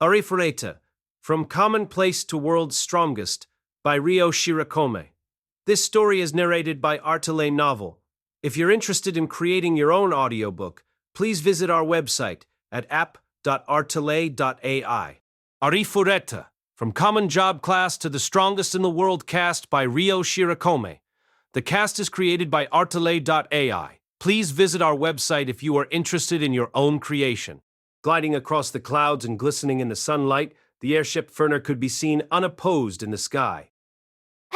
Arifureta, From Commonplace to World's Strongest, by Rio Shirokome. This story is narrated by Artale Novel. If you're interested in creating your own audiobook, please visit our website at app.artale.ai. Arifureta, From Common Job Class to the Strongest in the World cast by Rio Shirokome. The cast is created by artale.ai. Please visit our website if you are interested in your own creation. Gliding across the clouds and glistening in the sunlight, the airship Ferner could be seen unopposed in the sky.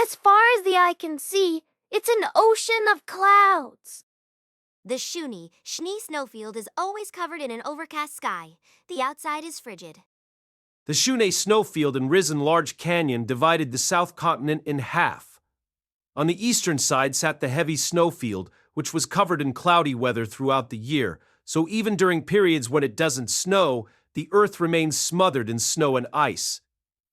As far as the eye can see, it's an ocean of clouds. The Schnee snowfield is always covered in an overcast sky. The outside is frigid. The Schnee snowfield and risen large canyon divided the South Continent in half. On the eastern side sat the heavy snowfield, which was covered in cloudy weather throughout the year, so even during periods when it doesn't snow, the earth remains smothered in snow and ice.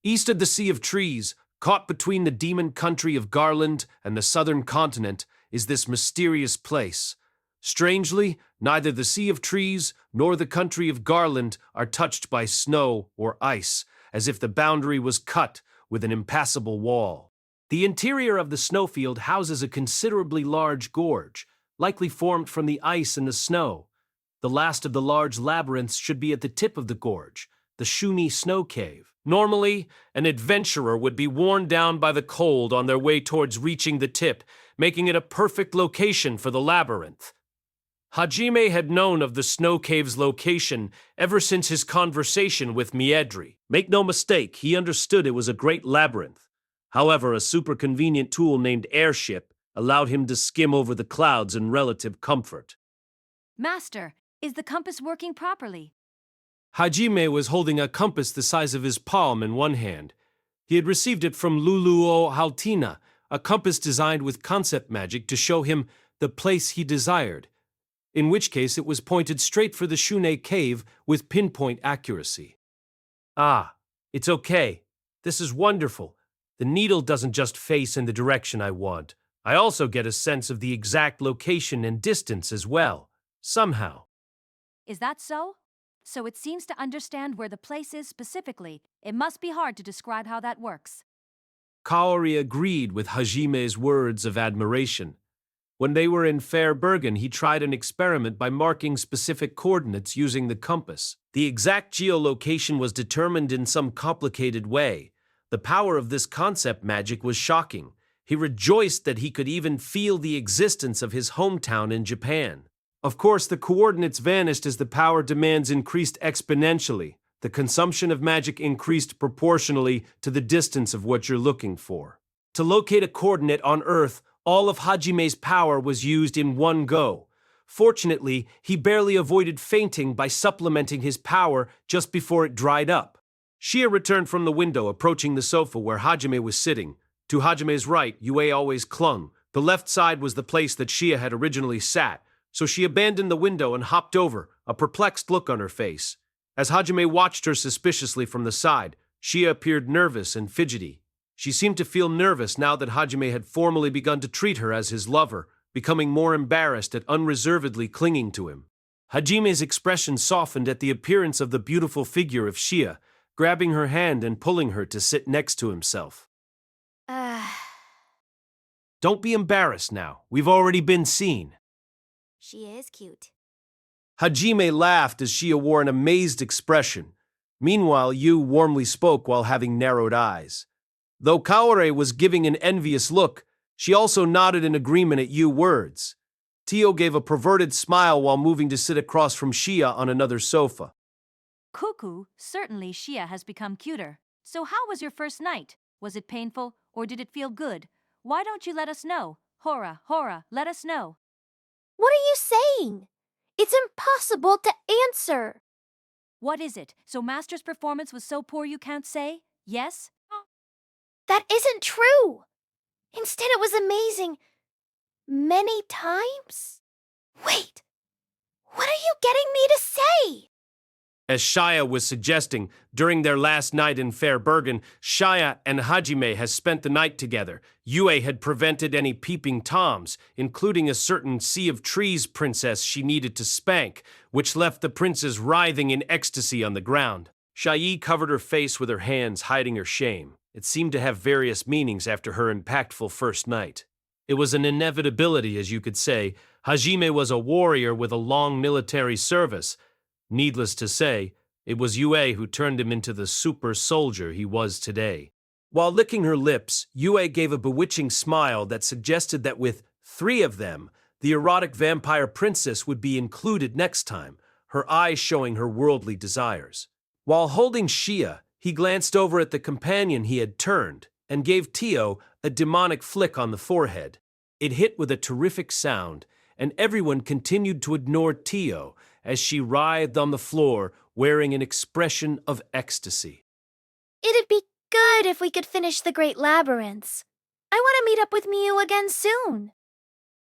East of the Sea of Trees, caught between the demon country of Garland and the southern continent, is this mysterious place. Strangely, neither the Sea of Trees nor the country of Garland are touched by snow or ice, as if the boundary was cut with an impassable wall. The interior of the snowfield houses a considerably large gorge, likely formed from the ice and the snow. The last of the large labyrinths should be at the tip of the gorge, the Schnee Snow Cave. Normally, an adventurer would be worn down by the cold on their way towards reaching the tip, making it a perfect location for the labyrinth. Hajime had known of the snow cave's location ever since his conversation with Miedri. Make no mistake, he understood it was a great labyrinth. However, a super convenient tool named airship allowed him to skim over the clouds in relative comfort. Master, is the compass working properly? Hajime was holding a compass the size of his palm in one hand. He had received it from Luluo Haltina, a compass designed with concept magic to show him the place he desired, in which case it was pointed straight for the Schnee Cave with pinpoint accuracy. Ah, it's okay. This is wonderful. The needle doesn't just face in the direction I want. I also get a sense of the exact location and distance as well, somehow. Is that so? So it seems to understand where the place is specifically. It must be hard to describe how that works. Kaori agreed with Hajime's words of admiration. When they were in Fairbergen, he tried an experiment by marking specific coordinates using the compass. The exact geolocation was determined in some complicated way. The power of this concept magic was shocking. He rejoiced that he could even feel the existence of his hometown in Japan. Of course, the coordinates vanished as the power demands increased exponentially. The consumption of magic increased proportionally to the distance of what you're looking for. To locate a coordinate on Earth, all of Hajime's power was used in one go. Fortunately, he barely avoided fainting by supplementing his power just before it dried up. Shia returned from the window, approaching the sofa where Hajime was sitting. To Hajime's right, Yue always clung. The left side was the place that Shia had originally sat, so she abandoned the window and hopped over, a perplexed look on her face. As Hajime watched her suspiciously from the side, Shia appeared nervous and fidgety. She seemed to feel nervous now that Hajime had formally begun to treat her as his lover, becoming more embarrassed at unreservedly clinging to him. Hajime's expression softened at the appearance of the beautiful figure of Shia, grabbing her hand and pulling her to sit next to himself. Don't be embarrassed now. We've already been seen. She is cute. Hajime laughed as Shia wore an amazed expression. Meanwhile, Yu warmly spoke while having narrowed eyes. Though Kaore was giving an envious look, she also nodded in agreement at Yu's words. Tio gave a perverted smile while moving to sit across from Shia on another sofa. Cuckoo, certainly Shia has become cuter. So how was your first night? Was it painful, or did it feel good? Why don't you let us know? Hora, let us know. What are you saying? It's impossible to answer. What is it? So Master's performance was so poor you can't say? Yes? That isn't true. Instead, it was amazing. Many times? Wait, what are you getting me to say? As Shia was suggesting, during their last night in Fairbergen, Shia and Hajime had spent the night together. Yue had prevented any peeping toms, including a certain Sea of Trees princess she needed to spank, which left the princess writhing in ecstasy on the ground. Shai covered her face with her hands, hiding her shame. It seemed to have various meanings after her impactful first night. It was an inevitability, as you could say. Hajime was a warrior with a long military service. Needless to say, it was Yue who turned him into the super soldier he was today. While licking her lips, Yue gave a bewitching smile that suggested that with 3 of them, the erotic vampire princess would be included next time, her eyes showing her worldly desires. While holding Shia, he glanced over at the companion he had turned and gave Tio a demonic flick on the forehead. It hit with a terrific sound, and everyone continued to ignore Tio as she writhed on the floor wearing an expression of ecstasy. It'd be good if we could finish the Great Labyrinths. I want to meet up with Miyu again soon.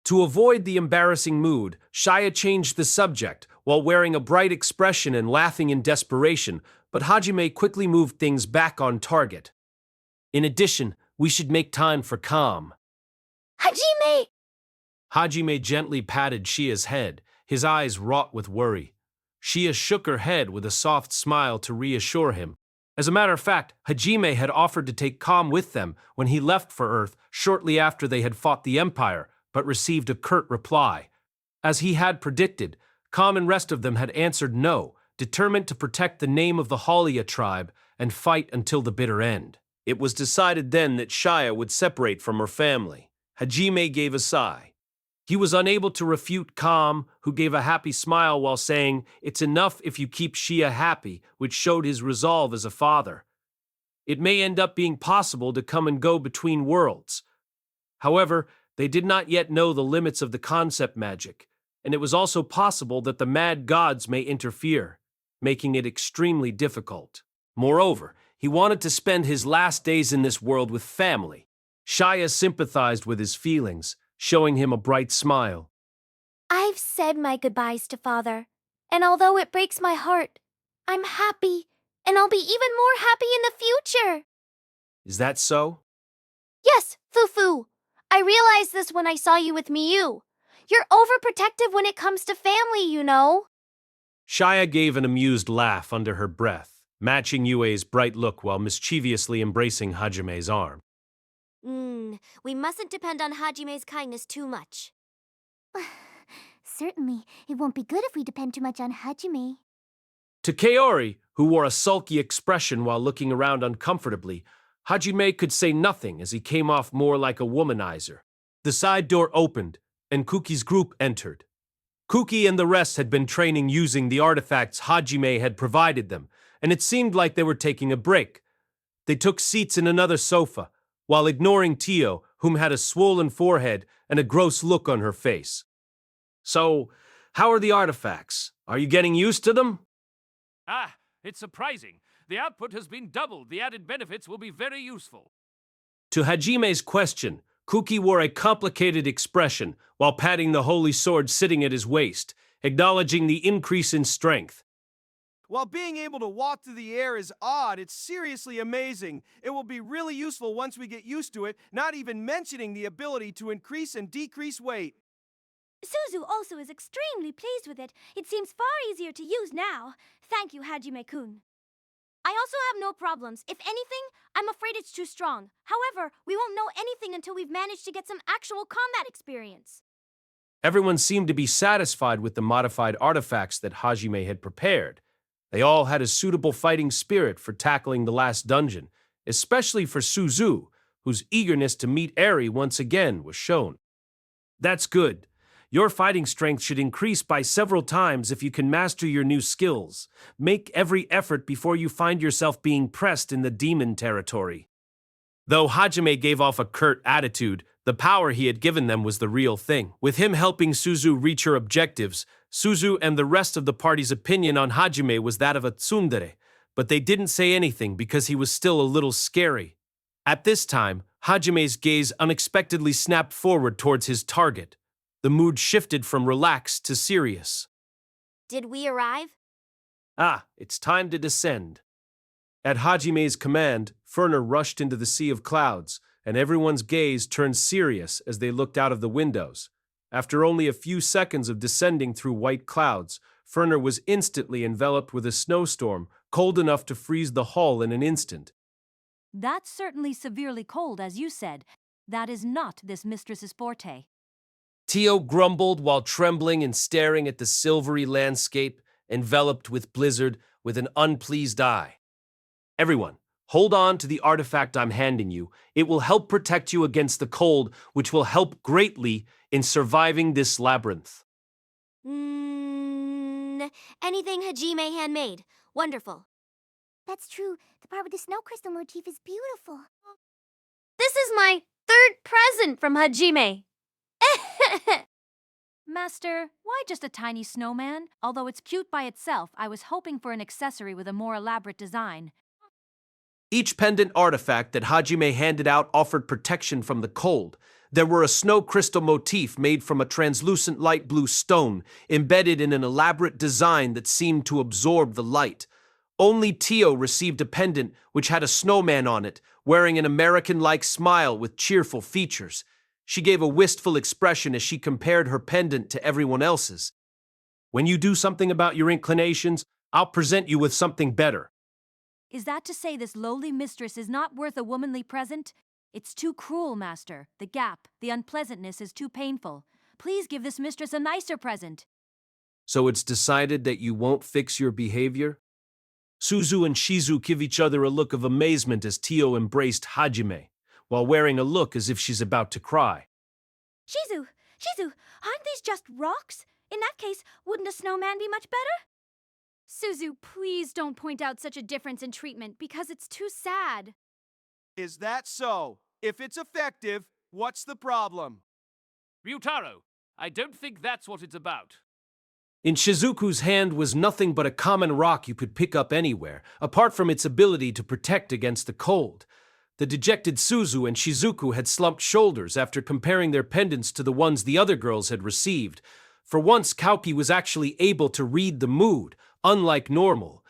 To avoid the embarrassing mood, Shia changed the subject while wearing a bright expression and laughing in desperation, but Hajime quickly moved things back on target. In addition, we should make time for calm. Hajime! Hajime gently patted Shia's head, his eyes wrought with worry. Shia shook her head with a soft smile to reassure him. As a matter of fact, Hajime had offered to take Calm with them when he left for Earth shortly after they had fought the Empire, but received a curt reply. As he had predicted, Calm and rest of them had answered no, determined to protect the name of the Halia tribe and fight until the bitter end. It was decided then that Shia would separate from her family. Hajime gave a sigh. He was unable to refute Calm, who gave a happy smile while saying, "It's enough if you keep Shia happy," which showed his resolve as a father. It may end up being possible to come and go between worlds. However, they did not yet know the limits of the concept magic, and it was also possible that the mad gods may interfere, making it extremely difficult. Moreover, he wanted to spend his last days in this world with family. Shia sympathized with his feelings, showing him a bright smile. I've said my goodbyes to Father, and although it breaks my heart, I'm happy, and I'll be even more happy in the future. Is that so? Yes, Fufu. I realized this when I saw you with Miyu. You're overprotective when it comes to family, you know. Shia gave an amused laugh under her breath, matching Yue's bright look while mischievously embracing Hajime's arm. We mustn't depend on Hajime's kindness too much. Certainly, it won't be good if we depend too much on Hajime. To Kaori, who wore a sulky expression while looking around uncomfortably, Hajime could say nothing as he came off more like a womanizer. The side door opened, and Kuki's group entered. Kuki and the rest had been training using the artifacts Hajime had provided them, and it seemed like they were taking a break. They took seats in another sofa, while ignoring Tio, whom had a swollen forehead and a gross look on her face. "So, how are the artifacts? Are you getting used to them?" Ah, it's surprising. The output has been doubled. The added benefits will be very useful. To Hajime's question, Kuki wore a complicated expression while patting the holy sword sitting at his waist, acknowledging the increase in strength. While being able to walk through the air is odd, it's seriously amazing. It will be really useful once we get used to it, not even mentioning the ability to increase and decrease weight. Suzu also is extremely pleased with it. It seems far easier to use now. Thank you, Hajime-kun. I also have no problems. If anything, I'm afraid it's too strong. However, we won't know anything until we've managed to get some actual combat experience. Everyone seemed to be satisfied with the modified artifacts that Hajime had prepared. They all had a suitable fighting spirit for tackling the last dungeon, especially for Suzu, whose eagerness to meet Eri once again was shown. "That's good. Your fighting strength should increase by several times if you can master your new skills. Make every effort before you find yourself being pressed in the demon territory." Though Hajime gave off a curt attitude, the power he had given them was the real thing. With him helping Suzu reach her objectives, Suzu and the rest of the party's opinion on Hajime was that of a tsundere, but they didn't say anything because he was still a little scary. At this time, Hajime's gaze unexpectedly snapped forward towards his target. The mood shifted from relaxed to serious. Did we arrive? "Ah, it's time to descend." At Hajime's command, Ferner rushed into the sea of clouds, and everyone's gaze turned serious as they looked out of the windows. After only a few seconds of descending through white clouds, Ferner was instantly enveloped with a snowstorm, cold enough to freeze the hull in an instant. That's certainly severely cold, as you said. That is not this mistress's forte. Tio grumbled while trembling and staring at the silvery landscape enveloped with blizzard with an unpleased eye. Everyone, hold on to the artifact I'm handing you. It will help protect you against the cold, which will help greatly in surviving this labyrinth. Anything Hajime handmade. Wonderful. That's true. The part with the snow crystal motif is beautiful. This is my third present from Hajime. Master, why just a tiny snowman? Although it's cute by itself, I was hoping for an accessory with a more elaborate design. Each pendant artifact that Hajime handed out offered protection from the cold. There were a snow crystal motif made from a translucent light blue stone, embedded in an elaborate design that seemed to absorb the light. Only Tio received a pendant which had a snowman on it, wearing an American-like smile with cheerful features. She gave a wistful expression as she compared her pendant to everyone else's. When you do something about your inclinations, I'll present you with something better. Is that to say this lowly mistress is not worth a womanly present? It's too cruel, Master. The gap, the unpleasantness is too painful. Please give this mistress a nicer present. So it's decided that you won't fix your behavior? Suzu and Shizu give each other a look of amazement as Tio embraced Hajime, while wearing a look as if she's about to cry. Shizu, aren't these just rocks? In that case, wouldn't a snowman be much better? Suzu, please don't point out such a difference in treatment because it's too sad. Is that so? If it's effective, what's the problem? Ryutaro, I don't think that's what it's about. In Shizuku's hand was nothing but a common rock you could pick up anywhere, apart from its ability to protect against the cold. The dejected Suzu and Shizuku had slumped shoulders after comparing their pendants to the ones the other girls had received. For once, Kauki was actually able to read the mood, unlike normal.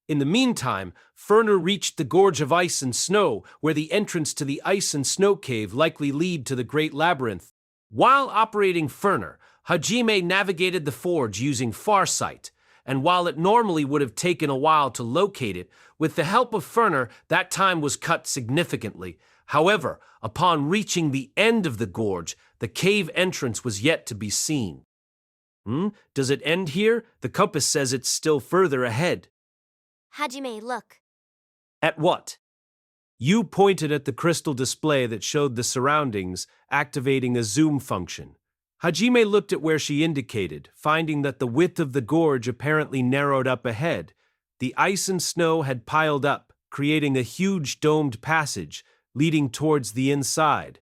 In the meantime, Ferner reached the gorge of ice and snow, where the entrance to the ice and snow cave likely lead to the Great Labyrinth. While operating Ferner, Hajime navigated the forge using Farsight, and while it normally would have taken a while to locate it, with the help of Ferner, that time was cut significantly. However, upon reaching the end of the gorge, the cave entrance was yet to be seen. Does it end here? The compass says it's still further ahead. Hajime, look. At what? You pointed at the crystal display that showed the surroundings, activating a zoom function. Hajime looked at where she indicated, finding that the width of the gorge apparently narrowed up ahead. The ice and snow had piled up, creating a huge domed passage, leading towards the inside.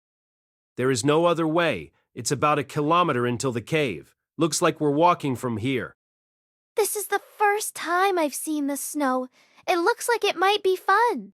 There is no other way. It's about 1 kilometer until the cave. Looks like we're walking from here. This is the first time I've seen the snow. It looks like it might be fun.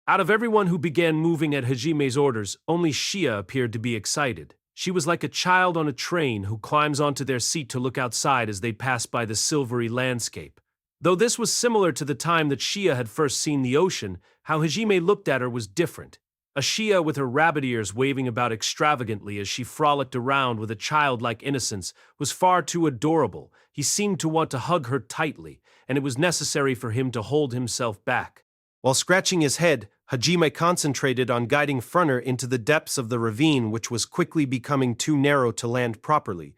Out of everyone who began moving at Hajime's orders, only Shia appeared to be excited. She was like a child on a train who climbs onto their seat to look outside as they pass by the silvery landscape. Though this was similar to the time that Shia had first seen the ocean, how Hajime looked at her was different. A Shia with her rabbit ears waving about extravagantly as she frolicked around with a childlike innocence was far too adorable. He seemed to want to hug her tightly, and it was necessary for him to hold himself back. While scratching his head, Hajime concentrated on guiding Ferner into the depths of the ravine, which was quickly becoming too narrow to land properly.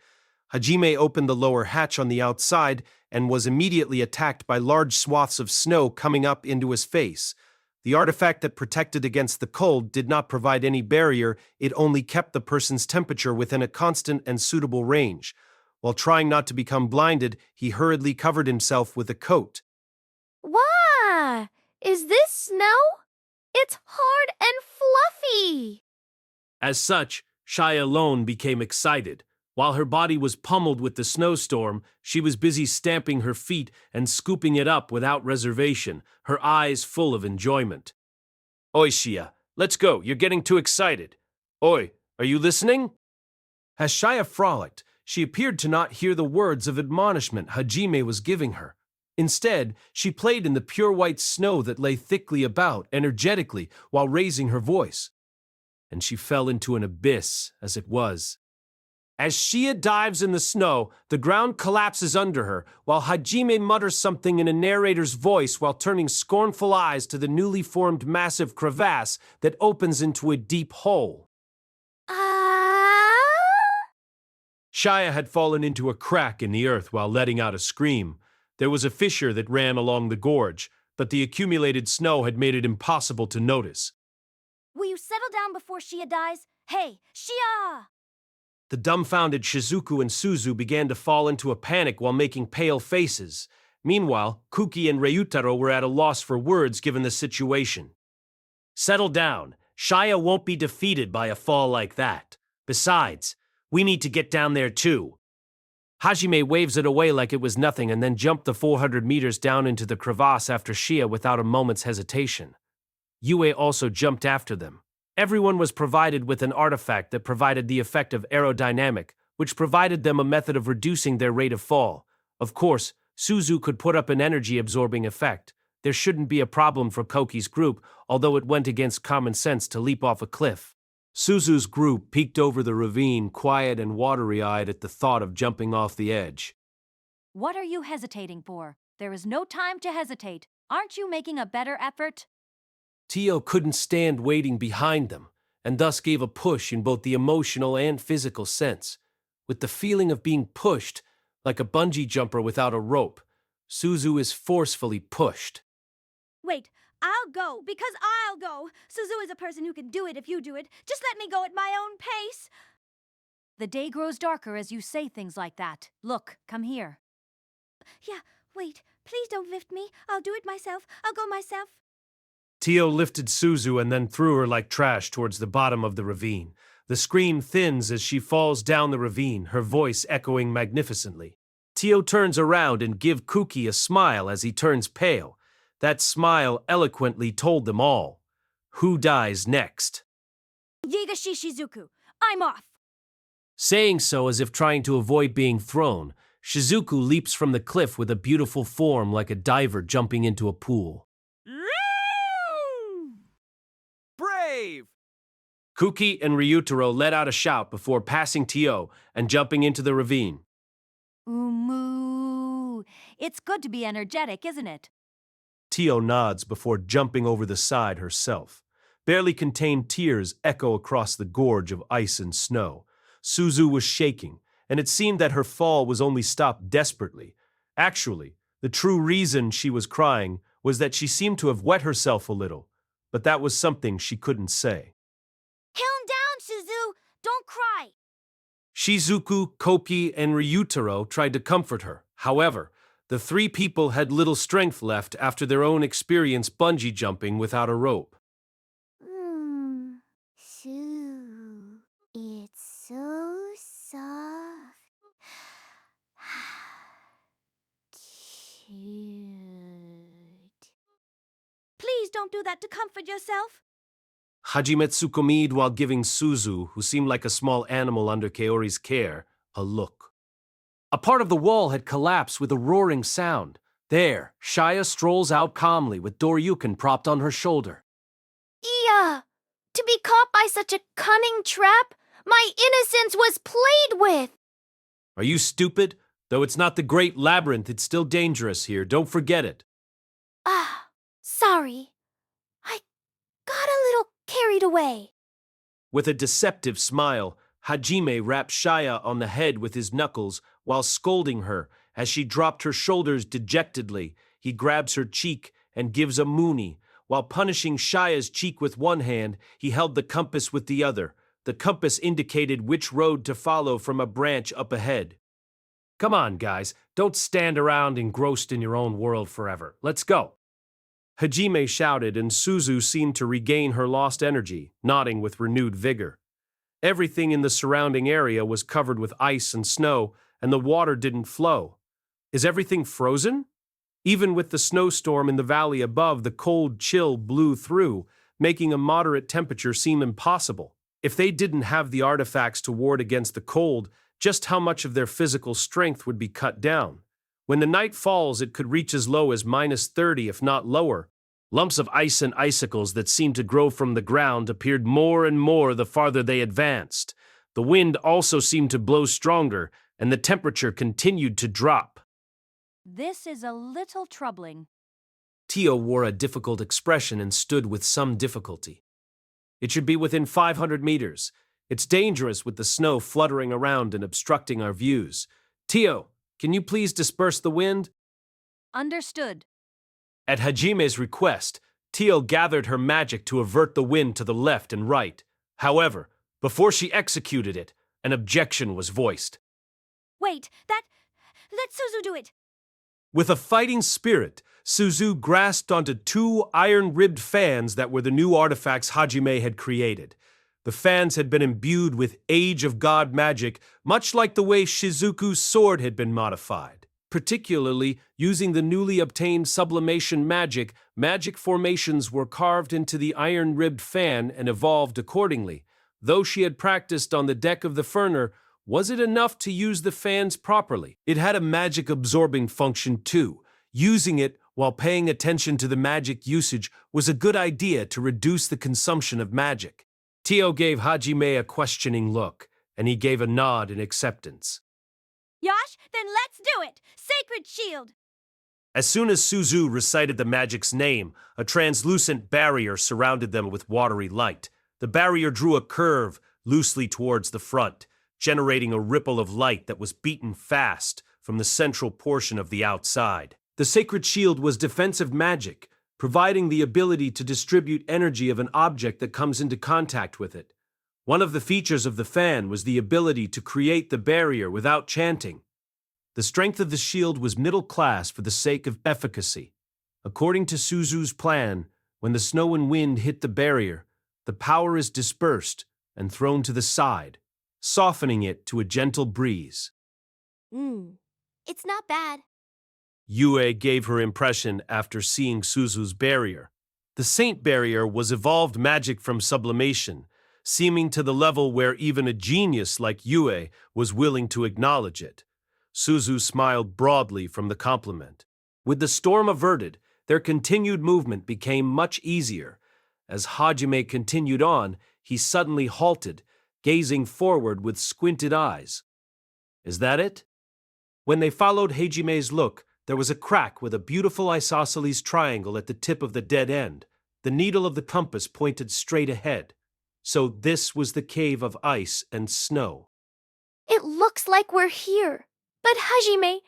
Hajime opened the lower hatch on the outside and was immediately attacked by large swaths of snow coming up into his face. The artifact that protected against the cold did not provide any barrier, it only kept the person's temperature within a constant and suitable range. While trying not to become blinded, he hurriedly covered himself with a coat. Wow! Is this snow? It's hard and fluffy! As such, Shia alone became excited. While her body was pummeled with the snowstorm, she was busy stamping her feet and scooping it up without reservation, her eyes full of enjoyment. Oi, Shia, let's go. You're getting too excited. Oi, are you listening? As Shia frolicked, she appeared to not hear the words of admonishment Hajime was giving her. Instead, she played in the pure white snow that lay thickly about, energetically, while raising her voice. And she fell into an abyss, as it was. As Shia dives in the snow, the ground collapses under her, while Hajime mutters something in a narrator's voice while turning scornful eyes to the newly formed massive crevasse that opens into a deep hole. Shia had fallen into a crack in the earth while letting out a scream. There was a fissure that ran along the gorge, but the accumulated snow had made it impossible to notice. Will you settle down before Shia dies? Hey, Shia! The dumbfounded Shizuku and Suzu began to fall into a panic while making pale faces. Meanwhile, Kuki and Ryutaro were at a loss for words given the situation. Settle down. Shia won't be defeated by a fall like that. Besides, we need to get down there too. Hajime waves it away like it was nothing and then jumped the 400 meters down into the crevasse after Shia without a moment's hesitation. Yue also jumped after them. Everyone was provided with an artifact that provided the effect of aerodynamic, which provided them a method of reducing their rate of fall. Of course, Suzu could put up an energy-absorbing effect. There shouldn't be a problem for Koki's group, although it went against common sense to leap off a cliff. Suzu's group peeked over the ravine, quiet and watery-eyed at the thought of jumping off the edge. What are you hesitating for? There is no time to hesitate. Aren't you making a better effort? Tio couldn't stand waiting behind them, and thus gave a push in both the emotional and physical sense. With the feeling of being pushed, like a bungee jumper without a rope, Suzu is forcefully pushed. Wait, I'll go, because I'll go. Suzu is a person who can do it if you do it. Just let me go at my own pace. The day grows darker as you say things like that. Look, come here. Yeah, wait, please don't lift me. I'll do it myself. I'll go myself. Tio lifted Suzu and then threw her like trash towards the bottom of the ravine. The scream thins as she falls down the ravine, her voice echoing magnificently. Tio turns around and gives Kuki a smile as he turns pale. That smile eloquently told them all. Who dies next? Yigashi Shizuku, I'm off. Saying so as if trying to avoid being thrown, Shizuku leaps from the cliff with a beautiful form like a diver jumping into a pool. Brave! Kuki and Ryutaro let out a shout before passing Tio and jumping into the ravine. Moo! It's good to be energetic, isn't it? Tio nods before jumping over the side herself. Barely contained tears echo across the gorge of ice and snow. Suzu was shaking, and it seemed that her fall was only stopped desperately. Actually, the true reason she was crying was that she seemed to have wet herself a little, but that was something she couldn't say. Calm down, Suzu. Don't cry. Shizuku, Koki, and Ryutaro tried to comfort her. However, the three people had little strength left after their own experience bungee jumping without a rope. Sue, it's so soft. Cute. Please don't do that to comfort yourself. Hajime Tsukumi'd while giving Suzu, who seemed like a small animal under Kaori's care, a look. A part of the wall had collapsed with a roaring sound. There, Shia strolls out calmly with Doryukin propped on her shoulder. Iya! To be caught by such a cunning trap? My innocence was played with! Are you stupid? Though it's not the Great Labyrinth, it's still dangerous here. Don't forget it. Ah, sorry. I got a little carried away. With a deceptive smile, Hajime rapped Shia on the head with his knuckles while scolding her. As she dropped her shoulders dejectedly, he grabs her cheek and gives a moonie. While punishing Shia's cheek with one hand, he held the compass with the other. The compass indicated which road to follow from a branch up ahead. Come on, guys. Don't stand around engrossed in your own world forever. Let's go. Hajime shouted, and Suzu seemed to regain her lost energy, nodding with renewed vigor. Everything in the surrounding area was covered with ice and snow, and the water didn't flow. Is everything frozen? Even with the snowstorm in the valley above, the cold chill blew through, making a moderate temperature seem impossible. If they didn't have the artifacts to ward against the cold, just how much of their physical strength would be cut down? When the night falls, it could reach as low as -30, if not lower. Lumps of ice and icicles that seemed to grow from the ground appeared more and more the farther they advanced. The wind also seemed to blow stronger, and the temperature continued to drop. This is a little troubling. Tio wore a difficult expression and stood with some difficulty. It should be within 500 meters. It's dangerous with the snow fluttering around and obstructing our views. Tio, can you please disperse the wind? Understood. At Hajime's request, Tio gathered her magic to avert the wind to the left and right. However, before she executed it, an objection was voiced. Wait, let Suzu do it. With a fighting spirit, Suzu grasped onto two iron-ribbed fans that were the new artifacts Hajime had created. The fans had been imbued with Age of God magic, much like the way Shizuku's sword had been modified. Particularly, using the newly obtained sublimation magic, magic formations were carved into the iron-ribbed fan and evolved accordingly. Though she had practiced on the deck of the Ferner, was it enough to use the fans properly? It had a magic-absorbing function too. Using it while paying attention to the magic usage was a good idea to reduce the consumption of magic. Tio gave Hajime a questioning look, and he gave a nod in acceptance. Yosh, then let's do it! Sacred Shield! As soon as Suzu recited the magic's name, a translucent barrier surrounded them with watery light. The barrier drew a curve loosely towards the front, generating a ripple of light that was beaten fast from the central portion of the outside. The sacred shield was defensive magic, providing the ability to distribute energy of an object that comes into contact with it. One of the features of the fan was the ability to create the barrier without chanting. The strength of the shield was middle class for the sake of efficacy. According to Suzu's plan, when the snow and wind hit the barrier, the power is dispersed and thrown to the side, softening it to a gentle breeze. It's not bad. Yue gave her impression after seeing Suzu's barrier. The Saint Barrier was evolved magic from sublimation, seeming to the level where even a genius like Yue was willing to acknowledge it. Suzu smiled broadly from the compliment. With the storm averted, their continued movement became much easier. As Hajime continued on, he suddenly halted, gazing forward with squinted eyes. Is that it? When they followed Hajime's look, there was a crack with a beautiful isosceles triangle at the tip of the dead end. The needle of the compass pointed straight ahead. So this was the cave of ice and snow. It looks like we're here. But Hajime...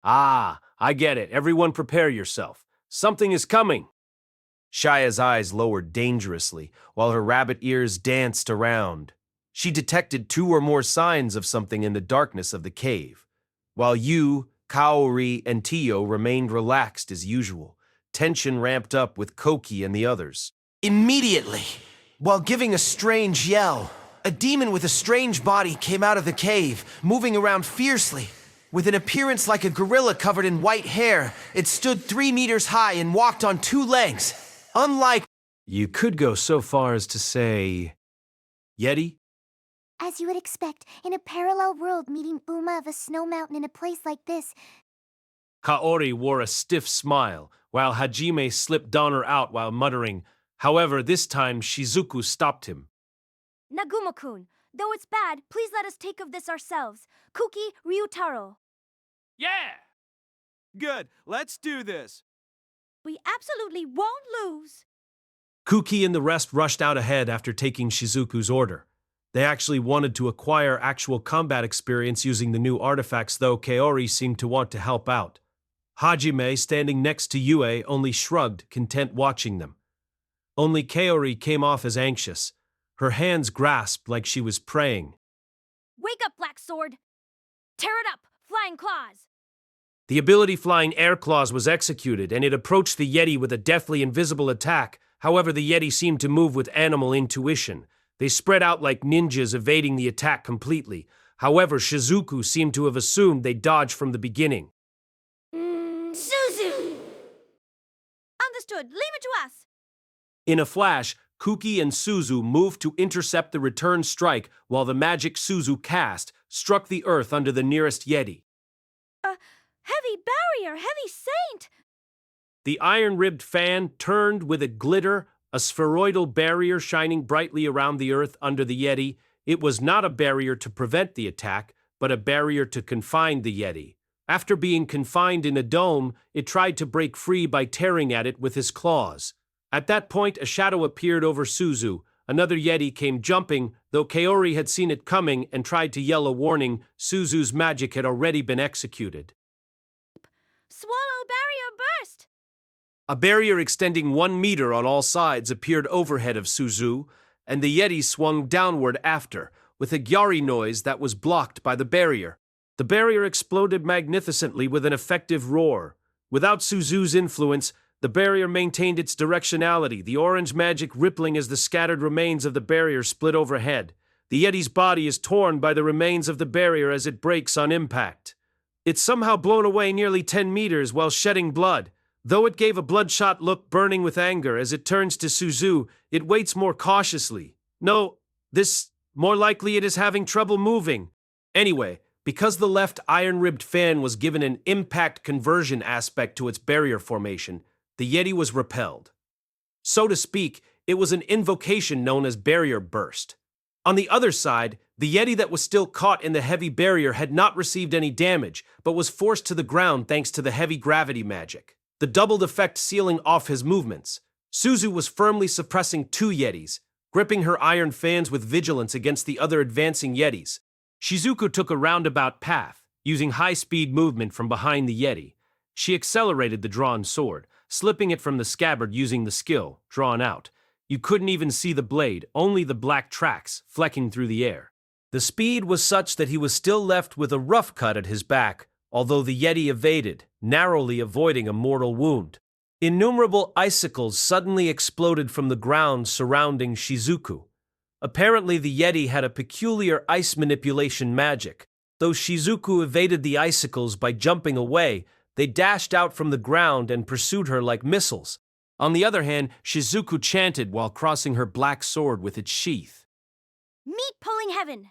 Ah, I get it. Everyone prepare yourself. Something is coming. Shaya's eyes lowered dangerously, while her rabbit ears danced around. She detected two or more signs of something in the darkness of the cave. While Yu, Kaori, and Tio remained relaxed as usual, tension ramped up with Koki and the others. Immediately, while giving a strange yell, a demon with a strange body came out of the cave, moving around fiercely. With an appearance like a gorilla covered in white hair, it stood 3 meters high and walked on 2 legs. Unlike... You could go so far as to say... Yeti? As you would expect, in a parallel world meeting Uma of a snow mountain in a place like this. Kaori wore a stiff smile, while Hajime slipped Donner out while muttering. However, this time Shizuku stopped him. Nagumo-kun, though it's bad, please let us take of this ourselves. Kuki, Ryutaro. Yeah! Good, let's do this. We absolutely won't lose. Kuki and the rest rushed out ahead after taking Shizuku's order. They actually wanted to acquire actual combat experience using the new artifacts, though Kaori seemed to want to help out. Hajime, standing next to Yue, only shrugged, content watching them. Only Kaori came off as anxious. Her hands grasped like she was praying. Wake up, Black Sword! Tear it up, Flying Claws! The ability Flying Air Claws was executed, and it approached the Yeti with a deathly invisible attack. However, the Yeti seemed to move with animal intuition. They spread out like ninjas, evading the attack completely. However, Shizuku seemed to have assumed they dodged from the beginning. Suzu! Understood, leave it to us! In a flash, Kuki and Suzu moved to intercept the return strike, while the magic Suzu cast struck the earth under the nearest Yeti. Heavy barrier, heavy saint! The iron-ribbed fan turned with a glitter, a spheroidal barrier shining brightly around the earth under the Yeti. It was not a barrier to prevent the attack, but a barrier to confine the Yeti. After being confined in a dome, it tried to break free by tearing at it with his claws. At that point, a shadow appeared over Suzu. Another Yeti came jumping. Though Kaori had seen it coming and tried to yell a warning, Suzu's magic had already been executed. Swallow barrier burst! A barrier extending 1 meter on all sides appeared overhead of Suzu, and the Yeti swung downward after, with a gyari noise that was blocked by the barrier. The barrier exploded magnificently with an effective roar. Without Suzu's influence, the barrier maintained its directionality, the orange magic rippling as the scattered remains of the barrier split overhead. The Yeti's body is torn by the remains of the barrier as it breaks on impact. It's somehow blown away nearly 10 meters while shedding blood. Though it gave a bloodshot look burning with anger as it turns to Suzu, it waits more cautiously. No, more likely it is having trouble moving. Anyway, because the left iron-ribbed fan was given an impact conversion aspect to its barrier formation, the Yeti was repelled. So to speak, it was an invocation known as barrier burst. On the other side, the Yeti that was still caught in the heavy barrier had not received any damage, but was forced to the ground thanks to the heavy gravity magic, the doubled effect sealing off his movements. Suzu was firmly suppressing 2 Yetis, gripping her iron fans with vigilance against the other advancing Yetis. Shizuku took a roundabout path, using high-speed movement from behind the Yeti. She accelerated the drawn sword, slipping it from the scabbard using the skill, drawn out. You couldn't even see the blade, only the black tracks, flecking through the air. The speed was such that he was still left with a rough cut at his back, although the Yeti evaded, narrowly avoiding a mortal wound. Innumerable icicles suddenly exploded from the ground surrounding Shizuku. Apparently the Yeti had a peculiar ice manipulation magic. Though Shizuku evaded the icicles by jumping away, they dashed out from the ground and pursued her like missiles. On the other hand, Shizuku chanted while crossing her black sword with its sheath. Meet pulling heaven!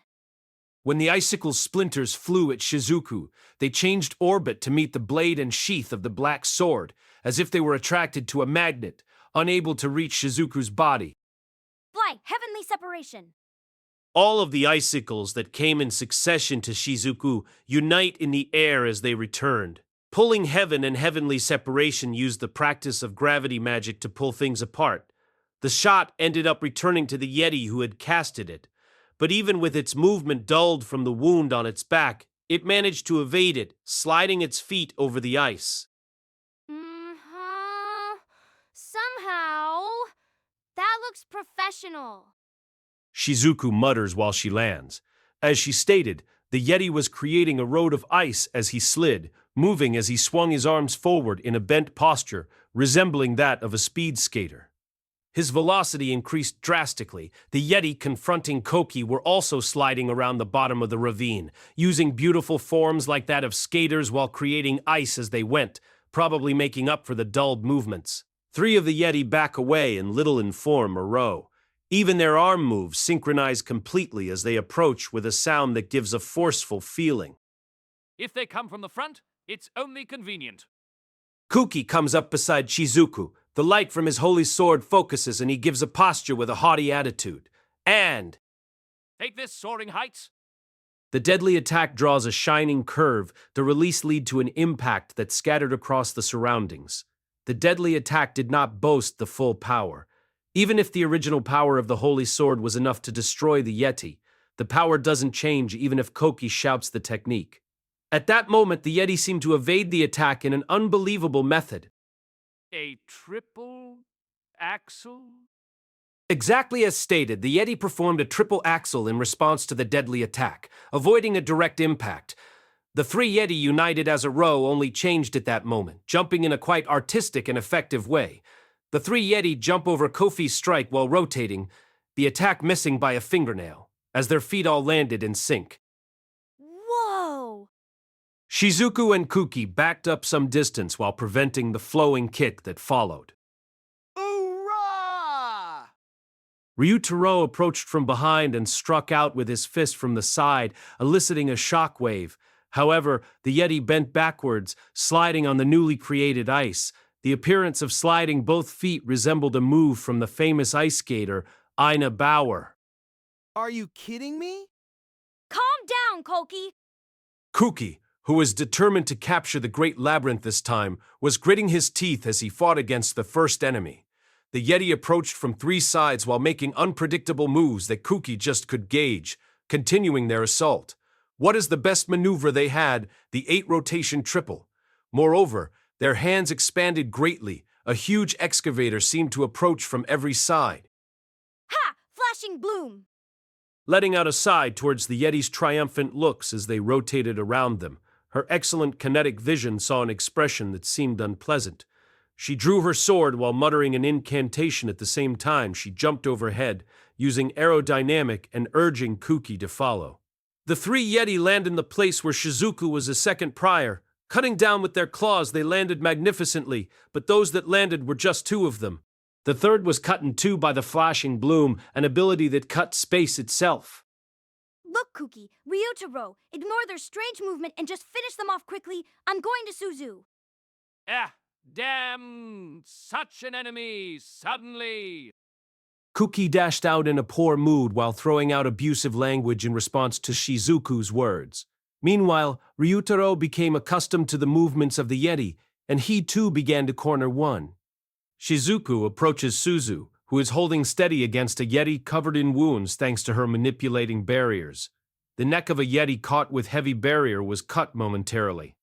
When the icicle splinters flew at Shizuku, they changed orbit to meet the blade and sheath of the black sword, as if they were attracted to a magnet, unable to reach Shizuku's body. Fly, heavenly separation! All of the icicles that came in succession to Shizuku unite in the air as they returned. Pulling heaven and heavenly separation used the practice of gravity magic to pull things apart. The shot ended up returning to the Yeti who had casted it, but even with its movement dulled from the wound on its back, it managed to evade it, sliding its feet over the ice. Somehow, that looks professional. Shizuku mutters while she lands. As she stated, the Yeti was creating a road of ice as he slid, moving as he swung his arms forward in a bent posture, resembling that of a speed skater. His velocity increased drastically. The Yeti confronting Koki were also sliding around the bottom of the ravine, using beautiful forms like that of skaters while creating ice as they went, probably making up for the dulled movements. 3 of the Yeti back away in little in form or row. Even their arm moves synchronize completely as they approach with a sound that gives a forceful feeling. If they come from the front, it's only convenient. Kuki comes up beside Shizuku. The light from his holy sword focuses and he gives a posture with a haughty attitude. And Take this, soaring heights. the deadly attack draws a shining curve. The release lead to an impact that scattered across the surroundings. The deadly attack did not boast the full power. Even if the original power of the holy sword was enough to destroy the Yeti, the power doesn't change even if Koki shouts the technique. At that moment, the Yeti seemed to evade the attack in an unbelievable method. A triple axle? Exactly as stated, the Yeti performed a triple axel in response to the deadly attack, avoiding a direct impact. The 3 Yeti united as a row only changed at that moment, jumping in a quite artistic and effective way. The 3 Yeti jump over Kofi's strike while rotating, the attack missing by a fingernail, as their feet all landed in sync. Whoa! Shizuku and Kuki backed up some distance while preventing the flowing kick that followed. Hoorah! Ryutaro approached from behind and struck out with his fist from the side, eliciting a shockwave. However, the Yeti bent backwards, sliding on the newly created ice. The appearance of sliding both feet resembled a move from the famous ice skater, Ina Bauer. Are you kidding me? Calm down, Koki. Kuki, who was determined to capture the Great Labyrinth this time, was gritting his teeth as he fought against the first enemy. The Yeti approached from 3 sides while making unpredictable moves that Kuki just could gauge, continuing their assault. What is the best maneuver they had? The 8-rotation triple. Moreover, their hands expanded greatly. A huge excavator seemed to approach from every side, Ha! Flashing bloom. letting out a sigh towards the Yeti's triumphant looks as they rotated around them. Her excellent kinetic vision saw an expression that seemed unpleasant. She drew her sword while muttering an incantation at the same time. She jumped overhead, using aerodynamic and urging Kuki to follow. The 3 Yeti land in the place where Shizuku was a second prior. Cutting down with their claws, they landed magnificently, but those that landed were just 2 of them. The third was cut in 2 by the flashing bloom, an ability that cut space itself. Look, Kuki, Ryutaro, ignore their strange movement and just finish them off quickly. I'm going to Suzu. Ah, damn! Such an enemy, suddenly! Kuki dashed out in a poor mood while throwing out abusive language in response to Shizuku's words. Meanwhile, Ryutaro became accustomed to the movements of the Yeti, and he too began to corner one. Shizuku approaches Suzu, who is holding steady against a Yeti covered in wounds thanks to her manipulating barriers. The neck of a Yeti caught with heavy barrier was cut momentarily.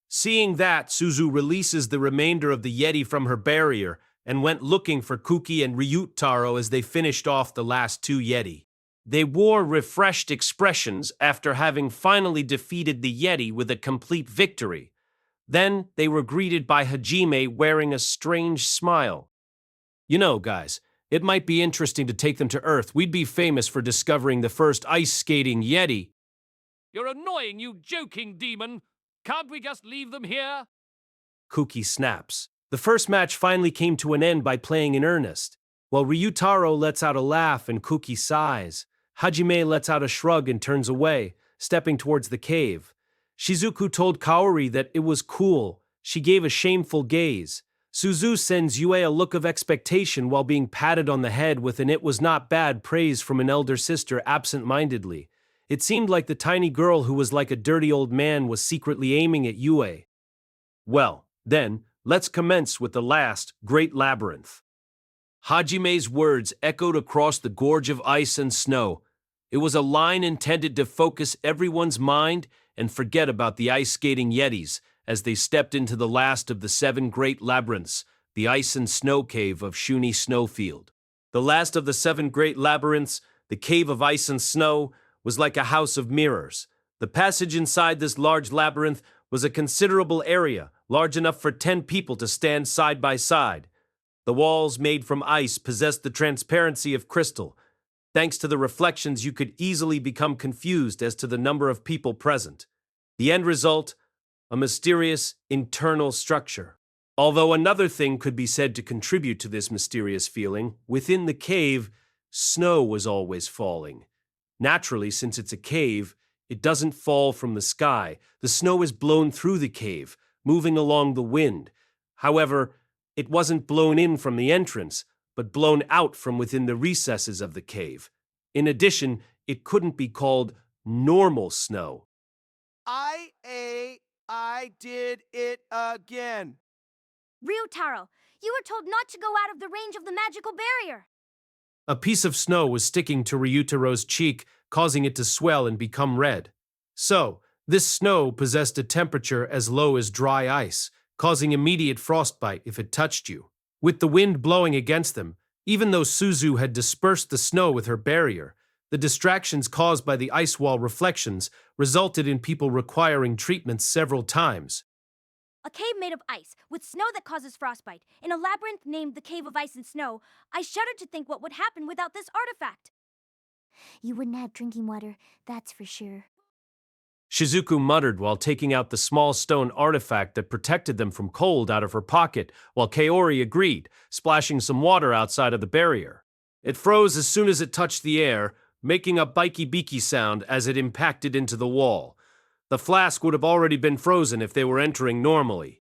Seeing that, Suzu releases the remainder of the Yeti from her barrier and went looking for Kuki and Ryutaro as they finished off the last 2 Yeti. They wore refreshed expressions after having finally defeated the Yeti with a complete victory. Then they were greeted by Hajime wearing a strange smile. You know, guys, it might be interesting to take them to Earth. We'd be famous for discovering the first ice-skating Yeti. You're annoying, you joking demon! Can't we just leave them here? Kuki snaps. The first match finally came to an end by playing in earnest. While Ryutaro lets out a laugh and Kuki sighs, Hajime lets out a shrug and turns away, stepping towards the cave. Shizuku told Kaori that it was cool. She gave a shameful gaze. Suzu sends Yue a look of expectation while being patted on the head with an "it was not bad" praise from an elder sister absent-mindedly. It seemed like the tiny girl who was like a dirty old man was secretly aiming at Yue. Well, then, let's commence with the last Great Labyrinth. Hajime's words echoed across the gorge of ice and snow. It was a line intended to focus everyone's mind and forget about the ice-skating Yetis as they stepped into the last of the 7 great labyrinths, the ice and snow cave of Shuni Snowfield. The last of the 7 great labyrinths, the cave of ice and snow, was like a house of mirrors. The passage inside this large labyrinth was a considerable area, large enough for 10 people to stand side by side. The walls, made from ice, possessed the transparency of crystal. Thanks to the reflections, you could easily become confused as to the number of people present. The end result? A mysterious internal structure. Although another thing could be said to contribute to this mysterious feeling, within the cave, snow was always falling. Naturally, since it's a cave, it doesn't fall from the sky. The snow is blown through the cave, moving along the wind. However, it wasn't blown in from the entrance, but blown out from within the recesses of the cave. In addition, it couldn't be called normal snow. I did it again. Ryutaro, you were told not to go out of the range of the magical barrier. A piece of snow was sticking to Ryutaro's cheek, causing it to swell and become red. So, this snow possessed a temperature as low as dry ice, causing immediate frostbite if it touched you. With the wind blowing against them, even though Suzu had dispersed the snow with her barrier, the distractions caused by the ice wall reflections resulted in people requiring treatments several times. A cave made of ice, with snow that causes frostbite, in a labyrinth named the Cave of Ice and Snow. I shuddered to think what would happen without this artifact. You wouldn't have drinking water, that's for sure. Shizuku muttered while taking out the small stone artifact that protected them from cold out of her pocket, while Kaori agreed, splashing some water outside of the barrier. It froze as soon as it touched the air, making a biki-biki sound as it impacted into the wall. The flask would have already been frozen if they were entering normally.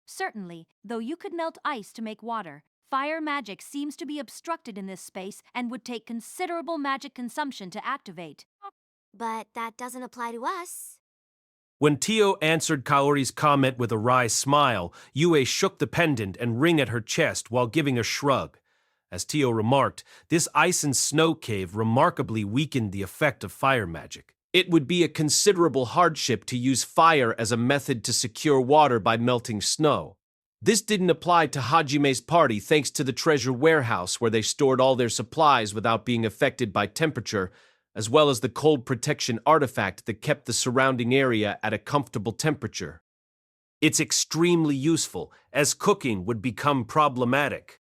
Certainly, though you could melt ice to make water, Fire magic seems to be obstructed in this space and would take considerable magic consumption to activate. But that doesn't apply to us. When Tio answered Kaori's comment with a wry smile, Yue shook the pendant and ring at her chest while giving a shrug. As Tio remarked, this ice and snow cave remarkably weakened the effect of fire magic. It would be a considerable hardship to use fire as a method to secure water by melting snow. This didn't apply to Hajime's party thanks to the treasure warehouse where they stored all their supplies without being affected by temperature, as well as the cold protection artifact that kept the surrounding area at a comfortable temperature. It's extremely useful, as cooking would become problematic.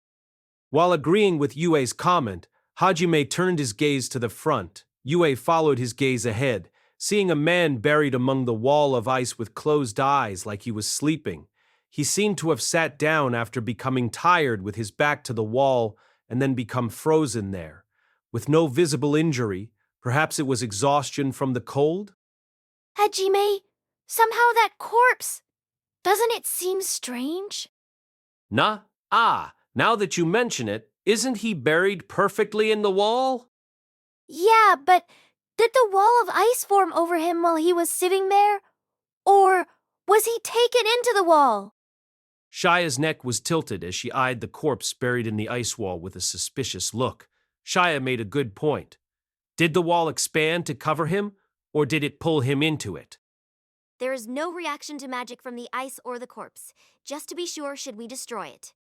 While agreeing with Yue's comment, Hajime turned his gaze to the front. Yue followed his gaze ahead, seeing a man buried among the wall of ice with closed eyes like he was sleeping. He seemed to have sat down after becoming tired with his back to the wall and then become frozen there. With no visible injury, perhaps it was exhaustion from the cold? Hajime, somehow that corpse. Doesn't it seem strange? Now that you mention it, isn't he buried perfectly in the wall? Yeah, but did the wall of ice form over him while he was sitting there? Or was he taken into the wall? Shia's neck was tilted as she eyed the corpse buried in the ice wall with a suspicious look. Shia made a good point. Did the wall expand to cover him, or did it pull him into it? There is no reaction to magic from the ice or the corpse. Just to be sure, should we destroy it?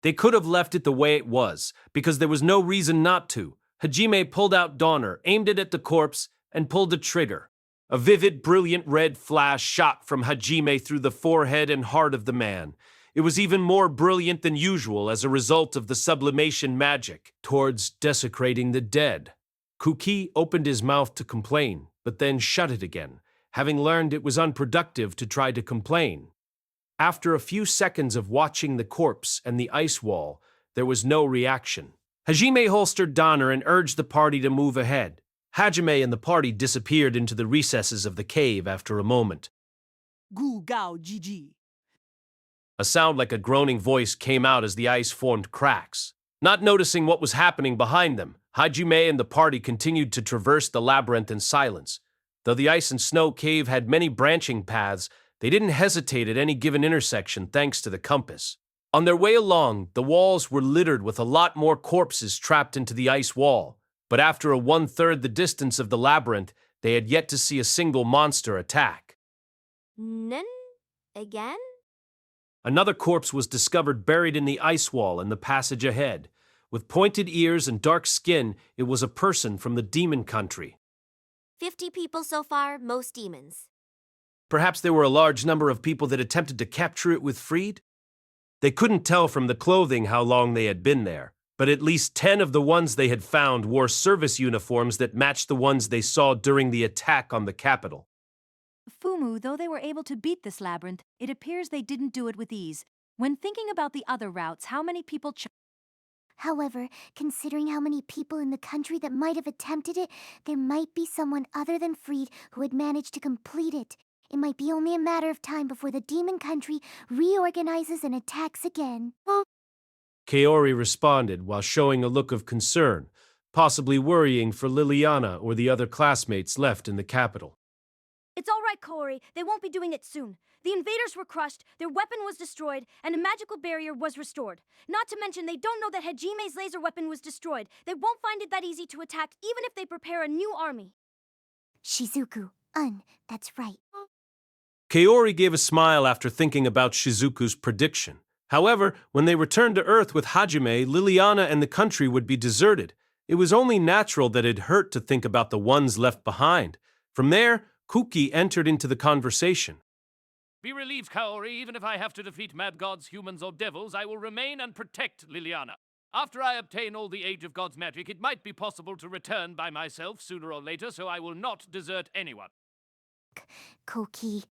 They could have left it the way it was, because there was no reason not to. Hajime pulled out Donner, aimed it at the corpse, and pulled the trigger. A vivid, brilliant red flash shot from Hajime through the forehead and heart of the man. It was even more brilliant than usual as a result of the sublimation magic towards desecrating the dead. Kuki opened his mouth to complain, but then shut it again, having learned it was unproductive to try to complain. After a few seconds of watching the corpse and the ice wall, there was no reaction. Hajime holstered Donner and urged the party to move ahead. Hajime and the party disappeared into the recesses of the cave after a moment. Gu Gao Gigi. A sound like a groaning voice came out as the ice formed cracks. Not noticing what was happening behind them, Hajime and the party continued to traverse the labyrinth in silence. Though the ice and snow cave had many branching paths, they didn't hesitate at any given intersection thanks to the compass. On their way along, the walls were littered with a lot more corpses trapped into the ice wall, but after a 1/3 the distance of the labyrinth, they had yet to see a single monster attack. None? Again? Another corpse was discovered buried in the ice wall in the passage ahead. With pointed ears and dark skin, it was a person from the demon country. 50 people so far, most demons. Perhaps there were a large number of people that attempted to capture it with Freed? They couldn't tell from the clothing how long they had been there, but at least 10 of the ones they had found wore service uniforms that matched the ones they saw during the attack on the capital. Fumu, though they were able to beat this labyrinth, it appears they didn't do it with ease. When thinking about the other routes, how many people However, considering how many people in the country that might have attempted it, there might be someone other than Freed who had managed to complete it. It might be only a matter of time before the demon country reorganizes and attacks again. Kaori responded while showing a look of concern, possibly worrying for Liliana or the other classmates left in the capital. It's all right, Kaori. They won't be doing it soon. The invaders were crushed, their weapon was destroyed, and a magical barrier was restored. Not to mention, they don't know that Hajime's laser weapon was destroyed. They won't find it that easy to attack, even if they prepare a new army. Shizuku, that's right. Kaori gave a smile after thinking about Shizuku's prediction. However, when they returned to Earth with Hajime, Liliana and the country would be deserted. It was only natural that it hurt to think about the ones left behind. From there, Kuki entered into the conversation. Be relieved, Kaori. Even if I have to defeat mad gods, humans, or devils, I will remain and protect Liliana. After I obtain all the Age of Gods magic, it might be possible to return by myself sooner or later, so I will not desert anyone. Koki.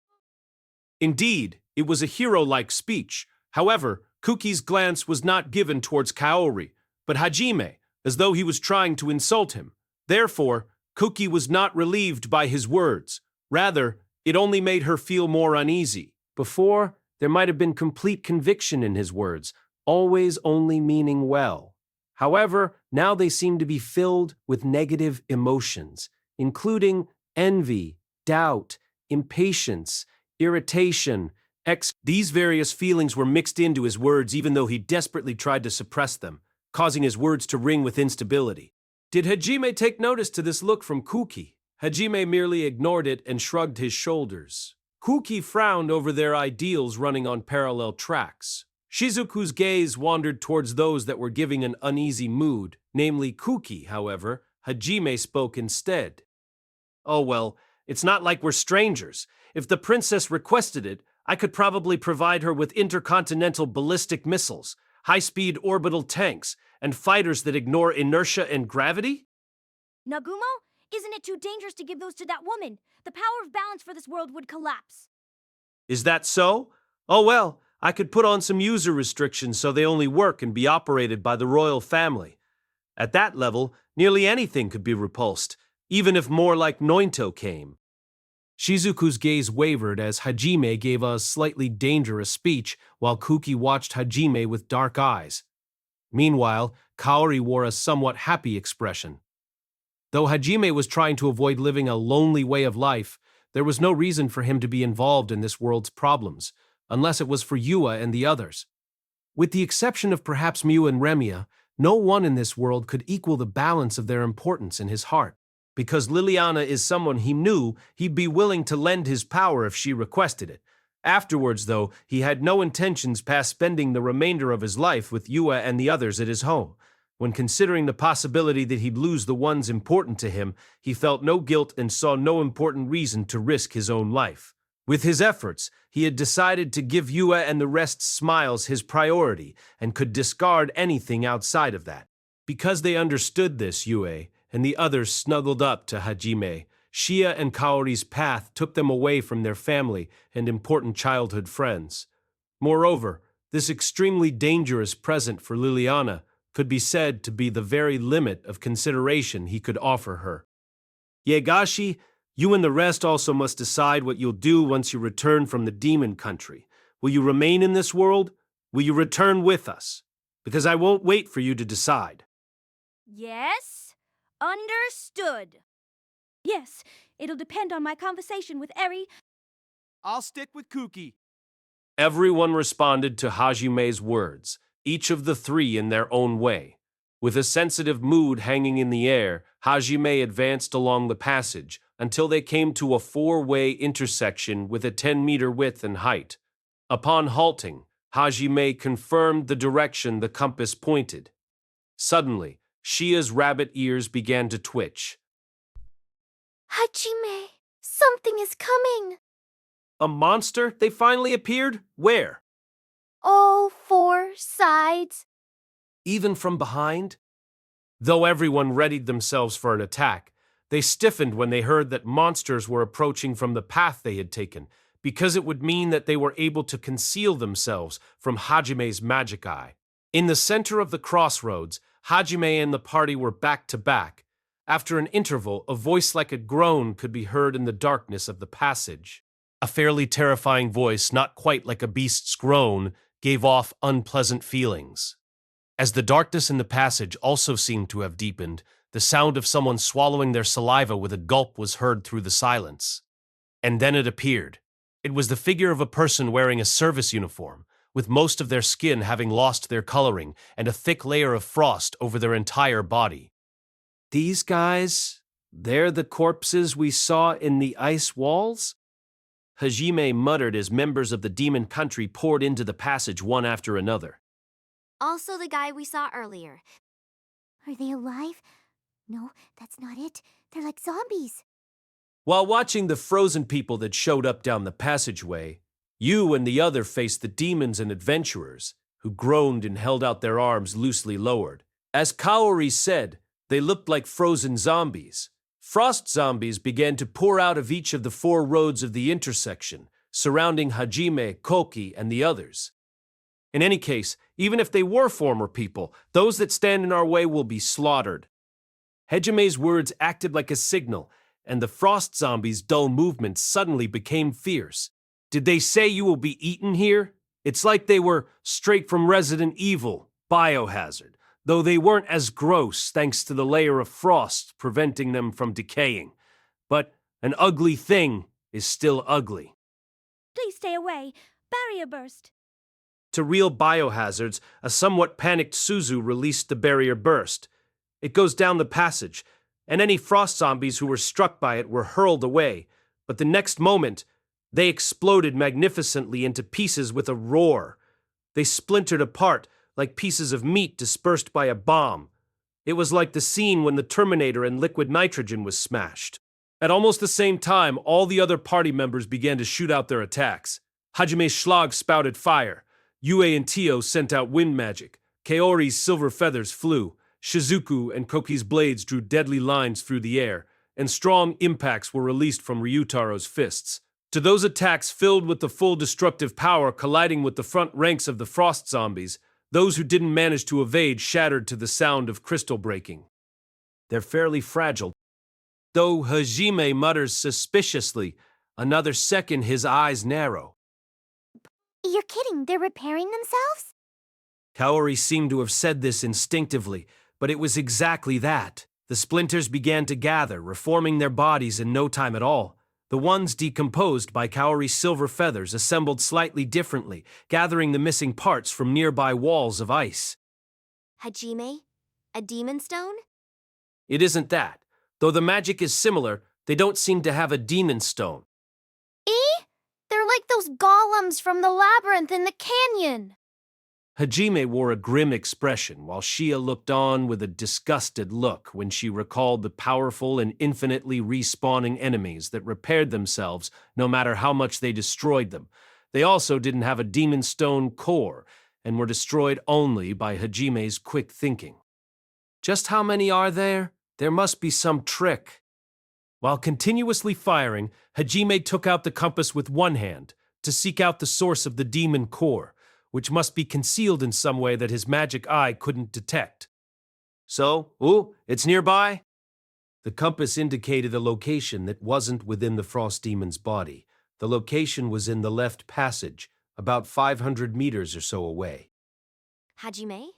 Indeed, it was a hero-like speech. However, Kuki's glance was not given towards Kaori, but Hajime, as though he was trying to insult him. Therefore, Kuki was not relieved by his words. Rather, it only made her feel more uneasy. Before, there might have been complete conviction in his words, always only meaning well. However, now they seem to be filled with negative emotions, including envy, doubt, impatience, irritation, These various feelings were mixed into his words even though he desperately tried to suppress them, causing his words to ring with instability. Did Hajime take notice to this look from Kuki? Hajime merely ignored it and shrugged his shoulders. Kuki frowned over their ideals running on parallel tracks. Shizuku's gaze wandered towards those that were giving an uneasy mood, namely Kuki, however. Hajime spoke instead. Oh well, it's not like we're strangers. If the princess requested it, I could probably provide her with intercontinental ballistic missiles, high-speed orbital tanks, and fighters that ignore inertia and gravity? Nagumo, isn't it too dangerous to give those to that woman? The power of balance for this world would collapse. Is that so? Oh well, I could put on some user restrictions so they only work and be operated by the royal family. At that level, nearly anything could be repulsed, even if more like Nointo came. Shizuku's gaze wavered as Hajime gave a slightly dangerous speech while Kuki watched Hajime with dark eyes. Meanwhile, Kaori wore a somewhat happy expression. Though Hajime was trying to avoid living a lonely way of life, there was no reason for him to be involved in this world's problems, unless it was for Yua and the others. With the exception of perhaps Miu and Remia, no one in this world could equal the balance of their importance in his heart. Because Liliana is someone he knew, he'd be willing to lend his power if she requested it. Afterwards, though, he had no intentions past spending the remainder of his life with Yua and the others at his home. When considering the possibility that he'd lose the ones important to him, he felt no guilt and saw no important reason to risk his own life. With his efforts, he had decided to give Yua and the rest's smiles his priority and could discard anything outside of that. Because they understood this, Yue and the others snuggled up to Hajime. Shia and Kaori's path took them away from their family and important childhood friends. Moreover, this extremely dangerous present for Liliana could be said to be the very limit of consideration he could offer her. Yegashi, you and the rest also must decide what you'll do once you return from the demon country. Will you remain in this world? Will you return with us? Because I won't wait for you to decide. Yes? Understood. Yes, it'll depend on my conversation with Eri. I'll stick with Kuki. Everyone responded to Hajime's words, each of the three in their own way. With a sensitive mood hanging in the air, Hajime advanced along the passage until they came to a four-way intersection with a 10-meter width and height. Upon halting, Hajime confirmed the direction the compass pointed. Suddenly, Shia's rabbit ears began to twitch. Hajime, something is coming. A monster? They finally appeared? Where? All four sides. Even from behind? Though everyone readied themselves for an attack, they stiffened when they heard that monsters were approaching from the path they had taken, because it would mean that they were able to conceal themselves from Hajime's magic eye. In the center of the crossroads, Hajime and the party were back to back. After an interval, a voice like a groan could be heard in the darkness of the passage. A fairly terrifying voice, not quite like a beast's groan, gave off unpleasant feelings. As the darkness in the passage also seemed to have deepened, the sound of someone swallowing their saliva with a gulp was heard through the silence. And then it appeared. It was the figure of a person wearing a service uniform, with most of their skin having lost their coloring and a thick layer of frost over their entire body. These guys, they're the corpses we saw in the ice walls? Hajime muttered as members of the demon country poured into the passage one after another. Also the guy we saw earlier. Are they alive? No, that's not it. They're like zombies. While watching the frozen people that showed up down the passageway, you and the other faced the demons and adventurers, who groaned and held out their arms loosely lowered. As Kaori said, they looked like frozen zombies. Frost zombies began to pour out of each of the four roads of the intersection, surrounding Hajime, Koki, and the others. In any case, even if they were former people, those that stand in our way will be slaughtered. Hajime's words acted like a signal, and the frost zombies' dull movements suddenly became fierce. Did they say you will be eaten here? It's like they were straight from Resident Evil, Biohazard, though they weren't as gross thanks to the layer of frost preventing them from decaying. But an ugly thing is still ugly. Please stay away. Barrier burst. To real biohazards, a somewhat panicked Suzu released the barrier burst. It goes down the passage, and any frost zombies who were struck by it were hurled away. But the next moment, they exploded magnificently into pieces with a roar. They splintered apart like pieces of meat dispersed by a bomb. It was like the scene when the Terminator and liquid nitrogen was smashed. At almost the same time, all the other party members began to shoot out their attacks. Hajime's Schlag spouted fire. Yue and Tio sent out wind magic. Kaori's silver feathers flew. Shizuku and Koki's blades drew deadly lines through the air, and strong impacts were released from Ryutaro's fists. To those attacks filled with the full destructive power colliding with the front ranks of the frost zombies, those who didn't manage to evade shattered to the sound of crystal breaking. They're fairly fragile. Though Hajime mutters suspiciously, another second his eyes narrow. You're kidding, they're repairing themselves? Kaori seemed to have said this instinctively, but it was exactly that. The splinters began to gather, reforming their bodies in no time at all. The ones decomposed by Kaori's silver feathers assembled slightly differently, gathering the missing parts from nearby walls of ice. Hajime? A demon stone? It isn't that. Though the magic is similar, they don't seem to have a demon stone. They're like those golems from the labyrinth in the canyon. Hajime wore a grim expression, while Shia looked on with a disgusted look when she recalled the powerful and infinitely respawning enemies that repaired themselves no matter how much they destroyed them. They also didn't have a demon stone core, and were destroyed only by Hajime's quick thinking. Just how many are there? There must be some trick. While continuously firing, Hajime took out the compass with one hand to seek out the source of the demon core, which must be concealed in some way that his magic eye couldn't detect. So, it's nearby? The compass indicated a location that wasn't within the frost demon's body. The location was in the left passage, about 500 meters or so away. Hajime?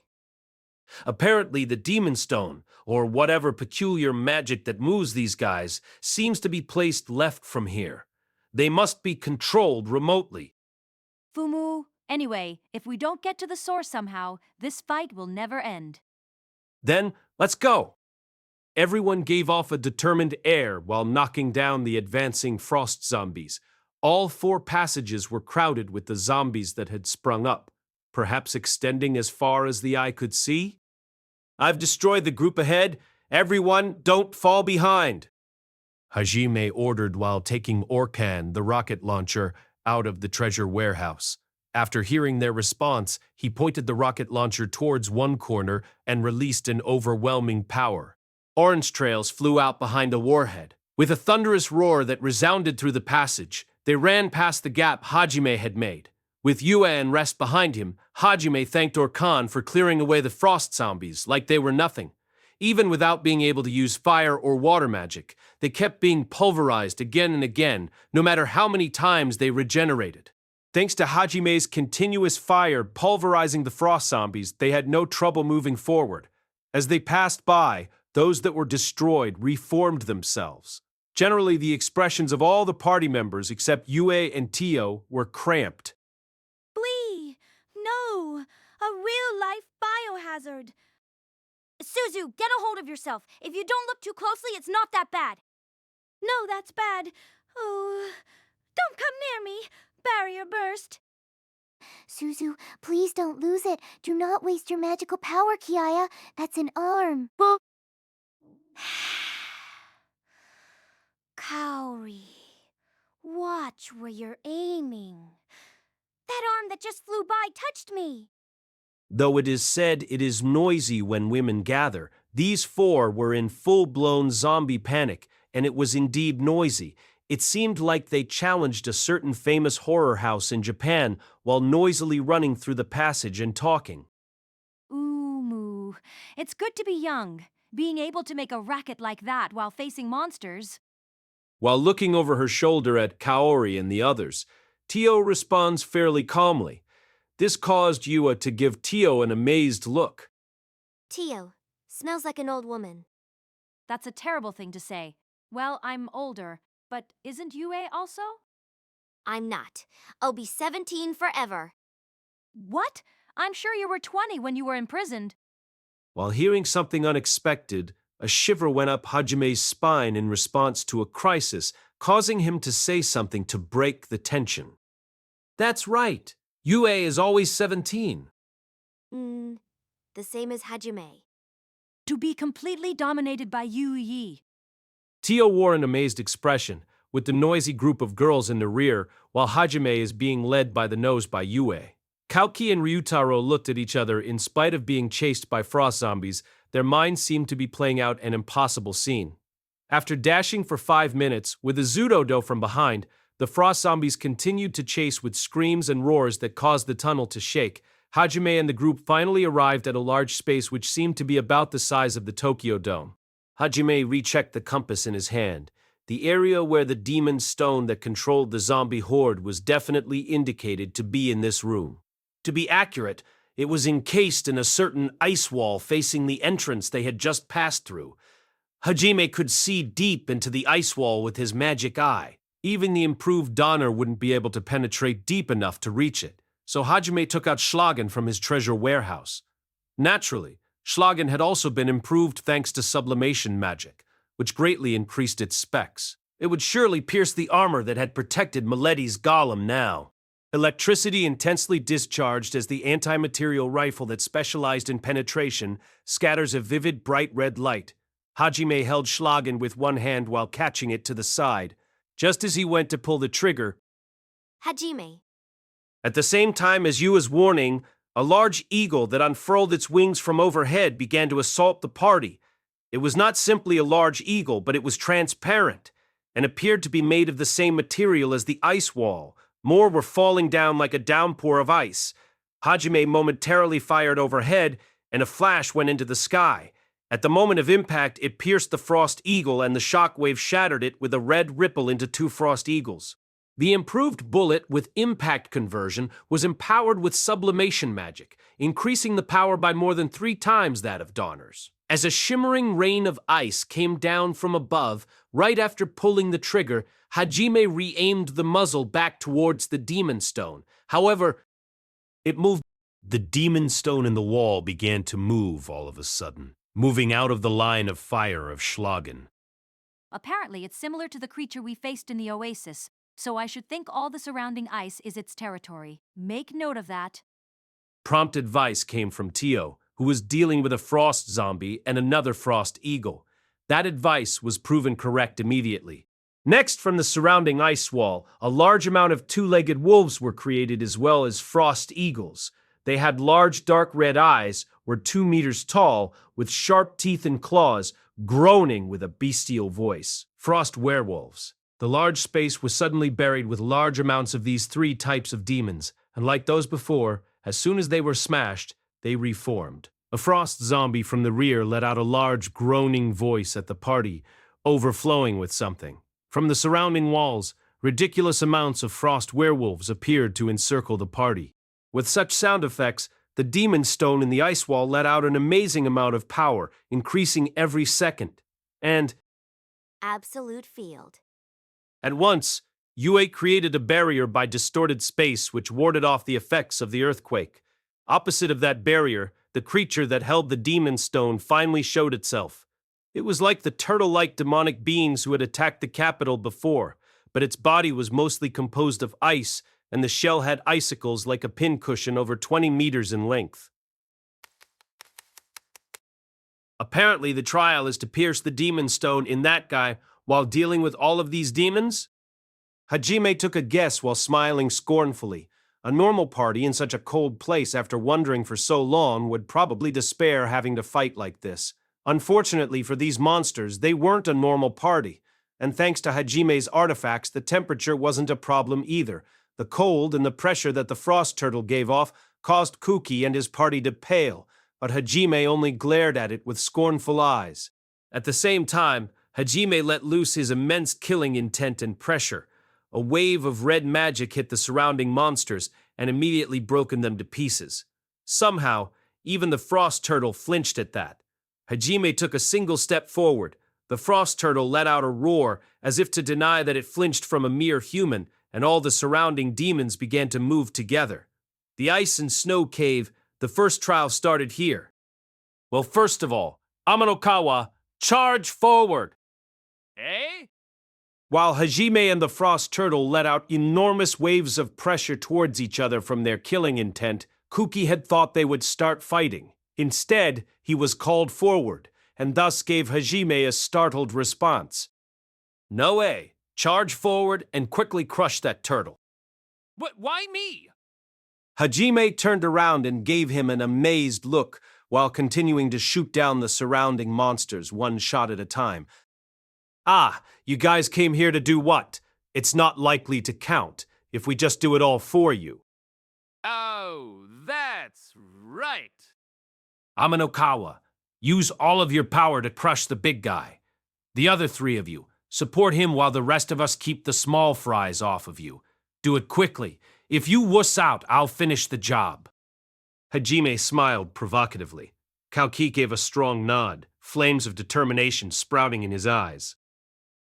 Apparently, the demon stone, or whatever peculiar magic that moves these guys, seems to be placed left from here. They must be controlled remotely. Fumu, anyway, if we don't get to the source somehow, this fight will never end. Then, let's go! Everyone gave off a determined air while knocking down the advancing frost zombies. All 4 passages were crowded with the zombies that had sprung up, perhaps extending as far as the eye could see. I've destroyed the group ahead. Everyone, don't fall behind. Hajime ordered while taking Orkan, the rocket launcher, out of the treasure warehouse. After hearing their response, he pointed the rocket launcher towards one corner and released an overwhelming power. Orange trails flew out behind the warhead. With a thunderous roar that resounded through the passage, they ran past the gap Hajime had made. With Yue and rest behind him, Hajime thanked Orkan for clearing away the frost zombies like they were nothing. Even without being able to use fire or water magic, they kept being pulverized again and again, no matter how many times they regenerated. Thanks to Hajime's continuous fire pulverizing the frost zombies, they had no trouble moving forward. As they passed by, those that were destroyed reformed themselves. Generally, the expressions of all the party members except Yue and Tio were cramped. Blee! No! A real-life biohazard! Suzu, get a hold of yourself. If you don't look too closely, it's not that bad. No, that's bad. Oh, don't come near me. Barrier burst. Suzu, please don't lose it. Do not waste your magical power, Kiaya. That's an arm. Kaori, watch where you're aiming. That arm that just flew by touched me. Though it is said it is noisy when women gather, these 4 were in full-blown zombie panic, and it was indeed noisy. It seemed like they challenged a certain famous horror house in Japan while noisily running through the passage and talking. Moo. It's good to be young. Being able to make a racket like that while facing monsters. While looking over her shoulder at Kaori and the others, Tio responds fairly calmly. This caused Yua to give Tio an amazed look. Tio, smells like an old woman. That's a terrible thing to say. Well, I'm older, but isn't Yue also? I'm not. I'll be 17 forever. What? I'm sure you were 20 when you were imprisoned. While hearing something unexpected, a shiver went up Hajime's spine in response to a crisis, causing him to say something to break the tension. That's right. Yue is always 17. The same as Hajime. To be completely dominated by Yu Yi. Tio wore an amazed expression, with the noisy group of girls in the rear, while Hajime is being led by the nose by Yue. Kaoki and Ryutaro looked at each other. In spite of being chased by frost zombies, their minds seemed to be playing out an impossible scene. After dashing for 5 minutes, with a Zudodo from behind, the frost zombies continued to chase with screams and roars that caused the tunnel to shake. Hajime and the group finally arrived at a large space which seemed to be about the size of the Tokyo Dome. Hajime rechecked the compass in his hand. The area where the demon stone that controlled the zombie horde was definitely indicated to be in this room. To be accurate, it was encased in a certain ice wall facing the entrance they had just passed through. Hajime could see deep into the ice wall with his magic eye. Even the improved Donner wouldn't be able to penetrate deep enough to reach it, so Hajime took out Schlagen from his treasure warehouse. Naturally, Schlagen had also been improved thanks to sublimation magic, which greatly increased its specs. It would surely pierce the armor that had protected Miletti's golem now. Electricity intensely discharged as the anti-material rifle that specialized in penetration scatters a vivid bright red light. Hajime held Schlagen with one hand while catching it to the side. Just as he went to pull the trigger, Hajime. At the same time as Yua's warning, a large eagle that unfurled its wings from overhead began to assault the party. It was not simply a large eagle, but it was transparent and appeared to be made of the same material as the ice wall. More were falling down like a downpour of ice. Hajime momentarily fired overhead, and a flash went into the sky. At the moment of impact, it pierced the frost eagle, and the shockwave shattered it with a red ripple into 2 frost eagles. The improved bullet with impact conversion was empowered with sublimation magic, increasing the power by more than 3 times that of Donner's. As a shimmering rain of ice came down from above, right after pulling the trigger, Hajime re-aimed the muzzle back towards the demon stone. However, it moved. The demon stone in the wall began to move all of a sudden, moving out of the line of fire of Schlagen. Apparently, it's similar to the creature we faced in the oasis, so I should think all the surrounding ice is its territory. Make note of that. Prompt advice came from Tio, who was dealing with a frost zombie and another frost eagle. That advice was proven correct immediately. Next, from the surrounding ice wall, a large amount of 2-legged wolves were created as well as frost eagles. They had large dark red eyes, were 2 meters tall, with sharp teeth and claws, groaning with a bestial voice. Frost werewolves. The large space was suddenly buried with large amounts of these 3 types of demons, and like those before, as soon as they were smashed, they reformed. A frost zombie from the rear let out a large groaning voice at the party, overflowing with something. From the surrounding walls, ridiculous amounts of frost werewolves appeared to encircle the party. With such sound effects, the demon stone in the ice wall let out an amazing amount of power, increasing every second. And Absolute field. at once, Yue created a barrier by distorted space which warded off the effects of the earthquake. Opposite of that barrier, the creature that held the demon stone finally showed itself. It was like the turtle-like demonic beings who had attacked the capital before, but its body was mostly composed of ice, and the shell had icicles like a pincushion over 20 meters in length. Apparently, the trial is to pierce the demon stone in that guy while dealing with all of these demons? Hajime took a guess while smiling scornfully. A normal party in such a cold place after wandering for so long would probably despair having to fight like this. Unfortunately for these monsters, they weren't a normal party, and thanks to Hajime's artifacts, the temperature wasn't a problem either. The cold and the pressure that the frost turtle gave off caused Kuki and his party to pale, but Hajime only glared at it with scornful eyes. At the same time, Hajime let loose his immense killing intent and pressure. A wave of red magic hit the surrounding monsters, and immediately broken them to pieces. Somehow, even the frost turtle flinched at that. Hajime took a single step forward. The frost turtle let out a roar as if to deny that it flinched from a mere human, and all the surrounding demons began to move together. The ice and snow cave, the first trial started here. Well, first of all, Amanokawa, charge forward! Eh? While Hajime and the frost turtle let out enormous waves of pressure towards each other from their killing intent, Kuki had thought they would start fighting. Instead, he was called forward, and thus gave Hajime a startled response. No way! Charge forward and quickly crush that turtle. But why me? Hajime turned around and gave him an amazed look while continuing to shoot down the surrounding monsters one shot at a time. Ah, you guys came here to do what? It's not likely to count if we just do it all for you. Oh, that's right. Amanokawa, use all of your power to crush the big guy. The other three of you, support him while the rest of us keep the small fries off of you. Do it quickly. If you wuss out, I'll finish the job. Hajime smiled provocatively. Kauki gave a strong nod, flames of determination sprouting in his eyes.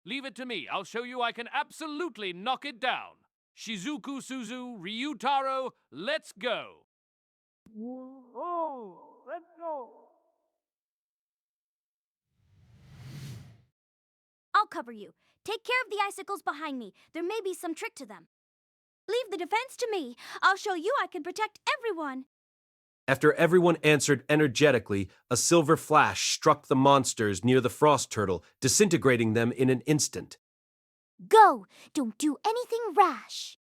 Leave it to me. I'll show you I can absolutely knock it down. Shizuku Suzu, Ryutaro, let's go. Whoa, let's go. I'll cover you. Take care of the icicles behind me. There may be some trick to them. Leave the defense to me. I'll show you I can protect everyone. After everyone answered energetically, a silver flash struck the monsters near the frost turtle, disintegrating them in an instant. Go! Don't do anything rash.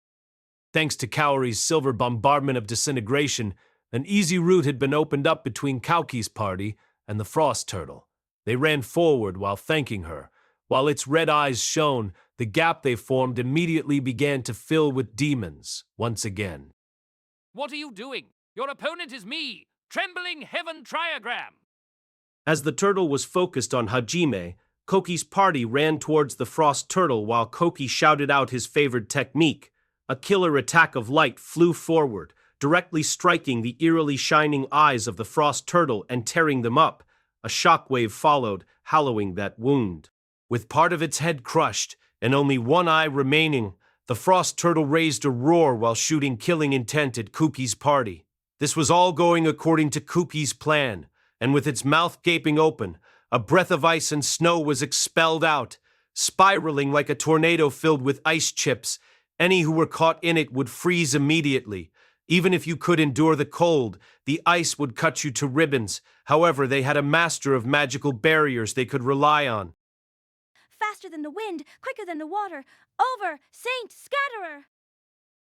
Thanks to Kaori's silver bombardment of disintegration, an easy route had been opened up between Kauki's party and the frost turtle. They ran forward while thanking her. While its red eyes shone, the gap they formed immediately began to fill with demons once again. What are you doing? Your opponent is me, Trembling Heaven Triagram. As the turtle was focused on Hajime, Koki's party ran towards the frost turtle while Koki shouted out his favored technique. A killer attack of light flew forward, directly striking the eerily shining eyes of the frost turtle and tearing them up. A shockwave followed, hallowing that wound. With part of its head crushed and only one eye remaining, the frost turtle raised a roar while shooting killing intent at Kuki's party. This was all going according to Kuki's plan, and with its mouth gaping open, a breath of ice and snow was expelled out, spiraling like a tornado filled with ice chips. Any who were caught in it would freeze immediately. Even if you could endure the cold, the ice would cut you to ribbons. However, they had a master of magical barriers they could rely on. Faster than the wind, quicker than the water. Over, Saint Scatterer!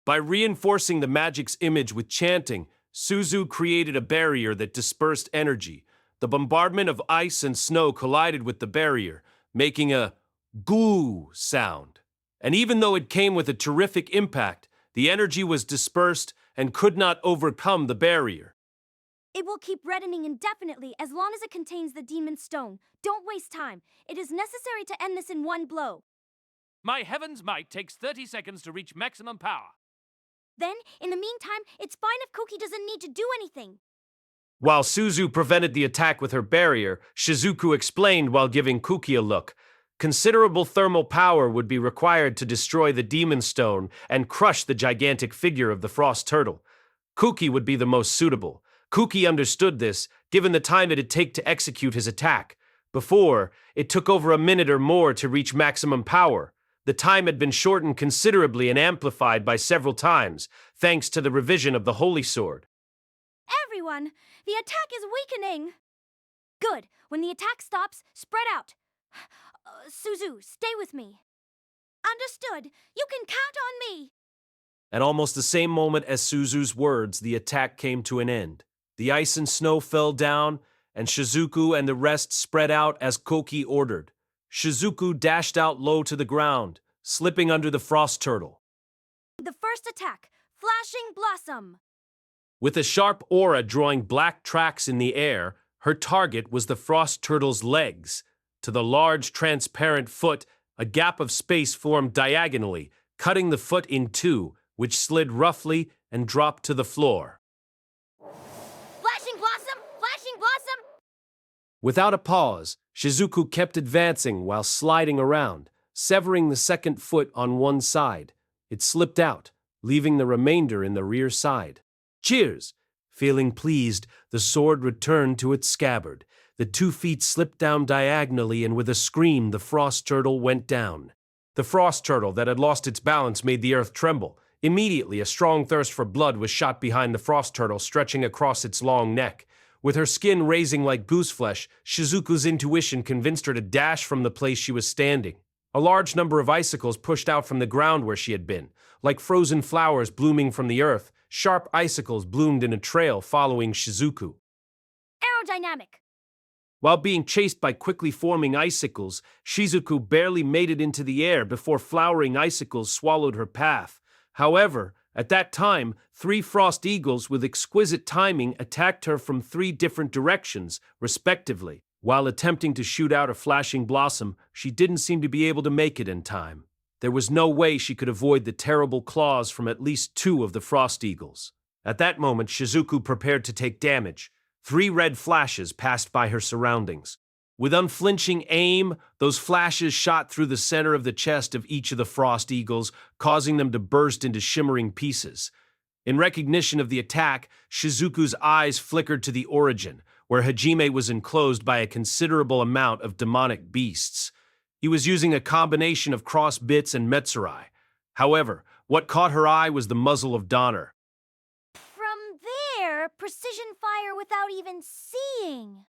By reinforcing the magic's image with chanting, Suzu created a barrier that dispersed energy. The bombardment of ice and snow collided with the barrier, making a goo sound. And even though it came with a terrific impact, the energy was dispersed and could not overcome the barrier. It will keep reddening indefinitely as long as it contains the demon stone. Don't waste time. It is necessary to end this in one blow. My Heaven's Might takes 30 seconds to reach maximum power. Then, in the meantime, it's fine if Koki doesn't need to do anything. While Suzu prevented the attack with her barrier, Shizuku explained while giving Kuki a look. Considerable thermal power would be required to destroy the demon stone and crush the gigantic figure of the frost turtle. Kuki would be the most suitable. Kuki understood this, given the time it'd take to execute his attack. Before, it took over a minute or more to reach maximum power. The time had been shortened considerably and amplified by several times, thanks to the revision of the Holy Sword. Everyone, the attack is weakening. Good. When the attack stops, spread out. Suzu, stay with me. Understood. You can count on me. At almost the same moment as Suzu's words, the attack came to an end. The ice and snow fell down, and Shizuku and the rest spread out as Koki ordered. Shizuku dashed out low to the ground, slipping under the frost turtle. The first attack, Flashing Blossom. With a sharp aura drawing black tracks in the air, her target was the frost turtle's legs. To the large, transparent foot, a gap of space formed diagonally, cutting the foot in two, which slid roughly and dropped to the floor. Flashing Blossom! Flashing Blossom! Without a pause, Shizuku kept advancing while sliding around, severing the second foot on one side. It slipped out, leaving the remainder in the rear side. Cheers! Feeling pleased, the sword returned to its scabbard. The 2 feet slipped down diagonally, and with a scream, the frost turtle went down. The frost turtle that had lost its balance made the earth tremble. Immediately, a strong thirst for blood was shot behind the frost turtle, stretching across its long neck. With her skin raising like goose flesh, Shizuku's intuition convinced her to dash from the place she was standing. A large number of icicles pushed out from the ground where she had been. Like frozen flowers blooming from the earth, sharp icicles bloomed in a trail following Shizuku. Aerodynamic! While being chased by quickly forming icicles, Shizuku barely made it into the air before flowering icicles swallowed her path. However, at that time, 3 frost eagles with exquisite timing attacked her from 3 different directions, respectively. While attempting to shoot out a flashing blossom, she didn't seem to be able to make it in time. There was no way she could avoid the terrible claws from at least 2 of the frost eagles. At that moment, Shizuku prepared to take damage. 3 red flashes passed by her surroundings. With unflinching aim, those flashes shot through the center of the chest of each of the frost eagles, causing them to burst into shimmering pieces. In recognition of the attack, Shizuku's eyes flickered to the origin, where Hajime was enclosed by a considerable amount of demonic beasts. He was using a combination of cross bits and metsurai. However, what caught her eye was the muzzle of Donner. From there, precision fire without even seeing.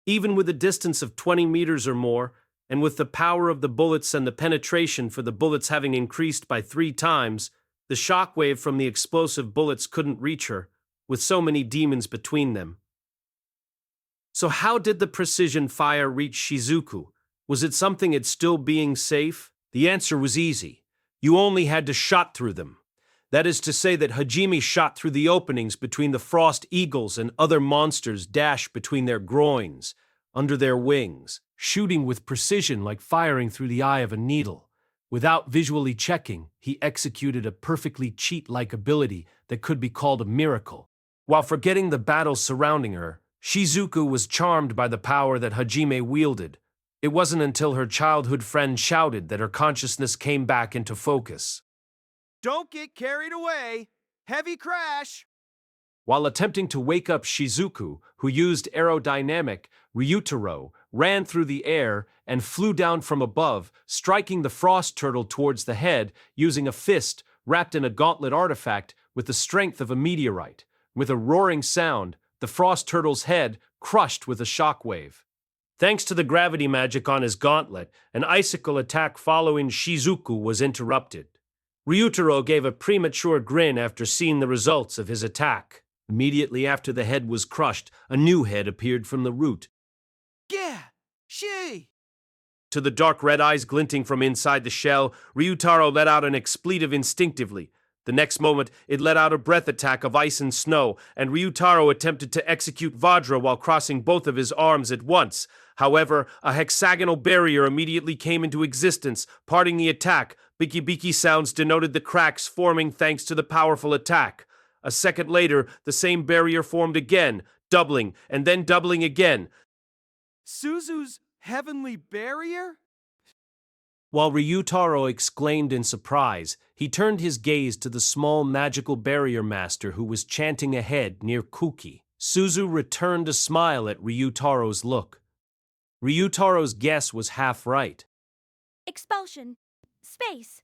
Even with a distance of 20 meters or more, and with the power of the bullets and the penetration for the bullets having increased by 3 times, the shockwave from the explosive bullets couldn't reach her, with so many demons between them. So how did the precision fire reach Shizuku? Was it something at still being safe? The answer was easy. You only had to shot through them. That is to say that Hajime shot through the openings between the frost eagles and other monsters dashed between their groins, under their wings, shooting with precision like firing through the eye of a needle. Without visually checking, he executed a perfectly cheat-like ability that could be called a miracle. While forgetting the battles surrounding her, Shizuku was charmed by the power that Hajime wielded. It wasn't until her childhood friend shouted that her consciousness came back into focus. Don't get carried away! Heavy crash! While attempting to wake up Shizuku, who used aerodynamic, Ryutaro ran through the air and flew down from above, striking the frost turtle towards the head using a fist wrapped in a gauntlet artifact with the strength of a meteorite. With a roaring sound, the frost turtle's head crushed with a shockwave. Thanks to the gravity magic on his gauntlet, an icicle attack following Shizuku was interrupted. Ryutaro gave a premature grin after seeing the results of his attack. Immediately after the head was crushed, a new head appeared from the root. Yeah! She! To the dark red eyes glinting from inside the shell, Ryutaro let out an expletive instinctively. The next moment, it let out a breath attack of ice and snow, and Ryutaro attempted to execute Vajra while crossing both of his arms at once. However, a hexagonal barrier immediately came into existence, parting the attack. Biki-biki sounds denoted the cracks forming thanks to the powerful attack. A second later, the same barrier formed again, doubling, and then doubling again. Suzu's heavenly barrier? While Ryutaro exclaimed in surprise, he turned his gaze to the small magical barrier master who was chanting ahead near Kuki. Suzu returned a smile at Ryutaro's look. Ryutaro's guess was half right. Expulsion. Space.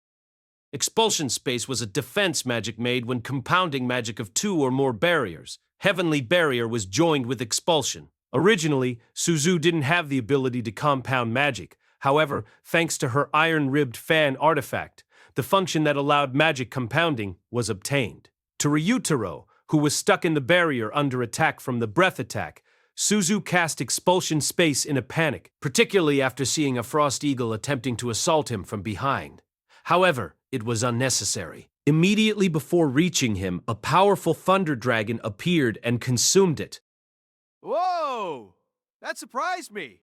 Expulsion space was a defense magic made when compounding magic of 2 or more barriers. Heavenly barrier was joined with expulsion. Originally, Suzu didn't have the ability to compound magic. However, thanks to her iron-ribbed fan artifact, the function that allowed magic compounding was obtained. To Ryutaro, who was stuck in the barrier under attack from the breath attack, Suzu cast expulsion space in a panic, particularly after seeing a frost eagle attempting to assault him from behind. However, it was unnecessary. Immediately before reaching him, a powerful thunder dragon appeared and consumed it. Whoa! That surprised me.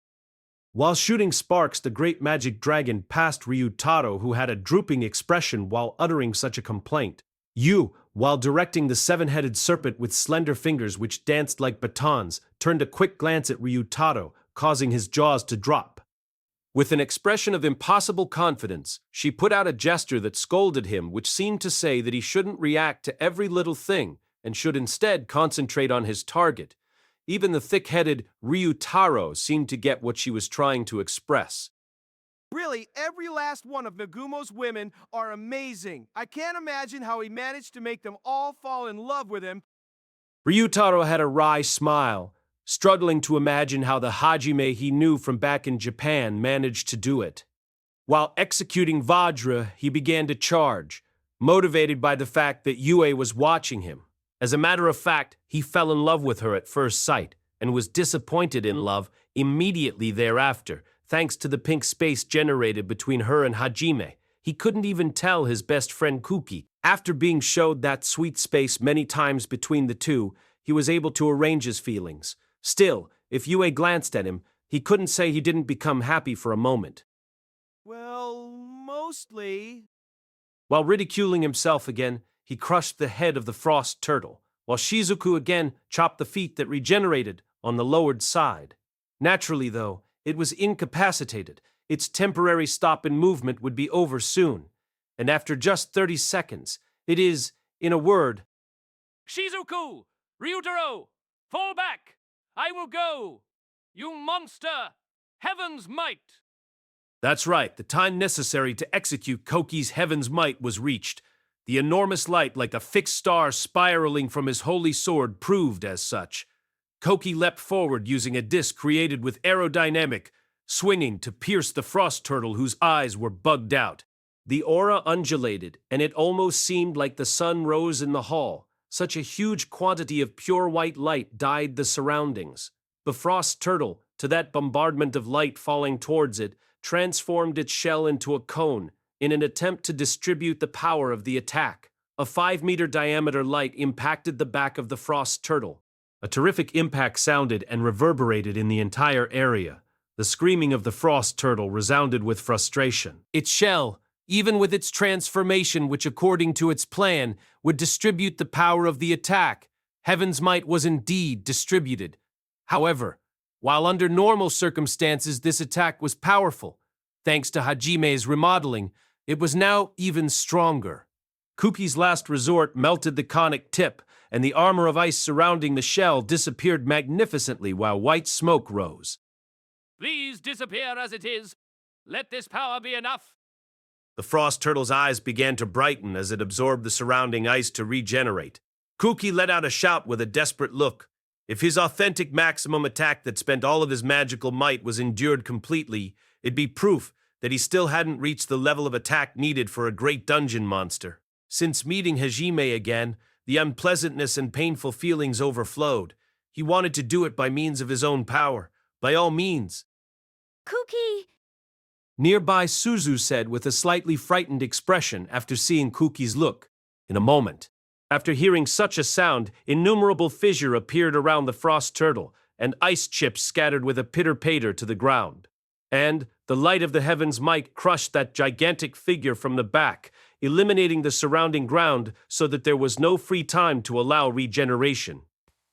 While shooting sparks, the great magic dragon passed Ryutaro, who had a drooping expression while uttering such a complaint. Yu, while directing the seven-headed serpent with slender fingers which danced like batons, turned a quick glance at Ryutaro, causing his jaws to drop. With an expression of impossible confidence, she put out a gesture that scolded him, which seemed to say that he shouldn't react to every little thing and should instead concentrate on his target. Even the thick-headed Ryutaro seemed to get what she was trying to express. Really, every last one of Nagumo's women are amazing. I can't imagine how he managed to make them all fall in love with him. Ryutaro had a wry smile, struggling to imagine how the Hajime he knew from back in Japan managed to do it. While executing Vajra, he began to charge, motivated by the fact that Yue was watching him. As a matter of fact, he fell in love with her at first sight and was disappointed in love immediately thereafter, thanks to the pink space generated between her and Hajime. He couldn't even tell his best friend Kuki. After being showed that sweet space many times between the two, he was able to arrange his feelings. Still, if Yue glanced at him, he couldn't say he didn't become happy for a moment. Well, mostly. While ridiculing himself again, he crushed the head of the frost turtle, while Shizuku again chopped the feet that regenerated on the lowered side. Naturally, though, it was incapacitated. Its temporary stop in movement would be over soon. And after just 30 seconds, it is, in a word, Shizuku! Ryutaro! Fall back! I will go! You monster! Heaven's might! That's right, the time necessary to execute Koki's Heaven's Might was reached. The enormous light, like a fixed star spiraling from his holy sword, proved as such. Koki leapt forward using a disc created with aerodynamic, swinging to pierce the frost turtle whose eyes were bugged out. The aura undulated, and it almost seemed like the sun rose in the hall. Such a huge quantity of pure white light dyed the surroundings. The frost turtle, to that bombardment of light falling towards it, transformed its shell into a cone in an attempt to distribute the power of the attack. A 5-meter diameter light impacted the back of the frost turtle. A terrific impact sounded and reverberated in the entire area. The screaming of the frost turtle resounded with frustration. Its shell, even with its transformation which according to its plan would distribute the power of the attack, Heaven's Might was indeed distributed. However, while under normal circumstances this attack was powerful, thanks to Hajime's remodeling, it was now even stronger. Kuki's last resort melted the conic tip, and the armor of ice surrounding the shell disappeared magnificently while white smoke rose. Please disappear as it is. Let this power be enough. The frost turtle's eyes began to brighten as it absorbed the surrounding ice to regenerate. Kuki let out a shout with a desperate look. If his authentic maximum attack that spent all of his magical might was endured completely, it'd be proof that he still hadn't reached the level of attack needed for a great dungeon monster. Since meeting Hajime again, the unpleasantness and painful feelings overflowed. He wanted to do it by means of his own power. By all means. Kuki! Nearby, Suzu said with a slightly frightened expression after seeing Kuki's look. In a moment, after hearing such a sound, innumerable fissure appeared around the frost turtle, and ice chips scattered with a pitter-patter to the ground. And the light of the Heaven's Might crushed that gigantic figure from the back, eliminating the surrounding ground so that there was no free time to allow regeneration.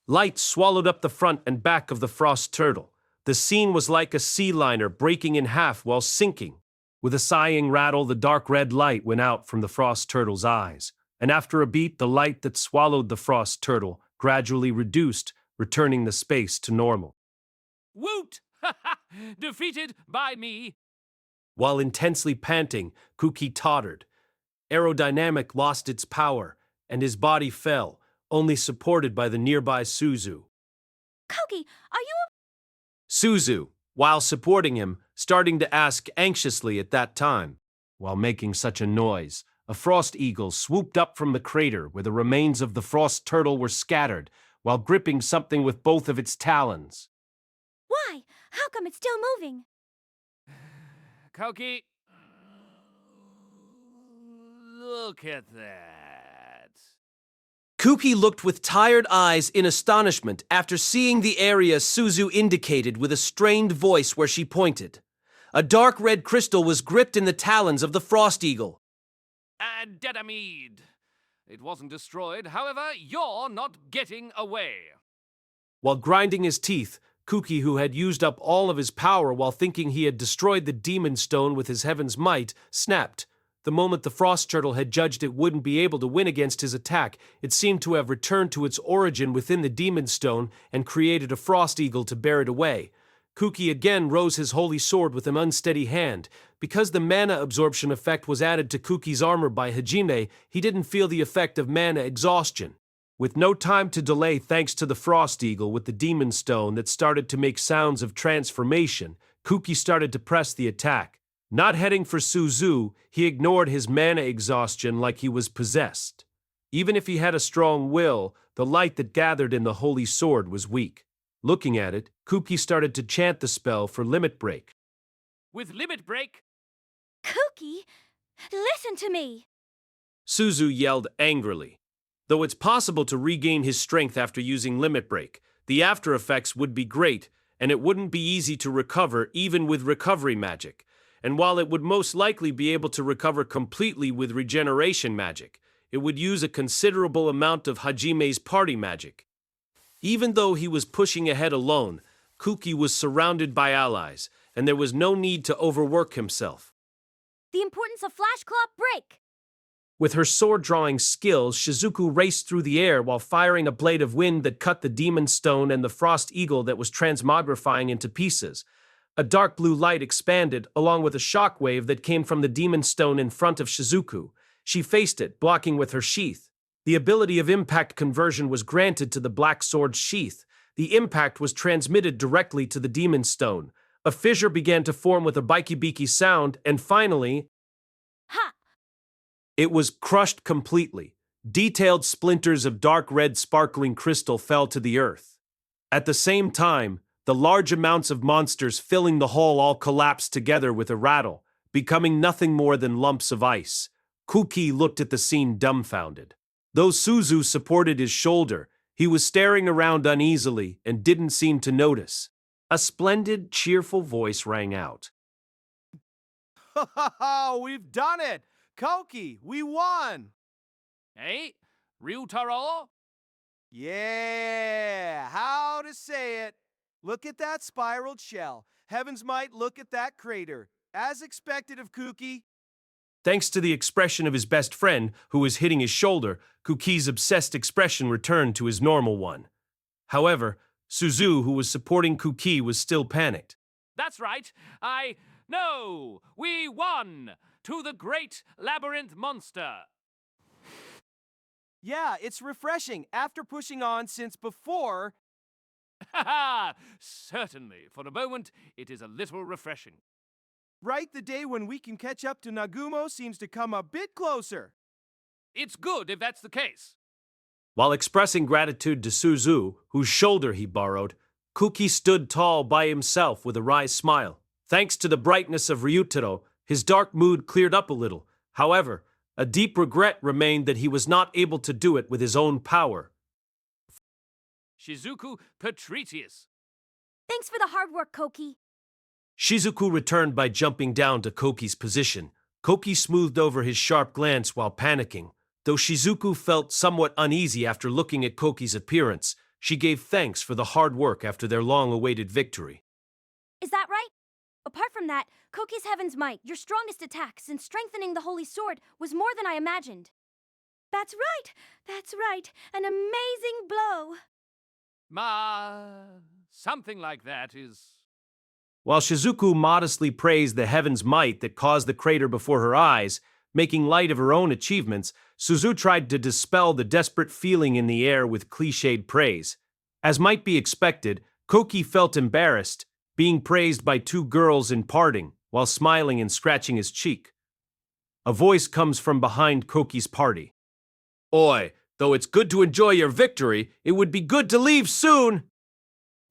Light swallowed up the front and back of the frost turtle. The scene was like a sea liner breaking in half while sinking. With a sighing rattle, the dark red light went out from the frost turtle's eyes, and after a beat, the light that swallowed the frost turtle gradually reduced, returning the space to normal. Woot! Defeated by me. While intensely panting, Kuki tottered. Aerodynamic lost its power, and his body fell, only supported by the nearby Suzu. Koki, are you Suzu, while supporting him, starting to ask anxiously at that time. While making such a noise, a frost eagle swooped up from the crater where the remains of the frost turtle were scattered, while gripping something with both of its talons. Why? How come it's still moving? Koki, look at that. Kuki looked with tired eyes in astonishment after seeing the area Suzu indicated with a strained voice where she pointed. A dark red crystal was gripped in the talons of the frost eagle. Dedamede. It wasn't destroyed, however, you're not getting away. While grinding his teeth, Kuki, who had used up all of his power while thinking he had destroyed the demon stone with his heaven's might, snapped. The moment the frost turtle had judged it wouldn't be able to win against his attack, it seemed to have returned to its origin within the demon stone and created a frost eagle to bear it away. Kuki again rose his holy sword with an unsteady hand. Because the mana absorption effect was added to Kuki's armor by Hajime, he didn't feel the effect of mana exhaustion. With no time to delay thanks to the frost eagle with the demon stone that started to make sounds of transformation, Kuki started to press the attack. Not heading for Suzu, he ignored his mana exhaustion like he was possessed. Even if he had a strong will, the light that gathered in the holy sword was weak. Looking at it, Kuki started to chant the spell for limit break. With limit break? Kuki, listen to me. Suzu yelled angrily. Though it's possible to regain his strength after using limit break, the after effects would be great, and it wouldn't be easy to recover even with recovery magic. And while it would most likely be able to recover completely with regeneration magic, it would use a considerable amount of Hajime's party magic. Even though he was pushing ahead alone, Kuki was surrounded by allies, and there was no need to overwork himself. The importance of Flash Claw Break. With her sword-drawing skills, Shizuku raced through the air while firing a blade of wind that cut the demon stone and the frost eagle that was transmogrifying into pieces. A dark blue light expanded, along with a shockwave that came from the demon stone in front of Shizuku. She faced it, blocking with her sheath. The ability of impact conversion was granted to the black sword's sheath. The impact was transmitted directly to the demon stone. A fissure began to form with a biki-biki sound, and finally, Ha! It was crushed completely. Detailed splinters of dark red sparkling crystal fell to the earth. At the same time, the large amounts of monsters filling the hall all collapsed together with a rattle, becoming nothing more than lumps of ice. Kuki looked at the scene dumbfounded. Though Suzu supported his shoulder, he was staring around uneasily and didn't seem to notice. A splendid, cheerful voice rang out. Ha ha ha! We've done it! Koki, we won! Eh? Ryutaro? Yeah, how to say it? Look at that spiraled shell. Heavens might look at that crater. As expected of Kuki. Thanks to the expression of his best friend, who was hitting his shoulder, Kuki's obsessed expression returned to his normal one. However, Suzu, who was supporting Kuki, was still panicked. That's right. No! We won! To the great labyrinth monster! Yeah, it's refreshing after pushing on since before. Ha ha! Certainly. For a moment, it is a little refreshing. Right, the day when we can catch up to Nagumo seems to come a bit closer. It's good if that's the case. While expressing gratitude to Suzu, whose shoulder he borrowed, Kuki stood tall by himself with a wry smile. Thanks to the brightness of Ryutaro, his dark mood cleared up a little. However, a deep regret remained that he was not able to do it with his own power. Shizuku Patricius. Thanks for the hard work, Koki. Shizuku returned by jumping down to Koki's position. Koki smoothed over his sharp glance while panicking. Though Shizuku felt somewhat uneasy after looking at Koki's appearance, she gave thanks for the hard work after their long-awaited victory. Is that right? Apart from that, Koki's Heaven's Might, your strongest attack since strengthening the Holy Sword, was more than I imagined. That's right. An amazing blow. Something like that is... While Shizuku modestly praised the Heaven's Might that caused the crater before her eyes, making light of her own achievements, Suzu tried to dispel the desperate feeling in the air with cliched praise. As might be expected, Koki felt embarrassed, being praised by two girls in parting, while smiling and scratching his cheek. A voice comes from behind Koki's party. Oi, though it's good to enjoy your victory, it would be good to leave soon!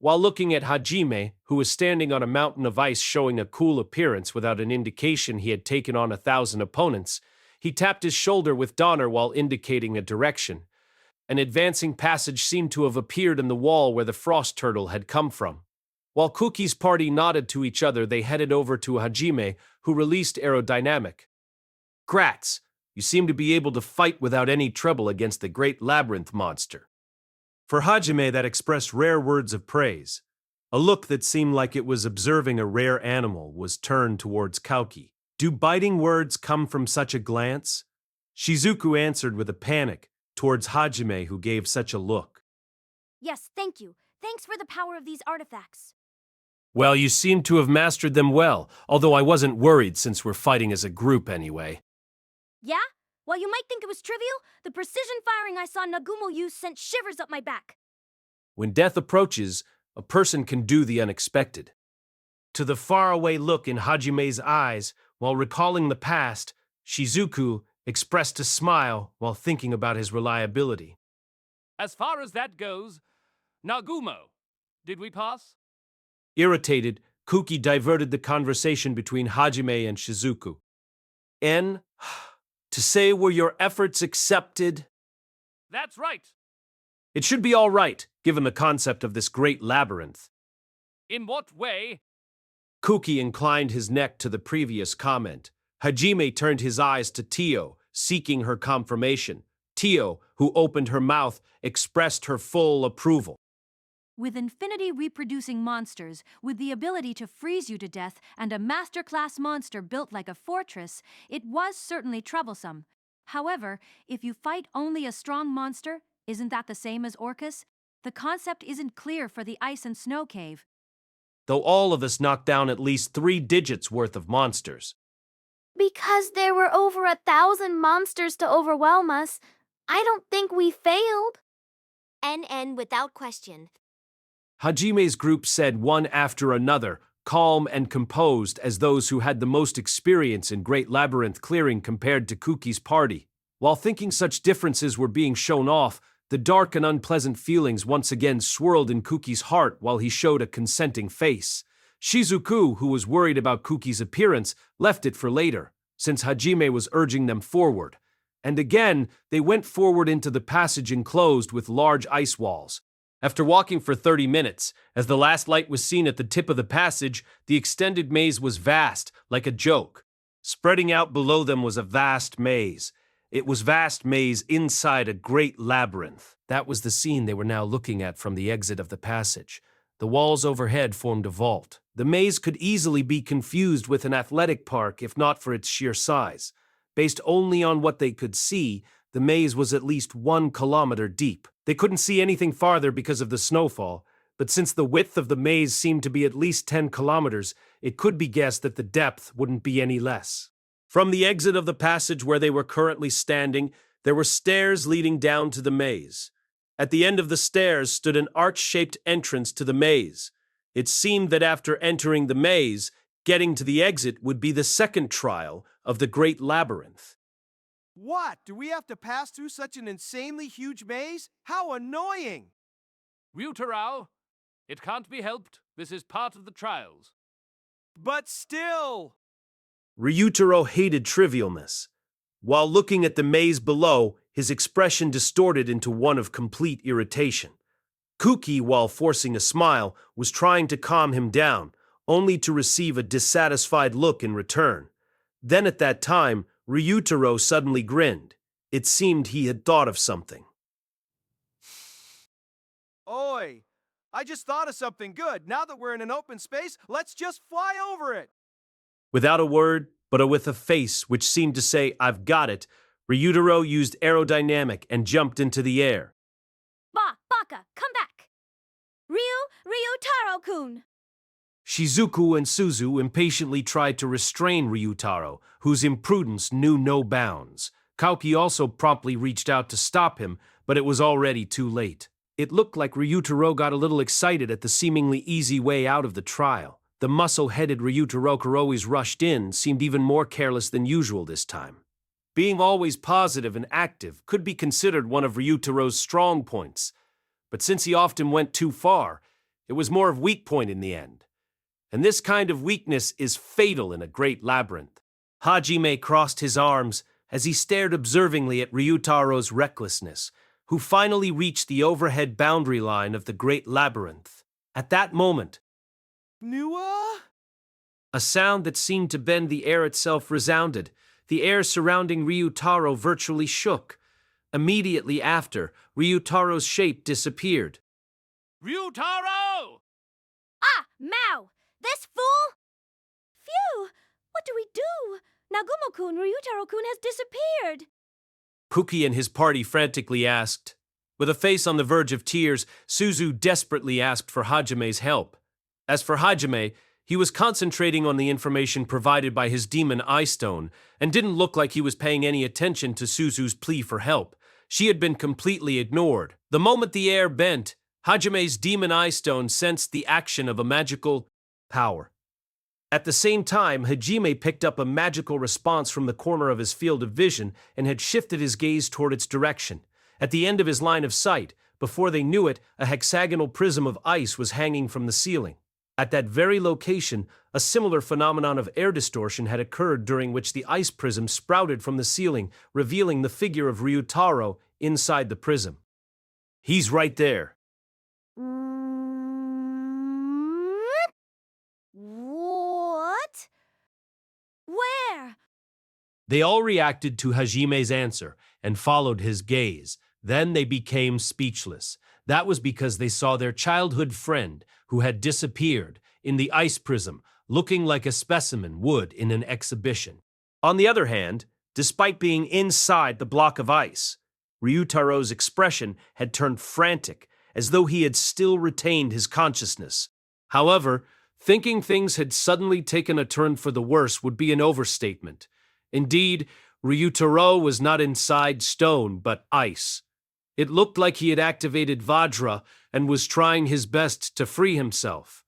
While looking at Hajime, who was standing on a mountain of ice showing a cool appearance without an indication he had taken on 1,000 opponents, he tapped his shoulder with Donner while indicating a direction. An advancing passage seemed to have appeared in the wall where the frost turtle had come from. While Cookie's party nodded to each other, they headed over to Hajime, who released aerodynamic. Grats, you seem to be able to fight without any trouble against the great labyrinth monster. For Hajime, that expressed rare words of praise. A look that seemed like it was observing a rare animal was turned towards Kauki. Do biting words come from such a glance? Shizuku answered with a panic towards Hajime, who gave such a look. Yes, thank you. Thanks for the power of these artifacts. Well, you seem to have mastered them well, although I wasn't worried since we're fighting as a group anyway. Yeah? While you might think it was trivial, the precision firing I saw Nagumo use sent shivers up my back. When death approaches, a person can do the unexpected. To the faraway look in Hajime's eyes, while recalling the past, Shizuku expressed a smile while thinking about his reliability. As far as that goes, Nagumo, did we pass? Irritated, Kuki diverted the conversation between Hajime and Shizuku. To say were your efforts accepted? That's right. It should be all right, given the concept of this great labyrinth. In what way? Kuki inclined his neck to the previous comment. Hajime turned his eyes to Tio, seeking her confirmation. Tio, who opened her mouth, expressed her full approval. With infinity reproducing monsters, with the ability to freeze you to death, and a master-class monster built like a fortress, it was certainly troublesome. However, if you fight only a strong monster, isn't that the same as Orcus? The concept isn't clear for the ice and snow cave. Though all of us knocked down at least 3 digits worth of monsters. Because there were over 1,000 monsters to overwhelm us, I don't think we failed. NN without question. Hajime's group said one after another, calm and composed as those who had the most experience in Great Labyrinth clearing compared to Kuki's party. While thinking such differences were being shown off, the dark and unpleasant feelings once again swirled in Kuki's heart while he showed a consenting face. Shizuku, who was worried about Kuki's appearance, left it for later, since Hajime was urging them forward. And again, they went forward into the passage enclosed with large ice walls. After walking for 30 minutes, as the last light was seen at the tip of the passage, the extended maze was vast, like a joke. Spreading out below them was a vast maze. It was vast maze inside a great labyrinth. That was the scene they were now looking at from the exit of the passage. The walls overhead formed a vault. The maze could easily be confused with an athletic park if not for its sheer size. Based only on what they could see, the maze was at least 1 kilometer deep. They couldn't see anything farther because of the snowfall, but since the width of the maze seemed to be at least 10 kilometers, it could be guessed that the depth wouldn't be any less. From the exit of the passage where they were currently standing, there were stairs leading down to the maze. At the end of the stairs stood an arch-shaped entrance to the maze. It seemed that after entering the maze, getting to the exit would be the second trial of the Great Labyrinth. What? Do we have to pass through such an insanely huge maze? How annoying! Ryutarao, it can't be helped. This is part of the trials. But still! Ryutaro hated trivialness. While looking at the maze below, his expression distorted into one of complete irritation. Kuki, while forcing a smile, was trying to calm him down, only to receive a dissatisfied look in return. Then at that time, Ryutaro suddenly grinned. It seemed he had thought of something. Oi! I just thought of something good. Now that we're in an open space, let's just fly over it! Without a word, but with a face which seemed to say, "I've got it," Ryutaro used aerodynamic and jumped into the air. Baka, come back! Ryutaro-kun! Shizuku and Suzu impatiently tried to restrain Ryutaro, whose imprudence knew no bounds. Kauki also promptly reached out to stop him, but it was already too late. It looked like Ryutaro got a little excited at the seemingly easy way out of the trial. The muscle-headed Ryutaro who always rushed in seemed even more careless than usual this time. Being always positive and active could be considered one of Ryutaro's strong points, but since he often went too far, it was more of a weak point in the end. And this kind of weakness is fatal in a great labyrinth. Hajime crossed his arms as he stared observingly at Ryutaro's recklessness, who finally reached the overhead boundary line of the great labyrinth. At that moment, Nua? a sound that seemed to bend the air itself resounded. The air surrounding Ryutaro virtually shook. Immediately after, Ryutaro's shape disappeared. Ryutaro! Ah, Mao! This fool! Phew! What do we do? Nagumo-kun, Ryutaro-kun has disappeared! Kuki and his party frantically asked. With a face on the verge of tears, Suzu desperately asked for Hajime's help. As for Hajime, he was concentrating on the information provided by his demon eye stone and didn't look like he was paying any attention to Suzu's plea for help. She had been completely ignored. The moment the air bent, Hajime's demon eye stone sensed the action of a magical power. At the same time, Hajime picked up a magical response from the corner of his field of vision and had shifted his gaze toward its direction. At the end of his line of sight, before they knew it, a hexagonal prism of ice was hanging from the ceiling. At that very location, a similar phenomenon of air distortion had occurred during which the ice prism sprouted from the ceiling, revealing the figure of Ryutaro inside the prism. He's right there. What? Where? They all reacted to Hajime's answer and followed his gaze. Then they became speechless. That was because they saw their childhood friend, who had disappeared, in the ice prism, looking like a specimen would in an exhibition. On the other hand, despite being inside the block of ice, Ryutaro's expression had turned frantic, as though he had still retained his consciousness. However, thinking things had suddenly taken a turn for the worse would be an overstatement. Indeed, Ryutaro was not inside stone, but ice. It looked like he had activated Vajra and was trying his best to free himself.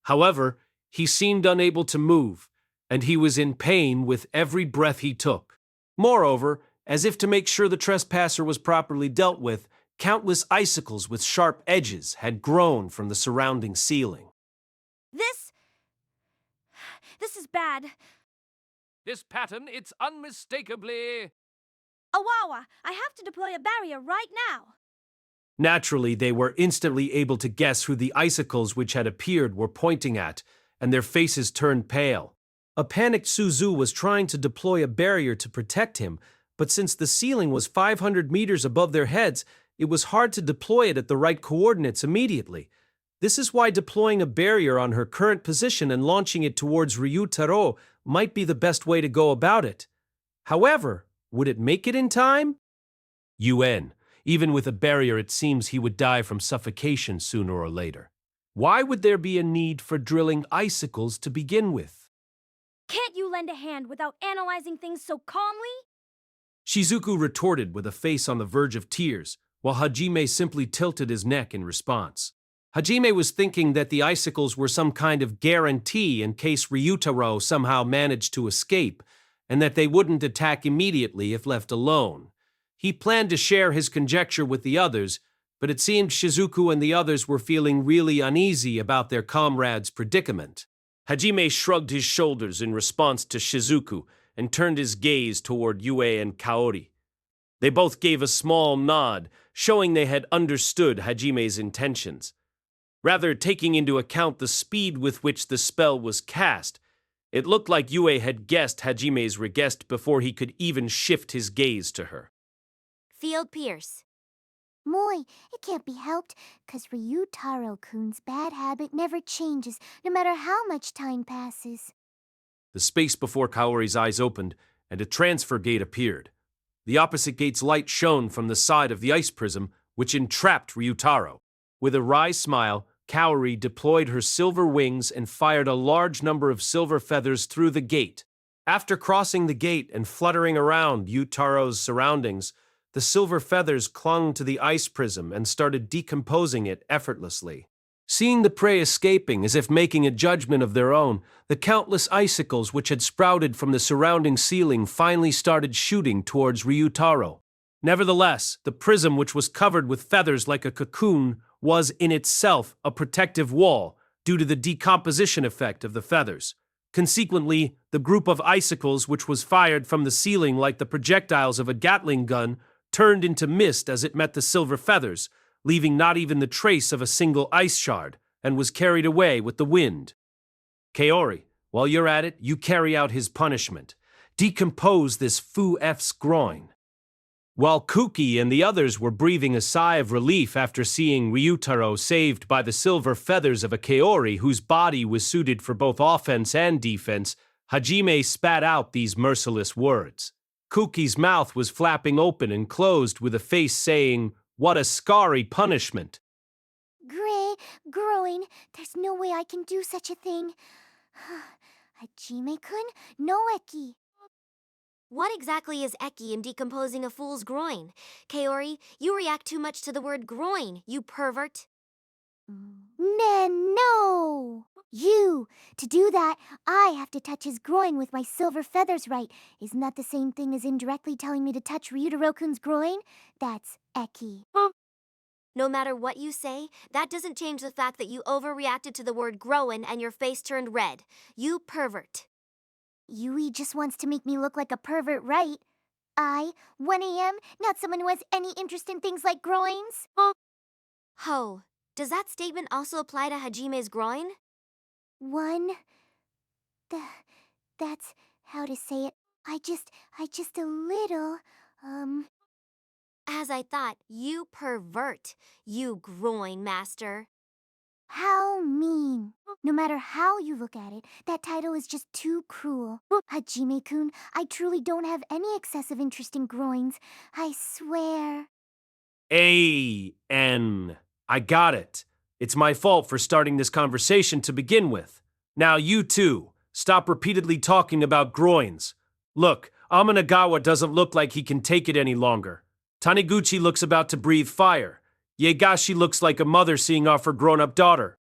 However, he seemed unable to move, and he was in pain with every breath he took. Moreover, as if to make sure the trespasser was properly dealt with, countless icicles with sharp edges had grown from the surrounding ceiling. This is bad. This pattern, it's unmistakably... Awawa, I have to deploy a barrier right now. Naturally, they were instantly able to guess who the icicles which had appeared were pointing at, and their faces turned pale. A panicked Suzu was trying to deploy a barrier to protect him, but since the ceiling was 500 meters above their heads, it was hard to deploy it at the right coordinates immediately. This is why deploying a barrier on her current position and launching it towards Ryutaro might be the best way to go about it. However, would it make it in time? UN. Even with a barrier, it seems he would die from suffocation sooner or later. Why would there be a need for drilling icicles to begin with? Can't you lend a hand without analyzing things so calmly? Shizuku retorted with a face on the verge of tears, while Hajime simply tilted his neck in response. Hajime was thinking that the icicles were some kind of guarantee in case Ryutaro somehow managed to escape, and that they wouldn't attack immediately if left alone. He planned to share his conjecture with the others, but it seemed Shizuku and the others were feeling really uneasy about their comrade's predicament. Hajime shrugged his shoulders in response to Shizuku and turned his gaze toward Yue and Kaori. They both gave a small nod, showing they had understood Hajime's intentions. Rather, taking into account the speed with which the spell was cast, it looked like Yue had guessed Hajime's request before he could even shift his gaze to her. Field Pierce. Moi, it can't be helped, 'cause Ryutaro-kun's bad habit never changes, no matter how much time passes. The space before Kaori's eyes opened, and a transfer gate appeared. The opposite gate's light shone from the side of the ice prism, which entrapped Ryutaro. With a wry smile, Kaori deployed her silver wings and fired a large number of silver feathers through the gate. After crossing the gate and fluttering around Ryutaro's surroundings, the silver feathers clung to the ice prism and started decomposing it effortlessly. Seeing the prey escaping as if making a judgment of their own, the countless icicles which had sprouted from the surrounding ceiling finally started shooting towards Ryutaro. Nevertheless, the prism, which was covered with feathers like a cocoon, was in itself a protective wall due to the decomposition effect of the feathers. Consequently, the group of icicles which was fired from the ceiling like the projectiles of a Gatling gun turned into mist as it met the silver feathers, leaving not even the trace of a single ice shard, and was carried away with the wind. Kaori, while you're at it, you carry out his punishment. Decompose this Fu F's groin. While Kuki and the others were breathing a sigh of relief after seeing Ryutaro saved by the silver feathers of a Kaori whose body was suited for both offense and defense, Hajime spat out these merciless words. Kuki's mouth was flapping open and closed with a face saying, "What a scary punishment." Groin, there's no way I can do such a thing. Hajime-kun, no eki. What exactly is Eki in decomposing a fool's groin? Kaori, you react too much to the word groin, you pervert. No! To do that, I have to touch his groin with my silver feathers, right? Isn't that the same thing as indirectly telling me to touch Ryutaro-kun's groin? That's eki. No matter what you say, that doesn't change the fact that you overreacted to the word groin and your face turned red. You pervert. Yui just wants to make me look like a pervert, right? 1 a.m., not someone who has any interest in things like groins? Ho, does that statement also apply to Hajime's groin? That's how to say it. I just a little, As I thought, you pervert, you groin master. How mean. No matter how you look at it, that title is just too cruel. Hajime-kun, I truly don't have any excessive interest in groins. I swear. A-N. I got it. It's my fault for starting this conversation to begin with. Now you two, stop repeatedly talking about groins. Look, Amanagawa doesn't look like he can take it any longer. Taniguchi looks about to breathe fire. Yegashi looks like a mother seeing off her grown-up daughter.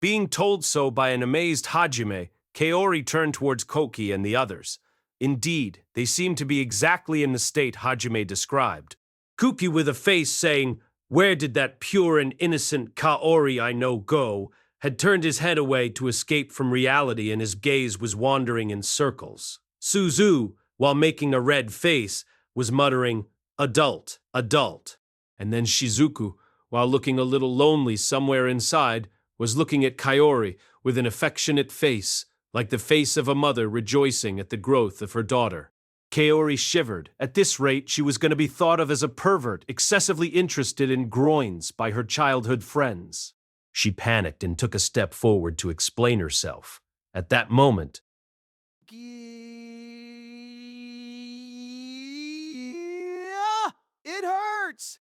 Being told so by an amazed Hajime, Kaori turned towards Koki and the others. Indeed, they seemed to be exactly in the state Hajime described. Kuki with a face saying, "Where did that pure and innocent Kaori I know go?" had turned his head away to escape from reality and his gaze was wandering in circles. Suzu, while making a red face, was muttering, "Adult, adult." And then Shizuku, while looking a little lonely somewhere inside, was looking at Kaori with an affectionate face, like the face of a mother rejoicing at the growth of her daughter. Kaori shivered. At this rate, she was going to be thought of as a pervert, excessively interested in groins by her childhood friends. She panicked and took a step forward to explain herself. At that moment, It hurts!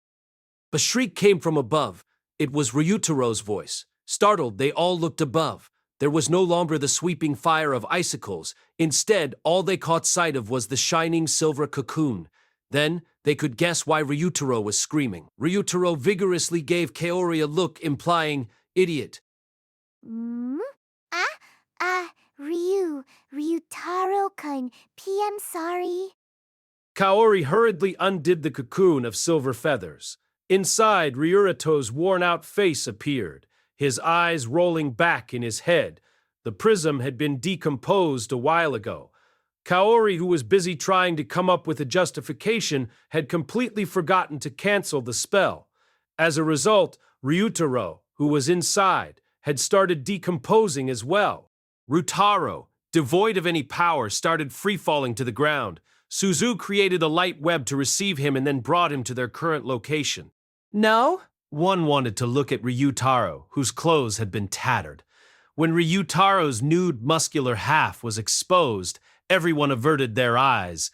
a shriek came from above. It was Ryutaro's voice. Startled, they all looked above. There was no longer the sweeping fire of icicles. Instead, all they caught sight of was the shining silver cocoon. Then, they could guess why Ryutaro was screaming. Ryutaro vigorously gave Kaori a look implying, "Idiot." Ryutaro-kun, PM sorry. Kaori hurriedly undid the cocoon of silver feathers. Inside, Ryurato's worn-out face appeared, his eyes rolling back in his head. The prism had been decomposed a while ago. Kaori, who was busy trying to come up with a justification, had completely forgotten to cancel the spell. As a result, Ryutaro, who was inside, had started decomposing as well. Ryutaro, devoid of any power, started free-falling to the ground. Suzu created a light web to receive him and then brought him to their current location. No? One wanted to look at Ryutaro, whose clothes had been tattered. When Ryutaro's nude muscular half was exposed, everyone averted their eyes.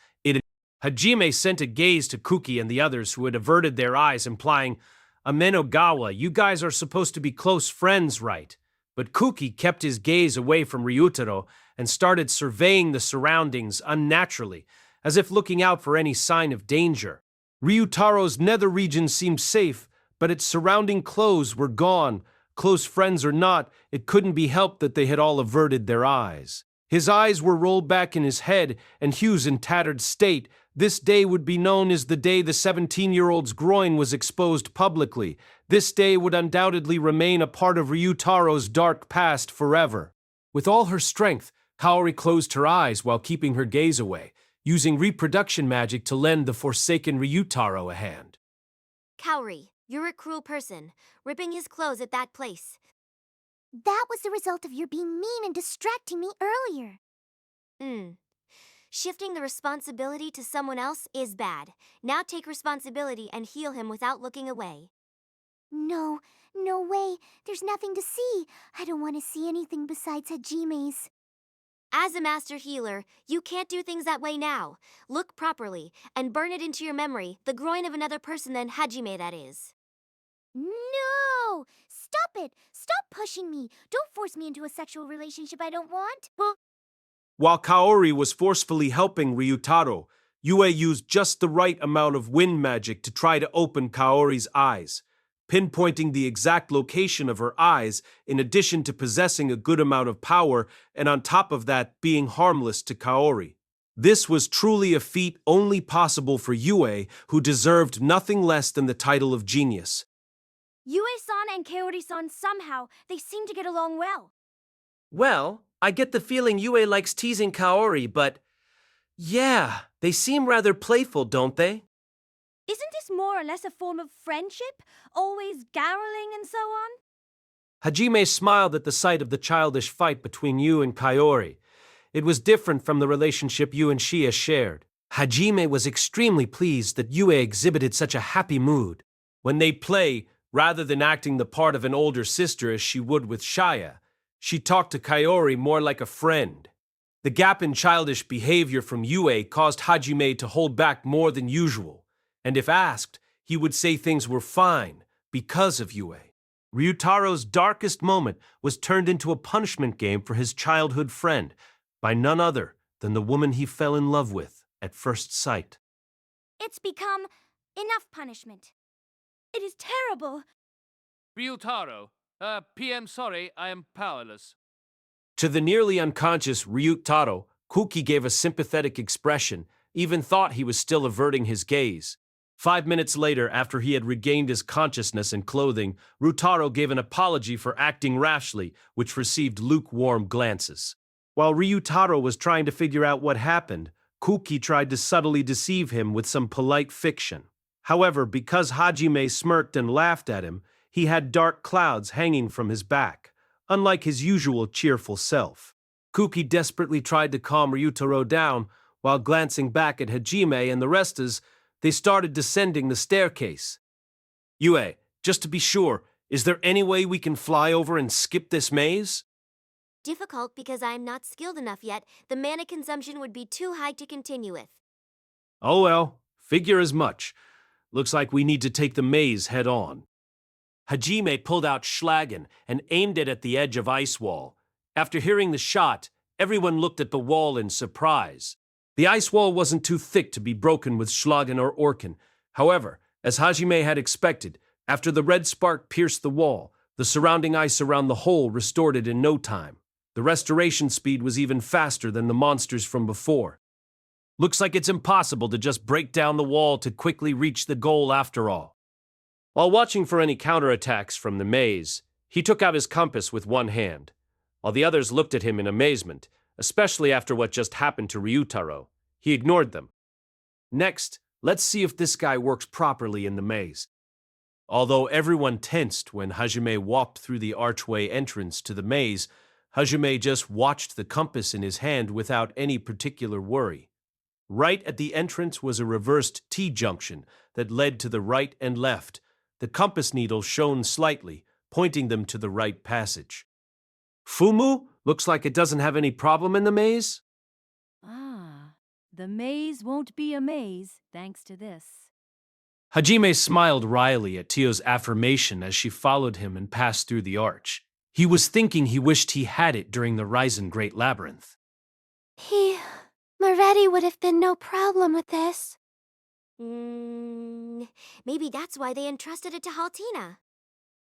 Hajime sent a gaze to Kuki and the others who had averted their eyes, implying, "Amenagawa, you guys are supposed to be close friends, right?" But Kuki kept his gaze away from Ryutaro and started surveying the surroundings unnaturally, as if looking out for any sign of danger. Ryutaro's nether region seemed safe, but its surrounding clothes were gone. Close friends or not, it couldn't be helped that they had all averted their eyes. His eyes were rolled back in his head, and Hugh's in tattered state. This day would be known as the day the 17-year-old's groin was exposed publicly. This day would undoubtedly remain a part of Ryutaro's dark past forever. With all her strength, Kaori closed her eyes while keeping her gaze away. using reproduction magic to lend the forsaken Ryutaro a hand. Kaori, you're a cruel person, ripping his clothes at that place. That was the result of your being mean and distracting me earlier. Shifting the responsibility to someone else is bad. Now take responsibility and heal him without looking away. No way. There's nothing to see. I don't want to see anything besides Hajime's. As a master healer, you can't do things that way now. Look properly and burn it into your memory, the groin of another person than Hajime, that is. No! Stop it! Stop pushing me! Don't force me into a sexual relationship I don't want. While Kaori was forcefully helping Ryutaro, Yue used just the right amount of wind magic to try to open Kaori's eyes, pinpointing the exact location of her eyes in addition to possessing a good amount of power and on top of that being harmless to Kaori. This was truly a feat only possible for Yue, who deserved nothing less than the title of genius. Yue-san and Kaori-san somehow, they seem to get along well. Well, I get the feeling Yue likes teasing Kaori, but yeah, they seem rather playful, don't they? Isn't this more or less a form of friendship? Always garreling and so on? Hajime smiled at the sight of the childish fight between Yu and Kaori. It was different from the relationship Yu and Shia shared. Hajime was extremely pleased that Yue exhibited such a happy mood. When they play, rather than acting the part of an older sister as she would with Shia, she talked to Kaori more like a friend. The gap in childish behavior from Yue caused Hajime to hold back more than usual, and if asked, he would say things were fine because of Yue. Ryutaro's darkest moment was turned into a punishment game for his childhood friend by none other than the woman he fell in love with at first sight. It's become enough punishment. It is terrible. Ryutaro, PM, sorry, I am powerless. To the nearly unconscious Ryutaro, Kuki gave a sympathetic expression, even thought he was still averting his gaze. 5 minutes later, after he had regained his consciousness and clothing, Ryutaro gave an apology for acting rashly, which received lukewarm glances. While Ryutaro was trying to figure out what happened, Kuki tried to subtly deceive him with some polite fiction. However, because Hajime smirked and laughed at him, he had dark clouds hanging from his back, unlike his usual cheerful self. Kuki desperately tried to calm Ryutaro down, while glancing back at Hajime and the rest as they started descending the staircase. Yue, just to be sure, is there any way we can fly over and skip this maze? Difficult because I am not skilled enough yet. The mana consumption would be too high to continue with. Oh well, figure as much. Looks like we need to take the maze head on. Hajime pulled out Schlagen and aimed it at the edge of ice wall. After hearing the shot, everyone looked at the wall in surprise. The ice wall wasn't too thick to be broken with Schlagen or Orkin. However, as Hajime had expected, after the red spark pierced the wall, the surrounding ice around the hole restored it in no time. The restoration speed was even faster than the monsters from before. Looks like it's impossible to just break down the wall to quickly reach the goal after all. While watching for any counterattacks from the maze, he took out his compass with one hand, while the others looked at him in amazement, especially after what just happened to Ryutaro. He ignored them. Next, let's see if this guy works properly in the maze. Although everyone tensed when Hajime walked through the archway entrance to the maze, Hajime just watched the compass in his hand without any particular worry. Right at the entrance was a reversed T-junction that led to the right and left. The compass needle shone slightly, pointing them to the right passage. Fumu, looks like it doesn't have any problem in the maze. Ah, the maze won't be a maze thanks to this. Hajime smiled wryly at Tio's affirmation as she followed him and passed through the arch. He was thinking he wished he had it during the Ryzen Great Labyrinth. Moretti would have been no problem with this. Maybe that's why they entrusted it to Haltina.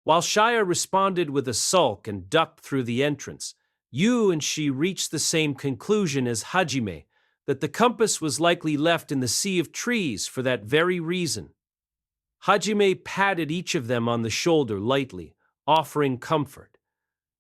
While Shia responded with a sulk and ducked through the entrance, Yu and she reached the same conclusion as Hajime, that the compass was likely left in the sea of trees for that very reason. Hajime patted each of them on the shoulder lightly, offering comfort.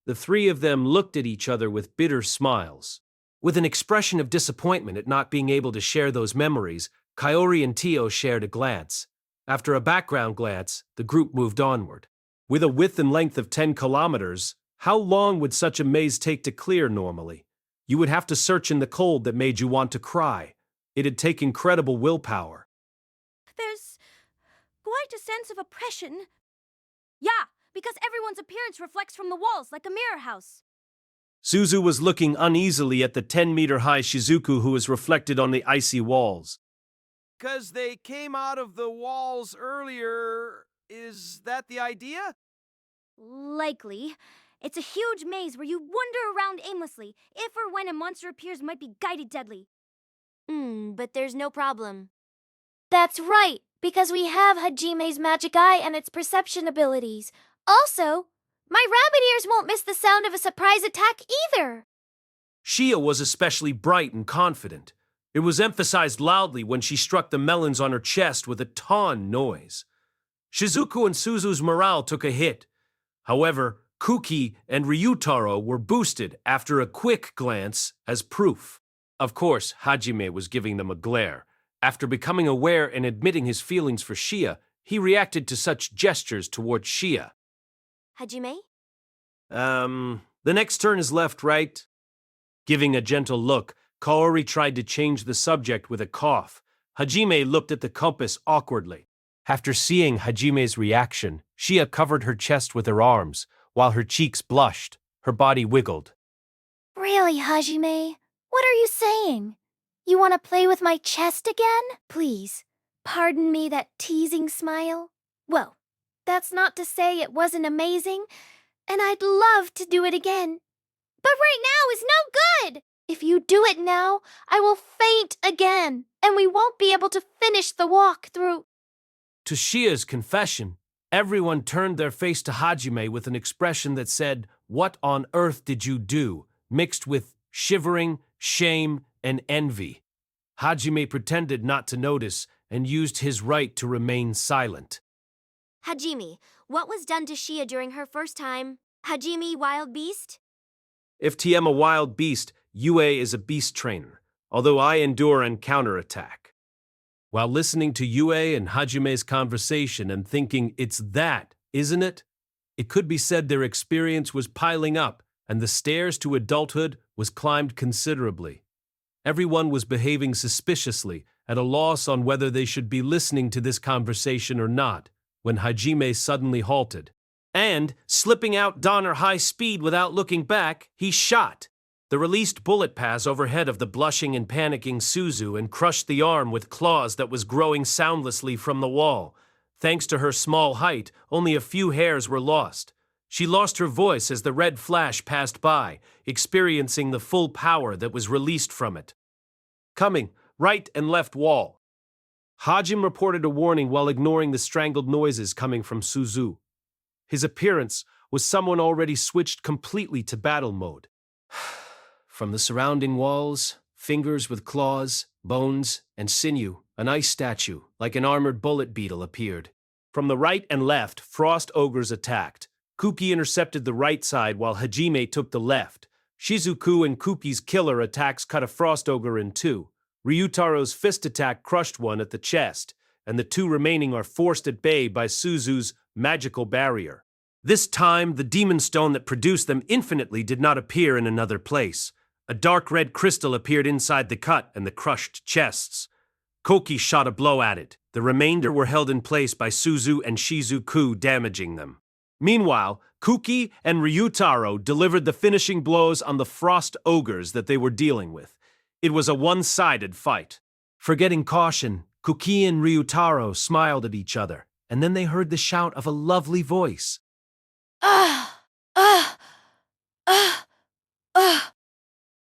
The three of them looked at each other with bitter smiles. With an expression of disappointment at not being able to share those memories, Kaori and Tio shared a glance. After a background glance, the group moved onward. With a width and length of 10 kilometers, how long would such a maze take to clear normally? You would have to search in the cold that made you want to cry. It'd take incredible willpower. There's quite a sense of oppression. Yeah, because everyone's appearance reflects from the walls like a mirror house. Suzu was looking uneasily at the 10-meter-high Shizuku who was reflected on the icy walls. 'Cause they came out of the walls earlier. Is that the idea? Likely. It's a huge maze where you wander around aimlessly. If or when a monster appears might be guided deadly. But there's no problem. That's right, because we have Hajime's magic eye and its perception abilities. Also, my rabbit ears won't miss the sound of a surprise attack either. Shia was especially bright and confident. It was emphasized loudly when she struck the melons on her chest with a ton noise. Shizuku and Suzu's morale took a hit. However, Kuki and Ryutaro were boosted after a quick glance as proof. Of course, Hajime was giving them a glare. After becoming aware and admitting his feelings for Shia, he reacted to such gestures towards Shia. Hajime? The next turn is left, right? Giving a gentle look, Kaori tried to change the subject with a cough. Hajime looked at the compass awkwardly. After seeing Hajime's reaction, Shia covered her chest with her arms, while her cheeks blushed, her body wiggled. Really, Hajime? What are you saying? You want to play with my chest again? Please, pardon me that teasing smile. Well, that's not to say it wasn't amazing, and I'd love to do it again. But right now is no good! If you do it now, I will faint again, and we won't be able to finish the walk through. To Shia's confession, everyone turned their face to Hajime with an expression that said, "What on earth did you do?" mixed with shivering, shame, and envy. Hajime pretended not to notice and used his right to remain silent. Hajime, what was done to Shia during her first time? Hajime, wild beast? If TM a wild beast, Yue is a beast trainer, although I endure and counterattack. While listening to Yue and Hajime's conversation and thinking, it's that, isn't it? It could be said their experience was piling up, and the stairs to adulthood was climbed considerably. Everyone was behaving suspiciously, at a loss on whether they should be listening to this conversation or not, when Hajime suddenly halted. And, slipping out Donner high speed without looking back, he shot. The released bullet passed overhead of the blushing and panicking Suzu and crushed the arm with claws that was growing soundlessly from the wall. Thanks to her small height, only a few hairs were lost. She lost her voice as the red flash passed by, experiencing the full power that was released from it. Coming, right and left wall. Hajime reported a warning while ignoring the strangled noises coming from Suzu. His appearance was someone already switched completely to battle mode. From the surrounding walls, fingers with claws, bones, and sinew, an ice statue, like an armored bullet beetle, appeared. From the right and left, frost ogres attacked. Kuki intercepted the right side while Hajime took the left. Shizuku and Kuki's killer attacks cut a frost ogre in two. Ryutaro's fist attack crushed one at the chest, and the two remaining are forced at bay by Suzu's magical barrier. This time, the demon stone that produced them infinitely did not appear in another place. A dark red crystal appeared inside the cut and the crushed chests. Koki shot a blow at it. The remainder were held in place by Suzu and Shizuku, damaging them. Meanwhile, Kuki and Ryutaro delivered the finishing blows on the frost ogres that they were dealing with. It was a one-sided fight. Forgetting caution, Kuki and Ryutaro smiled at each other, and then they heard the shout of a lovely voice.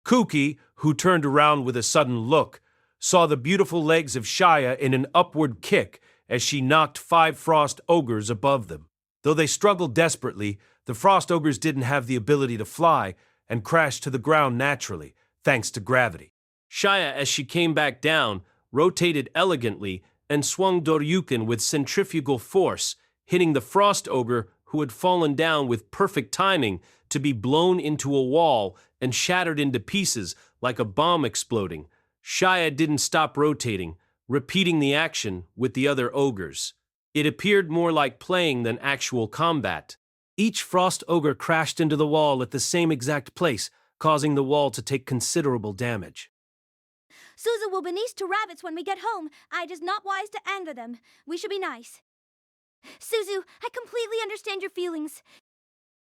Kuki, who turned around with a sudden look, saw the beautiful legs of Shia in an upward kick as she knocked 5 frost ogres above them. Though they struggled desperately, the frost ogres didn't have the ability to fly and crashed to the ground naturally, thanks to gravity. Shia, as she came back down, rotated elegantly and swung Doryuken with centrifugal force, hitting the frost ogre who had fallen down with perfect timing to be blown into a wall and shattered into pieces like a bomb exploding, Shia didn't stop rotating, repeating the action with the other ogres. It appeared more like playing than actual combat. Each frost ogre crashed into the wall at the same exact place, causing the wall to take considerable damage. Suzu will be nice to rabbits when we get home. It is not wise to anger them. We should be nice. Suzu, I completely understand your feelings.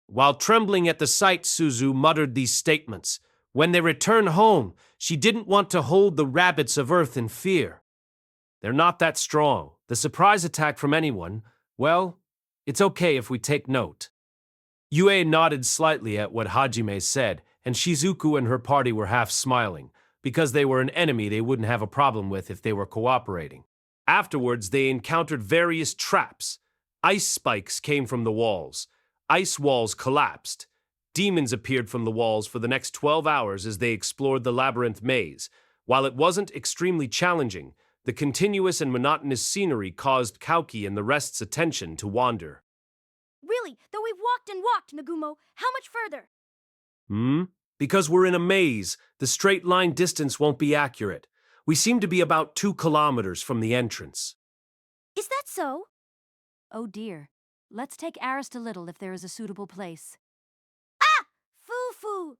While trembling at the sight, Suzu muttered these statements. When they returned home, she didn't want to hold the rabbits of Earth in fear. They're not that strong. The surprise attack from anyone, well, it's okay if we take note. Yue nodded slightly at what Hajime said, and Shizuku and her party were half smiling, because they were an enemy they wouldn't have a problem with if they were cooperating. Afterwards, they encountered various traps. Ice spikes came from the walls. Ice walls collapsed. Demons appeared from the walls for the next 12 hours as they explored the labyrinth maze. While it wasn't extremely challenging, the continuous and monotonous scenery caused Kauki and the rest's attention to wander. Really, though we've walked and walked, Nagumo, how much further? Because we're in a maze, the straight line distance won't be accurate. We seem to be about 2 kilometers from the entrance. Is that so? Oh dear. Let's take Arist a little if there is a suitable place. Foo-foo.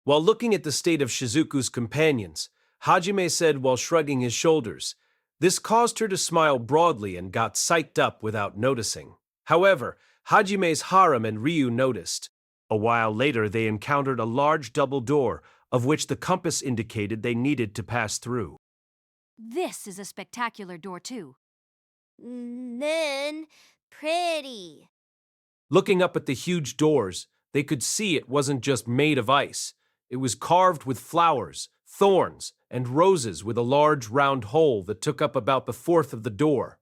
While looking at the state of Shizuku's companions, Hajime said while shrugging his shoulders. This caused her to smile broadly and got psyched up without noticing. However, Hajime's harem and Ryu noticed. A while later, they encountered a large double door, of which the compass indicated they needed to pass through. This is a spectacular door too. Pretty. Looking up at the huge doors, they could see it wasn't just made of ice. It was carved with flowers, thorns, and roses with a large round hole that took up about the fourth of the door.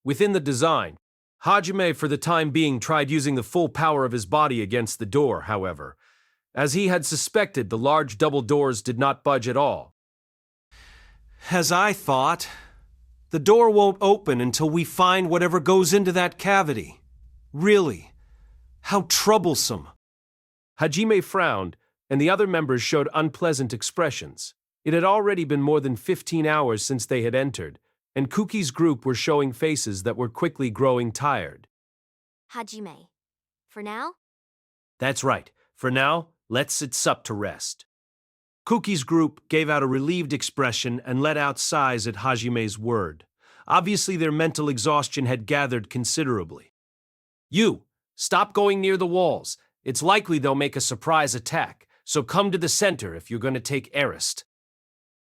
Within the design, Hajime for the time being tried using the full power of his body against the door, however. As he had suspected, the large double doors did not budge at all. As I thought, the door won't open until we find whatever goes into that cavity. Really, how troublesome. Hajime frowned, and the other members showed unpleasant expressions. It had already been more than 15 hours since they had entered, and Kuki's group were showing faces that were quickly growing tired. Hajime. For now? That's right. For now, let's sit sup to rest. Kuki's group gave out a relieved expression and let out sighs at Hajime's word. Obviously, their mental exhaustion had gathered considerably. You, stop going near the walls. It's likely they'll make a surprise attack, so come to the center if you're going to take Arist.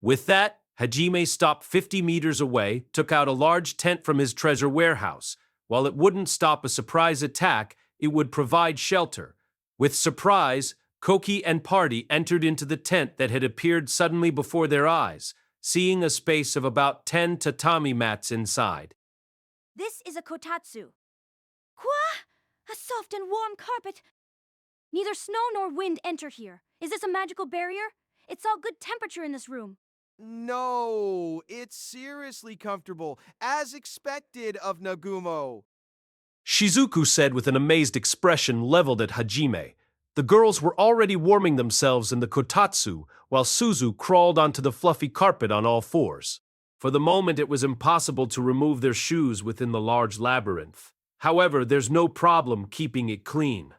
With that, Hajime stopped 50 meters away, took out a large tent from his treasure warehouse. While it wouldn't stop a surprise attack, it would provide shelter. With surprise, Koki and party entered into the tent that had appeared suddenly before their eyes, seeing a space of about 10 tatami mats inside. This is a kotatsu. Quoi? A soft and warm carpet. Neither snow nor wind enter here. Is this a magical barrier? It's all good temperature in this room. No, it's seriously comfortable, as expected of Nagumo. Shizuku said with an amazed expression leveled at Hajime. The girls were already warming themselves in the kotatsu, while Suzu crawled onto the fluffy carpet on all fours. For the moment, it was impossible to remove their shoes within the large labyrinth. However, there's no problem keeping it clean.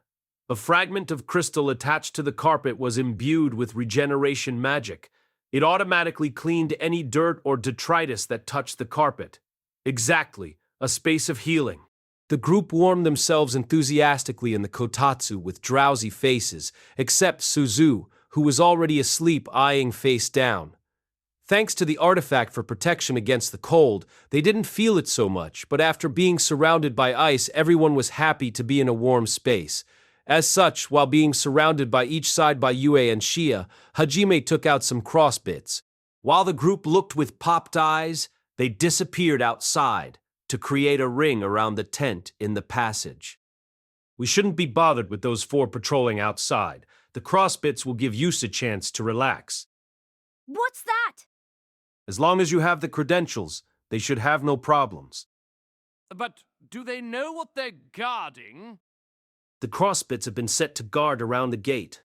A fragment of crystal attached to the carpet was imbued with regeneration magic. It automatically cleaned any dirt or detritus that touched the carpet. Exactly, a space of healing. The group warmed themselves enthusiastically in the kotatsu with drowsy faces, except Suzu, who was already asleep eyeing face down. Thanks to the artifact for protection against the cold, they didn't feel it so much, but after being surrounded by ice, everyone was happy to be in a warm space. As such, while being surrounded by each side by Yue and Shia, Hajime took out some crossbits. While the group looked with popped eyes, they disappeared outside to create a ring around the tent in the passage. We shouldn't be bothered with those 4 patrolling outside. The crossbits will give Yus a chance to relax. What's that? As long as you have the credentials, they should have no problems. But do they know what they're guarding? The crossbits have been set to guard around the gate.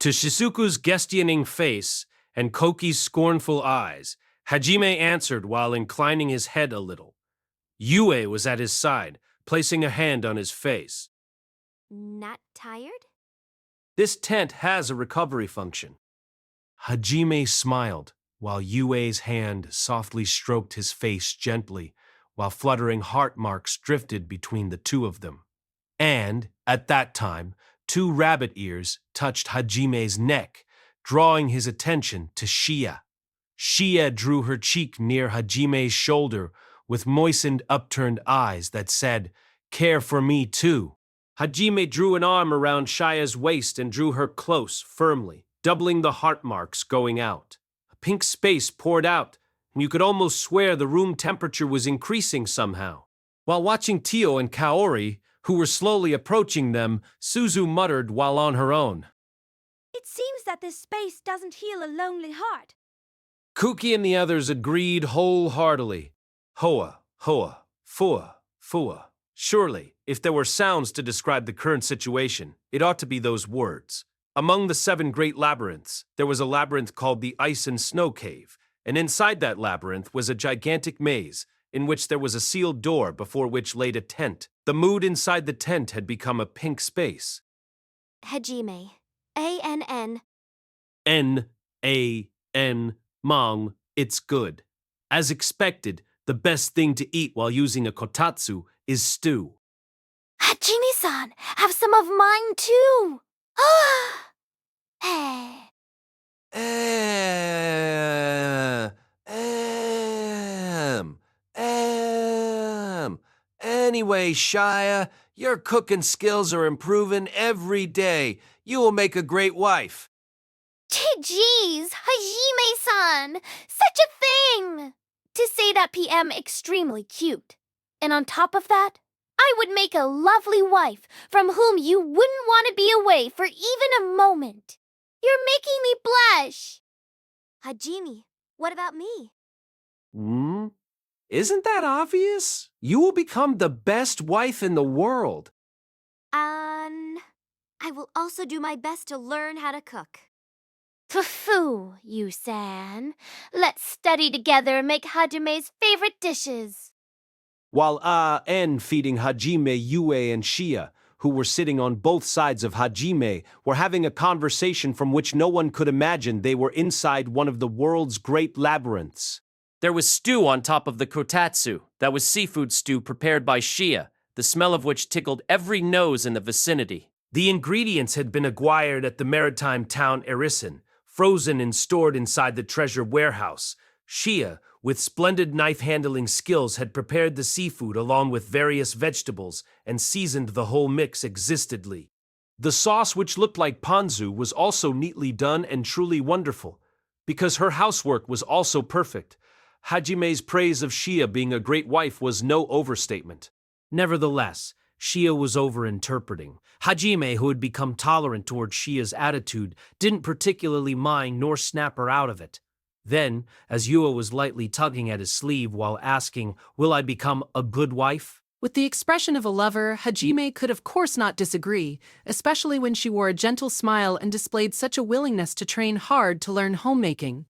To Shizuku's questioning face and Koki's scornful eyes, Hajime answered while inclining his head a little. Yue was at his side, placing a hand on his face. Not tired? This tent has a recovery function. Hajime smiled, while Yue's hand softly stroked his face gently, while fluttering heart marks drifted between the two of them. And, at that time, 2 rabbit ears touched Hajime's neck, drawing his attention to Shia. Shia drew her cheek near Hajime's shoulder with moistened upturned eyes that said, "Care for me too." Hajime drew an arm around Shia's waist and drew her close, firmly, doubling the heart marks going out. A pink space poured out, and you could almost swear the room temperature was increasing somehow. While watching Tio and Kaori, who were slowly approaching them, Suzu muttered while on her own. It seems that this space doesn't heal a lonely heart. Kuki and the others agreed wholeheartedly. Hoa, hoa, fua, fua. Surely, if there were sounds to describe the current situation, it ought to be those words. Among the 7 great labyrinths, there was a labyrinth called the Ice and Snow Cave, and inside that labyrinth was a gigantic maze, in which there was a sealed door before which laid a tent. The mood inside the tent had become a pink space. Hajime. A-N-N. N-A-N, Mong, it's good. As expected, the best thing to eat while using a kotatsu is stew. Hajime-san, have some of mine too. Ah! Hey. Anyway, Shia, your cooking skills are improving every day. You will make a great wife. Jeez, Hajime-san, such a thing! To say that PM extremely cute. And on top of that, I would make a lovely wife from whom you wouldn't want to be away for even a moment. You're making me blush. Hajime, what about me? Isn't that obvious? You will become the best wife in the world. I will also do my best to learn how to cook. Foo, you-san. Let's study together and make Hajime's favorite dishes. While N feeding Hajime, Yue, and Shia, who were sitting on both sides of Hajime, were having a conversation from which no one could imagine they were inside one of the world's great labyrinths. There was stew on top of the kotatsu. That was seafood stew prepared by Shia, the smell of which tickled every nose in the vicinity. The ingredients had been acquired at the maritime town Erison, frozen and stored inside the treasure warehouse. Shia, with splendid knife-handling skills, had prepared the seafood along with various vegetables and seasoned the whole mix existedly. The sauce, which looked like ponzu, was also neatly done and truly wonderful, because her housework was also perfect. Hajime's praise of Shia being a great wife was no overstatement. Nevertheless, Shia was over-interpreting. Hajime, who had become tolerant toward Shia's attitude, didn't particularly mind nor snap her out of it. Then, as Yua was lightly tugging at his sleeve while asking, "Will I become a good wife?" With the expression of a lover, Hajime could of course not disagree, especially when she wore a gentle smile and displayed such a willingness to train hard to learn homemaking.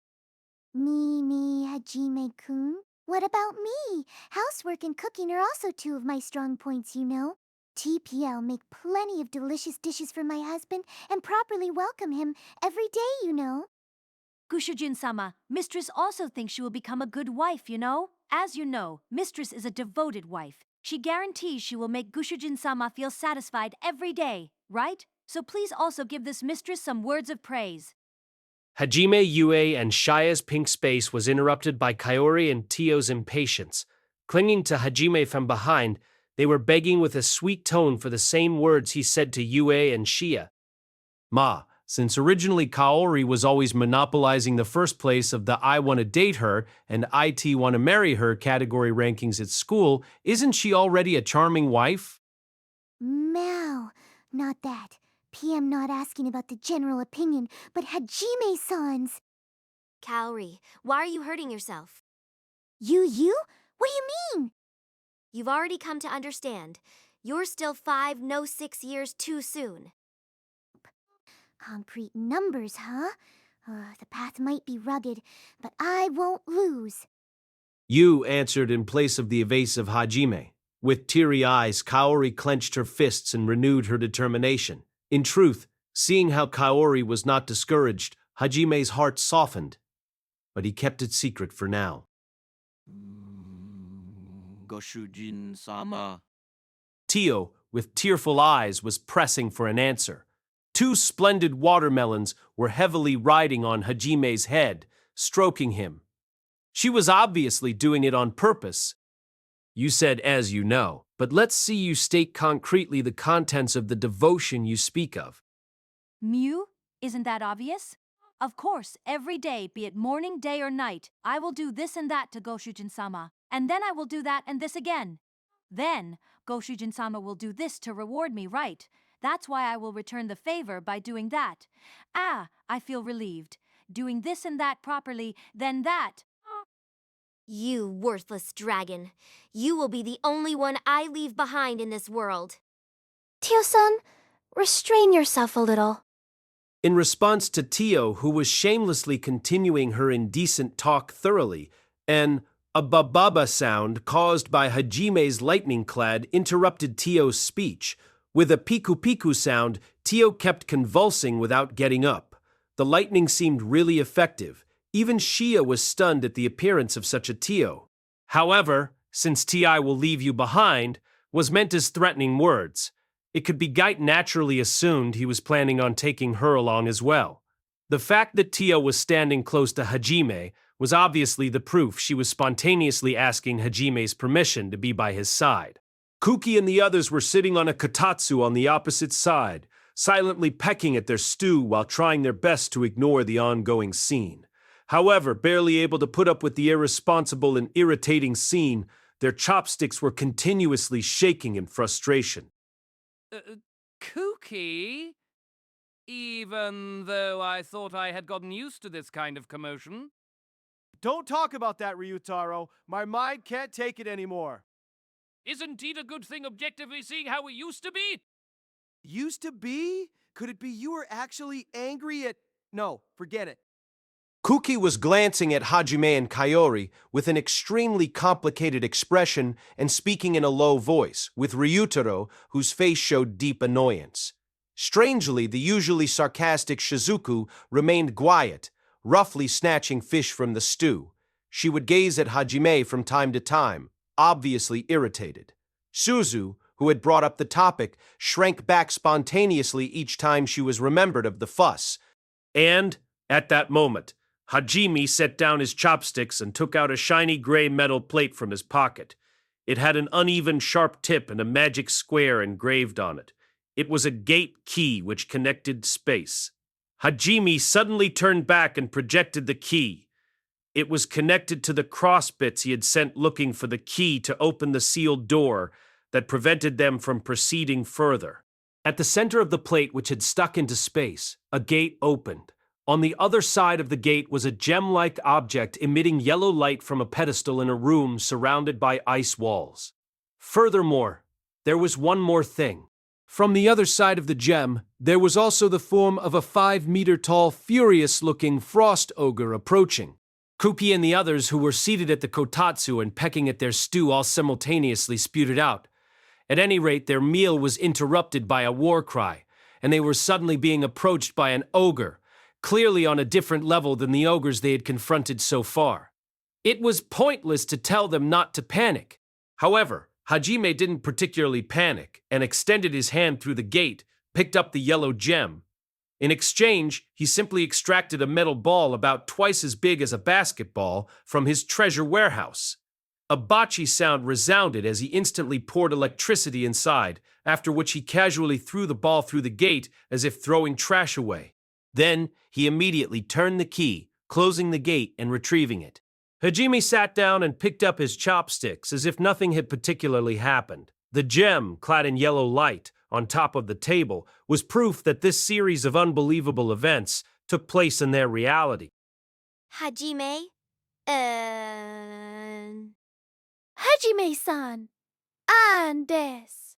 Me, Hajime-kun. What about me? Housework and cooking are also 2 of my strong points, you know. TPL make plenty of delicious dishes for my husband and properly welcome him every day, you know. Gushujin-sama, Mistress also thinks she will become a good wife, you know? As you know, Mistress is a devoted wife. She guarantees she will make Gushujin-sama feel satisfied every day, right? So please also give this Mistress some words of praise. Hajime, Yue, and Shia's pink space was interrupted by Kaori and Tio's impatience. Clinging to Hajime from behind, they were begging with a sweet tone for the same words he said to Yue and Shia. Ma, since originally Kaori was always monopolizing the first place of the I want to date her and IT want to marry her category rankings at school, isn't she already a charming wife? Mal, not that. PM not asking about the general opinion, but Hajime-san's. Kaori, why are you hurting yourself? You? What do you mean? You've already come to understand. You're still 5, no 6 years too soon. Concrete numbers, huh? The path might be rugged, but I won't lose. You answered in place of the evasive Hajime. With teary eyes, Kaori clenched her fists and renewed her determination. In truth, seeing how Kaori was not discouraged, Hajime's heart softened. But he kept it secret for now. Goshujin-sama. Tio, with tearful eyes, was pressing for an answer. 2 splendid watermelons were heavily riding on Hajime's head, stroking him. She was obviously doing it on purpose. You said as you know, but let's see you state concretely the contents of the devotion you speak of. Mew, isn't that obvious? Of course, every day, be it morning, day, or night, I will do this and that to Goshujin-sama, and then I will do that and this again. Then, Goshujin-sama will do this to reward me, right? That's why I will return the favor by doing that. Ah, I feel relieved. Doing this and that properly, then that. You worthless dragon. You will be the only one I leave behind in this world. Tio-san, restrain yourself a little. In response to Tio, who was shamelessly continuing her indecent talk thoroughly, an abababa sound caused by Hajime's lightning clad interrupted Tio's speech. With a piku-piku sound, Tio kept convulsing without getting up. The lightning seemed really effective. Even Shia was stunned at the appearance of such a Tio. However, since Ti will leave you behind, was meant as threatening words. It could be quite naturally assumed he was planning on taking her along as well. The fact that Tio was standing close to Hajime was obviously the proof she was spontaneously asking Hajime's permission to be by his side. Kuki and the others were sitting on a kotatsu on the opposite side, silently pecking at their stew while trying their best to ignore the ongoing scene. However, barely able to put up with the irresponsible and irritating scene, their chopsticks were continuously shaking in frustration. Kooky? Even though I thought I had gotten used to this kind of commotion. Don't talk about that, Ryutaro. My mind can't take it anymore. Isn't it a good thing objectively seeing how we used to be? Used to be? Could it be you were actually angry at... No, forget it. Kuki was glancing at Hajime and Kaori with an extremely complicated expression and speaking in a low voice, with Ryutaro, whose face showed deep annoyance. Strangely, the usually sarcastic Shizuku remained quiet, roughly snatching fish from the stew. She would gaze at Hajime from time to time, obviously irritated. Suzu, who had brought up the topic, shrank back spontaneously each time she was remembered of the fuss. And, at that moment, Hajime set down his chopsticks and took out a shiny gray metal plate from his pocket. It had an uneven sharp tip and a magic square engraved on it. It was a gate key which connected space. Hajime suddenly turned back and projected the key. It was connected to the crossbits he had sent looking for the key to open the sealed door that prevented them from proceeding further. At the center of the plate, which had stuck into space, a gate opened. On the other side of the gate was a gem-like object emitting yellow light from a pedestal in a room surrounded by ice walls. Furthermore, there was one more thing. From the other side of the gem, there was also the form of a 5-meter-tall, furious-looking frost ogre approaching. Kuki and the others who were seated at the kotatsu and pecking at their stew all simultaneously spewed it out. At any rate, their meal was interrupted by a war cry, and they were suddenly being approached by an ogre, clearly on a different level than the ogres they had confronted so far. It was pointless to tell them not to panic. However, Hajime didn't particularly panic and extended his hand through the gate, picked up the yellow gem. In exchange, he simply extracted a metal ball about twice as big as a basketball from his treasure warehouse. A bocce sound resounded as he instantly poured electricity inside, after which he casually threw the ball through the gate as if throwing trash away. Then, he immediately turned the key, closing the gate and retrieving it. Hajime sat down and picked up his chopsticks as if nothing had particularly happened. The gem, clad in yellow light, on top of the table, was proof that this series of unbelievable events took place in their reality. Hajime? Hajime-san, Andes.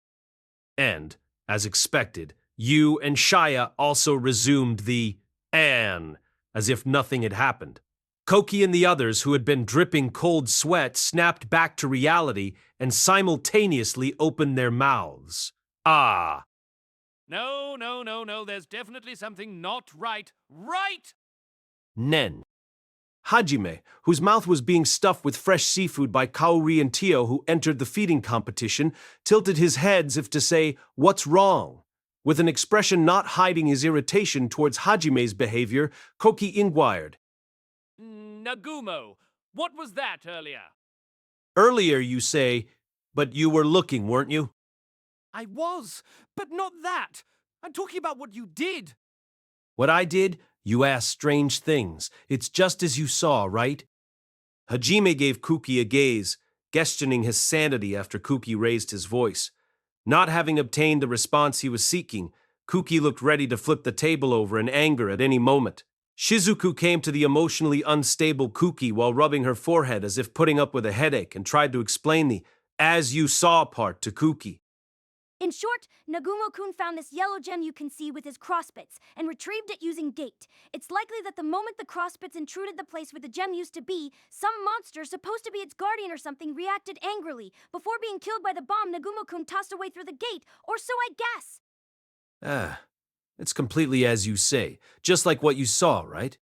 And, as expected, Yu and Shia also resumed the "an" as if nothing had happened. Koki and the others, who had been dripping cold sweat, snapped back to reality and simultaneously opened their mouths. Ah! No, no, no, no, there's definitely something not right. Right! Nen. Hajime, whose mouth was being stuffed with fresh seafood by Kaori and Tio, who entered the feeding competition, tilted his head as if to say, "What's wrong?" With an expression not hiding his irritation towards Hajime's behavior, Koki inquired, Nagumo, what was that earlier? "Earlier you say, but you were looking, weren't you?" I was, but not that. I'm talking about what you did. "What I did? You asked strange things. It's just as you saw, right?" Hajime gave Kuki a gaze, questioning his sanity after Kuki raised his voice. Not having obtained the response he was seeking, Kuki looked ready to flip the table over in anger at any moment. Shizuku came to the emotionally unstable Kuki while rubbing her forehead as if putting up with a headache and tried to explain the "as you saw" part to Kuki. In short, Nagumo-kun found this yellow gem you can see with his crossbits and retrieved it using gate. It's likely that the moment the crossbits intruded the place where the gem used to be, some monster, supposed to be its guardian or something, reacted angrily. Before being killed by the bomb, Nagumo-kun tossed away through the gate, or so I guess. It's completely as you say, just like what you saw, right?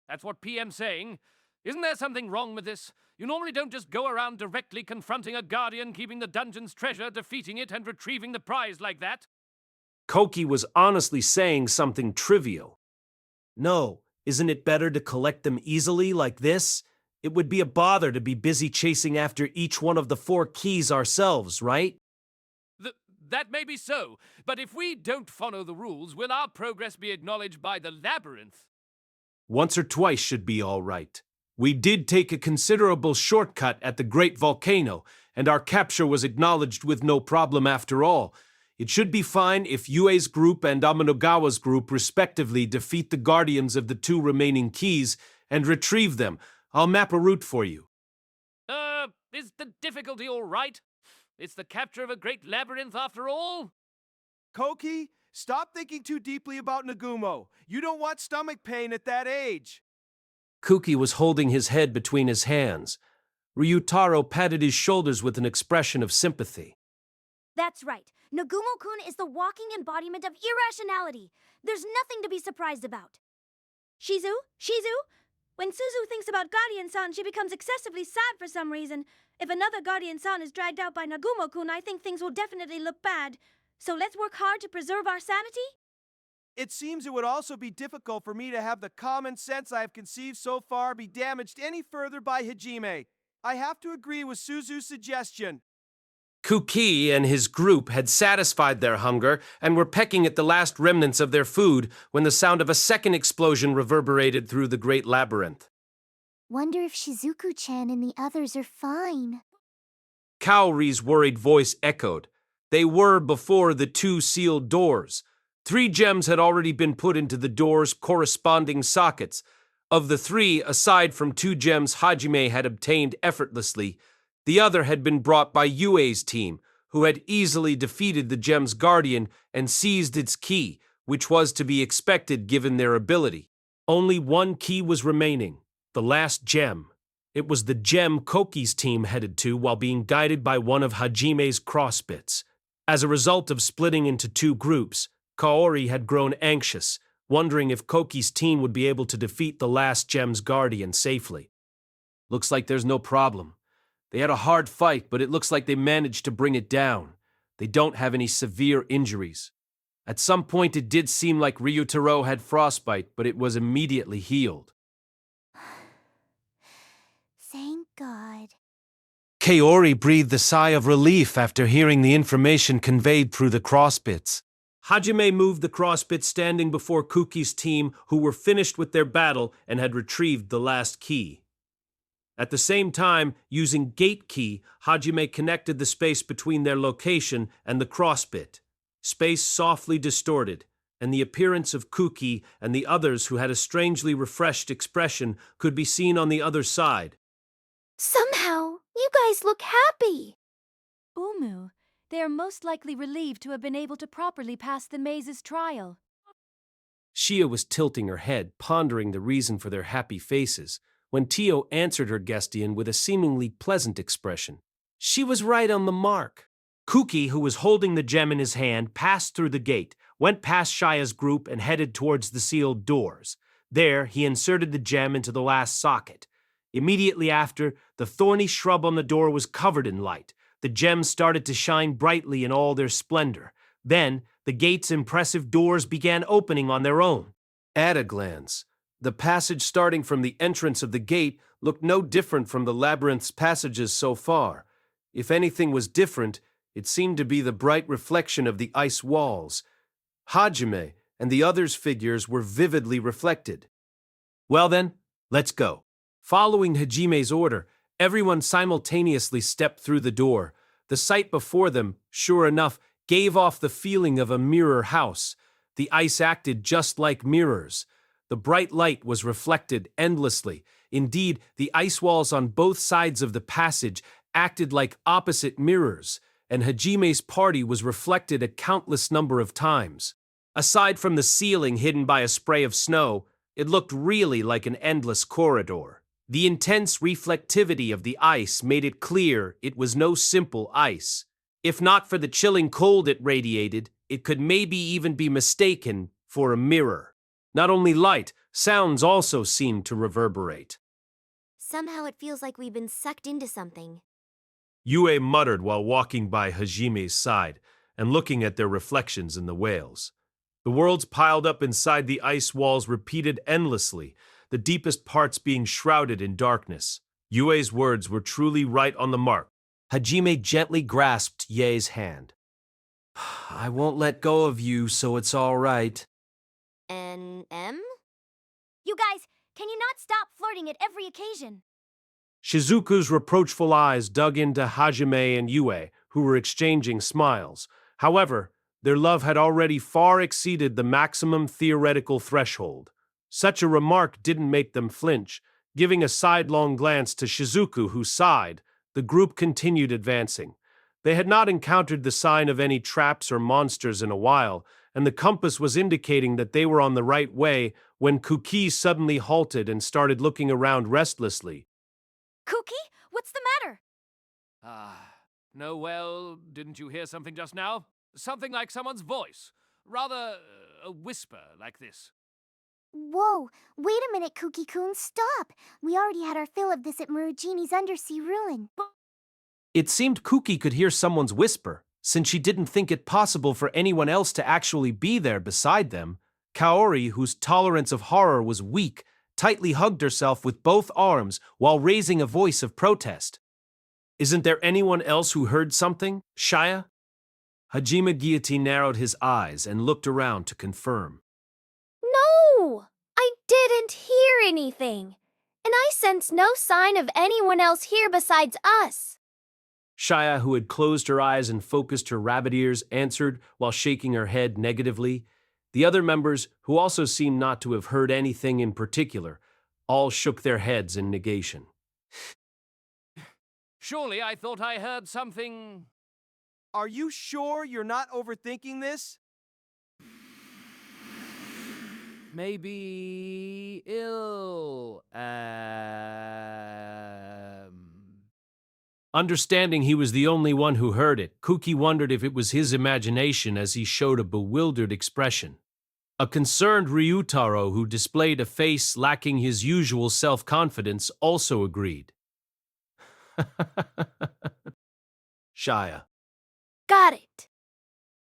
That's what PM's saying. Isn't there something wrong with this? You normally don't just go around directly confronting a guardian, keeping the dungeon's treasure, defeating it, and retrieving the prize like that. Koki was honestly saying something trivial. No, isn't it better to collect them easily like this? It would be a bother to be busy chasing after each one of the 4 keys ourselves, right? That may be so, but if we don't follow the rules, will our progress be acknowledged by the labyrinth? Once or twice should be all right. We did take a considerable shortcut at the Great Volcano, and our capture was acknowledged with no problem after all. It should be fine if Yue's group and Amanogawa's group respectively defeat the guardians of the 2 remaining keys and retrieve them. I'll map a route for you. Is the difficulty all right? It's the capture of a great labyrinth after all? Koki, stop thinking too deeply about Nagumo. You don't want stomach pain at that age. Kuki was holding his head between his hands. Ryutaro patted his shoulders with an expression of sympathy. That's right. Nagumo-kun is the walking embodiment of irrationality. There's nothing to be surprised about. Shizu? When Suzu thinks about Guardian-san, she becomes excessively sad for some reason. If another Guardian-san is dragged out by Nagumo-kun, I think things will definitely look bad. So let's work hard to preserve our sanity? It seems it would also be difficult for me to have the common sense I have conceived so far be damaged any further by Hajime. I have to agree with Suzu's suggestion. Kuki and his group had satisfied their hunger and were pecking at the last remnants of their food when the sound of a second explosion reverberated through the great labyrinth. Wonder if Shizuku-chan and the others are fine. Kaori's worried voice echoed. They were before the 2 sealed doors. 3 gems had already been put into the door's corresponding sockets. Of the 3, aside from 2 gems Hajime had obtained effortlessly, the other had been brought by Yue's team, who had easily defeated the gem's guardian and seized its key, which was to be expected given their ability. Only 1 key was remaining, the last gem. It was the gem Koki's team headed to while being guided by one of Hajime's crossbits. As a result of splitting into 2 groups, Kaori had grown anxious, wondering if Koki's team would be able to defeat the last gem's guardian safely. Looks like there's no problem. They had a hard fight, but it looks like they managed to bring it down. They don't have any severe injuries. At some point it did seem like Ryutaro had frostbite, but it was immediately healed. Thank God. Kaori breathed a sigh of relief after hearing the information conveyed through the crossbits. Hajime moved the crossbits standing before Kuki's team, who were finished with their battle and had retrieved the last key. At the same time, using gate key, Hajime connected the space between their location and the crossbit. Space softly distorted, and the appearance of Kuki and the others who had a strangely refreshed expression could be seen on the other side. Somehow, you guys look happy. Umu, They are most likely relieved to have been able to properly pass the maze's trial. Shia was tilting her head, pondering the reason for their happy faces, when Tio answered her guestian with a seemingly pleasant expression. She was right on the mark. Kuki, who was holding the gem in his hand, passed through the gate, went past Shia's group, and headed towards the sealed doors. There, he inserted the gem into the last socket. Immediately after, the thorny shrub on the door was covered in light. The gems started to shine brightly in all their splendor. Then, the gate's impressive doors began opening on their own. At a glance, the passage starting from the entrance of the gate looked no different from the labyrinth's passages so far. If anything was different, it seemed to be the bright reflection of the ice walls. Hajime and the others' figures were vividly reflected. Well then, let's go. Following Hajime's order, everyone simultaneously stepped through the door. The sight before them, sure enough, gave off the feeling of a mirror house. The ice acted just like mirrors. The bright light was reflected endlessly. Indeed, the ice walls on both sides of the passage acted like opposite mirrors, and Hajime's party was reflected a countless number of times. Aside from the ceiling hidden by a spray of snow, it looked really like an endless corridor. The intense reflectivity of the ice made it clear it was no simple ice. If not for the chilling cold it radiated, it could maybe even be mistaken for a mirror. Not only light, sounds also seemed to reverberate. Somehow it feels like we've been sucked into something. Yue muttered while walking by Hajime's side and looking at their reflections in the whales. The worlds piled up inside the ice walls repeated endlessly, the deepest parts being shrouded in darkness. Yue's words were truly right on the mark. Hajime gently grasped Ye's hand. I won't let go of you, so it's all right. M? You guys, can you not stop flirting at every occasion? Shizuku's reproachful eyes dug into Hajime and Yue, who were exchanging smiles. However, their love had already far exceeded the maximum theoretical threshold. Such a remark didn't make them flinch. Giving a sidelong glance to Shizuku, who sighed, the group continued advancing. They had not encountered the sign of any traps or monsters in a while, and the compass was indicating that they were on the right way when Kuki suddenly halted and started looking around restlessly. Cookie, what's the matter? No, well, didn't you hear something just now? Something like someone's voice. Rather, a whisper like this. Whoa, wait a minute, Cookie-kun, stop! We already had our fill of this at Murugini's undersea ruin. It seemed Kuki could hear someone's whisper, since she didn't think it possible for anyone else to actually be there beside them. Kaori, whose tolerance of horror was weak, tightly hugged herself with both arms while raising a voice of protest. Isn't there anyone else who heard something, Shia? Hajime Guillotine narrowed his eyes and looked around to confirm. No! I didn't hear anything. And I sense no sign of anyone else here besides us. Shia, who had closed her eyes and focused her rabbit ears, answered while shaking her head negatively. The other members, who also seemed not to have heard anything in particular, all shook their heads in negation. Surely I thought I heard something. Are you sure you're not overthinking this? Maybe ill. Understanding he was the only one who heard it, Kuki wondered if it was his imagination as he showed a bewildered expression. A concerned Ryutaro, who displayed a face lacking his usual self-confidence, also agreed. Shia. Got it.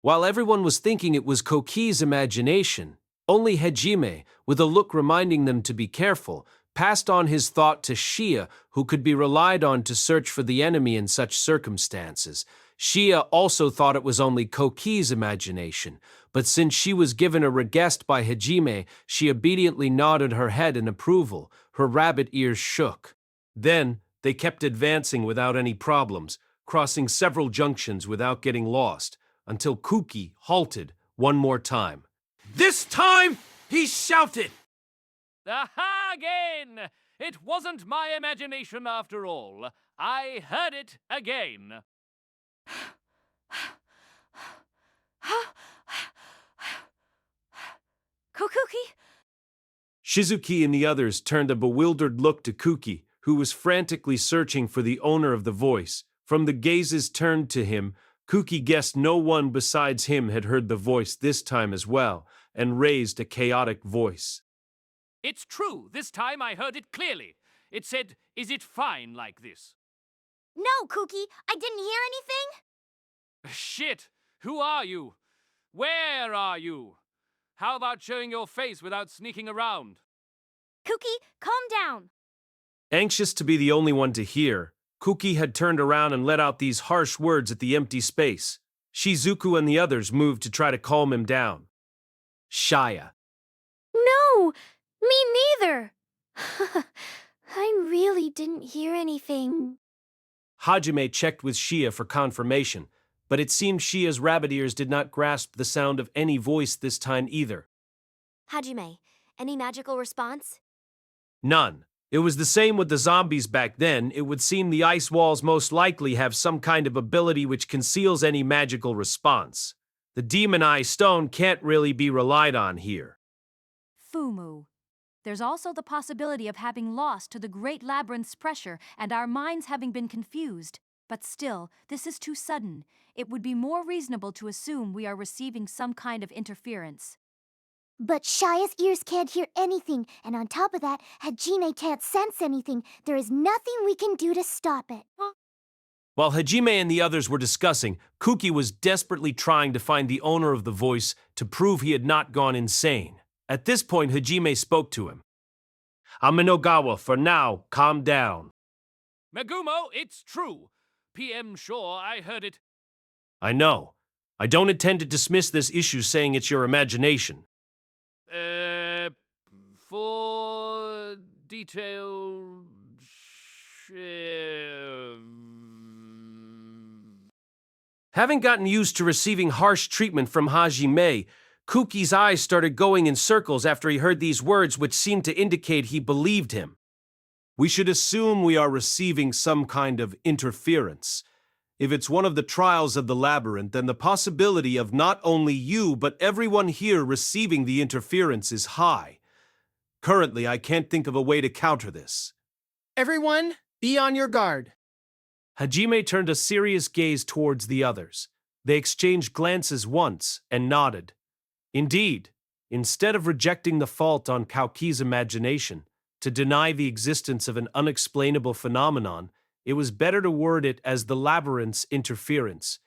While everyone was thinking it was Koki's imagination, only Hajime, with a look reminding them to be careful, passed on his thought to Shia, who could be relied on to search for the enemy in such circumstances. Shia also thought it was only Koki's imagination, but since she was given a request by Hajime, she obediently nodded her head in approval. Her rabbit ears shook. Then, they kept advancing without any problems, crossing several junctions without getting lost, until Kuki halted one more time. This time, he shouted! Aha again! It wasn't my imagination after all. I heard it again. Kokuki? Shizuki and the others turned a bewildered look to Kuki, who was frantically searching for the owner of the voice. From the gazes turned to him, Kuki guessed no one besides him had heard the voice this time as well, and raised a chaotic voice. It's true. This time I heard it clearly. It said, "Is it fine like this?" No, Cookie, I didn't hear anything. Shit! Who are you? Where are you? How about showing your face without sneaking around? Cookie, calm down. Anxious to be the only one to hear, Kuki had turned around and let out these harsh words at the empty space. Shizuku and the others moved to try to calm him down. Shia. No, me neither. I really didn't hear anything. Hajime checked with Shia for confirmation, but it seemed Shia's rabbit ears did not grasp the sound of any voice this time either. Hajime, any magical response? None. It was the same with the zombies back then. It would seem the ice walls most likely have some kind of ability which conceals any magical response. The demon eye stone can't really be relied on here. Fumu. There's also the possibility of having lost to the great labyrinth's pressure and our minds having been confused. But still, this is too sudden. It would be more reasonable to assume we are receiving some kind of interference. But Shia's ears can't hear anything, and on top of that, Hajime can't sense anything. There is nothing we can do to stop it. While Hajime and the others were discussing, Kuki was desperately trying to find the owner of the voice to prove he had not gone insane. At this point, Hajime spoke to him. Aminogawa, for now, calm down. Megumo, it's true. PM sure I heard it. I know. I don't intend to dismiss this issue saying it's your imagination. For detail... Having gotten used to receiving harsh treatment from Hajime, Kuki's eyes started going in circles after he heard these words which seemed to indicate he believed him. We should assume we are receiving some kind of interference. If it's one of the trials of the labyrinth, then the possibility of not only you but everyone here receiving the interference is high. Currently, I can't think of a way to counter this. Everyone, be on your guard. Hajime turned a serious gaze towards the others. They exchanged glances once and nodded. Indeed, instead of rejecting the fault on Kauki's imagination, to deny the existence of an unexplainable phenomenon, it was better to word it as the labyrinth's interference.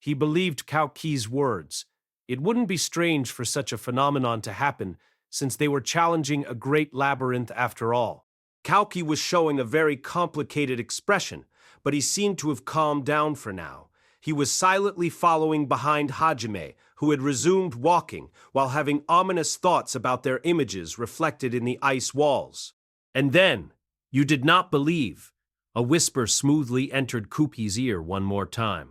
He believed Kauki's words. It wouldn't be strange for such a phenomenon to happen, since they were challenging a great labyrinth after all. Kauki was showing a very complicated expression, but he seemed to have calmed down for now. He was silently following behind Hajime, who had resumed walking while having ominous thoughts about their images reflected in the ice walls. And then, you did not believe, a whisper smoothly entered Kuki's ear one more time.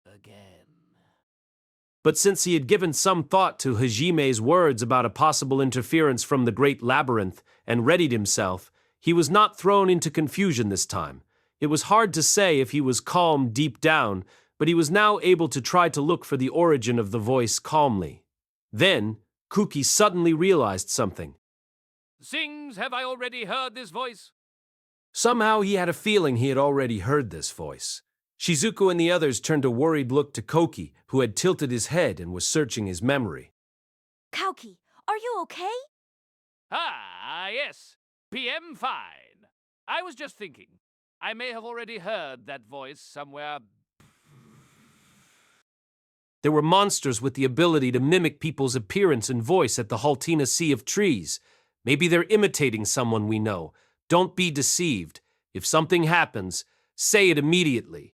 Again. But since he had given some thought to Hajime's words about a possible interference from the great labyrinth and readied himself, he was not thrown into confusion this time. It was hard to say if he was calm deep down, but he was now able to try to look for the origin of the voice calmly. Then, Kuki suddenly realized something. Sings, have I already heard this voice? Somehow he had a feeling he had already heard this voice. Shizuku and the others turned a worried look to Koki, who had tilted his head and was searching his memory. Kauki, are you okay? Ah, yes. PM fine. I was just thinking. I may have already heard that voice somewhere. There were monsters with the ability to mimic people's appearance and voice at the Haltina Sea of Trees. Maybe they're imitating someone we know. Don't be deceived. If something happens, say it immediately.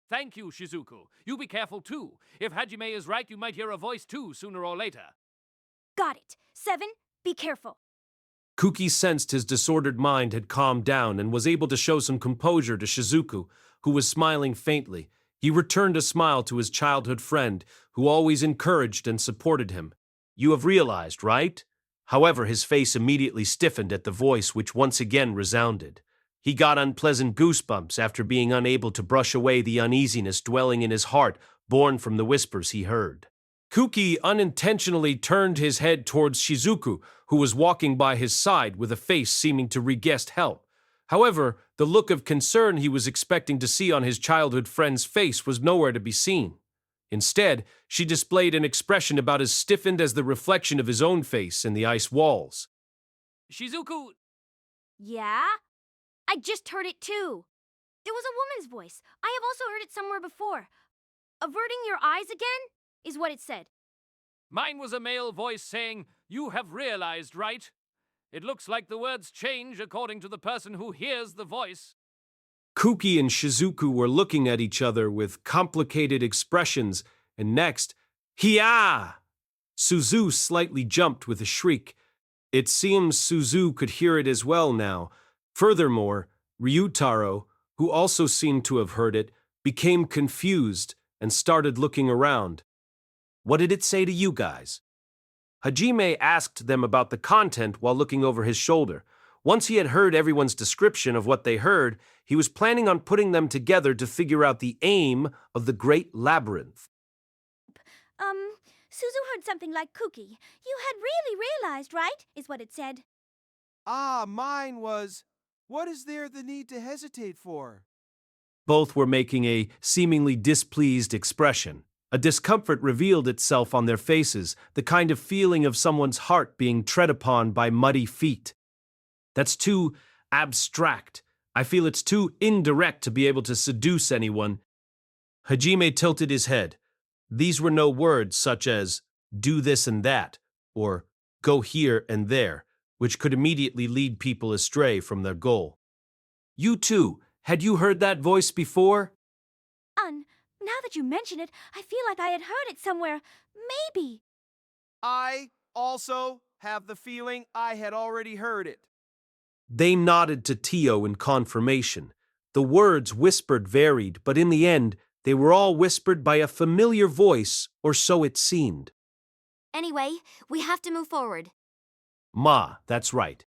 Thank you, Shizuku. You be careful too. If Hajime is right, you might hear a voice too, sooner or later. Got it. 7, be careful. Kuki sensed his disordered mind had calmed down and was able to show some composure to Shizuku, who was smiling faintly. He returned a smile to his childhood friend, who always encouraged and supported him. You have realized, right? However, his face immediately stiffened at the voice which once again resounded. He got unpleasant goosebumps after being unable to brush away the uneasiness dwelling in his heart born from the whispers he heard. Kuki unintentionally turned his head towards Shizuku, who was walking by his side with a face seeming to re-guess help. However, the look of concern he was expecting to see on his childhood friend's face was nowhere to be seen. Instead, she displayed an expression about as stiffened as the reflection of his own face in the ice walls. Shizuku, Yeah? I just heard it too. It was a woman's voice. I have also heard it somewhere before. Averting your eyes again is what it said. mine was a male voice saying, "You have realized, right?" It looks like the words change according to the person who hears the voice. Kuki and Shizuku were looking at each other with complicated expressions, and next, Hiya! Suzu slightly jumped with a shriek. It seems Suzu could hear it as well now. Furthermore, Ryutaro, who also seemed to have heard it, became confused and started looking around. What did it say to you guys? Hajime asked them about the content while looking over his shoulder. Once he had heard everyone's description of what they heard, he was planning on putting them together to figure out the aim of the Great Labyrinth. Suzu heard something like Cookie. You had really realized, right? Is what it said. Mine was, what is there the need to hesitate for? Both were making a seemingly displeased expression. A discomfort revealed itself on their faces, the kind of feeling of someone's heart being tread upon by muddy feet. That's too abstract. I feel it's too indirect to be able to seduce anyone. Hajime tilted his head. These were no words such as, do this and that, or go here and there, which could immediately lead people astray from their goal. You too, had you heard that voice before? Now that you mention it, I feel like I had heard it somewhere. Maybe. I also have the feeling I had already heard it. They nodded to Tio in confirmation. The words whispered varied, but in the end, they were all whispered by a familiar voice, or so it seemed. Anyway, we have to move forward. Ma, that's right.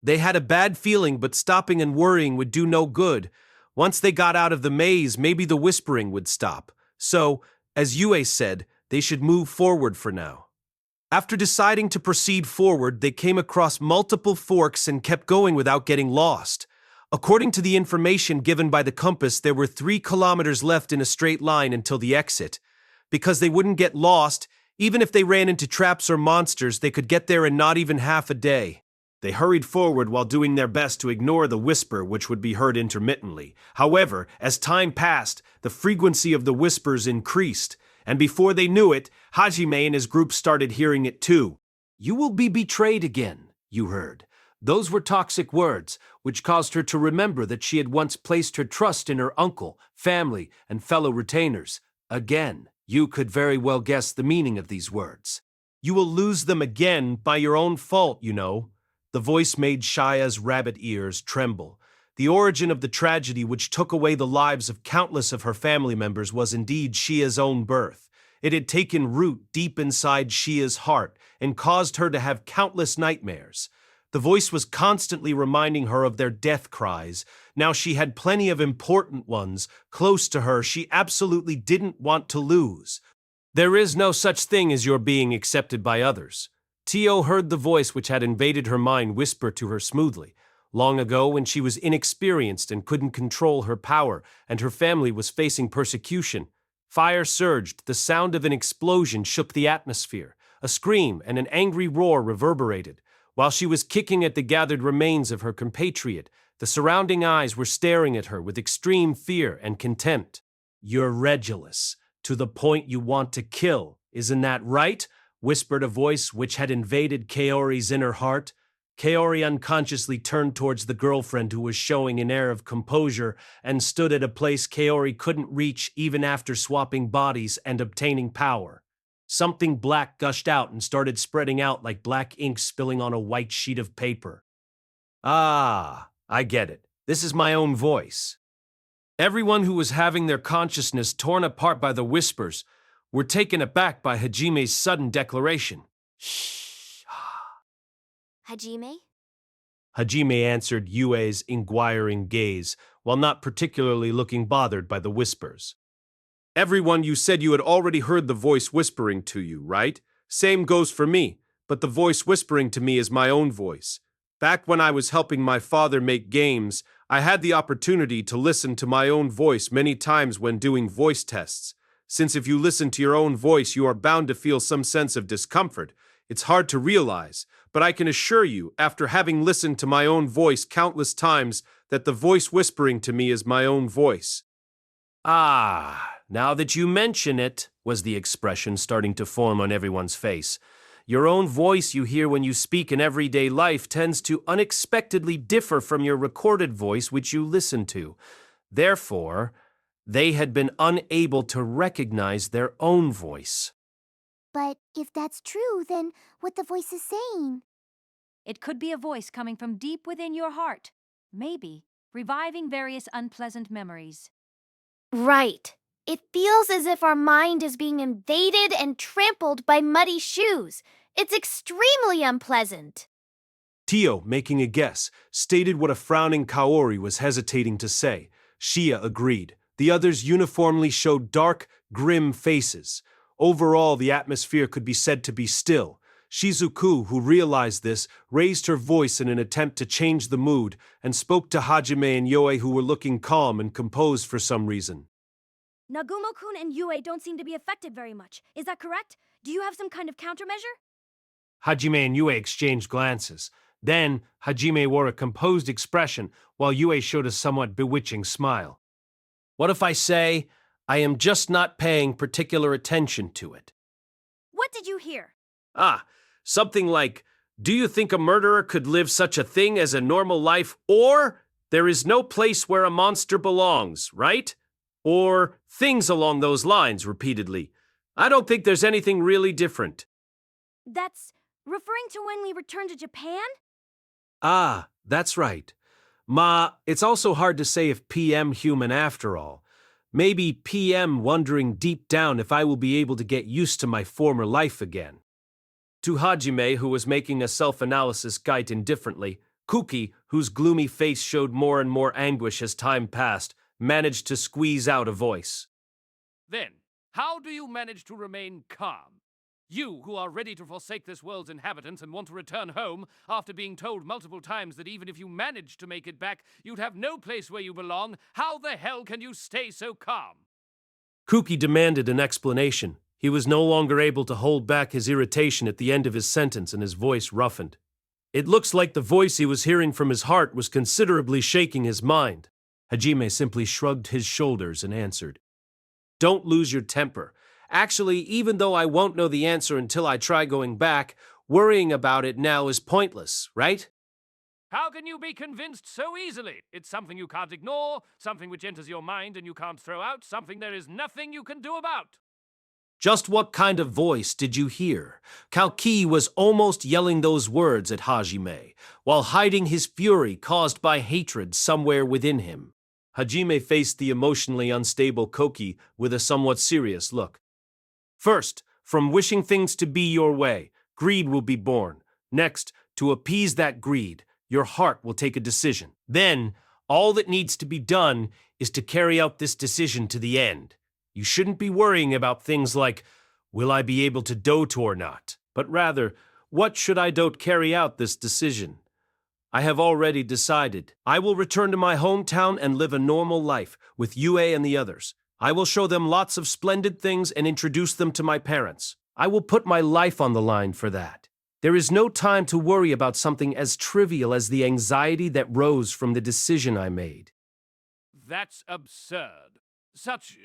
They had a bad feeling, but stopping and worrying would do no good. Once they got out of the maze, maybe the whispering would stop. So, as Yue said, they should move forward for now. After deciding to proceed forward, they came across multiple forks and kept going without getting lost. According to the information given by the compass, there were 3 kilometers left in a straight line until the exit. Because they wouldn't get lost, even if they ran into traps or monsters, they could get there in not even half a day. They hurried forward while doing their best to ignore the whisper, which would be heard intermittently. However, as time passed, the frequency of the whispers increased, and before they knew it, Hajime and his group started hearing it too. You will be betrayed again, you heard. Those were toxic words, which caused her to remember that she had once placed her trust in her uncle, family, and fellow retainers. Again, you could very well guess the meaning of these words. You will lose them again by your own fault, you know. The voice made Shaya's rabbit ears tremble. The origin of the tragedy which took away the lives of countless of her family members was indeed Shia's own birth. It had taken root deep inside Shia's heart and caused her to have countless nightmares. The voice was constantly reminding her of their death cries. Now she had plenty of important ones close to her she absolutely didn't want to lose. There is no such thing as your being accepted by others. Tio heard the voice which had invaded her mind whisper to her smoothly. Long ago, when she was inexperienced and couldn't control her power, and her family was facing persecution, fire surged, the sound of an explosion shook the atmosphere. A scream and an angry roar reverberated. While she was kicking at the gathered remains of her compatriot, the surrounding eyes were staring at her with extreme fear and contempt. You're redulous, to the point you want to kill, isn't that right? Whispered a voice which had invaded Kaori's inner heart. Kaori unconsciously turned towards the girlfriend who was showing an air of composure and stood at a place Kaori couldn't reach even after swapping bodies and obtaining power. Something black gushed out and started spreading out like black ink spilling on a white sheet of paper. Ah, I get it. This is my own voice. Everyone who was having their consciousness torn apart by the whispers were taken aback by Hajime's sudden declaration. Shh. Hajime? Hajime answered Yue's inquiring gaze, while not particularly looking bothered by the whispers. Everyone, you said you had already heard the voice whispering to you, right? Same goes for me, but the voice whispering to me is my own voice. Back when I was helping my father make games, I had the opportunity to listen to my own voice many times when doing voice tests. Since if you listen to your own voice, you are bound to feel some sense of discomfort. It's hard to realize, but I can assure you, after having listened to my own voice countless times, that the voice whispering to me is my own voice. Ah, now that you mention it, was the expression starting to form on everyone's face. Your own voice you hear when you speak in everyday life tends to unexpectedly differ from your recorded voice which you listen to. Therefore, they had been unable to recognize their own voice. But if that's true, then what the voice is saying? It could be a voice coming from deep within your heart. Maybe reviving various unpleasant memories. Right. It feels as if our mind is being invaded and trampled by muddy shoes. It's extremely unpleasant. Tio, making a guess, stated what a frowning Kaori was hesitating to say. Shia agreed. The others uniformly showed dark, grim faces. Overall, the atmosphere could be said to be still. Shizuku, who realized this, raised her voice in an attempt to change the mood and spoke to Hajime and Yoe, who were looking calm and composed for some reason. Nagumo-kun and Yue don't seem to be affected very much. Is that correct? Do you have some kind of countermeasure? Hajime and Yue exchanged glances. Then, Hajime wore a composed expression, while Yue showed a somewhat bewitching smile. What if I say, I am just not paying particular attention to it? What did you hear? Something like, do you think a murderer could live such a thing as a normal life, or there is no place where a monster belongs, right? Or things along those lines repeatedly. I don't think there's anything really different. That's referring to when we returned to Japan? Ah, that's right. Ma, it's also hard to say if PM human after all. Maybe PM wondering deep down if I will be able to get used to my former life again. To Hajime, who was making a self-analysis guide indifferently, Kuki, whose gloomy face showed more and more anguish as time passed, managed to squeeze out a voice. Then, how do you manage to remain calm? You, who are ready to forsake this world's inhabitants and want to return home, after being told multiple times that even if you managed to make it back, you'd have no place where you belong, how the hell can you stay so calm? Kuki demanded an explanation. He was no longer able to hold back his irritation at the end of his sentence, and his voice roughened. It looks like the voice he was hearing from his heart was considerably shaking his mind. Hajime simply shrugged his shoulders and answered, Don't lose your temper. Actually, even though I won't know the answer until I try going back, worrying about it now is pointless, right? How can you be convinced so easily? It's something you can't ignore, something which enters your mind and you can't throw out, something there is nothing you can do about. Just what kind of voice did you hear? Kalki was almost yelling those words at Hajime, while hiding his fury caused by hatred somewhere within him. Hajime faced the emotionally unstable Koki with a somewhat serious look. First, from wishing things to be your way, greed will be born. Next, to appease that greed, your heart will take a decision. Then, all that needs to be done is to carry out this decision to the end. You shouldn't be worrying about things like, will I be able to dote or not? But rather, what should I do to carry out this decision? I have already decided. I will return to my hometown and live a normal life with Yue and the others. I will show them lots of splendid things and introduce them to my parents. I will put my life on the line for that. There is no time to worry about something as trivial as the anxiety that rose from the decision I made. That's absurd. Such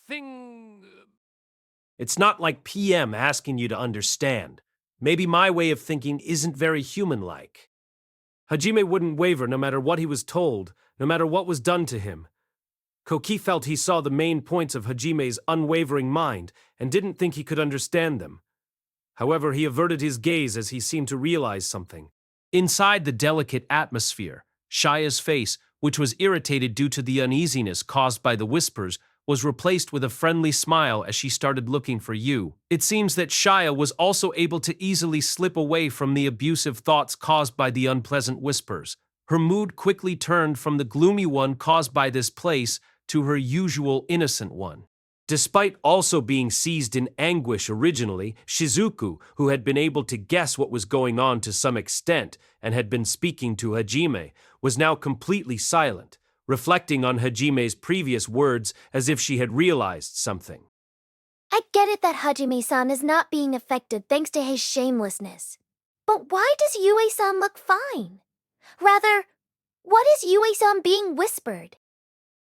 thing... It's not like PM asking you to understand. Maybe my way of thinking isn't very human-like. Hajime wouldn't waver no matter what he was told, no matter what was done to him. Koki felt he saw the main points of Hajime's unwavering mind and didn't think he could understand them. However, he averted his gaze as he seemed to realize something. Inside the delicate atmosphere, Shia's face, which was irritated due to the uneasiness caused by the whispers, was replaced with a friendly smile as she started looking for you. It seems that Shia was also able to easily slip away from the abusive thoughts caused by the unpleasant whispers. Her mood quickly turned from the gloomy one caused by this place to her usual innocent one. Despite also being seized in anguish originally, Shizuku, who had been able to guess what was going on to some extent and had been speaking to Hajime, was now completely silent, reflecting on Hajime's previous words as if she had realized something. I get it that Hajime-san is not being affected thanks to his shamelessness. But why does Yue-san look fine? Rather, what is Yue-san being whispered?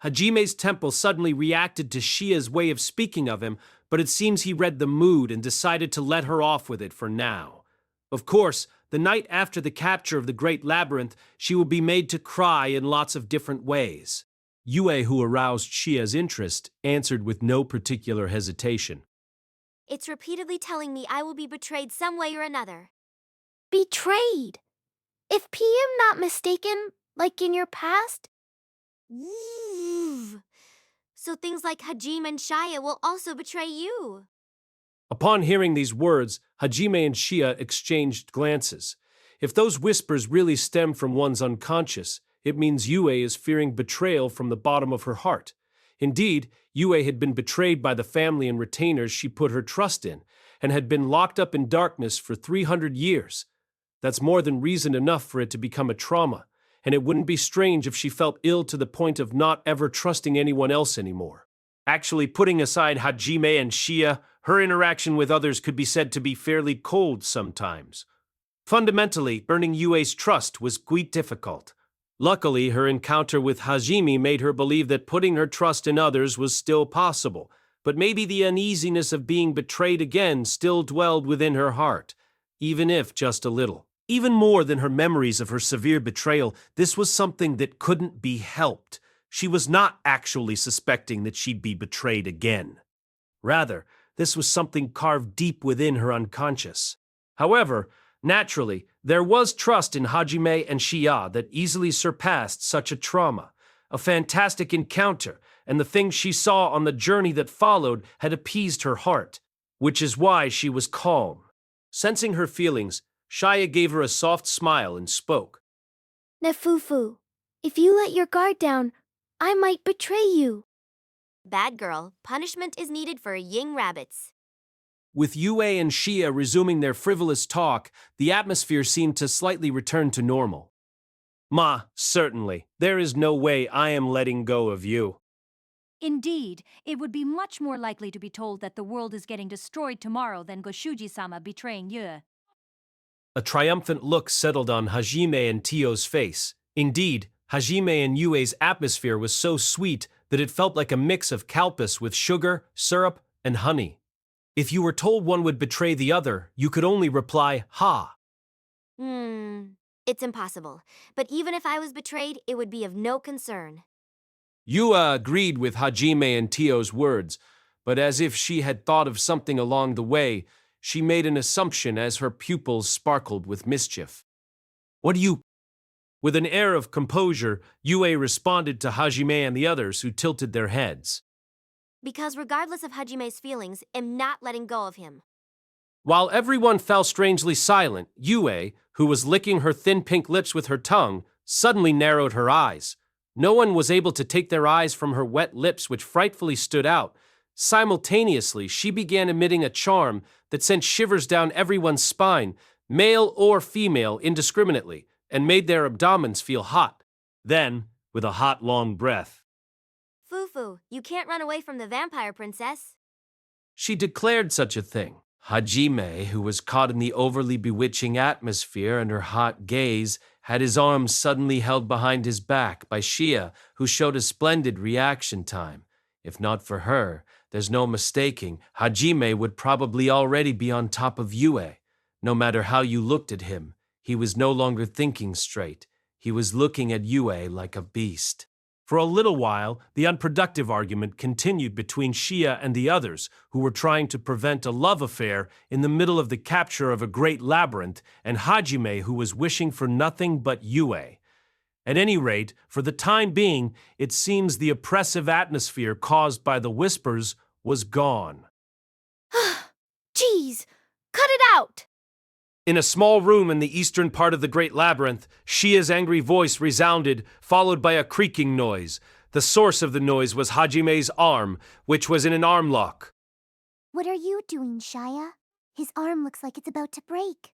Hajime's temple suddenly reacted to Shia's way of speaking of him, but it seems he read the mood and decided to let her off with it for now. Of course, the night after the capture of the Great Labyrinth, she will be made to cry in lots of different ways. Yue, who aroused Shia's interest, answered with no particular hesitation. It's repeatedly telling me I will be betrayed some way or another. Betrayed? If I'm not mistaken, like in your past? So things like Hajime and Shia will also betray you. Upon hearing these words, Hajime and Shia exchanged glances. If those whispers really stem from one's unconscious, it means Yue is fearing betrayal from the bottom of her heart. Indeed, Yue had been betrayed by the family and retainers she put her trust in, and had been locked up in darkness for 300 years. That's more than reason enough for it to become a trauma, and it wouldn't be strange if she felt ill to the point of not ever trusting anyone else anymore. Actually, putting aside Hajime and Shia, her interaction with others could be said to be fairly cold sometimes. Fundamentally, earning Yue's trust was quite difficult. Luckily, her encounter with Hajime made her believe that putting her trust in others was still possible, but maybe the uneasiness of being betrayed again still dwelled within her heart, even if just a little. Even more than her memories of her severe betrayal, this was something that couldn't be helped. She was not actually suspecting that she'd be betrayed again. Rather, this was something carved deep within her unconscious. However, naturally, there was trust in Hajime and Shia that easily surpassed such a trauma. A fantastic encounter, and the things she saw on the journey that followed had appeased her heart, which is why she was calm. Sensing her feelings, Shia gave her a soft smile and spoke. Nefufu, if you let your guard down, I might betray you. Bad girl, punishment is needed for ying rabbits. With Yue and Shia resuming their frivolous talk, the atmosphere seemed to slightly return to normal. Ma, certainly, there is no way I am letting go of you. Indeed, it would be much more likely to be told that the world is getting destroyed tomorrow than Goshuji-sama betraying Yue. A triumphant look settled on Hajime and Tio's face. Indeed, Hajime and Yue's atmosphere was so sweet that it felt like a mix of kalpis with sugar, syrup, and honey. If you were told one would betray the other, you could only reply, ha. It's impossible. But even if I was betrayed, it would be of no concern. Yue agreed with Hajime and Tio's words, but as if she had thought of something along the way, she made an assumption as her pupils sparkled with mischief. What do you... With an air of composure, Yue responded to Hajime and the others, who tilted their heads. Because regardless of Hajime's feelings, I'm not letting go of him. While everyone fell strangely silent, Yue, who was licking her thin pink lips with her tongue, suddenly narrowed her eyes. No one was able to take their eyes from her wet lips, which frightfully stood out. Simultaneously, she began emitting a charm that sent shivers down everyone's spine, male or female indiscriminately, and made their abdomens feel hot. Then, with a hot, long breath, Fufu, you can't run away from the vampire princess. she declared such a thing. Hajime, who was caught in the overly bewitching atmosphere and her hot gaze, had his arms suddenly held behind his back by Shia, who showed a splendid reaction time. If not for her, there's no mistaking, Hajime would probably already be on top of Yue. No matter how you looked at him, he was no longer thinking straight. He was looking at Yue like a beast. For a little while, the unproductive argument continued between Shia and the others, who were trying to prevent a love affair in the middle of the capture of a great labyrinth, and Hajime, who was wishing for nothing but Yue. At any rate, for the time being, it seems the oppressive atmosphere caused by the whispers was gone. Jeez, cut it out! In a small room in the eastern part of the Great Labyrinth, Shia's angry voice resounded, followed by a creaking noise. The source of the noise was Hajime's arm, which was in an arm lock. What are you doing, Shia? His arm looks like it's about to break.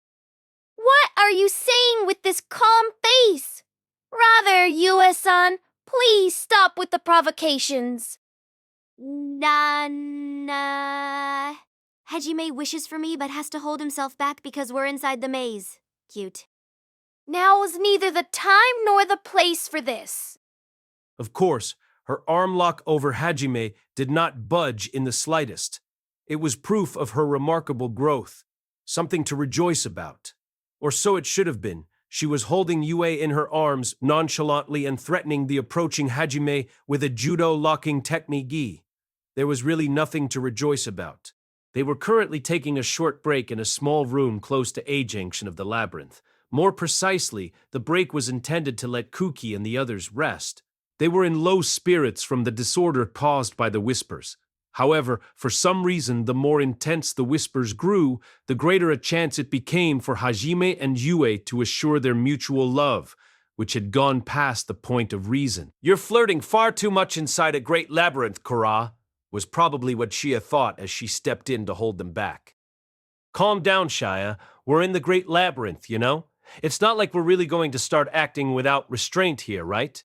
What are you saying with this calm face? Rather, Yue-san, please stop with the provocations. Hajime wishes for me but has to hold himself back because we're inside the maze. Cute. Now is neither the time nor the place for this. Of course, her arm lock over Hajime did not budge in the slightest. It was proof of her remarkable growth, something to rejoice about. Or so it should have been. She was holding Yue in her arms nonchalantly and threatening the approaching Hajime with a judo-locking technique. There was really nothing to rejoice about. They were currently taking a short break in a small room close to A junction of the labyrinth. More precisely, the break was intended to let Kuki and the others rest. They were in low spirits from the disorder caused by the whispers. However, for some reason, the more intense the whispers grew, the greater a chance it became for Hajime and Yue to assure their mutual love, which had gone past the point of reason. "You're flirting far too much inside a great labyrinth, Kara," was probably what Shia thought as she stepped in to hold them back. "Calm down, Shia. We're in the great labyrinth, you know? It's not like we're really going to start acting without restraint here, right?"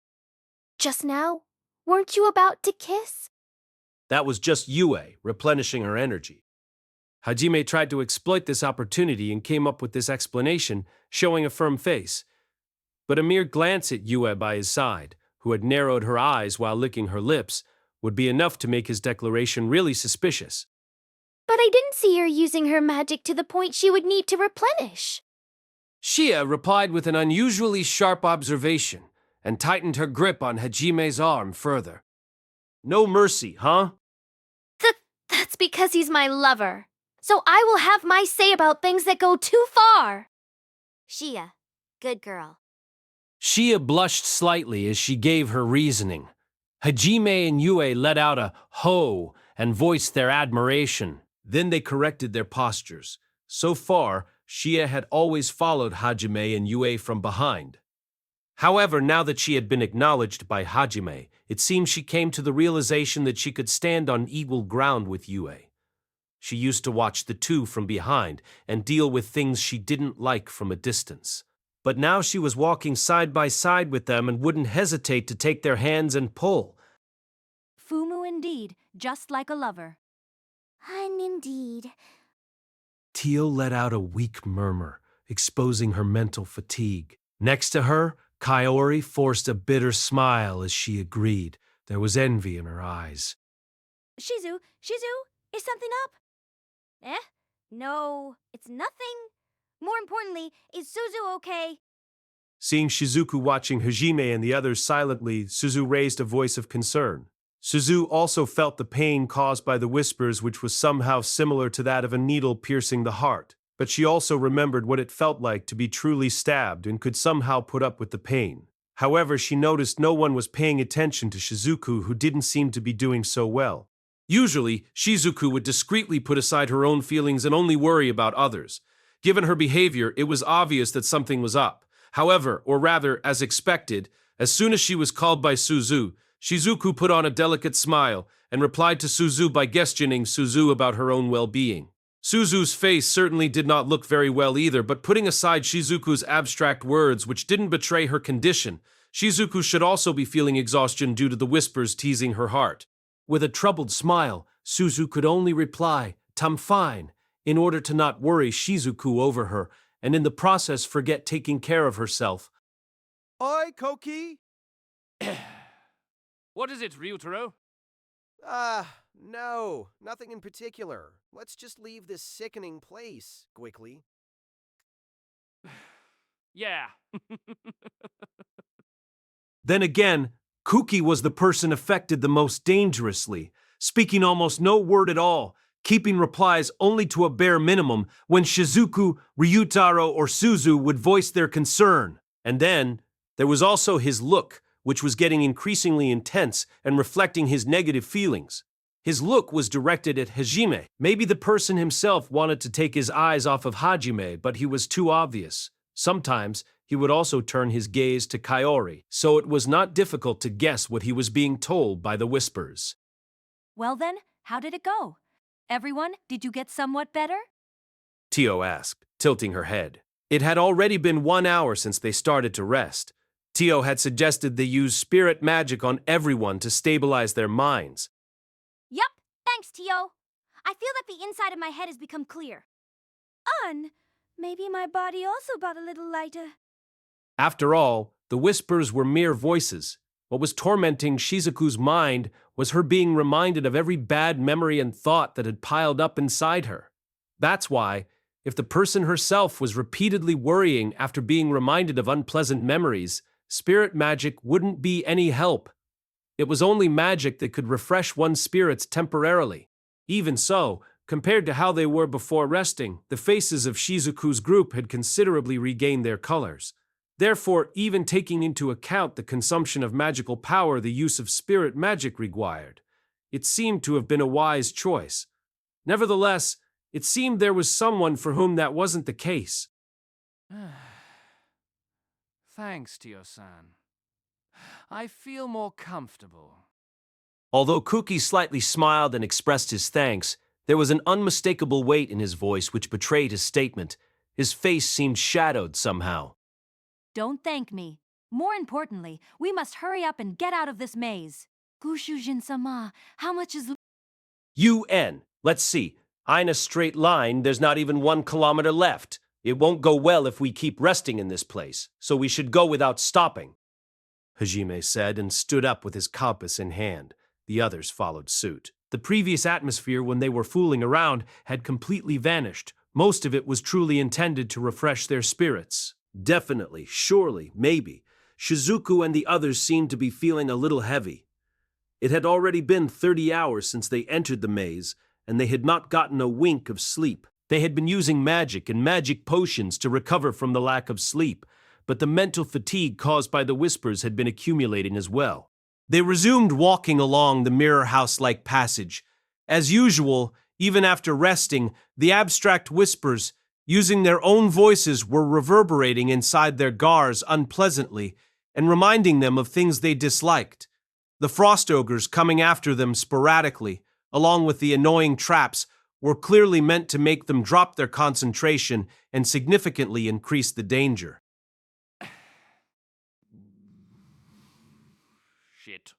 Just now, weren't you about to kiss? That was just Yue, replenishing her energy. Hajime tried to exploit this opportunity and came up with this explanation, showing a firm face. But a mere glance at Yue by his side, who had narrowed her eyes while licking her lips, would be enough to make his declaration really suspicious. But I didn't see her using her magic to the point she would need to replenish. Shia replied with an unusually sharp observation and tightened her grip on Hajime's arm further. "No mercy, huh?" That's because he's my lover. So I will have my say about things that go too far. Shia, good girl. Shia blushed slightly as she gave her reasoning. Hajime and Yue let out a ho and voiced their admiration. Then they corrected their postures. So far, Shia had always followed Hajime and Yue from behind. However, now that she had been acknowledged by Hajime, it seemed she came to the realization that she could stand on equal ground with Yue. She used to watch the two from behind and deal with things she didn't like from a distance. But now she was walking side by side with them and wouldn't hesitate to take their hands and pull. Fumu indeed, just like a lover. And indeed. Teal let out a weak murmur, exposing her mental fatigue. Next to her, Kaori forced a bitter smile as she agreed. There was envy in her eyes. Shizu, is something up? No, it's nothing. More importantly, is Suzu okay? Seeing Shizuku watching Hajime and the others silently, Suzu raised a voice of concern. Suzu also felt the pain caused by the whispers, which was somehow similar to that of a needle piercing the heart. But she also remembered what it felt like to be truly stabbed and could somehow put up with the pain. However, she noticed no one was paying attention to Shizuku, who didn't seem to be doing so well. Usually, Shizuku would discreetly put aside her own feelings and only worry about others. Given her behavior, it was obvious that something was up. However, or rather, as expected, as soon as she was called by Suzu, Shizuku put on a delicate smile and replied to Suzu by questioning Suzu about her own well-being. Suzu's face certainly did not look very well either, but putting aside Shizuku's abstract words, which didn't betray her condition, Shizuku should also be feeling exhaustion due to the whispers teasing her heart. With a troubled smile, Suzu could only reply, "I'm fine," in order to not worry Shizuku over her, and in the process forget taking care of herself. Oi, Koki! What is it, Ryutaro? No, nothing in particular. Let's just leave this sickening place quickly. Yeah. Then again, Kuki was the person affected the most dangerously, speaking almost no word at all, keeping replies only to a bare minimum when Shizuku, Ryutaro, or Suzu would voice their concern. And then, There was also his look, which was getting increasingly intense and reflecting his negative feelings. His look was directed at Hajime. Maybe the person himself wanted to take his eyes off of Hajime, but he was too obvious. Sometimes he would also turn his gaze to Kaori, so it was not difficult to guess what he was being told by the whispers. Well then, how did it go? Everyone, did you get somewhat better? Tio asked, tilting her head. It had already been 1 hour since they started to rest. Tio had suggested they use spirit magic on everyone to stabilize their minds. Yup, thanks, Tio. I feel that the inside of my head has become clear. Maybe my body also got a little lighter. After all, the whispers were mere voices. What was tormenting Shizuku's mind was her being reminded of every bad memory and thought that had piled up inside her. That's why, if the person herself was repeatedly worrying after being reminded of unpleasant memories, spirit magic wouldn't be any help. It was only magic that could refresh one's spirits temporarily. Even so, compared to how they were before resting, the faces of Shizuku's group had considerably regained their colors. Therefore, even taking into account the consumption of magical power the use of spirit magic required, it seemed to have been a wise choice. Nevertheless, it seemed there was someone for whom that wasn't the case. Thanks, Tio-san. I feel more comfortable. Although Kuki slightly smiled and expressed his thanks, there was an unmistakable weight in his voice which betrayed his statement. His face seemed shadowed somehow. Don't thank me. More importantly, we must hurry up and get out of this maze. Gushujin-sama, how much is... UN. Let's see. In a straight line, there's not even 1 kilometer left. It won't go well if we keep resting in this place, so we should go without stopping, Hajime said and stood up with his compass in hand. The others followed suit. The previous atmosphere when they were fooling around had completely vanished. Most of it was truly intended to refresh their spirits. Definitely, surely, maybe. Shizuku and the others seemed to be feeling a little heavy. It had already been 30 hours since they entered the maze, and they had not gotten a wink of sleep. They had been using magic and magic potions to recover from the lack of sleep, but the mental fatigue caused by the whispers had been accumulating as well. They resumed walking along the mirror house-like passage. As usual, even after resting, the abstract whispers, using their own voices, were reverberating inside their gars unpleasantly and reminding them of things they disliked. The frost ogres coming after them sporadically, along with the annoying traps, were clearly meant to make them drop their concentration and significantly increase the danger. Shit.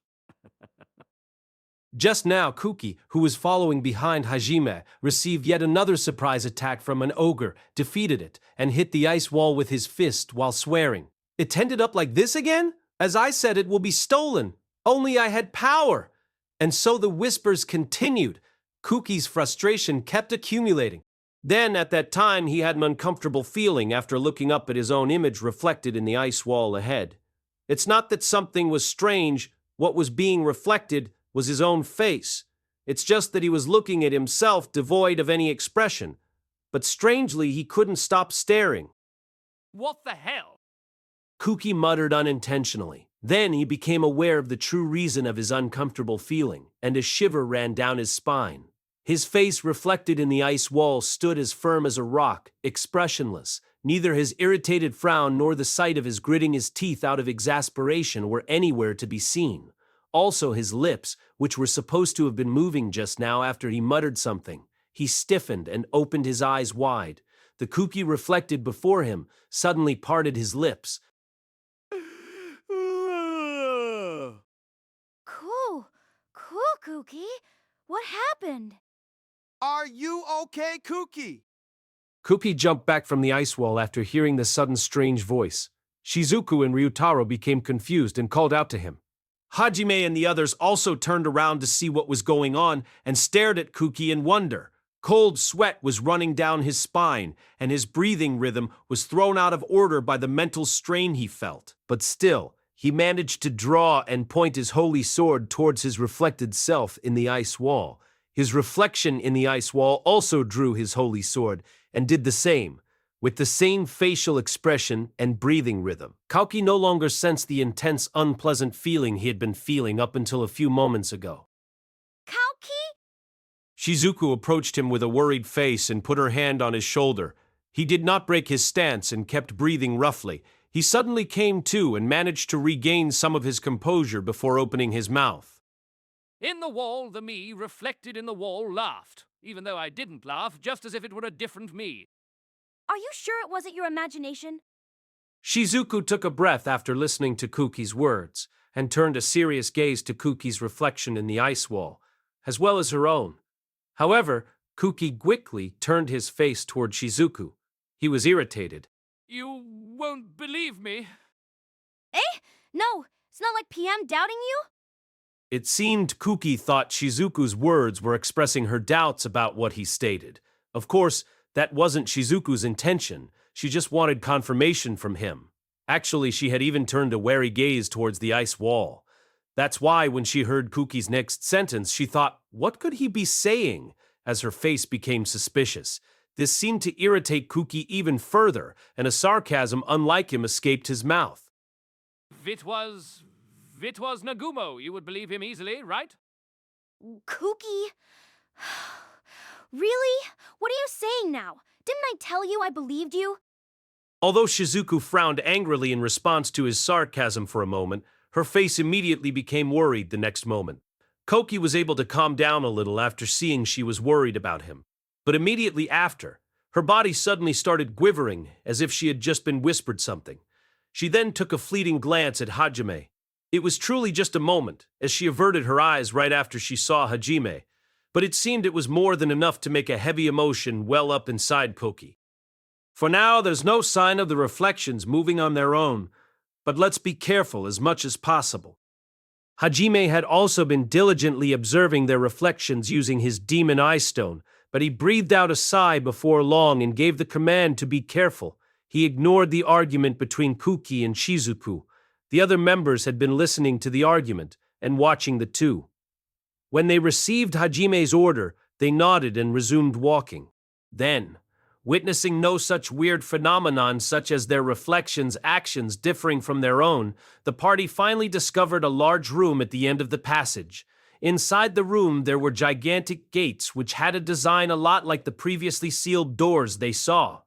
Just now, Kuki, who was following behind Hajime, received yet another surprise attack from an ogre, defeated it, and hit the ice wall with his fist while swearing. It tended up like this again? As I said, it will be stolen. Only I had power. And so the whispers continued. Kuki's frustration kept accumulating. Then, at that time, he had an uncomfortable feeling after looking up at his own image reflected in the ice wall ahead. It's not that something was strange. What was being reflected was his own face. It's just that he was looking at himself devoid of any expression. But strangely, he couldn't stop staring. What the hell? Kuki muttered unintentionally. Then he became aware of the true reason of his uncomfortable feeling, and a shiver ran down his spine. His face reflected in the ice wall stood as firm as a rock, expressionless. Neither his irritated frown nor the sight of his gritting his teeth out of exasperation were anywhere to be seen. Also his lips, which were supposed to have been moving just now after he muttered something. He stiffened and opened his eyes wide. The Kuki reflected before him suddenly parted his lips. Cool, Kuki. What happened? Are you okay, Kuki? Kuki jumped back from the ice wall after hearing the sudden strange voice. Shizuku and Ryutaro became confused and called out to him. Hajime and the others also turned around to see what was going on and stared at Kuki in wonder. Cold sweat was running down his spine, and his breathing rhythm was thrown out of order by the mental strain he felt. But still, he managed to draw and point his holy sword towards his reflected self in the ice wall. His reflection in the ice wall also drew his holy sword and did the same. with the same facial expression and breathing rhythm. Kauki no longer sensed the intense, unpleasant feeling he had been feeling up until a few moments ago. Kauki? Shizuku approached him with a worried face and put her hand on his shoulder. He did not break his stance and kept breathing roughly. He suddenly came to and managed to regain some of his composure before opening his mouth. In the wall, the me reflected in the wall laughed, even though I didn't laugh, just as if it were a different me. Are you sure it wasn't your imagination? Shizuku took a breath after listening to Kuki's words and turned a serious gaze to Kuki's reflection in the ice wall, as well as her own. However, Kuki quickly turned his face toward Shizuku. He was irritated. You won't believe me. Eh? No, it's not like PM doubting you? It seemed Kuki thought Shizuku's words were expressing her doubts about what he stated. Of course, that wasn't Shizuku's intention. She just wanted confirmation from him. Actually, she had even turned a wary gaze towards the ice wall. That's why when she heard Kuki's next sentence, she thought, what could he be saying? As her face became suspicious. This seemed to irritate Kuki even further, and a sarcasm unlike him escaped his mouth. It was Nagumo. You would believe him easily, right? Kuki? Really? What are you saying now? Didn't I tell you I believed you? Although Shizuku frowned angrily in response to his sarcasm for a moment, her face immediately became worried the next moment. Koki was able to calm down a little after seeing she was worried about him. But immediately after, her body suddenly started quivering as if she had just been whispered something. She then took a fleeting glance at Hajime. It was truly just a moment, as she averted her eyes right after she saw Hajime, but it seemed it was more than enough to make a heavy emotion well up inside Koki. For now, there's no sign of the reflections moving on their own, but let's be careful as much as possible. Hajime had also been diligently observing their reflections using his demon eye stone, but he breathed out a sigh before long and gave the command to be careful. He ignored the argument between Kuki and Shizuku. The other members had been listening to the argument and watching the two. When they received Hajime's order, they nodded and resumed walking. Then, witnessing no such weird phenomenon such as their reflections' actions differing from their own, the party finally discovered a large room at the end of the passage. Inside the room, there were gigantic gates which had a design a lot like the previously sealed doors they saw.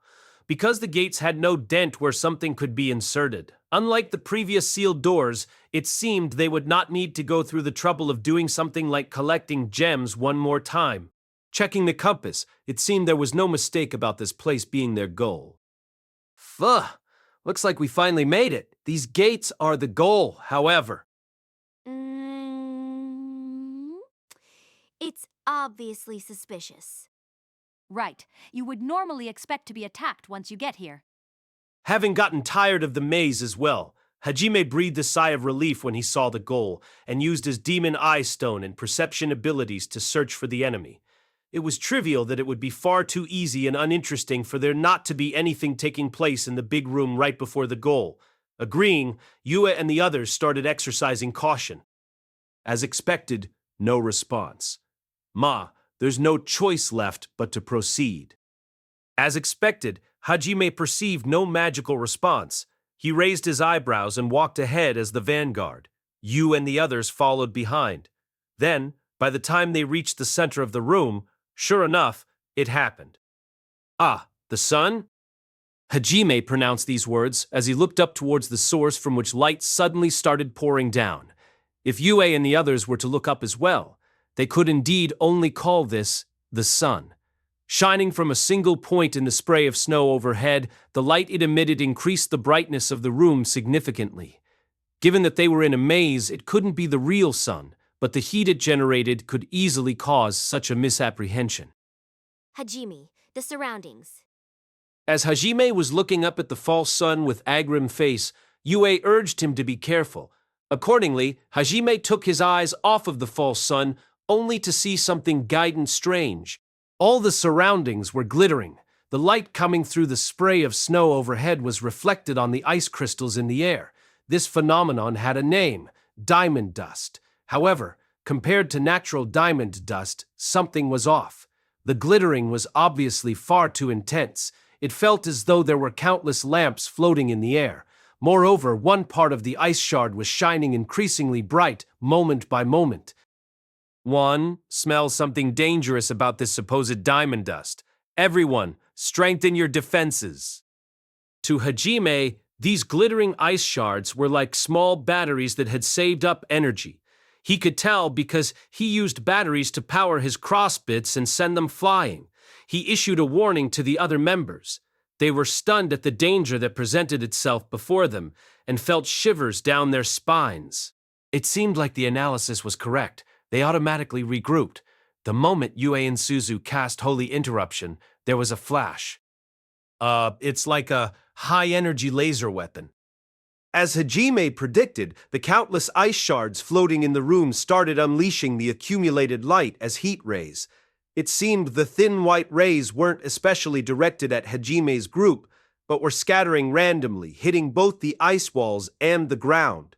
Because the gates had no dent where something could be inserted, unlike the previous sealed doors, it seemed they would not need to go through the trouble of doing something like collecting gems one more time. Checking the compass, it seemed there was no mistake about this place being their goal. Pfuh! Looks like we finally made it. These gates are the goal, however. It's obviously suspicious. Right. You would normally expect to be attacked once you get here. Having gotten tired of the maze as well, Hajime breathed a sigh of relief when he saw the goal and used his demon eye stone and perception abilities to search for the enemy. It was trivial that it would be far too easy and uninteresting for there not to be anything taking place in the big room right before the goal. Agreeing, Yue and the others started exercising caution. As expected, no response. There's no choice left but to proceed. As expected, Hajime perceived no magical response. He raised his eyebrows and walked ahead as the vanguard. Yu and the others followed behind. Then, by the time they reached the center of the room, sure enough, it happened. Ah, the sun? Hajime pronounced these words as he looked up towards the source from which light suddenly started pouring down. If Yue and the others were to look up as well, they could indeed only call this the sun. Shining from a single point in the spray of snow overhead, the light it emitted increased the brightness of the room significantly. Given that they were in a maze, it couldn't be the real sun, but the heat it generated could easily cause such a misapprehension. Hajime, the surroundings. As Hajime was looking up at the false sun with agrim face, Yue urged him to be careful. Accordingly, Hajime took his eyes off of the false sun, only to see something guidant strange. All the surroundings were glittering. The light coming through the spray of snow overhead was reflected on the ice crystals in the air. This phenomenon had a name, diamond dust. However, compared to natural diamond dust, something was off. The glittering was obviously far too intense. It felt as though there were countless lamps floating in the air. Moreover, one part of the ice shard was shining increasingly bright, moment by moment. One smells something dangerous about this supposed diamond dust. Everyone, strengthen your defenses. To Hajime, these glittering ice shards were like small batteries that had saved up energy. He could tell because he used batteries to power his crossbits and send them flying. He issued a warning to the other members. They were stunned at the danger that presented itself before them and felt shivers down their spines. It seemed like the analysis was correct. They automatically regrouped. The moment Yue and Suzu cast Holy Interruption, there was a flash. It's like a high-energy laser weapon. As Hajime predicted, the countless ice shards floating in the room started unleashing the accumulated light as heat rays. It seemed the thin white rays weren't especially directed at Hajime's group, but were scattering randomly, hitting both the ice walls and the ground.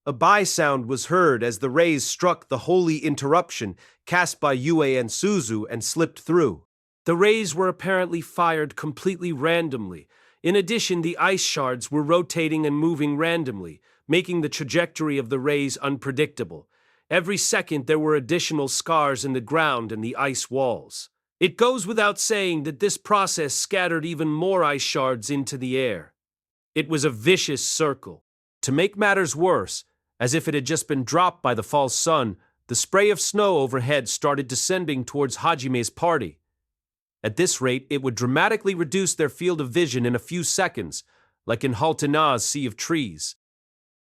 A "bye" sound was heard as the rays struck the Holy Interruption cast by Yue and Suzu and slipped through. The rays were apparently fired completely randomly. In addition, the ice shards were rotating and moving randomly, making the trajectory of the rays unpredictable. Every second there were additional scars in the ground and the ice walls. It goes without saying that this process scattered even more ice shards into the air. It was a vicious circle. To make matters worse, as if it had just been dropped by the false sun, the spray of snow overhead started descending towards Hajime's party. At this rate, it would dramatically reduce their field of vision in a few seconds, like in Haltana's sea of trees.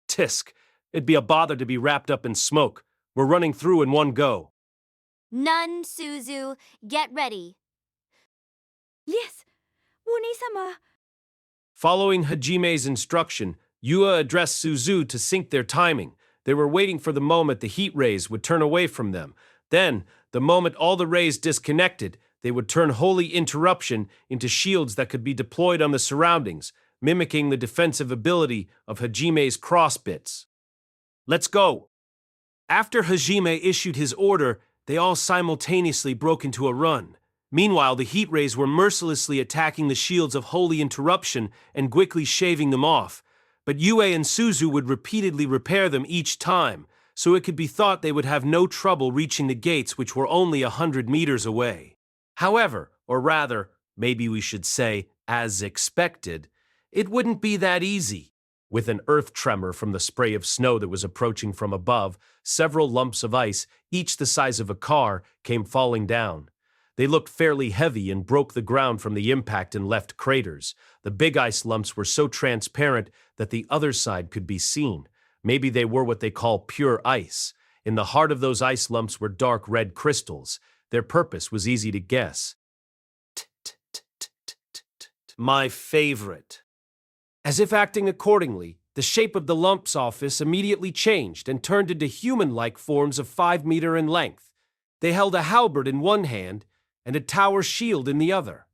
Tisk, it'd be a bother to be wrapped up in smoke. We're running through in one go. None, Suzu. Get ready. Yes, Wuni-sama. Following Hajime's instruction, Yua addressed Suzu to sync their timing. They were waiting for the moment the heat rays would turn away from them. Then, the moment all the rays disconnected, they would turn Holy Interruption into shields that could be deployed on the surroundings, mimicking the defensive ability of Hajime's crossbits. Let's go! After Hajime issued his order, they all simultaneously broke into a run. Meanwhile, the heat rays were mercilessly attacking the shields of Holy Interruption and quickly shaving them off. But Yue and Suzu would repeatedly repair them each time, so it could be thought they would have no trouble reaching the gates, which were only 100 meters away. However, or rather, maybe we should say, as expected, it wouldn't be that easy. With an earth tremor from the spray of snow that was approaching from above, several lumps of ice, each the size of a car, came falling down. They looked fairly heavy and broke the ground from the impact and left craters. The big ice lumps were so transparent that the other side could be seen. Maybe they were what they call pure ice. In the heart of those ice lumps were dark red crystals. Their purpose was easy to guess. My favorite. As if acting accordingly, the shape of the lump's office immediately changed and turned into human-like forms of 5 meters in length. They held a halberd in one hand and a tower shield in the other.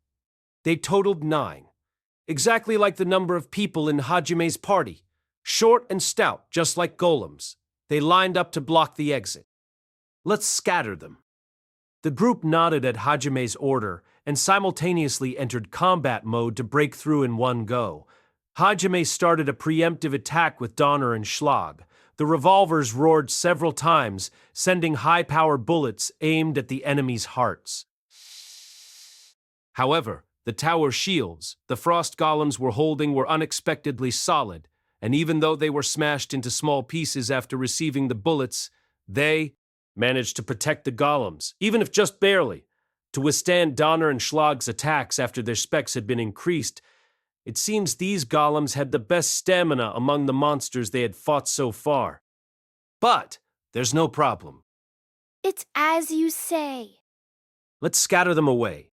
They totaled 9, exactly like the number of people in Hajime's party, short and stout, just like golems. They lined up to block the exit. Let's scatter them. The group nodded at Hajime's order and simultaneously entered combat mode to break through in one go. Hajime started a preemptive attack with Donner and Schlag. The revolvers roared several times, sending high-power bullets aimed at the enemy's hearts. However, the tower shields the frost golems were holding were unexpectedly solid, and even though they were smashed into small pieces after receiving the bullets, they managed to protect the golems, even if just barely. To withstand Donner and Schlag's attacks after their specs had been increased, it seems these golems had the best stamina among the monsters they had fought so far. But there's no problem. It's as you say. Let's scatter them away.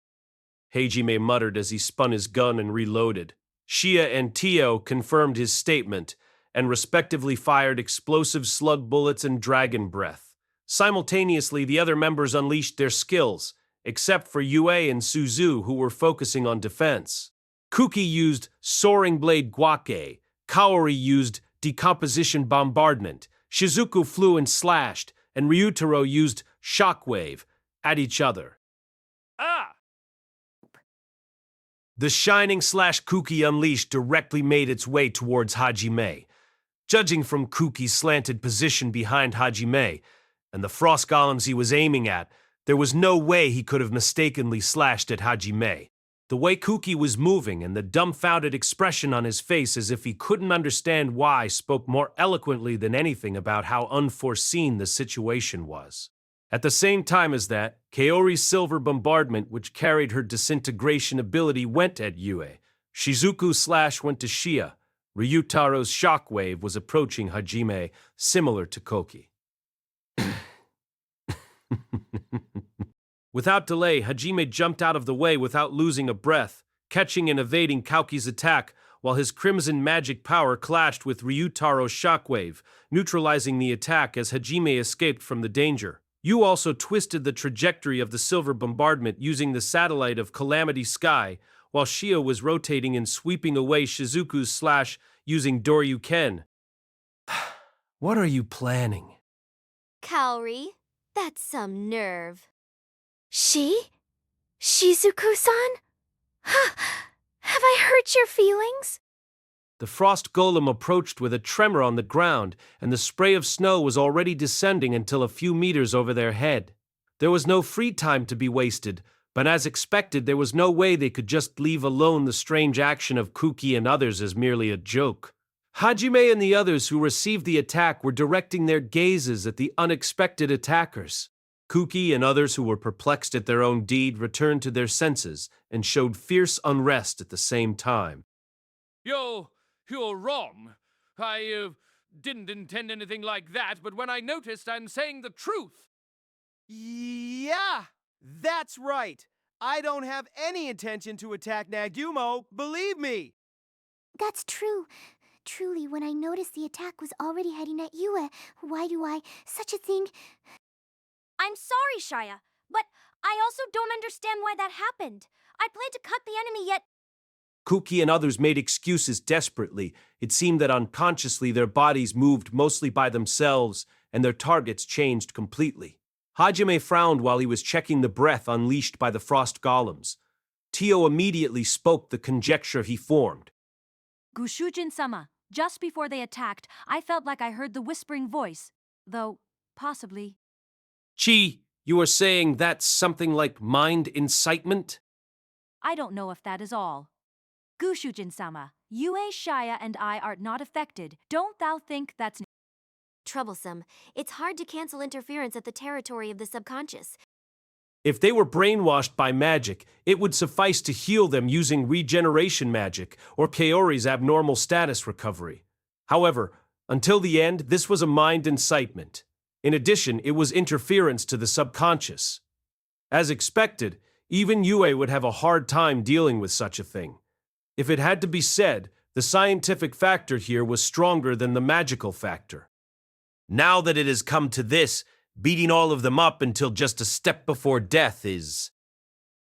Hajime muttered as he spun his gun and reloaded. Shia and Tio confirmed his statement and respectively fired explosive slug bullets and dragon breath. Simultaneously, the other members unleashed their skills, except for Yue and Suzu, who were focusing on defense. Kuki used Soaring Blade Guake, Kaori used Decomposition Bombardment, Shizuku flew and slashed, and Ryutaro used Shockwave at each other. Ah! The shining/Kuki unleashed directly made its way towards Hajime. Judging from Kuki's slanted position behind Hajime and the frost golems he was aiming at, there was no way he could have mistakenly slashed at Hajime. The way Kuki was moving and the dumbfounded expression on his face as if he couldn't understand why spoke more eloquently than anything about how unforeseen the situation was. At the same time as that, Kaori's silver bombardment, which carried her disintegration ability, went at Yue. Shizuku's slash went to Shia. Ryutaro's shockwave was approaching Hajime, similar to Koki. Without delay, Hajime jumped out of the way without losing a breath, catching and evading Kauki's attack, while his crimson magic power clashed with Ryutaro's shockwave, neutralizing the attack as Hajime escaped from the danger. Yu also twisted the trajectory of the silver bombardment using the satellite of Calamity Sky, while Shia was rotating and sweeping away Shizuku's slash using Doryuken. What are you planning? Kaori, that's some nerve. Shizuku-san? Have I hurt your feelings? The frost golem approached with a tremor on the ground, and the spray of snow was already descending until a few meters over their head. There was no free time to be wasted, but as expected, there was no way they could just leave alone the strange action of Kuki and others as merely a joke. Hajime and the others who received the attack were directing their gazes at the unexpected attackers. Kuki and others who were perplexed at their own deed returned to their senses and showed fierce unrest at the same time. You're wrong. I didn't intend anything like that, but when I noticed, I'm saying the truth. Yeah, that's right. I don't have any intention to attack Nagumo, believe me. That's true. Truly, when I noticed the attack was already heading at Yue, why do I... such a thing... I'm sorry, Shia, but I also don't understand why that happened. I planned to cut the enemy, yet... Kuki and others made excuses desperately. It seemed that unconsciously their bodies moved mostly by themselves, and their targets changed completely. Hajime frowned while he was checking the breath unleashed by the frost golems. Tio immediately spoke the conjecture he formed. Gushujin-sama, just before they attacked, I felt like I heard the whispering voice, though possibly... Chi, you are saying that's something like mind incitement? I don't know if that is all. Gushujin-sama, Yue, Shia, and I are not affected. Don't thou think that's... Troublesome. It's hard to cancel interference at the territory of the subconscious. If they were brainwashed by magic, it would suffice to heal them using regeneration magic or Kaori's abnormal status recovery. However, until the end, this was a mind incitement. In addition, it was interference to the subconscious. As expected, even Yue would have a hard time dealing with such a thing. If it had to be said, the scientific factor here was stronger than the magical factor. Now that it has come to this, beating all of them up until just a step before death is...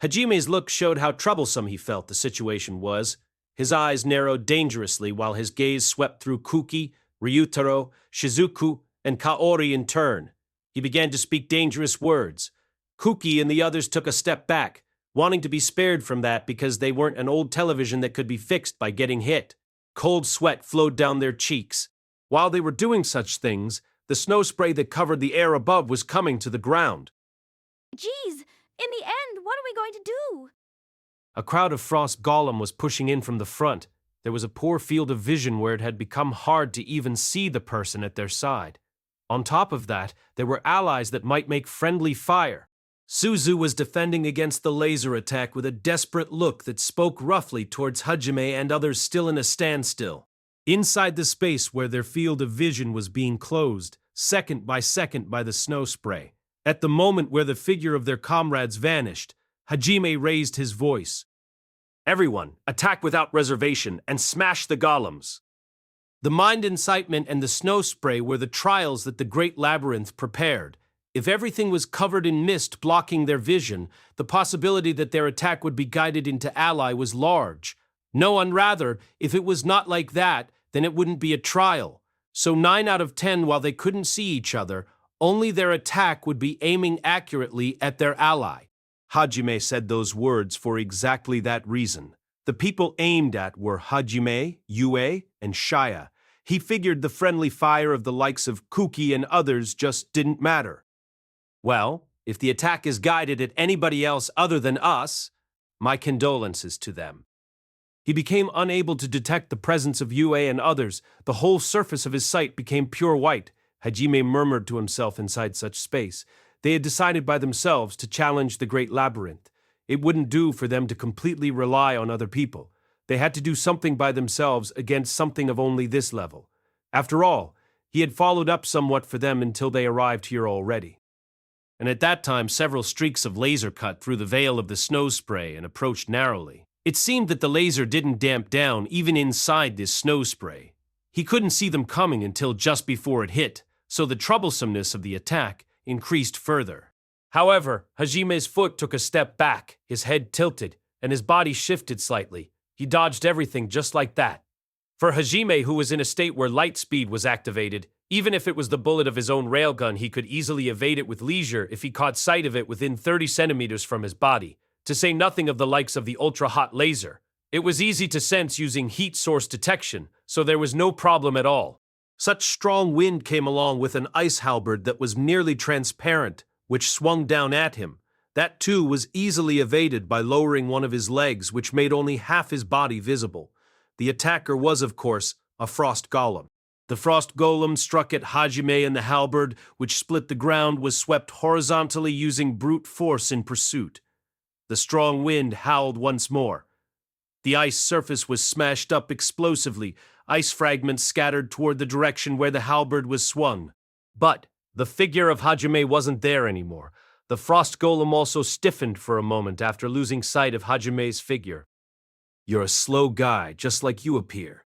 Hajime's look showed how troublesome he felt the situation was. His eyes narrowed dangerously while his gaze swept through Kuki, Ryutaro, Shizuku, and Kaori in turn. He began to speak dangerous words. Kuki and the others took a step back, wanting to be spared from that because they weren't an old television that could be fixed by getting hit. Cold sweat flowed down their cheeks. While they were doing such things, the snow spray that covered the air above was coming to the ground. Geez, in the end, what are we going to do? A crowd of frost golem was pushing in from the front. There was a poor field of vision where it had become hard to even see the person at their side. On top of that, there were allies that might make friendly fire. Suzu was defending against the laser attack with a desperate look that spoke roughly towards Hajime and others still in a standstill. Inside the space where their field of vision was being closed, second by the snow spray. At the moment where the figure of their comrades vanished, Hajime raised his voice. Everyone, attack without reservation and smash the golems. The mind incitement and the snow spray were the trials that the Great Labyrinth prepared. If everything was covered in mist blocking their vision, the possibility that their attack would be guided into ally was large. No, and rather, if it was not like that, then it wouldn't be a trial. So 9 out of 10, while they couldn't see each other, only their attack would be aiming accurately at their ally. Hajime said those words for exactly that reason. The people aimed at were Hajime, Yue, and Shaya. He figured the friendly fire of the likes of Kuki and others just didn't matter. Well, if the attack is guided at anybody else other than us, my condolences to them. He became unable to detect the presence of Yue and others. The whole surface of his sight became pure white. Hajime murmured to himself inside such space. They had decided by themselves to challenge the Great Labyrinth. It wouldn't do for them to completely rely on other people. They had to do something by themselves against something of only this level. After all, he had followed up somewhat for them until they arrived here already. And at that time, several streaks of laser cut through the veil of the snow spray and approached narrowly. It seemed that the laser didn't damp down even inside this snow spray. He couldn't see them coming until just before it hit, so the troublesomeness of the attack increased further. However, Hajime's foot took a step back, his head tilted, and his body shifted slightly. He dodged everything just like that. For Hajime, who was in a state where light speed was activated, even if it was the bullet of his own railgun, he could easily evade it with leisure if he caught sight of it within 30 centimeters from his body, to say nothing of the likes of the ultra-hot laser. It was easy to sense using heat source detection, so there was no problem at all. Such strong wind came along with an ice halberd that was nearly transparent, which swung down at him. That too was easily evaded by lowering one of his legs, which made only half his body visible. The attacker was, of course, a frost golem. The frost golem struck at Hajime, and the halberd, which split the ground, was swept horizontally using brute force in pursuit. The strong wind howled once more. The ice surface was smashed up explosively, ice fragments scattered toward the direction where the halberd was swung. But the figure of Hajime wasn't there anymore. The frost golem also stiffened for a moment after losing sight of Hajime's figure. "You're a slow guy, just like you appear."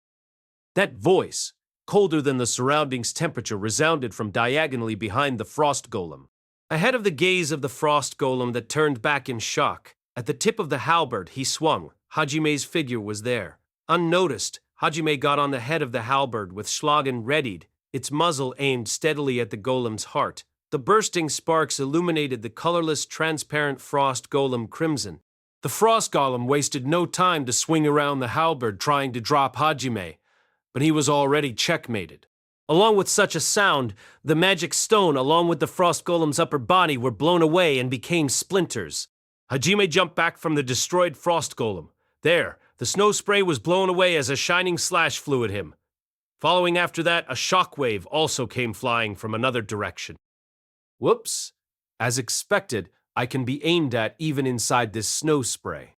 That voice, colder than the surroundings' temperature, resounded from diagonally behind the frost golem. Ahead of the gaze of the frost golem that turned back in shock, at the tip of the halberd he swung, Hajime's figure was there. Unnoticed, Hajime got on the head of the halberd with Schlagen readied, its muzzle aimed steadily at the golem's heart. The bursting sparks illuminated the colorless, transparent frost golem crimson. The frost golem wasted no time to swing around the halberd trying to drop Hajime, but he was already checkmated. Along with such a sound, the magic stone along with the frost golem's upper body were blown away and became splinters. Hajime jumped back from the destroyed frost golem. There, the snow spray was blown away as a shining slash flew at him. Following after that, a shockwave also came flying from another direction. Whoops! As expected, I can be aimed at even inside this snow spray.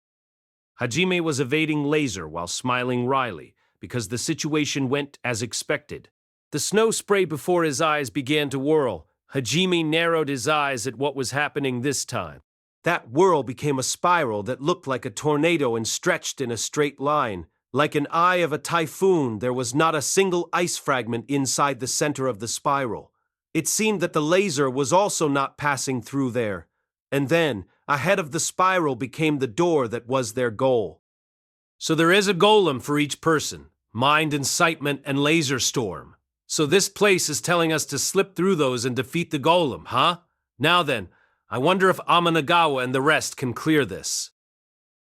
Hajime was evading laser while smiling wryly, because the situation went as expected. The snow spray before his eyes began to whirl. Hajime narrowed his eyes at what was happening this time. That whirl became a spiral that looked like a tornado and stretched in a straight line. Like an eye of a typhoon, there was not a single ice fragment inside the center of the spiral. It seemed that the laser was also not passing through there. And then, ahead of the spiral became the door that was their goal. So there is a golem for each person, mind incitement and laser storm. So this place is telling us to slip through those and defeat the golem, huh? Now then, I wonder if Amanagawa and the rest can clear this.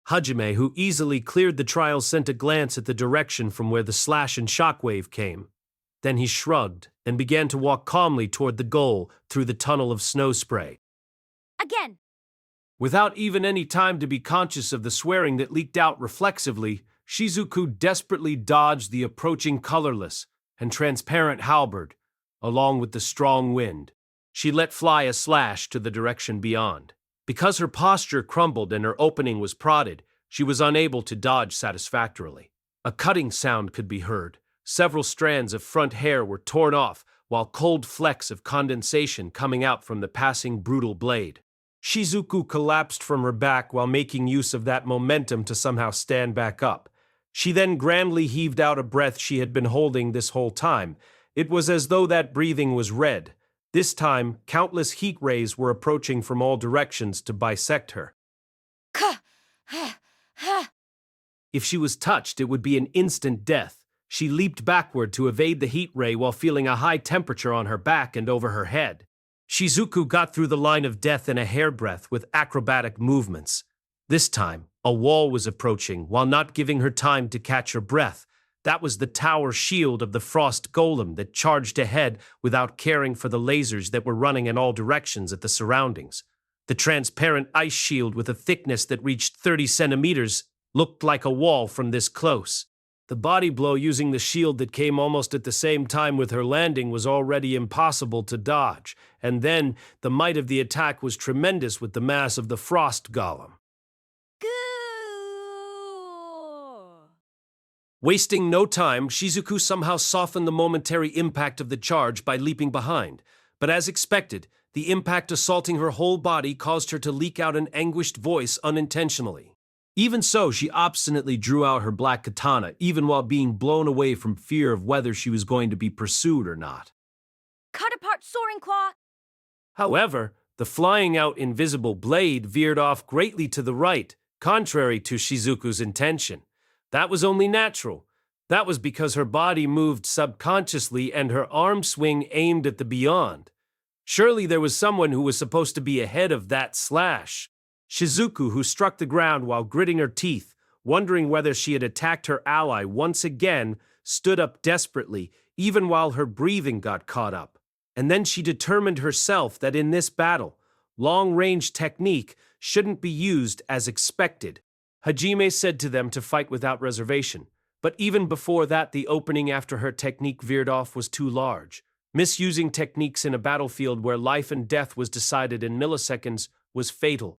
Hajime, who easily cleared the trial, sent a glance at the direction from where the slash and shockwave came. Then he shrugged and began to walk calmly toward the goal through the tunnel of snow spray. Again! Without even any time to be conscious of the swearing that leaked out reflexively, Shizuku desperately dodged the approaching colorless and transparent halberd, along with the strong wind. She let fly a slash to the direction beyond. Because her posture crumbled and her opening was prodded, she was unable to dodge satisfactorily. A cutting sound could be heard. Several strands of front hair were torn off, while cold flecks of condensation coming out from the passing brutal blade. Shizuku collapsed from her back while making use of that momentum to somehow stand back up. She then grandly heaved out a breath she had been holding this whole time. It was as though that breathing was red. This time, countless heat rays were approaching from all directions to bisect her. If she was touched, it would be an instant death. She leaped backward to evade the heat ray while feeling a high temperature on her back and over her head. Shizuku got through the line of death in a hairbreadth with acrobatic movements. This time, A wall was approaching, while not giving her time to catch her breath. That was the tower shield of the frost golem that charged ahead without caring for the lasers that were running in all directions at the surroundings. The transparent ice shield with a thickness that reached 30 centimeters looked like a wall from this close. The body blow using the shield that came almost at the same time with her landing was already impossible to dodge, and then the might of the attack was tremendous with the mass of the frost golem. Wasting no time, Shizuku somehow softened the momentary impact of the charge by leaping behind. But as expected, the impact assaulting her whole body caused her to leak out an anguished voice unintentionally. Even so, she obstinately drew out her black katana, even while being blown away from fear of whether she was going to be pursued or not. Cut apart Soaring Claw! However, the flying out invisible blade veered off greatly to the right, contrary to Shizuku's intention. That was only natural. That was because her body moved subconsciously and her arm swing aimed at the beyond. Surely there was someone who was supposed to be ahead of that slash. Shizuku, who struck the ground while gritting her teeth, wondering whether she had attacked her ally once again, stood up desperately, even while her breathing got caught up. And then she determined herself that in this battle, long-range technique shouldn't be used as expected. Hajime said to them to fight without reservation, but even before that the opening after her technique veered off was too large. Misusing techniques in a battlefield where life and death was decided in milliseconds was fatal.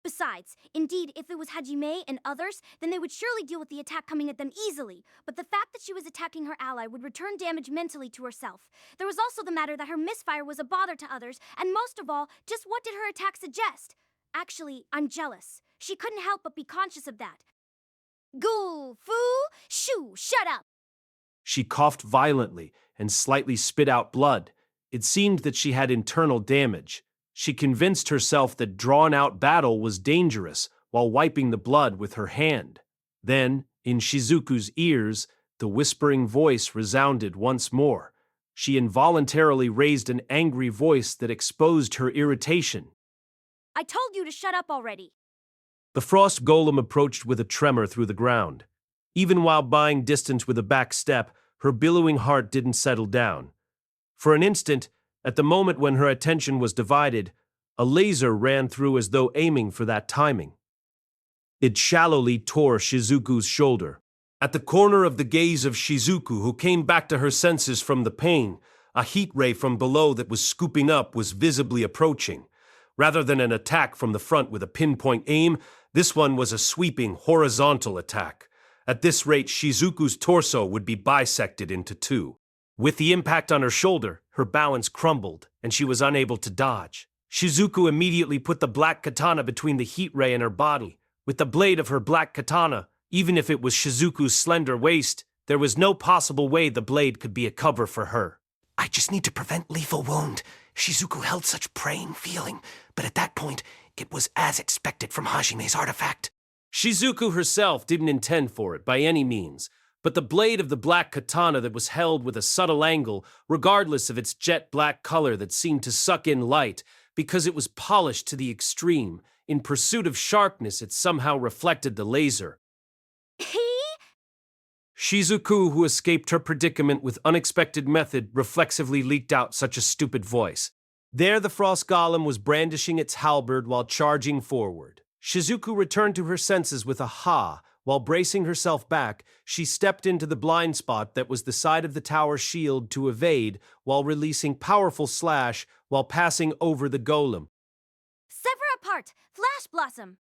Besides, indeed, if it was Hajime and others, then they would surely deal with the attack coming at them easily. But the fact that she was attacking her ally would return damage mentally to herself. There was also the matter that her misfire was a bother to others, and most of all, just what did her attack suggest? Actually, I'm jealous. She couldn't help but be conscious of that. Goo, foo, shoo, shut up! She coughed violently and slightly spit out blood. It seemed that she had internal damage. She convinced herself that drawn-out battle was dangerous while wiping the blood with her hand. Then, in Shizuku's ears, the whispering voice resounded once more. She involuntarily raised an angry voice that exposed her irritation. I told you to shut up already! The frost golem approached with a tremor through the ground. Even while buying distance with a back step, her billowing heart didn't settle down. For an instant, at the moment when her attention was divided, a laser ran through as though aiming for that timing. It shallowly tore Shizuku's shoulder. At the corner of the gaze of Shizuku, who came back to her senses from the pain, a heat ray from below that was scooping up was visibly approaching. Rather than an attack from the front with a pinpoint aim, this one was a sweeping, horizontal attack. At this rate, Shizuku's torso would be bisected into two. With the impact on her shoulder, her balance crumbled, and she was unable to dodge. Shizuku immediately put the black katana between the heat ray and her body. With the blade of her black katana, even if it was Shizuku's slender waist, there was no possible way the blade could be a cover for her. I just need to prevent lethal wound. Shizuku held such praying feeling, but at that point, it was as expected from Hajime's artifact. Shizuku herself didn't intend for it by any means, but the blade of the black katana that was held with a subtle angle, regardless of its jet black color that seemed to suck in light, because it was polished to the extreme. In pursuit of sharpness, it somehow reflected the laser. Shizuku, who escaped her predicament with unexpected method, reflexively leaked out such a stupid voice. There the frost golem was brandishing its halberd while charging forward. Shizuku returned to her senses with a ha. While bracing herself back, she stepped into the blind spot that was the side of the tower shield to evade, while releasing powerful slash while passing over the golem. Sever apart! Flash Blossom!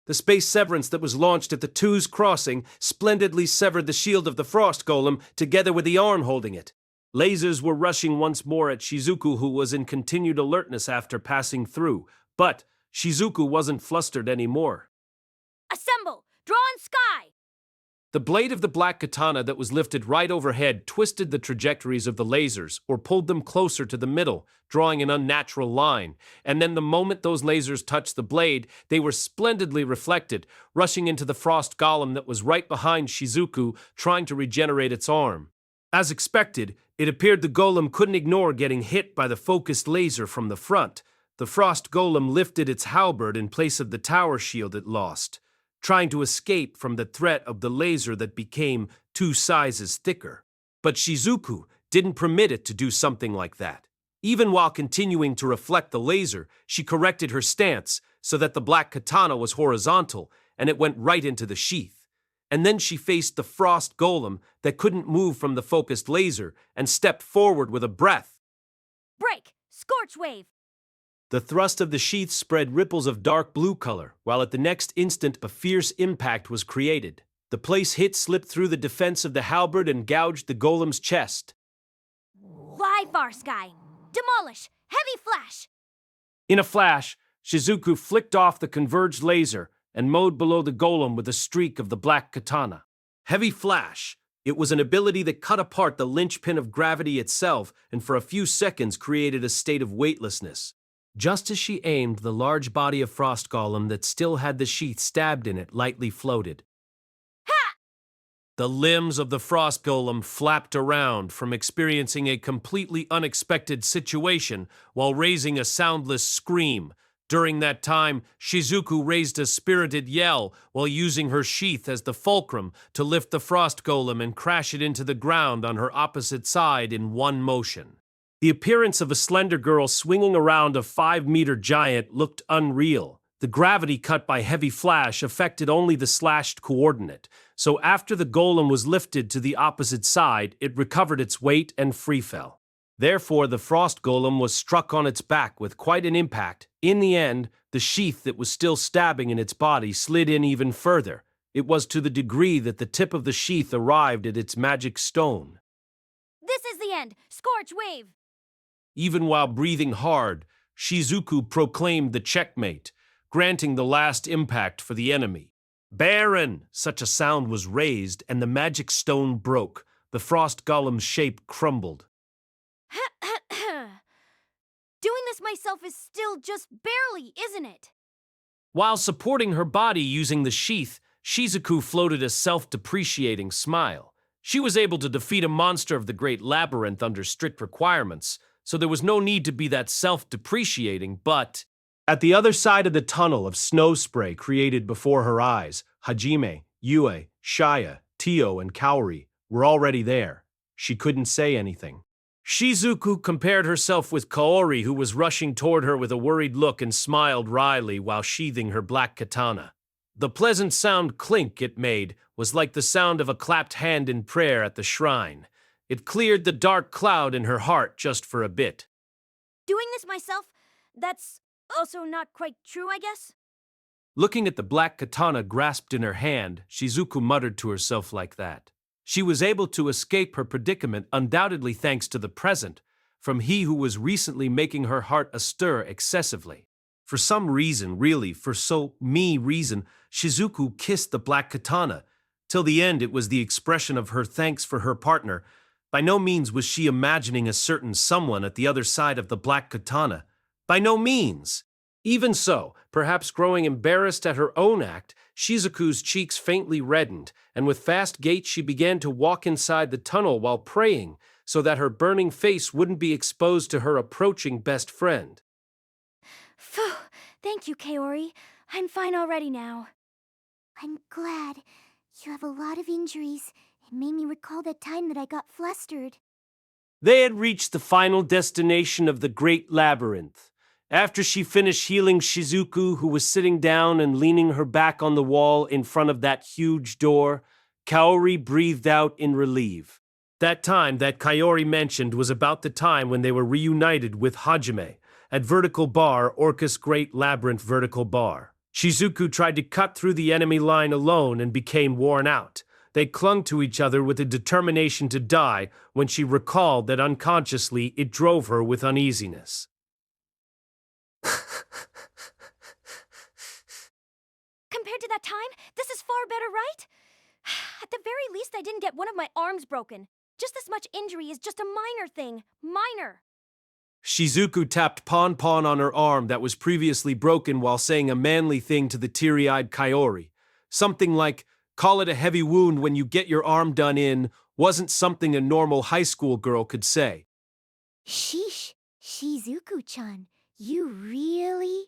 The space severance that was launched at the two's crossing splendidly severed the shield of the frost golem together with the arm holding it. Lasers were rushing once more at Shizuku, who was in continued alertness after passing through, but Shizuku wasn't flustered anymore. Assemble! Drawn sky! The blade of the black katana that was lifted right overhead twisted the trajectories of the lasers, or pulled them closer to the middle, drawing an unnatural line. And then the moment those lasers touched the blade, they were splendidly reflected, rushing into the frost golem that was right behind Shizuku, trying to regenerate its arm. As expected, it appeared the golem couldn't ignore getting hit by the focused laser from the front. The frost golem lifted its halberd in place of the tower shield it lost. trying to escape from the threat of the laser that became 2 sizes thicker. But Shizuku didn't permit it to do something like that. Even while continuing to reflect the laser, she corrected her stance so that the black katana was horizontal and it went right into the sheath. And then she faced the frost golem that couldn't move from the focused laser and stepped forward with a breath. Break! Scorch wave! The thrust of the sheath spread ripples of dark blue color, while at the next instant a fierce impact was created. The place hit slipped through the defense of the halberd and gouged the golem's chest. Fly far sky! Demolish! Heavy flash! In a flash, Shizuku flicked off the converged laser and mowed below the golem with a streak of the black katana. Heavy flash. It was an ability that cut apart the linchpin of gravity itself and for a few seconds created a state of weightlessness. Just as she aimed, the large body of Frost Golem that still had the sheath stabbed in it lightly floated. Ha! The limbs of the Frost Golem flapped around from experiencing a completely unexpected situation while raising a soundless scream. During that time, Shizuku raised a spirited yell while using her sheath as the fulcrum to lift the Frost Golem and crash it into the ground on her opposite side in one motion. The appearance of a slender girl swinging around a 5-meter giant looked unreal. The gravity cut by heavy flash affected only the slashed coordinate, so after the golem was lifted to the opposite side, it recovered its weight and free fell. Therefore, the Frost Golem was struck on its back with quite an impact. In the end, the sheath that was still stabbing in its body slid in even further. It was to the degree that the tip of the sheath arrived at its magic stone. This is the end! Scorch wave! Even while breathing hard, Shizuku proclaimed the checkmate, granting the last impact for the enemy. Baron! Such a sound was raised, and the magic stone broke. The Frost Golem's shape crumbled. Doing this myself is still just barely, isn't it? While supporting her body using the sheath, Shizuku floated a self-depreciating smile. She was able to defeat a monster of the Great Labyrinth under strict requirements, so there was no need to be that self-depreciating, but at the other side of the tunnel of snow spray created before her eyes, Hajime, Yue, Shaya, Tio, and Kaori were already there. She couldn't say anything. Shizuku compared herself with Kaori, who was rushing toward her with a worried look and smiled wryly while sheathing her black katana. The pleasant sound clink it made was like the sound of a clapped hand in prayer at the shrine. It cleared the dark cloud in her heart just for a bit. Doing this myself, that's also not quite true, I guess? Looking at the black katana grasped in her hand, Shizuku muttered to herself like that. She was able to escape her predicament undoubtedly thanks to the present, from he who was recently making her heart astir excessively. For some reason, really, for so me reason, Shizuku kissed the black katana. Till the end it was the expression of her thanks for her partner. By no means was she imagining a certain someone at the other side of the black katana. By no means. Even so, perhaps growing embarrassed at her own act, Shizuku's cheeks faintly reddened, and with fast gait she began to walk inside the tunnel while praying, so that her burning face wouldn't be exposed to her approaching best friend. Phew! Thank you, Kaori. I'm fine already now. I'm glad. You have a lot of injuries. It made me recall that time that I got flustered. They had reached the final destination of the Great Labyrinth. After she finished healing Shizuku, who was sitting down and leaning her back on the wall in front of that huge door, Kaori breathed out in relief. That time that Kaori mentioned was about the time when they were reunited with Hajime at Vertical Bar, Orcus Great Labyrinth Vertical Bar. Shizuku tried to cut through the enemy line alone and became worn out. They clung to each other with a determination to die when she recalled that unconsciously it drove her with uneasiness. Compared to that time, this is far better, right? At the very least, I didn't get one of my arms broken. Just this much injury is just a minor thing. Minor. Shizuku tapped Pon Pon on her arm that was previously broken while saying a manly thing to the teary-eyed Kaori. Something like, "Call it a heavy wound when you get your arm done in," wasn't something a normal high school girl could say. Sheesh, Shizuku-chan, you really?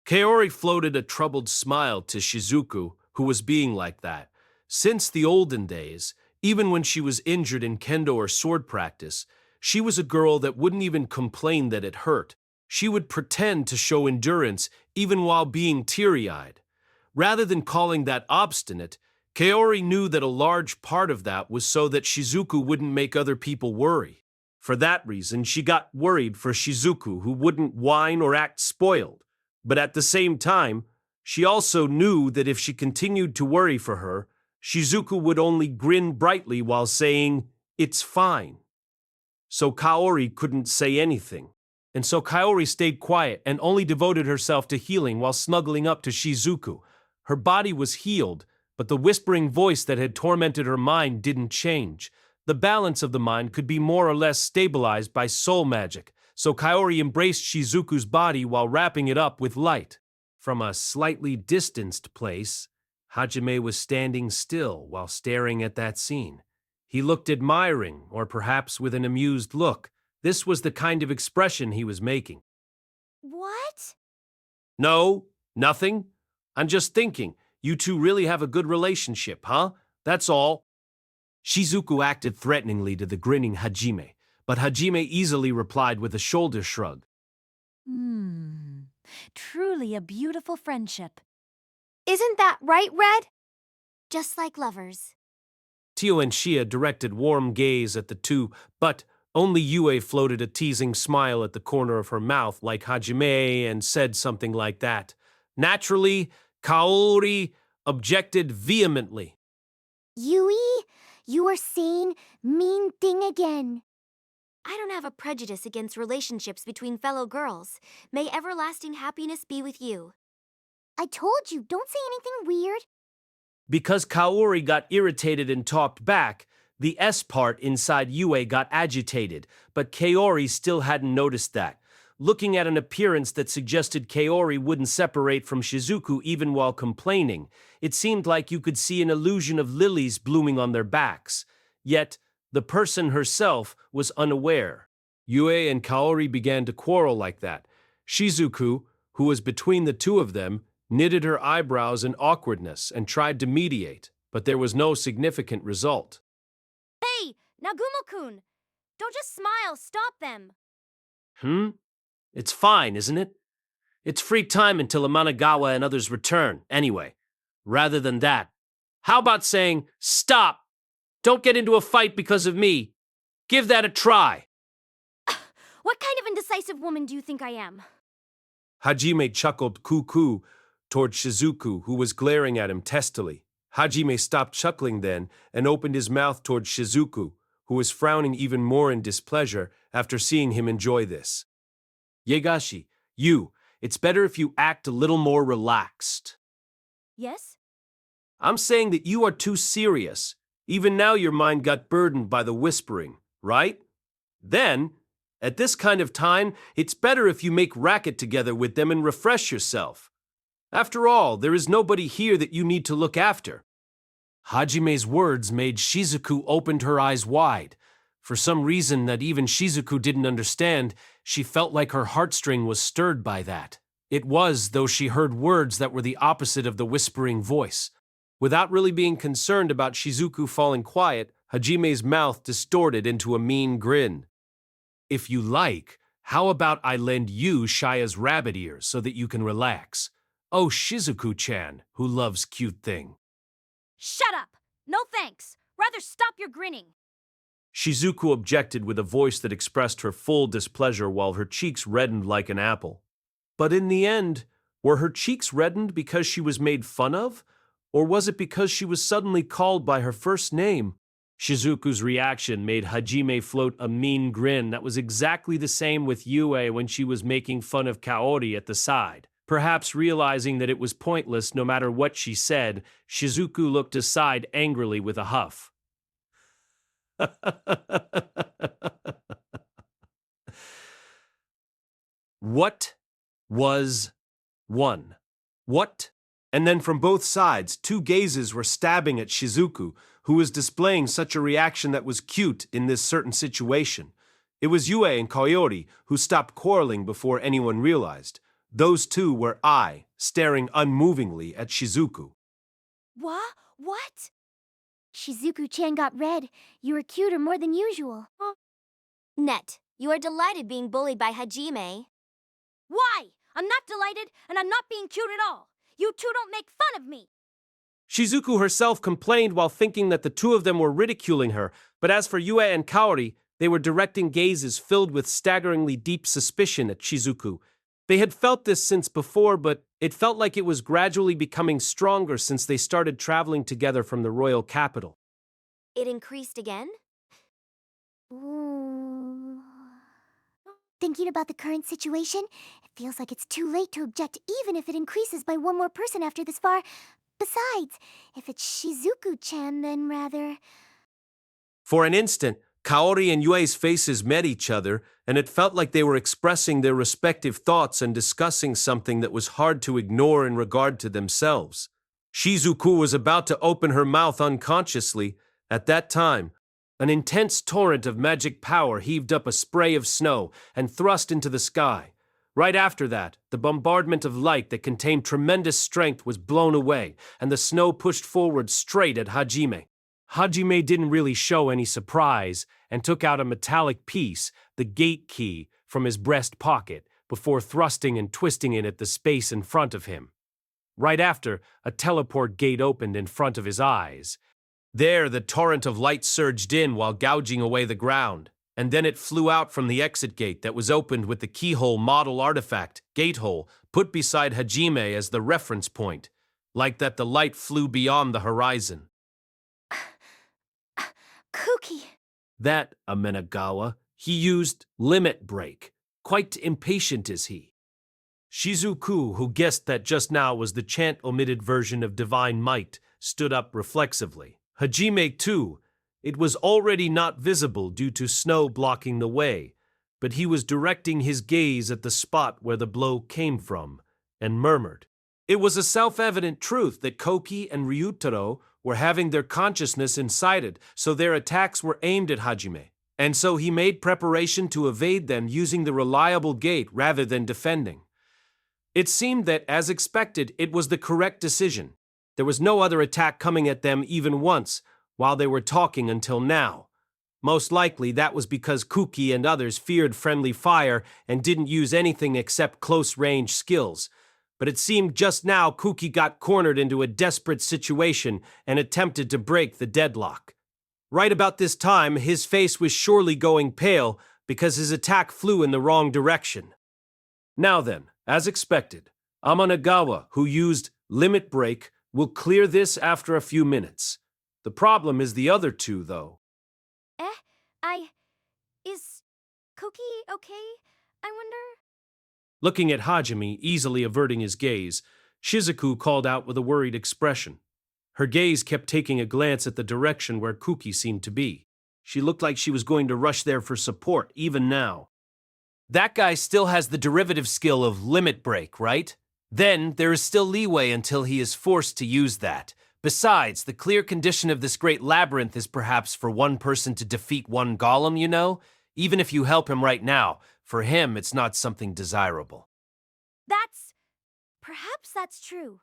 Kaori floated a troubled smile to Shizuku, who was being like that. Since the olden days, even when she was injured in kendo or sword practice, she was a girl that wouldn't even complain that it hurt. She would pretend to show endurance even while being teary-eyed. Rather than calling that obstinate, Kaori knew that a large part of that was so that Shizuku wouldn't make other people worry. For that reason, she got worried for Shizuku, who wouldn't whine or act spoiled. But at the same time, she also knew that if she continued to worry for her, Shizuku would only grin brightly while saying, "It's fine." So Kaori couldn't say anything. And so Kaori stayed quiet and only devoted herself to healing while snuggling up to Shizuku. Her body was healed, but the whispering voice that had tormented her mind didn't change. The balance of the mind could be more or less stabilized by soul magic, so Kaori embraced Shizuku's body while wrapping it up with light. From a slightly distanced place, Hajime was standing still while staring at that scene. He looked admiring, or perhaps with an amused look. This was the kind of expression he was making. What? No, nothing. I'm just thinking, you two really have a good relationship, huh? That's all. Shizuku acted threateningly to the grinning Hajime, but Hajime easily replied with a shoulder shrug. Truly a beautiful friendship. Isn't that right, Red? Just like lovers. Tio and Shia directed warm gaze at the two, but only Yue floated a teasing smile at the corner of her mouth like Hajime and said something like that. Naturally, Kaori objected vehemently. Yui, you are saying mean thing again. I don't have a prejudice against relationships between fellow girls. May everlasting happiness be with you. I told you, don't say anything weird. Because Kaori got irritated and talked back, the S part inside Yue got agitated, but Kaori still hadn't noticed that. Looking at an appearance that suggested Kaori wouldn't separate from Shizuku even while complaining, it seemed like you could see an illusion of lilies blooming on their backs. Yet, the person herself was unaware. Yue and Kaori began to quarrel like that. Shizuku, who was between the two of them, knitted her eyebrows in awkwardness and tried to mediate, but there was no significant result. Hey, Nagumo-kun! Don't just smile, stop them! It's fine, isn't it? It's free time until Amanagawa and others return, anyway. Rather than that, how about saying, "Stop! Don't get into a fight because of me. Give that a try." What kind of indecisive woman do you think I am? Hajime chuckled cuckoo toward Shizuku, who was glaring at him testily. Hajime stopped chuckling then and opened his mouth toward Shizuku, who was frowning even more in displeasure after seeing him enjoy this. Yegashi, it's better if you act a little more relaxed. Yes? I'm saying that you are too serious. Even now your mind got burdened by the whispering, right? Then, at this kind of time, it's better if you make racket together with them and refresh yourself. After all, there is nobody here that you need to look after. Hajime's words made Shizuku opened her eyes wide. For some reason that even Shizuku didn't understand, she felt like her heartstring was stirred by that. It was, though she heard words that were the opposite of the whispering voice. Without really being concerned about Shizuku falling quiet, Hajime's mouth distorted into a mean grin. If you like, how about I lend you Shia's rabbit ears so that you can relax? Oh, Shizuku-chan, who loves cute thing. Shut up! No thanks! Rather stop your grinning! Shizuku objected with a voice that expressed her full displeasure while her cheeks reddened like an apple. But in the end, were her cheeks reddened because she was made fun of? Or was it because she was suddenly called by her first name? Shizuku's reaction made Hajime float a mean grin that was exactly the same with Yue when she was making fun of Kaori at the side. Perhaps realizing that it was pointless no matter what she said, Shizuku looked aside angrily with a huff. What was one? What? And then from both sides, two gazes were stabbing at Shizuku, who was displaying such a reaction that was cute in this certain situation. It was Yue and Kaori who stopped quarreling before anyone realized. Those two were staring unmovingly at Shizuku. What? Shizuku-chan got red. You were cuter more than usual. Net, you are delighted being bullied by Hajime. Why? I'm not delighted, and I'm not being cute at all. You two don't make fun of me. Shizuku herself complained while thinking that the two of them were ridiculing her, but as for Yue and Kaori, they were directing gazes filled with staggeringly deep suspicion at Shizuku. They had felt this since before, but it felt like it was gradually becoming stronger since they started traveling together from the royal capital. It increased again? Ooh. Thinking about the current situation, it feels like it's too late to object even if it increases by one more person after this far. Besides, if it's Shizuku-chan, then rather... For an instant, Kaori and Yue's faces met each other, and it felt like they were expressing their respective thoughts and discussing something that was hard to ignore in regard to themselves. Shizuku was about to open her mouth unconsciously. At that time, an intense torrent of magic power heaved up a spray of snow and thrust into the sky. Right after that, the bombardment of light that contained tremendous strength was blown away, and the snow pushed forward straight at Hajime. Hajime didn't really show any surprise and took out a metallic piece, the gate key, from his breast pocket before thrusting and twisting it at the space in front of him. Right after, a teleport gate opened in front of his eyes. There, the torrent of light surged in while gouging away the ground, and then it flew out from the exit gate that was opened with the keyhole model artifact, gatehole, put beside Hajime as the reference point, like that the light flew beyond the horizon. Kuki! That, Amenagawa, he used limit break. Quite impatient is he. Shizuku, who guessed that just now was the chant-omitted version of Divine Might, stood up reflexively. Hajime, too. It was already not visible due to snow blocking the way, but he was directing his gaze at the spot where the blow came from, and murmured. It was a self-evident truth that Koki and Ryutaro were having their consciousness incited, so their attacks were aimed at Hajime, and so he made preparation to evade them using the reliable gate rather than defending. It seemed that, as expected, it was the correct decision. There was no other attack coming at them even once, while they were talking until now. Most likely that was because Kuki and others feared friendly fire and didn't use anything except close-range skills. But it seemed just now Kuki got cornered into a desperate situation and attempted to break the deadlock. Right about this time, his face was surely going pale because his attack flew in the wrong direction. Now then, as expected, Amanagawa, who used limit break, will clear this after a few minutes. The problem is the other two, though. Is Koki okay? I wonder... Looking at Hajime, easily averting his gaze, Shizuku called out with a worried expression. Her gaze kept taking a glance at the direction where Kuki seemed to be. She looked like she was going to rush there for support, even now. That guy still has the derivative skill of limit break, right? Then there is still leeway until he is forced to use that. Besides, the clear condition of this great labyrinth is perhaps for one person to defeat one golem, you know? Even if you help him right now, for him it's not something desirable. Perhaps that's true.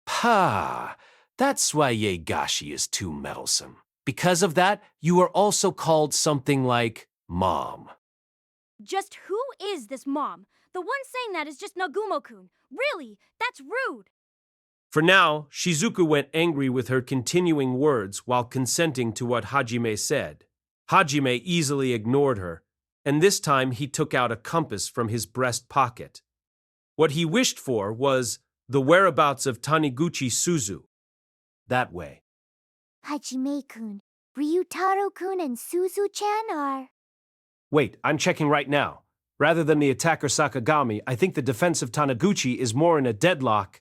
Pah, that's why Yegashi is too meddlesome. Because of that, you are also called something like Mom. Just who is this mom? The one saying that is just Nagumo-kun. Really, that's rude. For now, Shizuku went angry with her continuing words while consenting to what Hajime said. Hajime easily ignored her, and this time he took out a compass from his breast pocket. What he wished for was the whereabouts of Taniguchi Suzu. That way. Hajime-kun, Ryutaro-kun, and Suzu-chan are... Wait, I'm checking right now. Rather than the attacker Sakagami, I think the defense of Taniguchi is more in a deadlock.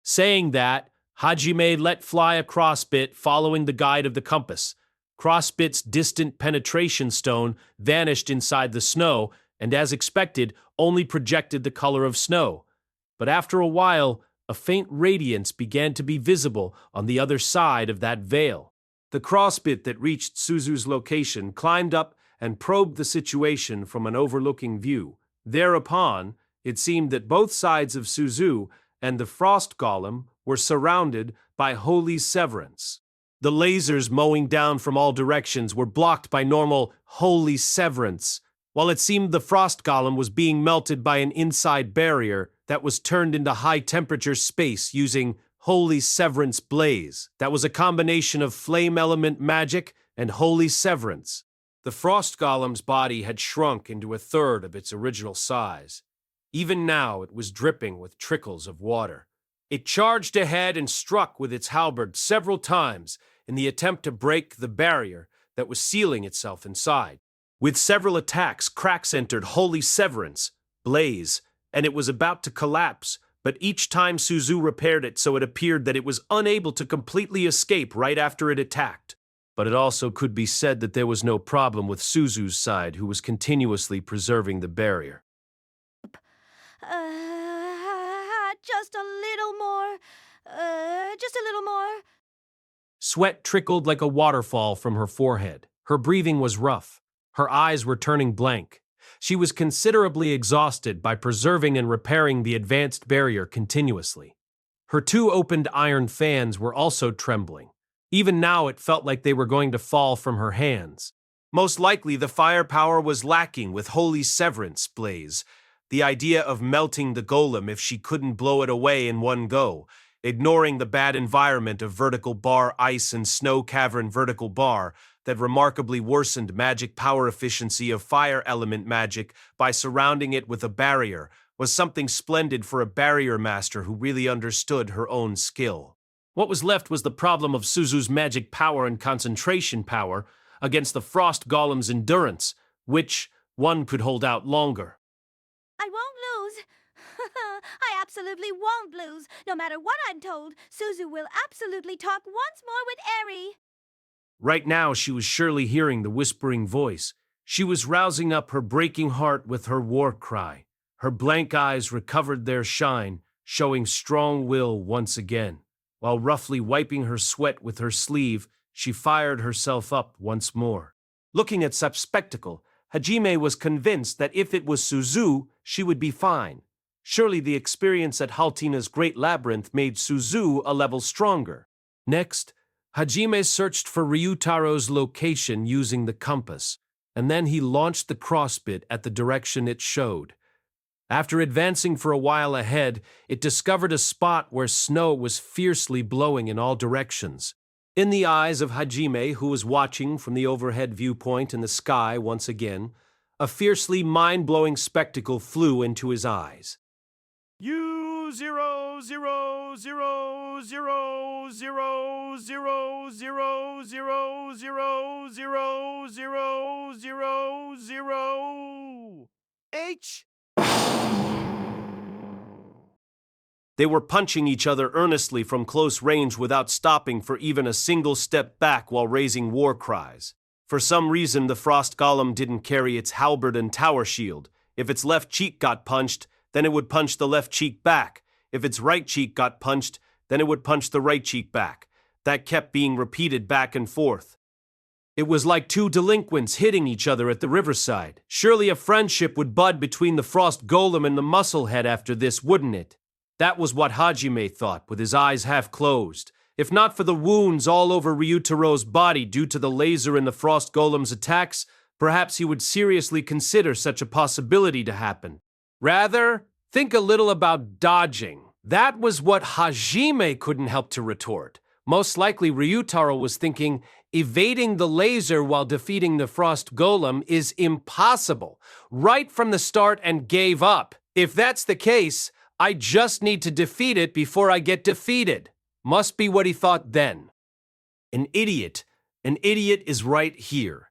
Saying that, Hajime let fly a crossbit following the guide of the compass. Crossbit's distant penetration stone vanished inside the snow, and as expected, only projected the color of snow. But after a while, a faint radiance began to be visible on the other side of that veil. The crossbit that reached Suzu's location climbed up and probed the situation from an overlooking view. Thereupon, it seemed that both sides of Suzu and the frost golem were surrounded by holy severance. The lasers mowing down from all directions were blocked by normal holy severance, while it seemed the frost golem was being melted by an inside barrier that was turned into high-temperature space using holy severance blaze. That was a combination of flame element magic and holy severance. The frost golem's body had shrunk into a third of its original size. Even now it was dripping with trickles of water. It charged ahead and struck with its halberd several times in the attempt to break the barrier that was sealing itself inside. With several attacks, cracks entered holy severance, blaze, and it was about to collapse, but each time Suzu repaired it so it appeared that it was unable to completely escape right after it attacked. But it also could be said that there was no problem with Suzu's side, who was continuously preserving the barrier. Just a little more. Just a little more. Sweat trickled like a waterfall from her forehead. Her breathing was rough. Her eyes were turning blank. She was considerably exhausted by preserving and repairing the advanced barrier continuously. Her two opened iron fans were also trembling. Even now it felt like they were going to fall from her hands. Most likely the firepower was lacking with holy severance blaze. The idea of melting the golem if she couldn't blow it away in one go, ignoring the bad environment of vertical bar ice and snow cavern vertical bar that remarkably worsened magic power efficiency of fire element magic by surrounding it with a barrier, was something splendid for a barrier master who really understood her own skill. What was left was the problem of Suzu's magic power and concentration power against the frost golem's endurance, which one could hold out longer. I won't lose. I absolutely won't lose. No matter what I'm told, Suzu will absolutely talk once more with Eri. Right now she was surely hearing the whispering voice. She was rousing up her breaking heart with her war cry. Her blank eyes recovered their shine, showing strong will once again. While roughly wiping her sweat with her sleeve, she fired herself up once more. Looking at such spectacle, Hajime was convinced that if it was Suzu, she would be fine. Surely the experience at Haltina's Great Labyrinth made Suzu a level stronger. Next, Hajime searched for Ryutaro's location using the compass, and then he launched the crossbit at the direction it showed. After advancing for a while ahead, it discovered a spot where snow was fiercely blowing in all directions. In the eyes of Hajime, who was watching from the overhead viewpoint in the sky once again, a fiercely mind-blowing spectacle flew into his eyes. U 0 0 0 0 0 0 0 0 0 0 0 0 0 H. They were punching each other earnestly from close range without stopping for even a single step back while raising war cries. For some reason, the frost golem didn't carry its halberd and tower shield. If its left cheek got punched, then it would punch the left cheek back. If its right cheek got punched, then it would punch the right cheek back. That kept being repeated back and forth. It was like two delinquents hitting each other at the riverside. Surely a friendship would bud between the frost golem and the musclehead after this, wouldn't it? That was what Hajime thought, with his eyes half closed. If not for the wounds all over Ryutaro's body due to the laser and the frost golem's attacks, perhaps he would seriously consider such a possibility to happen. Rather, think a little about dodging. That was what Hajime couldn't help to retort. Most likely Ryutaro was thinking, evading the laser while defeating the frost golem is impossible, right from the start, and gave up. If that's the case, I just need to defeat it before I get defeated. Must be what he thought then. An idiot is right here.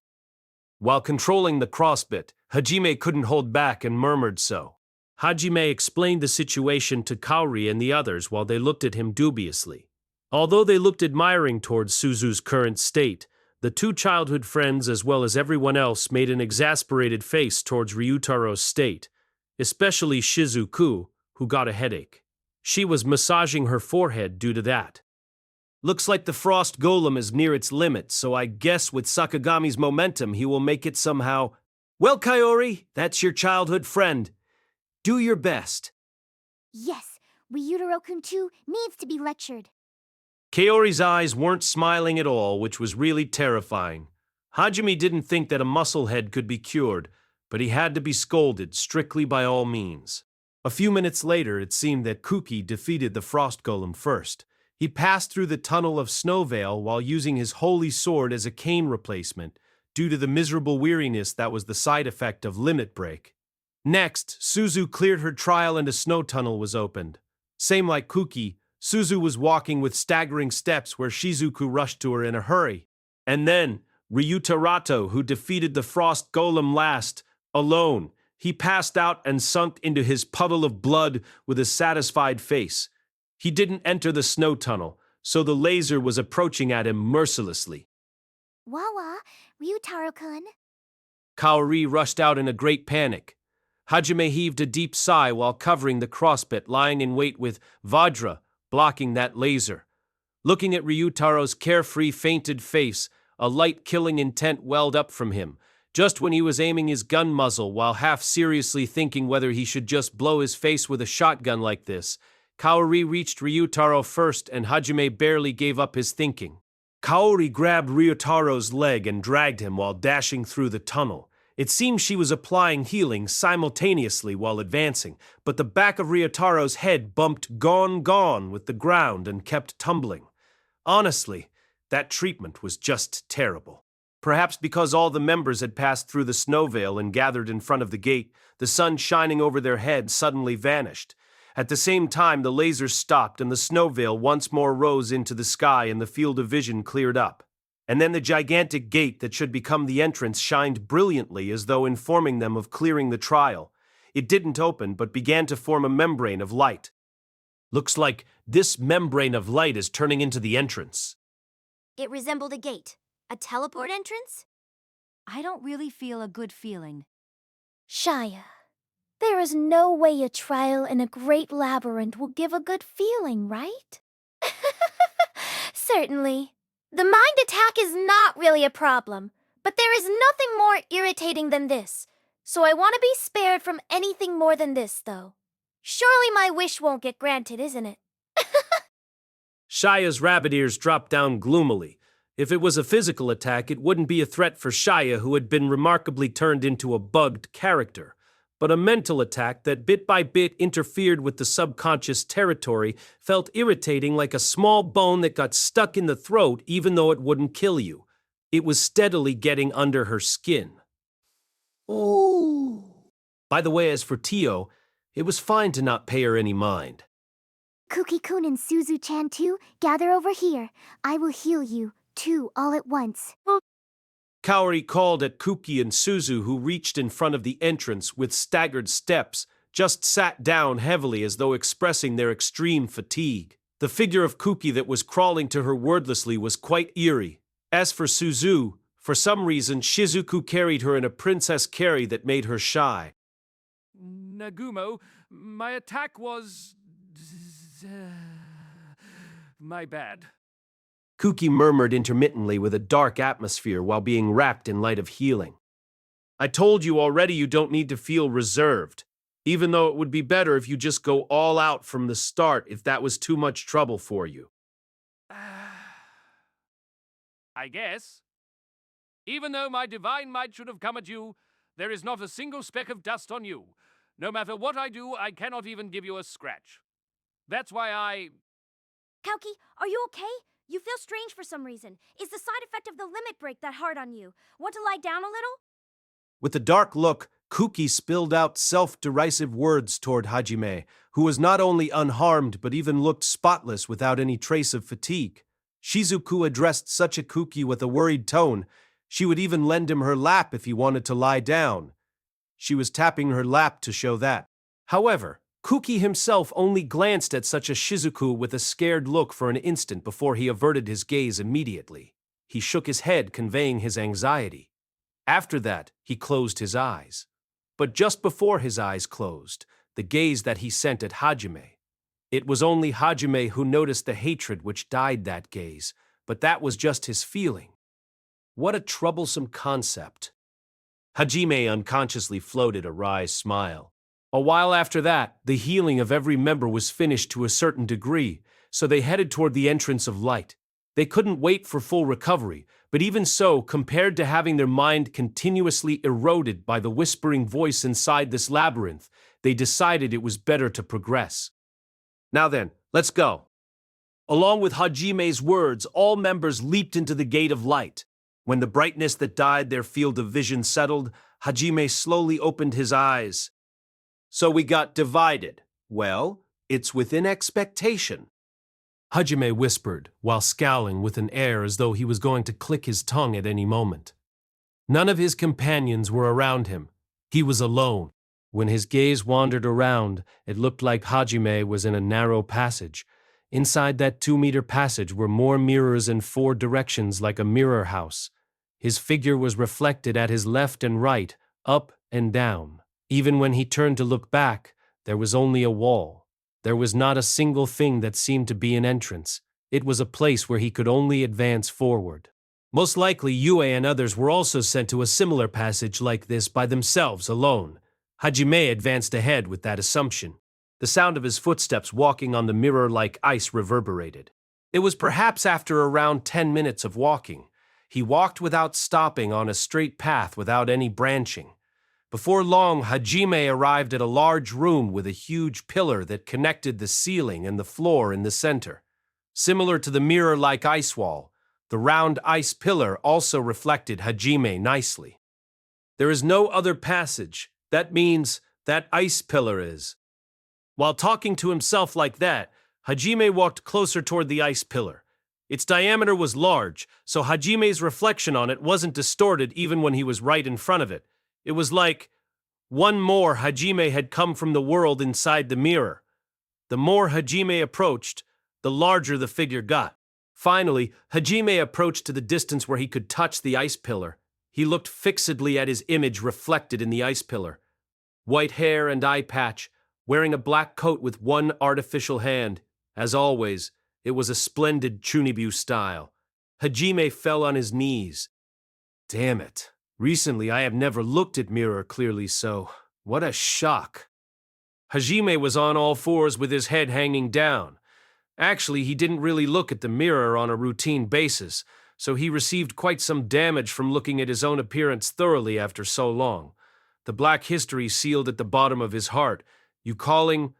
While controlling the crossbit, Hajime couldn't hold back and murmured so. Hajime explained the situation to Kaori and the others while they looked at him dubiously. Although they looked admiring towards Suzu's current state, the two childhood friends as well as everyone else made an exasperated face towards Ryutaro's state, especially Shizuku, who got a headache. She was massaging her forehead due to that. Looks like the frost golem is near its limit, so I guess with Sakagami's momentum he will make it somehow. Well, Kaori, that's your childhood friend. Do your best. Yes, Ryutaro-kun too needs to be lectured. Kaori's eyes weren't smiling at all, which was really terrifying. Hajime didn't think that a musclehead could be cured, but he had to be scolded strictly by all means. A few minutes later, it seemed that Kuki defeated the frost golem first. He passed through the tunnel of Snowvale while using his holy sword as a cane replacement, due to the miserable weariness that was the side effect of Limit Break. Next, Suzu cleared her trial and a snow tunnel was opened. Same like Kuki, Suzu was walking with staggering steps where Shizuku rushed to her in a hurry. And then, Ryutarato, who defeated the frost golem last, alone. He passed out and sunk into his puddle of blood with a satisfied face. He didn't enter the snow tunnel, so the laser was approaching at him mercilessly. Wawa, Ryutaro-kun. Kaori rushed out in a great panic. Hajime heaved a deep sigh while covering the crossbit, lying in wait with Vajra, blocking that laser. Looking at Ryutaro's carefree, fainted face, a light killing intent welled up from him. Just when he was aiming his gun muzzle while half-seriously thinking whether he should just blow his face with a shotgun like this, Kaori reached Ryutaro first and Hajime barely gave up his thinking. Kaori grabbed Ryutaro's leg and dragged him while dashing through the tunnel. It seemed she was applying healing simultaneously while advancing, but the back of Ryutaro's head bumped gone with the ground and kept tumbling. Honestly, that treatment was just terrible. Perhaps because all the members had passed through the snow veil and gathered in front of the gate, the sun shining over their heads suddenly vanished. At the same time, the laser stopped and the snow veil once more rose into the sky and the field of vision cleared up. And then the gigantic gate that should become the entrance shined brilliantly as though informing them of clearing the trial. It didn't open, but began to form a membrane of light. Looks like this membrane of light is turning into the entrance. It resembled a gate. A teleport entrance? I don't really feel a good feeling. Shia, there is no way a trial in a great labyrinth will give a good feeling, right? Certainly. The mind attack is not really a problem, but there is nothing more irritating than this, so I want to be spared from anything more than this, though. Surely my wish won't get granted, isn't it? Shia's rabbit ears dropped down gloomily. If it was a physical attack, it wouldn't be a threat for Shia, who had been remarkably turned into a bugged character. But a mental attack that bit by bit interfered with the subconscious territory felt irritating, like a small bone that got stuck in the throat even though it wouldn't kill you. It was steadily getting under her skin. Ooh. By the way, as for Tio, it was fine to not pay her any mind. Kuki-kun and Suzu-chan too, gather over here. I will heal you, too, all at once. Kaori called at Kuki and Suzu, who reached in front of the entrance with staggered steps, just sat down heavily as though expressing their extreme fatigue. The figure of Kuki that was crawling to her wordlessly was quite eerie. As for Suzu, for some reason Shizuku carried her in a princess carry that made her shy. Nagumo, my attack was... my bad. Kuki murmured intermittently with a dark atmosphere while being wrapped in light of healing. I told you already you don't need to feel reserved, even though it would be better if you just go all out from the start if that was too much trouble for you. I guess. Even though my divine might should have come at you, there is not a single speck of dust on you. No matter what I do, I cannot even give you a scratch. That's why I... Kauki, are you okay? You feel strange for some reason. Is the side effect of the limit break that hard on you? Want to lie down a little? With a dark look, Kuki spilled out self-derisive words toward Hajime, who was not only unharmed but even looked spotless without any trace of fatigue. Shizuku addressed such a Kuki with a worried tone. She would even lend him her lap if he wanted to lie down. She was tapping her lap to show that. However, Kuki himself only glanced at such a Shizuku with a scared look for an instant before he averted his gaze immediately. He shook his head, conveying his anxiety. After that, he closed his eyes. But just before his eyes closed, the gaze that he sent at Hajime. It was only Hajime who noticed the hatred which dyed that gaze, but that was just his feeling. What a troublesome concept. Hajime unconsciously floated a wry smile. A while after that, the healing of every member was finished to a certain degree, so they headed toward the entrance of light. They couldn't wait for full recovery, but even so, compared to having their mind continuously eroded by the whispering voice inside this labyrinth, they decided it was better to progress. Now then, let's go. Along with Hajime's words, all members leaped into the gate of light. When the brightness that dyed their field of vision settled, Hajime slowly opened his eyes. So we got divided. Well, it's within expectation. Hajime whispered, while scowling with an air as though he was going to click his tongue at any moment. None of his companions were around him. He was alone. When his gaze wandered around, it looked like Hajime was in a narrow passage. Inside that 2-meter passage were more mirrors in 4 directions like a mirror house. His figure was reflected at his left and right, up and down. Even when he turned to look back, there was only a wall. There was not a single thing that seemed to be an entrance. It was a place where he could only advance forward. Most likely, Yue and others were also sent to a similar passage like this by themselves alone. Hajime advanced ahead with that assumption. The sound of his footsteps walking on the mirror-like ice reverberated. It was perhaps after around 10 minutes of walking. He walked without stopping on a straight path without any branching. Before long, Hajime arrived at a large room with a huge pillar that connected the ceiling and the floor in the center. Similar to the mirror-like ice wall, the round ice pillar also reflected Hajime nicely. There is no other passage. That means that ice pillar is. While talking to himself like that, Hajime walked closer toward the ice pillar. Its diameter was large, so Hajime's reflection on it wasn't distorted even when he was right in front of it. It was like one more Hajime had come from the world inside the mirror. The more Hajime approached, the larger the figure got. Finally, Hajime approached to the distance where he could touch the ice pillar. He looked fixedly at his image reflected in the ice pillar. White hair and eye patch, wearing a black coat with one artificial hand. As always, it was a splendid Chunibyu style. Hajime fell on his knees. Damn it. Recently, I have never looked at mirror clearly so. What a shock. Hajime was on all fours with his head hanging down. Actually, he didn't really look at the mirror on a routine basis, so he received quite some damage from looking at his own appearance thoroughly after so long. The black history sealed at the bottom of his heart, "You calling?"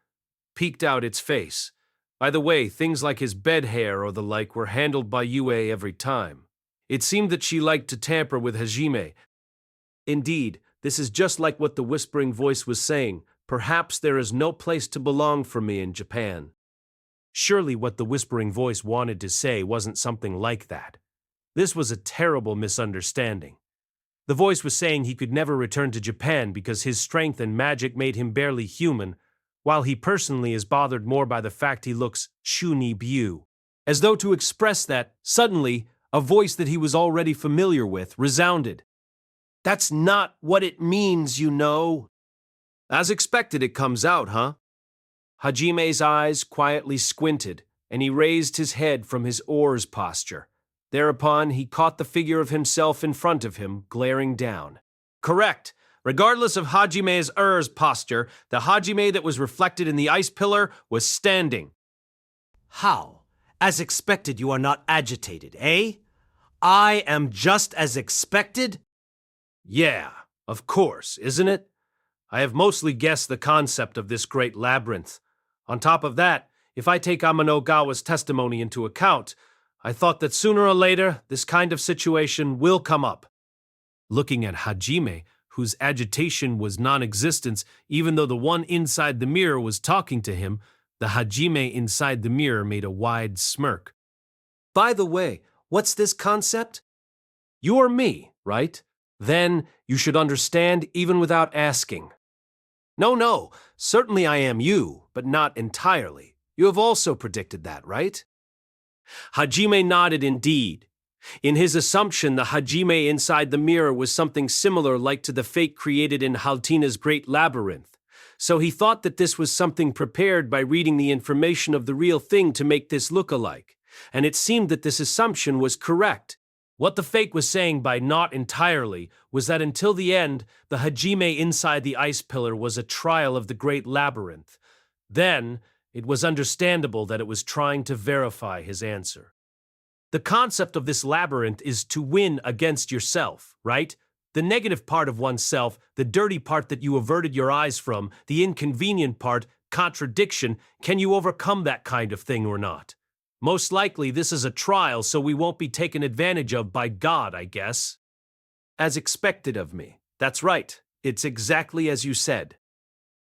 peeked out its face. By the way, things like his bed hair or the like were handled by Yue every time. It seemed that she liked to tamper with Hajime. Indeed, this is just like what the whispering voice was saying. Perhaps there is no place to belong for me in Japan. Surely what the whispering voice wanted to say wasn't something like that. This was a terrible misunderstanding. The voice was saying he could never return to Japan because his strength and magic made him barely human, while he personally is bothered more by the fact he looks Chunibyu. As though to express that, suddenly, a voice that he was already familiar with resounded. That's not what it means, you know. As expected, it comes out, huh? Hajime's eyes quietly squinted, and he raised his head from his oars posture. Thereupon, he caught the figure of himself in front of him, glaring down. Correct. Regardless of Hajime's posture, the Hajime that was reflected in the ice pillar was standing. How? As expected, you are not agitated, eh? I am just as expected? Yeah, of course, isn't it? I have mostly guessed the concept of this great labyrinth. On top of that, if I take Amanogawa's testimony into account, I thought that sooner or later, this kind of situation will come up. Looking at Hajime, whose agitation was non-existence, even though the one inside the mirror was talking to him, the Hajime inside the mirror made a wide smirk. By the way, what's this concept? You're me, right? Then you should understand even without asking. No, certainly I am you, but not entirely. You have also predicted that, right? Hajime nodded indeed. In his assumption, the Hajime inside the mirror was something similar like to the fake created in Haltina's Great Labyrinth. So he thought that this was something prepared by reading the information of the real thing to make this look alike. And it seemed that this assumption was correct. What the fake was saying by not entirely was that until the end, the Hajime inside the ice pillar was a trial of the Great Labyrinth. Then, It was understandable that it was trying to verify his answer. The concept of this labyrinth is to win against yourself, right? The negative part of oneself, the dirty part that you averted your eyes from, the inconvenient part, contradiction. Can you overcome that kind of thing or not? Most likely this is a trial, so we won't be taken advantage of by God, I guess. As expected of me. That's right. It's exactly as you said.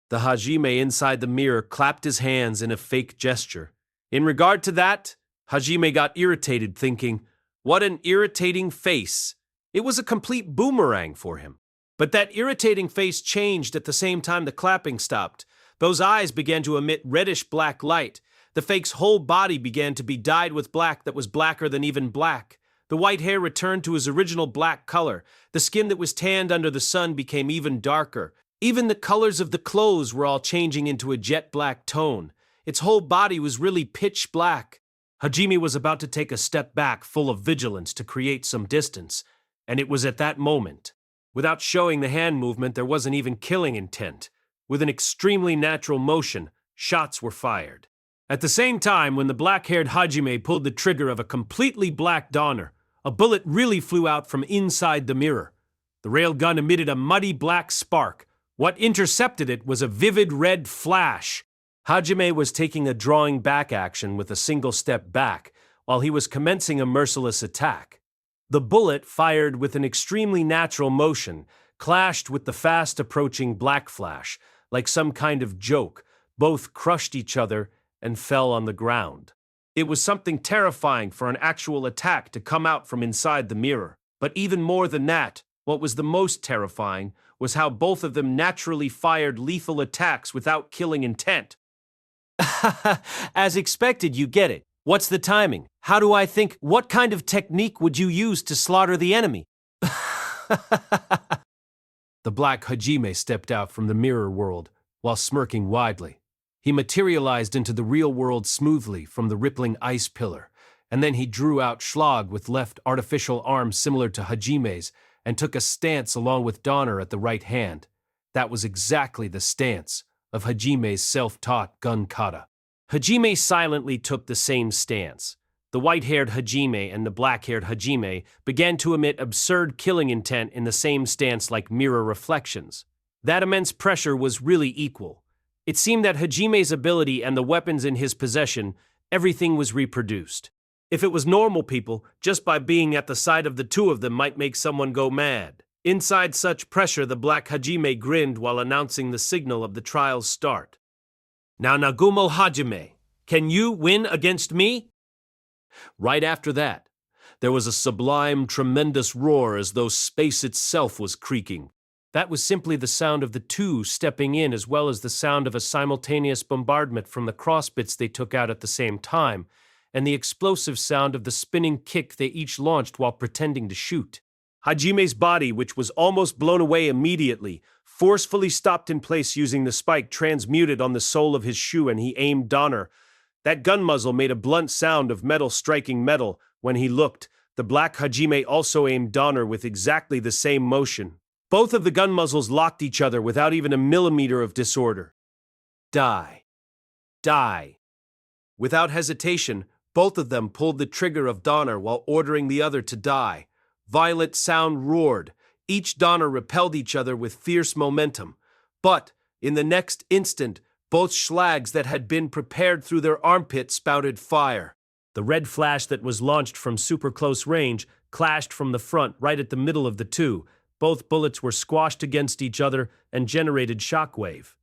The Hajime inside the mirror clapped his hands in a fake gesture. In regard to that, Hajime got irritated, thinking, what an irritating face. It was a complete boomerang for him. But that irritating face changed at the same time the clapping stopped. Those eyes began to emit reddish-black light. The fake's whole body began to be dyed with black that was blacker than even black. The white hair returned to his original black color. The skin that was tanned under the sun became even darker. Even the colors of the clothes were all changing into a jet-black tone. Its whole body was really pitch black. Hajime was about to take a step back, full of vigilance, to create some distance. And it was at that moment. Without showing the hand movement, there wasn't even killing intent. With an extremely natural motion, shots were fired. At the same time, when the black-haired Hajime pulled the trigger of a completely black donner, a bullet really flew out from inside the mirror. The railgun emitted a muddy black spark. What intercepted it was a vivid red flash. Hajime was taking a drawing back action with a single step back, while he was commencing a merciless attack. The bullet, fired with an extremely natural motion, clashed with the fast-approaching black flash. Like some kind of joke, both crushed each other and fell on the ground. It was something terrifying for an actual attack to come out from inside the mirror. But even more than that, what was the most terrifying was how both of them naturally fired lethal attacks without killing intent. As expected, you get it. What's the timing? How do I think? What kind of technique would you use to slaughter the enemy? The black Hajime stepped out from the mirror world while smirking widely. He materialized into the real world smoothly from the rippling ice pillar, and then he drew out Schlag with left artificial arm similar to Hajime's and took a stance along with Donner at the right hand. That was exactly the stance of Hajime's self-taught gun kata. Hajime silently took the same stance. The white-haired Hajime and the black-haired Hajime began to emit absurd killing intent in the same stance like mirror reflections. That immense pressure was really equal. It seemed that Hajime's ability and the weapons in his possession, everything was reproduced. If it was normal people, just by being at the side of the two of them might make someone go mad. Inside such pressure, the black Hajime grinned while announcing the signal of the trial's start. Now Nagumo Hajime, can you win against me? Right after that, there was a sublime, tremendous roar as though space itself was creaking. That was simply the sound of the two stepping in as well as the sound of a simultaneous bombardment from the crossbits they took out at the same time, and the explosive sound of the spinning kick they each launched while pretending to shoot. Hajime's body, which was almost blown away immediately, forcefully stopped in place using the spike transmuted on the sole of his shoe, and he aimed Donner. That gun muzzle made a blunt sound of metal striking metal. When he looked, the black Hajime also aimed Donner with exactly the same motion. Both of the gun muzzles locked each other without even a millimeter of disorder. Die. Die. Without hesitation, both of them pulled the trigger of Donner while ordering the other to die. Violent sound roared. Each Donner repelled each other with fierce momentum. But, in the next instant, both Schlags that had been prepared through their armpit spouted fire. The red flash that was launched from super close range clashed from the front right at the middle of the two. Both bullets were squashed against each other and generated shockwave.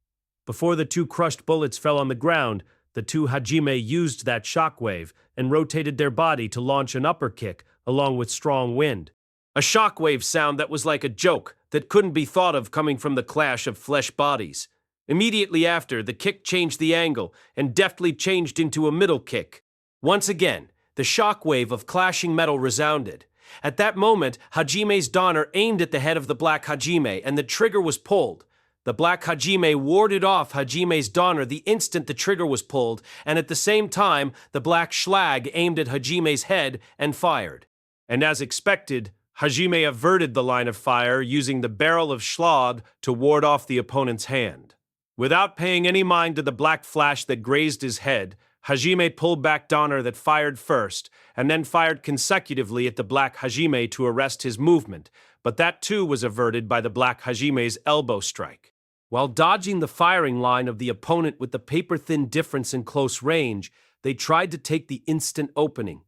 Before the two crushed bullets fell on the ground, the two Hajime used that shockwave and rotated their body to launch an upper kick along with strong wind. A shockwave sound that was like a joke that couldn't be thought of coming from the clash of flesh bodies. Immediately after, the kick changed the angle and deftly changed into a middle kick. Once again, the shockwave of clashing metal resounded. At that moment, Hajime's Donner aimed at the head of the black Hajime, and the trigger was pulled. The black Hajime warded off Hajime's Donner the instant the trigger was pulled, and at the same time, the black Schlag aimed at Hajime's head and fired. And as expected, Hajime averted the line of fire using the barrel of Schlag to ward off the opponent's hand. Without paying any mind to the black flash that grazed his head, Hajime pulled back Donner that fired first, and then fired consecutively at the black Hajime to arrest his movement, but that too was averted by the black Hajime's elbow strike. While dodging the firing line of the opponent with the paper-thin difference in close range, they tried to take the instant opening.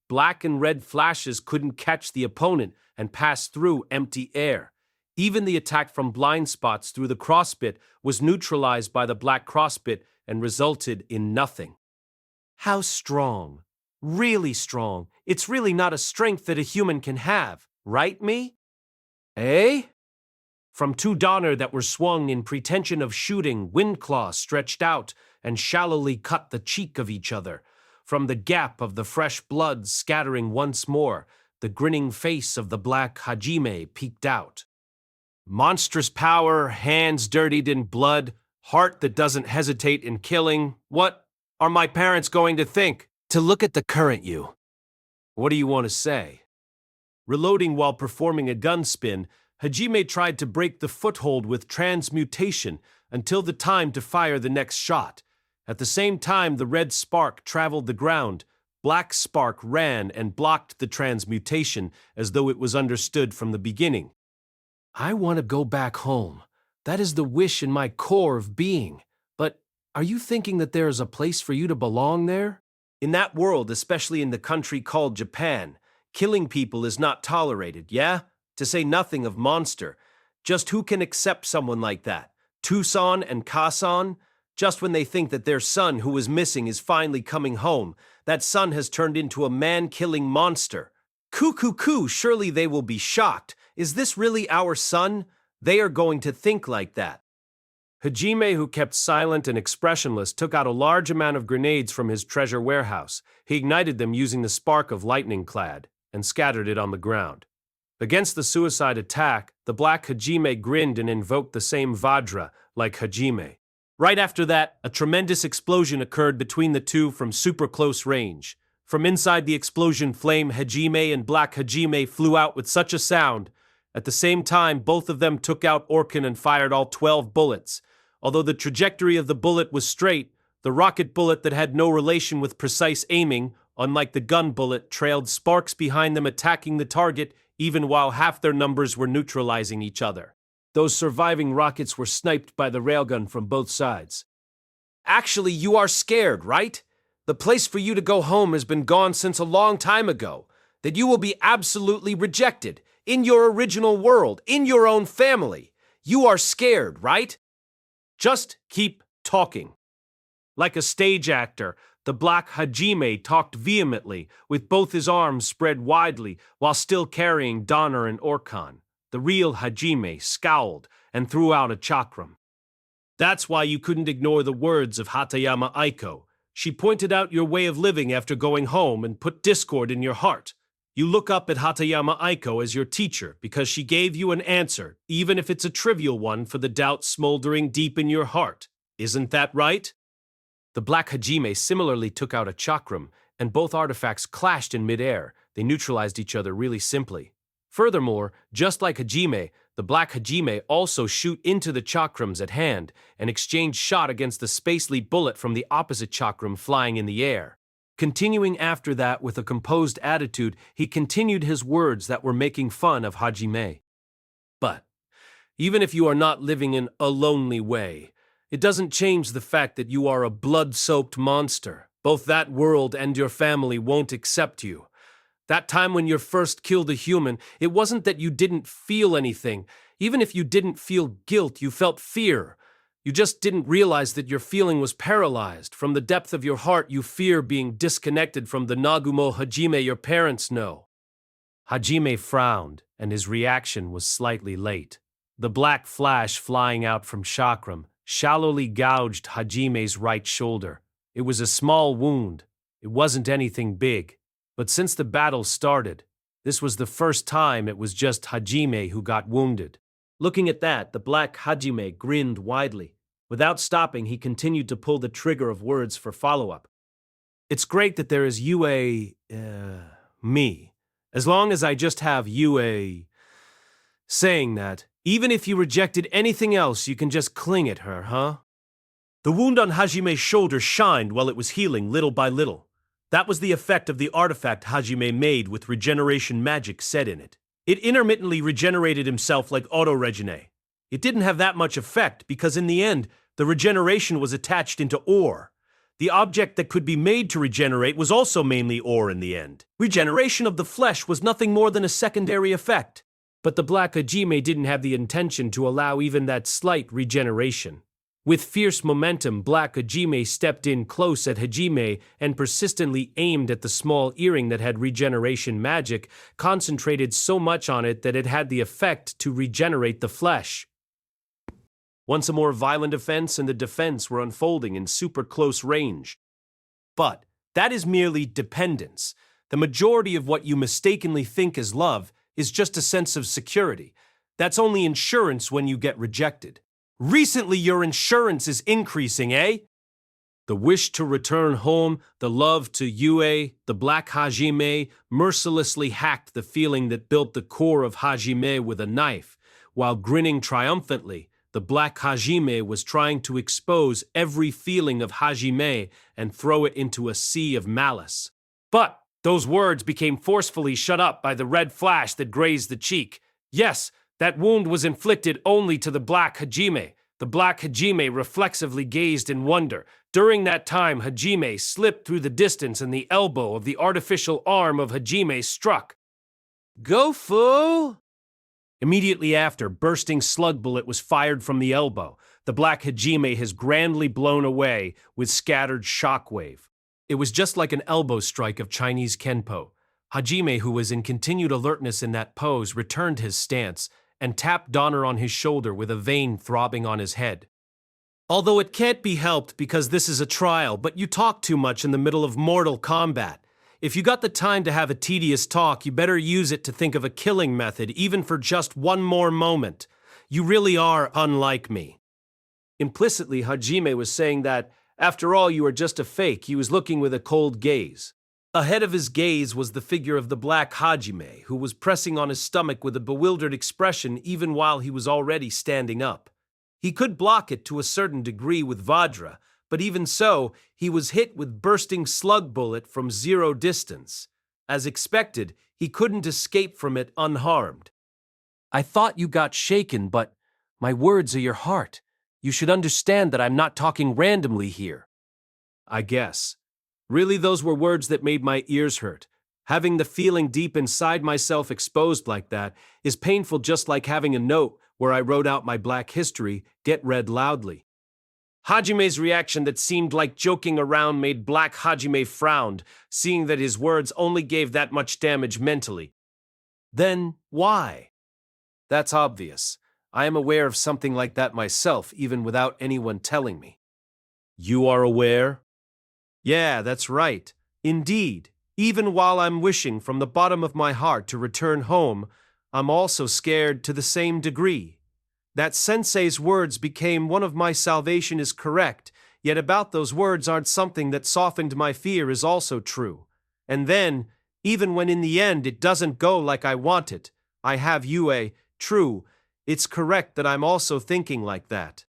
Black and red flashes couldn't catch the opponent and pass through empty air. Even the attack from blind spots through the crossbit was neutralized by the black crossbit and resulted in nothing. How strong. Really strong. It's really not a strength that a human can have, right, me? Eh? From two Donner that were swung in pretension of shooting, wind claws stretched out and shallowly cut the cheek of each other. From the gap of the fresh blood scattering once more, the grinning face of the black Hajime peeked out. Monstrous power, hands dirtied in blood, heart that doesn't hesitate in killing. What are my parents going to think? To look at the current you. What do you want to say? Reloading while performing a gun spin, Hajime tried to break the foothold with transmutation until the time to fire the next shot. At the same time the red spark traveled the ground, black spark ran and blocked the transmutation as though it was understood from the beginning. I want to go back home. That is the wish in my core of being. But are you thinking that there is a place for you to belong there? In that world, especially in the country called Japan, killing people is not tolerated, yeah? To say nothing of monster. Just who can accept someone like that? Tucson and Kasan? Just when they think that their son who was missing is finally coming home, that son has turned into a man-killing monster. Coo, surely they will be shocked. Is this really our son? They are going to think like that. Hajime, who kept silent and expressionless, took out a large amount of grenades from his treasure warehouse. He ignited them using the spark of lightning clad and scattered it on the ground. Against the suicide attack, the black Hajime grinned and invoked the same Vajra like Hajime. Right after that, a tremendous explosion occurred between the two from super close range. From inside the explosion, flame Hajime and black Hajime flew out with such a sound. At the same time, both of them took out Orkan and fired all 12 bullets. Although the trajectory of the bullet was straight, the rocket bullet that had no relation with precise aiming, unlike the gun bullet, trailed sparks behind them attacking the target even while half their numbers were neutralizing each other. Those surviving rockets were sniped by the railgun from both sides. Actually, you are scared, right? The place for you to go home has been gone since a long time ago. That you will be absolutely rejected, in your original world, in your own family. You are scared, right? Just keep talking. Like a stage actor, the black Hajime talked vehemently, with both his arms spread widely, while still carrying Donner and Orkan. The real Hajime scowled and threw out a chakram. That's why you couldn't ignore the words of Hatayama Aiko. She pointed out your way of living after going home and put discord in your heart. You look up at Hatayama Aiko as your teacher because she gave you an answer, even if it's a trivial one, for the doubt smoldering deep in your heart. Isn't that right? The black Hajime similarly took out a chakram, and both artifacts clashed in midair. They neutralized each other really simply. Furthermore, just like Hajime, the black Hajime also shoot into the chakrams at hand and exchange shot against the Space Leap bullet from the opposite chakram flying in the air. Continuing after that with a composed attitude, he continued his words that were making fun of Hajime. But, even if you are not living in a lonely way, it doesn't change the fact that you are a blood-soaked monster. Both that world and your family won't accept you. That time when you first killed a human, it wasn't that you didn't feel anything. Even if you didn't feel guilt, you felt fear. You just didn't realize that your feeling was paralyzed. From the depth of your heart, you fear being disconnected from the Nagumo Hajime your parents know. Hajime frowned, and his reaction was slightly late. The black flash flying out from chakram shallowly gouged Hajime's right shoulder. It was a small wound. It wasn't anything big. But since the battle started, this was the first time it was just Hajime who got wounded. Looking at that, the black Hajime grinned widely. Without stopping, he continued to pull the trigger of words for follow-up. It's great that there is me. As long as I just have saying that, even if you rejected anything else, you can just cling at her, huh? The wound on Hajime's shoulder shined while it was healing little by little. That was the effect of the artifact Hajime made with regeneration magic set in it. It intermittently regenerated himself like auto-regene. It didn't have that much effect because in the end, the regeneration was attached into ore. The object that could be made to regenerate was also mainly ore in the end. Regeneration of the flesh was nothing more than a secondary effect. But the Black Hajime didn't have the intention to allow even that slight regeneration. With fierce momentum, Black Hajime stepped in close at Hajime and persistently aimed at the small earring that had regeneration magic, concentrated so much on it that it had the effect to regenerate the flesh. Once a more violent offense and the defense were unfolding in super close range. But that is merely dependence. The majority of what you mistakenly think is love is just a sense of security. That's only insurance when you get rejected. Recently, your insurance is increasing, eh? The wish to return home, the love to Yue, the Black Hajime, mercilessly hacked the feeling that built the core of Hajime with a knife. While grinning triumphantly, the Black Hajime was trying to expose every feeling of Hajime and throw it into a sea of malice. But those words became forcefully shut up by the red flash that grazed the cheek. Yes, that wound was inflicted only to the Black Hajime. The Black Hajime reflexively gazed in wonder. During that time, Hajime slipped through the distance and the elbow of the artificial arm of Hajime struck. Go, fool! Immediately after, bursting slug bullet was fired from the elbow. The Black Hajime has grandly blown away with scattered shockwave. It was just like an elbow strike of Chinese Kenpo. Hajime, who was in continued alertness in that pose, returned his stance and tapped Donner on his shoulder with a vein throbbing on his head. Although it can't be helped because this is a trial, but you talk too much in the middle of mortal combat. If you got the time to have a tedious talk, you better use it to think of a killing method, even for just one more moment. You really are unlike me. Implicitly, Hajime was saying that, after all, you are just a fake. He was looking with a cold gaze. Ahead of his gaze was the figure of the Black Hajime, who was pressing on his stomach with a bewildered expression even while he was already standing up. He could block it to a certain degree with Vajra, but even so, he was hit with bursting slug bullet from 0 distance. As expected, he couldn't escape from it unharmed. I thought you got shaken, but my words are your heart. You should understand that I'm not talking randomly here. I guess. Really, those were words that made my ears hurt. Having the feeling deep inside myself exposed like that is painful, just like having a note where I wrote out my black history get read loudly. Hajime's reaction that seemed like joking around made Black Hajime frowned, seeing that his words only gave that much damage mentally. Then why? That's obvious. I am aware of something like that myself, even without anyone telling me. You are aware? Yeah, that's right. Indeed, even while I'm wishing from the bottom of my heart to return home, I'm also scared to the same degree. That sensei's words became one of my salvation is correct, yet about those words aren't something that softened my fear is also true. And then, even when in the end it doesn't go like I want it, I have Yue, true, it's correct that I'm also thinking like that.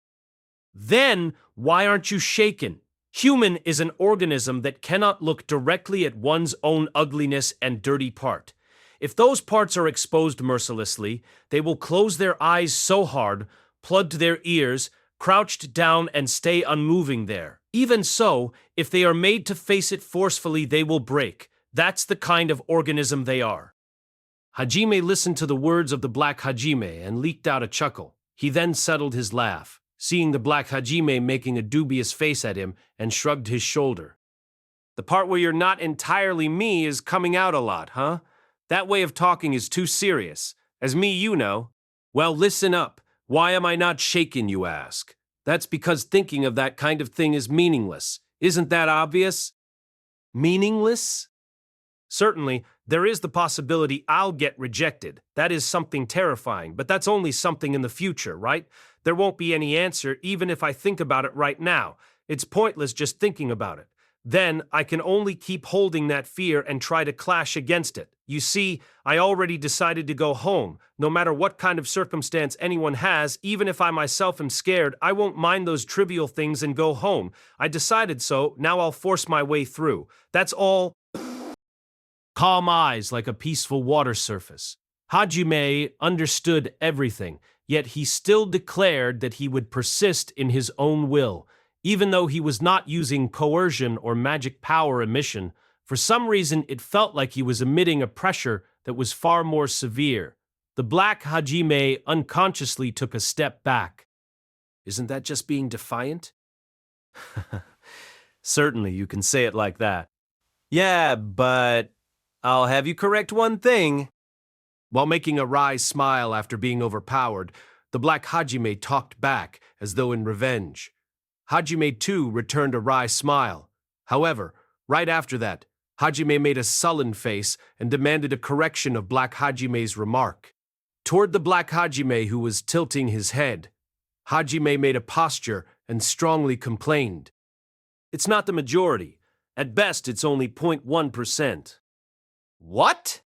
Then, why aren't you shaken? Human is an organism that cannot look directly at one's own ugliness and dirty part. If those parts are exposed mercilessly, they will close their eyes so hard, plugged their ears, crouched down and stay unmoving there. Even so, if they are made to face it forcefully, they will break. That's the kind of organism they are. Hajime listened to the words of the Black Hajime and leaked out a chuckle. He then settled his laugh, seeing the Black Hajime making a dubious face at him, and shrugged his shoulder. The part where you're not entirely me is coming out a lot, huh? That way of talking is too serious. As me, you know. Well, listen up. Why am I not shaken, you ask? That's because thinking of that kind of thing is meaningless. Isn't that obvious? Meaningless? Certainly, there is the possibility I'll get rejected. That is something terrifying, but that's only something in the future, right? There won't be any answer even if I think about it right now. It's pointless just thinking about it. Then I can only keep holding that fear and try to clash against it. You see, I already decided to go home. No matter what kind of circumstance anyone has, even if I myself am scared, I won't mind those trivial things and go home. I decided so, now I'll force my way through. That's all. Calm eyes like a peaceful water surface. Hajime understood everything, yet he still declared that he would persist in his own will. Even though he was not using coercion or magic power emission, for some reason it felt like he was emitting a pressure that was far more severe. The black Hajime unconsciously took a step back. Isn't that just being defiant? Certainly, you can say it like that. Yeah, but I'll have you correct one thing. While making a wry smile after being overpowered, the black Hajime talked back as though in revenge. Hajime too returned a wry smile. However, right after that, Hajime made a sullen face and demanded a correction of Black Hajime's remark. Toward the Black Hajime who was tilting his head, Hajime made a posture and strongly complained. It's not the majority. At best, it's only 0.1%. What?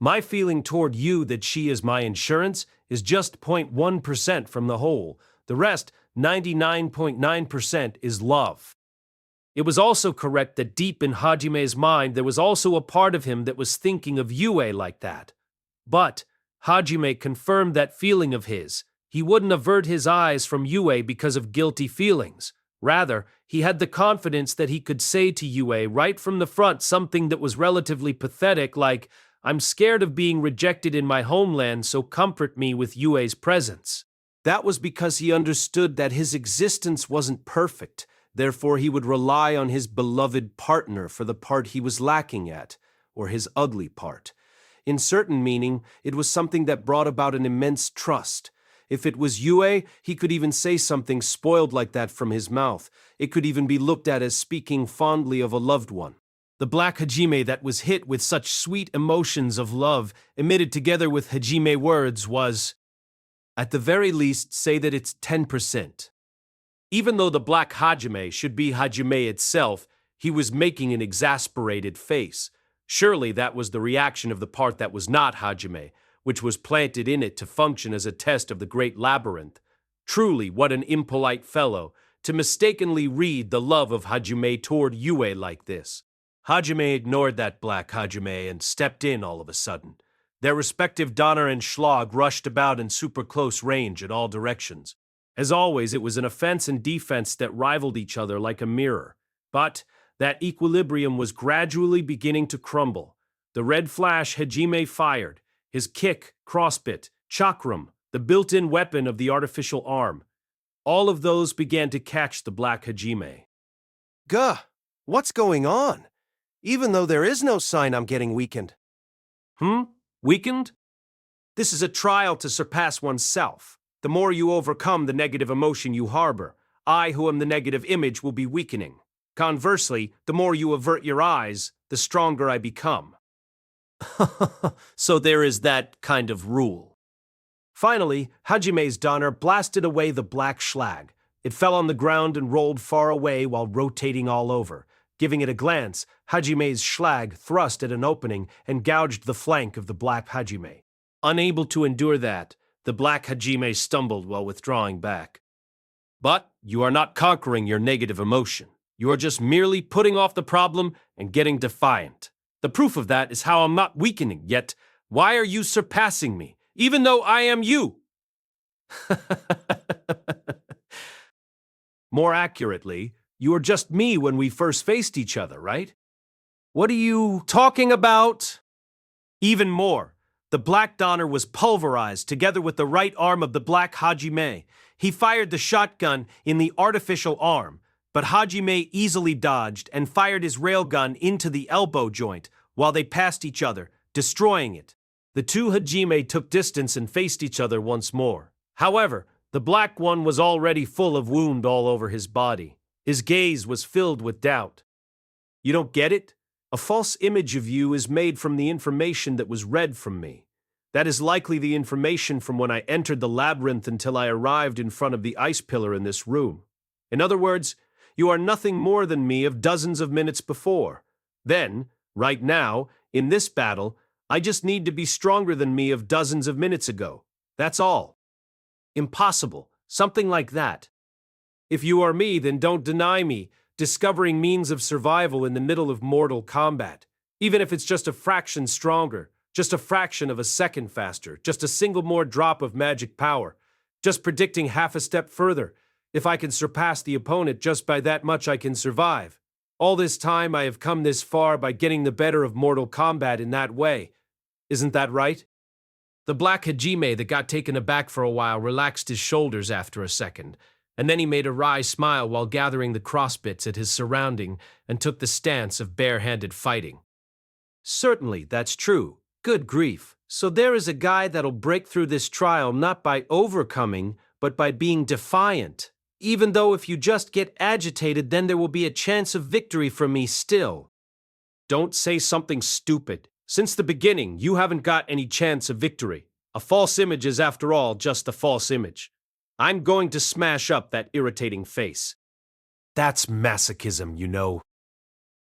My feeling toward you that she is my insurance is just 0.1% from the whole. The rest, 99.9%, is love. It was also correct that deep in Hajime's mind there was also a part of him that was thinking of Yue like that. But Hajime confirmed that feeling of his. He wouldn't avert his eyes from Yue because of guilty feelings. Rather, he had the confidence that he could say to Yue right from the front something that was relatively pathetic like, I'm scared of being rejected in my homeland, so comfort me with Yue's presence. That was because he understood that his existence wasn't perfect. Therefore, he would rely on his beloved partner for the part he was lacking at, or his ugly part. In certain meaning, it was something that brought about an immense trust. If it was Yue, he could even say something spoiled like that from his mouth. It could even be looked at as speaking fondly of a loved one. The black Hajime that was hit with such sweet emotions of love, emitted together with Hajime words, was, at the very least, say that it's 10%. Even though the black Hajime should be Hajime itself, he was making an exasperated face. Surely that was the reaction of the part that was not Hajime, which was planted in it to function as a test of the great labyrinth. Truly, what an impolite fellow, to mistakenly read the love of Hajime toward Yue like this. Hajime ignored that black Hajime and stepped in all of a sudden. Their respective Donner and Schlag rushed about in super close range in all directions. As always, it was an offense and defense that rivaled each other like a mirror. But that equilibrium was gradually beginning to crumble. The red flash Hajime fired, his kick, crossbit, chakram, the built-in weapon of the artificial arm. All of those began to catch the black Hajime. Gah, what's going on? Even though there is no sign I'm getting weakened. Weakened? This is a trial to surpass oneself. The more you overcome the negative emotion you harbor, I who am the negative image will be weakening. Conversely, the more you avert your eyes, the stronger I become. So there is that kind of rule. Finally, Hajime's Donner blasted away the black Schlag. It fell on the ground and rolled far away while rotating all over. Giving it a glance, Hajime's Schlag thrust at an opening and gouged the flank of the black Hajime. Unable to endure that, the black Hajime stumbled while withdrawing back. But you are not conquering your negative emotion. You are just merely putting off the problem and getting defiant. The proof of that is how I'm not weakening, yet why are you surpassing me, even though I am you? More accurately, you were just me when we first faced each other, right? What are you talking about? Even more, the black Donner was pulverized together with the right arm of the black Hajime. He fired the shotgun in the artificial arm, but Hajime easily dodged and fired his railgun into the elbow joint while they passed each other, destroying it. The two Hajime took distance and faced each other once more. However, the black one was already full of wound all over his body. His gaze was filled with doubt. You don't get it? A false image of you is made from the information that was read from me. That is likely the information from when I entered the labyrinth until I arrived in front of the ice pillar in this room. In other words, you are nothing more than me of dozens of minutes before. Then, right now, in this battle, I just need to be stronger than me of dozens of minutes ago. That's all. Impossible. Something like that. If you are me, then don't deny me discovering means of survival in the middle of mortal combat. Even if it's just a fraction stronger, just a fraction of a second faster, just a single more drop of magic power, just predicting half a step further. If I can surpass the opponent just by that much, I can survive. All this time I have come this far by getting the better of mortal combat in that way. Isn't that right? The black Hajime that got taken aback for a while relaxed his shoulders after a second, and then he made a wry smile while gathering the crossbits at his surrounding and took the stance of bare-handed fighting. Certainly, that's true. Good grief. So there is a guy that'll break through this trial not by overcoming, but by being defiant. Even though if you just get agitated, then there will be a chance of victory for me still. Don't say something stupid. Since the beginning, you haven't got any chance of victory. A false image is, after all, just a false image. I'm going to smash up that irritating face. That's masochism, you know.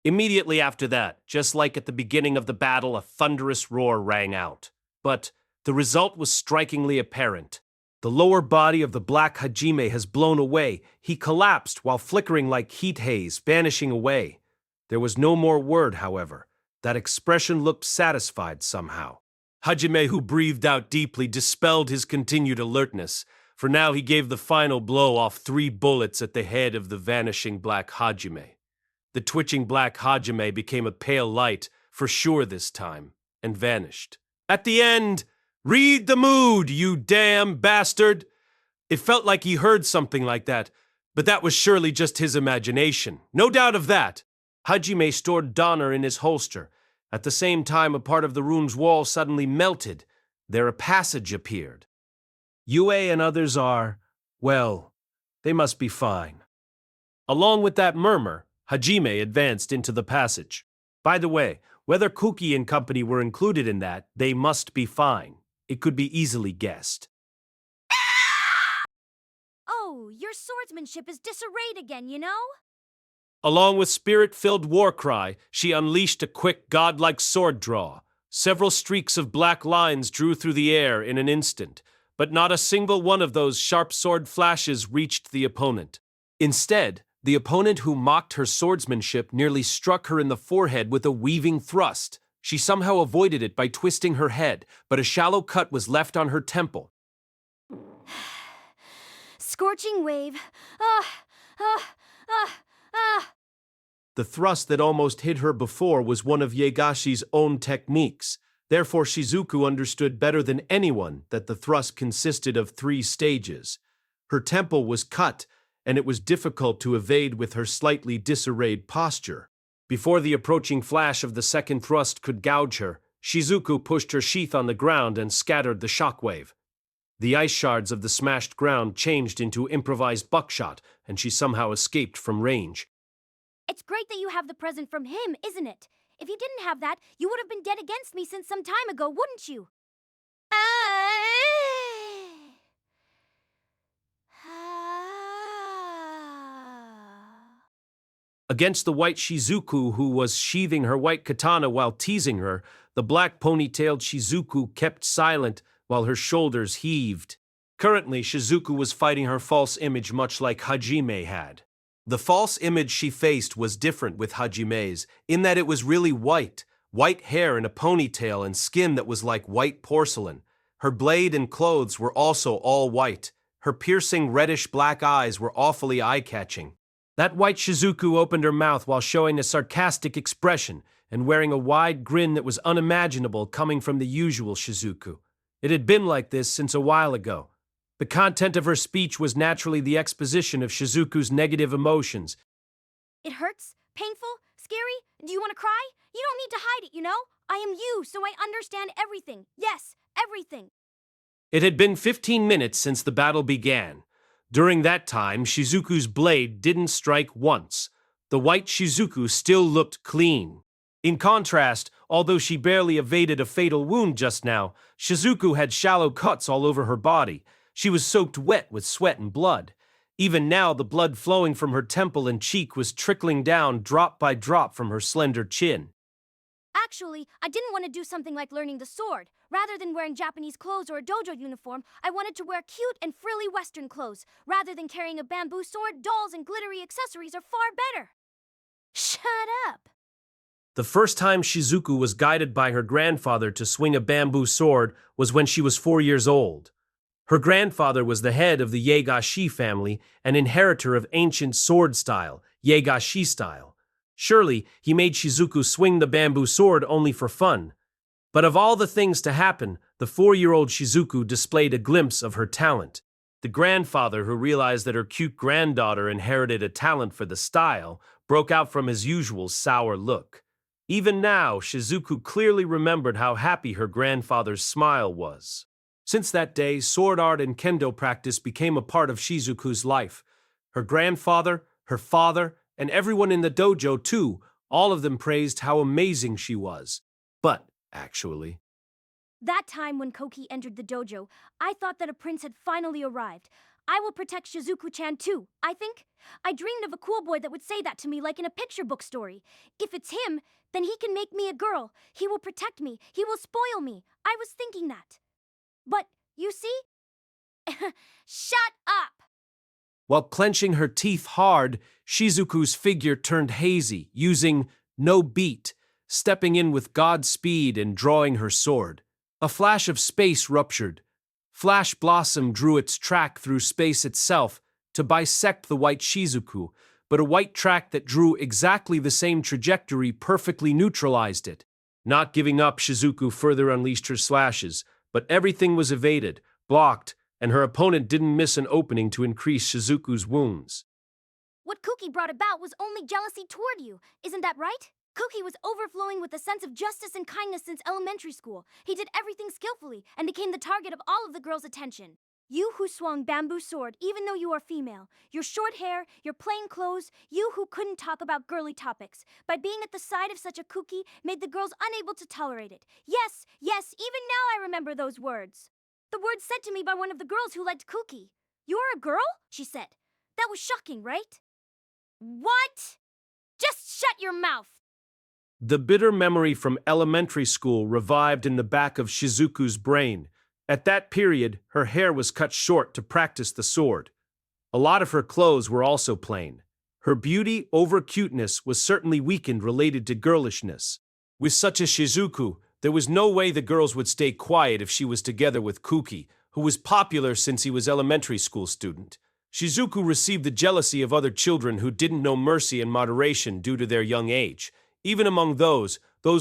Immediately after that, just like at the beginning of the battle, a thunderous roar rang out. But the result was strikingly apparent. The lower body of the black Hajime has blown away. He collapsed while flickering like heat haze, vanishing away. There was no more word, however. That expression looked satisfied somehow. Hajime, who breathed out deeply, dispelled his continued alertness, for now he gave the final blow off 3 bullets at the head of the vanishing black Hajime. The twitching black Hajime became a pale light, for sure this time, and vanished. At the end, read the mood, you damn bastard! It felt like he heard something like that, but that was surely just his imagination. No doubt of that. Hajime stored Donner in his holster. At the same time, a part of the room's wall suddenly melted. There a passage appeared. Yue and others are, well, they must be fine. Along with that murmur, Hajime advanced into the passage. By the way, whether Kuki and company were included in that, they must be fine. It could be easily guessed. Oh, your swordsmanship is disarrayed again, you know? Along with spirit-filled war cry, she unleashed a quick godlike sword draw. Several streaks of black lines drew through the air in an instant, but not a single one of those sharp sword flashes reached the opponent. Instead, the opponent who mocked her swordsmanship nearly struck her in the forehead with a weaving thrust. She somehow avoided it by twisting her head, but a shallow cut was left on her temple. Scorching wave. The thrust that almost hit her before was one of Yegashi's own techniques. Therefore, Shizuku understood better than anyone that the thrust consisted of 3 stages. Her temple was cut, and it was difficult to evade with her slightly disarrayed posture. Before the approaching flash of the second thrust could gouge her, Shizuku pushed her sheath on the ground and scattered the shockwave. The ice shards of the smashed ground changed into improvised buckshot, and she somehow escaped from range. It's great that you have the present from him, isn't it? If you didn't have that, you would have been dead against me since some time ago, wouldn't you? Against the white Shizuku, who was sheathing her white katana while teasing her, the black ponytailed Shizuku kept silent while her shoulders heaved. Currently, Shizuku was fighting her false image much like Hajime had. The false image she faced was different with Hajime's, in that it was really white hair and a ponytail and skin that was like white porcelain. Her blade and clothes were also all white. Her piercing reddish-black eyes were awfully eye-catching. That white Shizuku opened her mouth while showing a sarcastic expression and wearing a wide grin that was unimaginable coming from the usual Shizuku. It had been like this since a while ago. The content of her speech was naturally the exposition of Shizuku's negative emotions. It hurts? Painful? Scary? Do you want to cry? You don't need to hide it, you know? I am you, so I understand everything. Yes, everything. It had been 15 minutes since the battle began. During that time, Shizuku's blade didn't strike once. The white Shizuku still looked clean. In contrast, although she barely evaded a fatal wound just now, Shizuku had shallow cuts all over her body. She was soaked wet with sweat and blood. Even now, the blood flowing from her temple and cheek was trickling down drop by drop from her slender chin. Actually, I didn't want to do something like learning the sword. Rather than wearing Japanese clothes or a dojo uniform, I wanted to wear cute and frilly Western clothes. Rather than carrying a bamboo sword, dolls and glittery accessories are far better. Shut up! The first time Shizuku was guided by her grandfather to swing a bamboo sword was when she was 4 years old. Her grandfather was the head of the Yegashi family, an inheritor of ancient sword style, Yegashi style. Surely, he made Shizuku swing the bamboo sword only for fun. But of all the things to happen, the 4-year-old Shizuku displayed a glimpse of her talent. The grandfather, who realized that her cute granddaughter inherited a talent for the style, broke out from his usual sour look. Even now, Shizuku clearly remembered how happy her grandfather's smile was. Since that day, sword art and kendo practice became a part of Shizuku's life. Her grandfather, her father, and everyone in the dojo too, all of them praised how amazing she was. But, actually, That time when Koki entered the dojo, I thought that a prince had finally arrived. I will protect Shizuku-chan too, I think. I dreamed of a cool boy that would say that to me like in a picture book story. If it's him, then he can make me a girl. He will protect me. He will spoil me. I was thinking that. But, you see? Shut up! while clenching her teeth hard, Shizuku's figure turned hazy, using no beat, stepping in with Godspeed and drawing her sword. A flash of space ruptured. Flash Blossom drew its track through space itself to bisect the white Shizuku, but a white track that drew exactly the same trajectory perfectly neutralized it. Not giving up, Shizuku further unleashed her slashes, but everything was evaded, blocked, and her opponent didn't miss an opening to increase Shizuku's wounds. What Kuki brought about was only jealousy toward you, isn't that right? Kuki was overflowing with a sense of justice and kindness since elementary school. He did everything skillfully and became the target of all of the girls' attention. You who swung bamboo sword even though you are female, your short hair, your plain clothes, you who couldn't talk about girly topics, by being at the side of such a Kuki made the girls unable to tolerate it. Yes, yes, even now I remember those words. The words said to me by one of the girls who liked Kuki. "You're a girl?" she said. That was shocking, right? What? Just shut your mouth! The bitter memory from elementary school revived in the back of Shizuku's brain. At that period, her hair was cut short to practice the sword. A lot of her clothes were also plain. Her beauty over cuteness was certainly weakened related to girlishness. With such a Shizuku, there was no way the girls would stay quiet if she was together with Kuki, who was popular since he was elementary school student. Shizuku received the jealousy of other children who didn't know mercy and moderation due to their young age. Even among those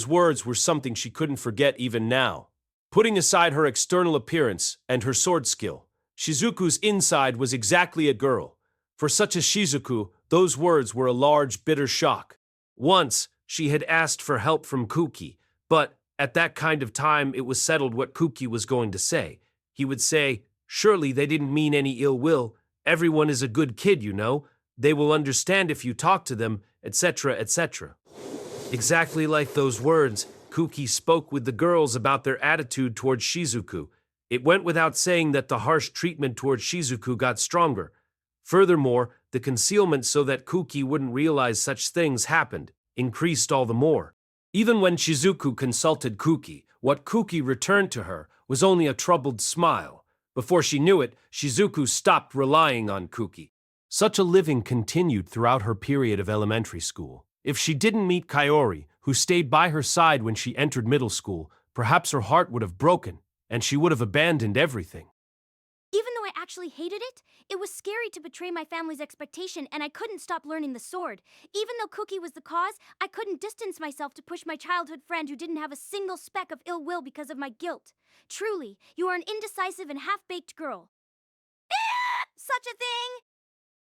words were something she couldn't forget even now. Putting aside her external appearance and her sword skill, Shizuku's inside was exactly a girl. For such a Shizuku, those words were a large, bitter shock. Once, she had asked for help from Kuki, but at that kind of time it was settled what Kuki was going to say. He would say, "Surely they didn't mean any ill will. Everyone is a good kid, you know. They will understand if you talk to them, etc., etc." Exactly like those words, Kuki spoke with the girls about their attitude towards Shizuku. It went without saying that the harsh treatment towards Shizuku got stronger. Furthermore, the concealment so that Kuki wouldn't realize such things happened increased all the more. Even when Shizuku consulted Kuki, what Kuki returned to her was only a troubled smile. Before she knew it, Shizuku stopped relying on Kuki. Such a living continued throughout her period of elementary school. If she didn't meet Kaori, who stayed by her side when she entered middle school, perhaps her heart would have broken, and she would have abandoned everything. Even though I actually hated it, it was scary to betray my family's expectation and I couldn't stop learning the sword. Even though Kuki was the cause, I couldn't distance myself to push my childhood friend who didn't have a single speck of ill will because of my guilt. Truly, you are an indecisive and half-baked girl. Such a thing!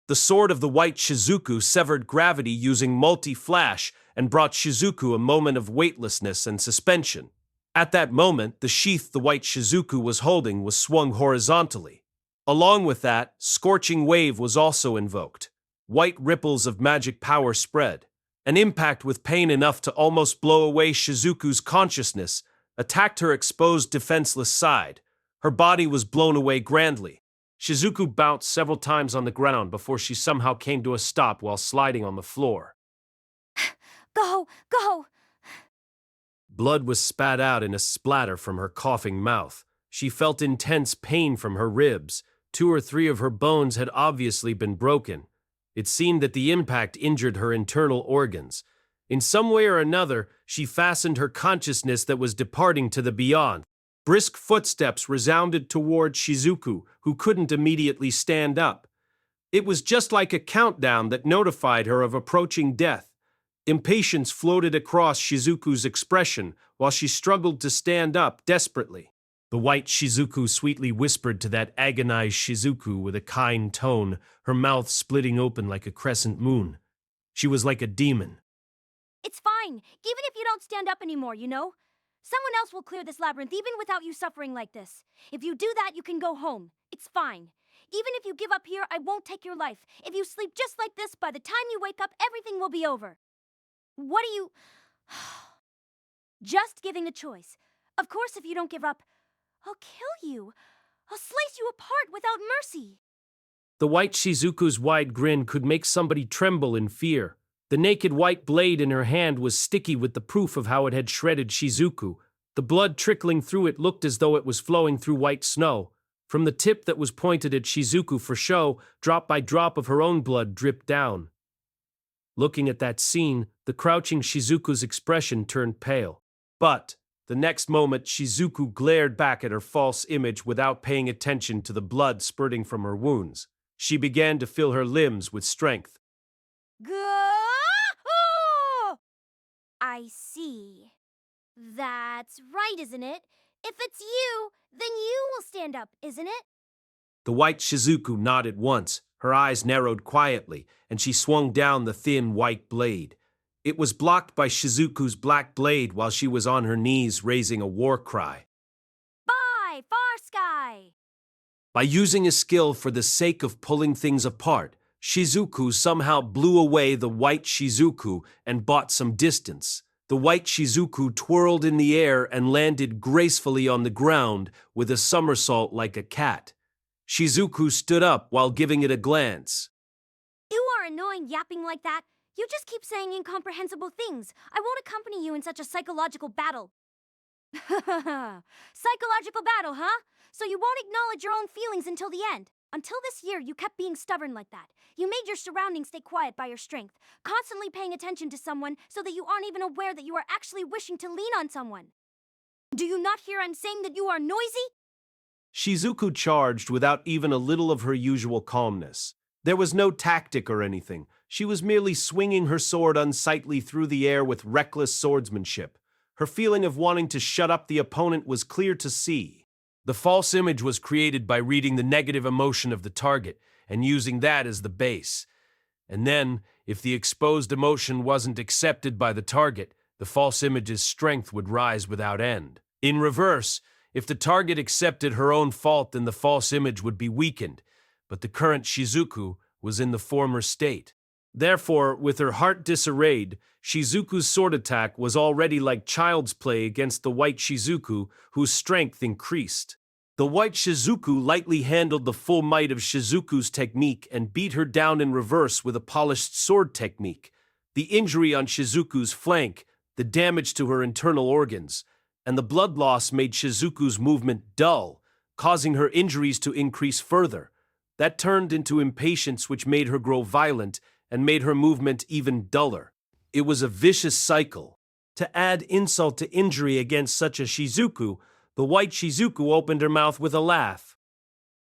The sword of the white Shizuku severed gravity using multi-flash and brought Shizuku a moment of weightlessness and suspension. At that moment, the sheath the white Shizuku was holding was swung horizontally. Along with that, Scorching Wave was also invoked. White ripples of magic power spread. An impact with pain enough to almost blow away Shizuku's consciousness attacked her exposed defenseless side. Her body was blown away grandly. Shizuku bounced several times on the ground before she somehow came to a stop while sliding on the floor. Go! Go! Blood was spat out in a splatter from her coughing mouth. She felt intense pain from her ribs. 2 or 3 of her bones had obviously been broken. It seemed that the impact injured her internal organs. In some way or another, she fastened her consciousness that was departing to the beyond. Brisk footsteps resounded toward Shizuku, who couldn't immediately stand up. It was just like a countdown that notified her of approaching death. Impatience floated across Shizuku's expression while she struggled to stand up desperately. The white Shizuku sweetly whispered to that agonized Shizuku with a kind tone, her mouth splitting open like a crescent moon. She was like a demon. It's fine, even if you don't stand up anymore, you know? Someone else will clear this labyrinth even without you suffering like this. If you do that, you can go home. It's fine. Even if you give up here, I won't take your life. If you sleep just like this, by the time you wake up, everything will be over. What do you... Just giving a choice. Of course, if you don't give up, I'll kill you. I'll slice you apart without mercy. The white Shizuku's wide grin could make somebody tremble in fear. The naked white blade in her hand was sticky with the proof of how it had shredded Shizuku. The blood trickling through it looked as though it was flowing through white snow. From the tip that was pointed at Shizuku for show, drop by drop of her own blood dripped down. Looking at that scene, the crouching Shizuku's expression turned pale. But the next moment, Shizuku glared back at her false image without paying attention to the blood spurting from her wounds. She began to fill her limbs with strength. I see. That's right, isn't it? If it's you, then you will stand up, isn't it? The white Shizuku nodded once. Her eyes narrowed quietly, and she swung down the thin white blade. It was blocked by Shizuku's black blade while she was on her knees raising a war cry. Bye, Far Sky! By using a skill for the sake of pulling things apart, Shizuku somehow blew away the white Shizuku and bought some distance. The white Shizuku twirled in the air and landed gracefully on the ground with a somersault like a cat. Shizuku stood up while giving it a glance. You are annoying yapping like that. You just keep saying incomprehensible things. I won't accompany you in such a psychological battle. Psychological battle, huh? So you won't acknowledge your own feelings until the end. Until this year, you kept being stubborn like that. You made your surroundings stay quiet by your strength, constantly paying attention to someone so that you aren't even aware that you are actually wishing to lean on someone. Do you not hear I'm saying that you are noisy? Shizuku charged without even a little of her usual calmness. There was no tactic or anything. She was merely swinging her sword unsightly through the air with reckless swordsmanship. Her feeling of wanting to shut up the opponent was clear to see. The false image was created by reading the negative emotion of the target and using that as the base. And then, if the exposed emotion wasn't accepted by the target, the false image's strength would rise without end. In reverse, if the target accepted her own fault, then the false image would be weakened, but the current Shizuku was in the former state. Therefore, with her heart disarrayed, Shizuku's sword attack was already like child's play against the white Shizuku, whose strength increased. The white Shizuku lightly handled the full might of Shizuku's technique and beat her down in reverse with a polished sword technique. The injury on Shizuku's flank, the damage to her internal organs, and the blood loss made Shizuku's movement dull, causing her injuries to increase further. That turned into impatience, which made her grow violent and made her movement even duller. It was a vicious cycle. To add insult to injury against such a Shizuku, the white Shizuku opened her mouth with a laugh.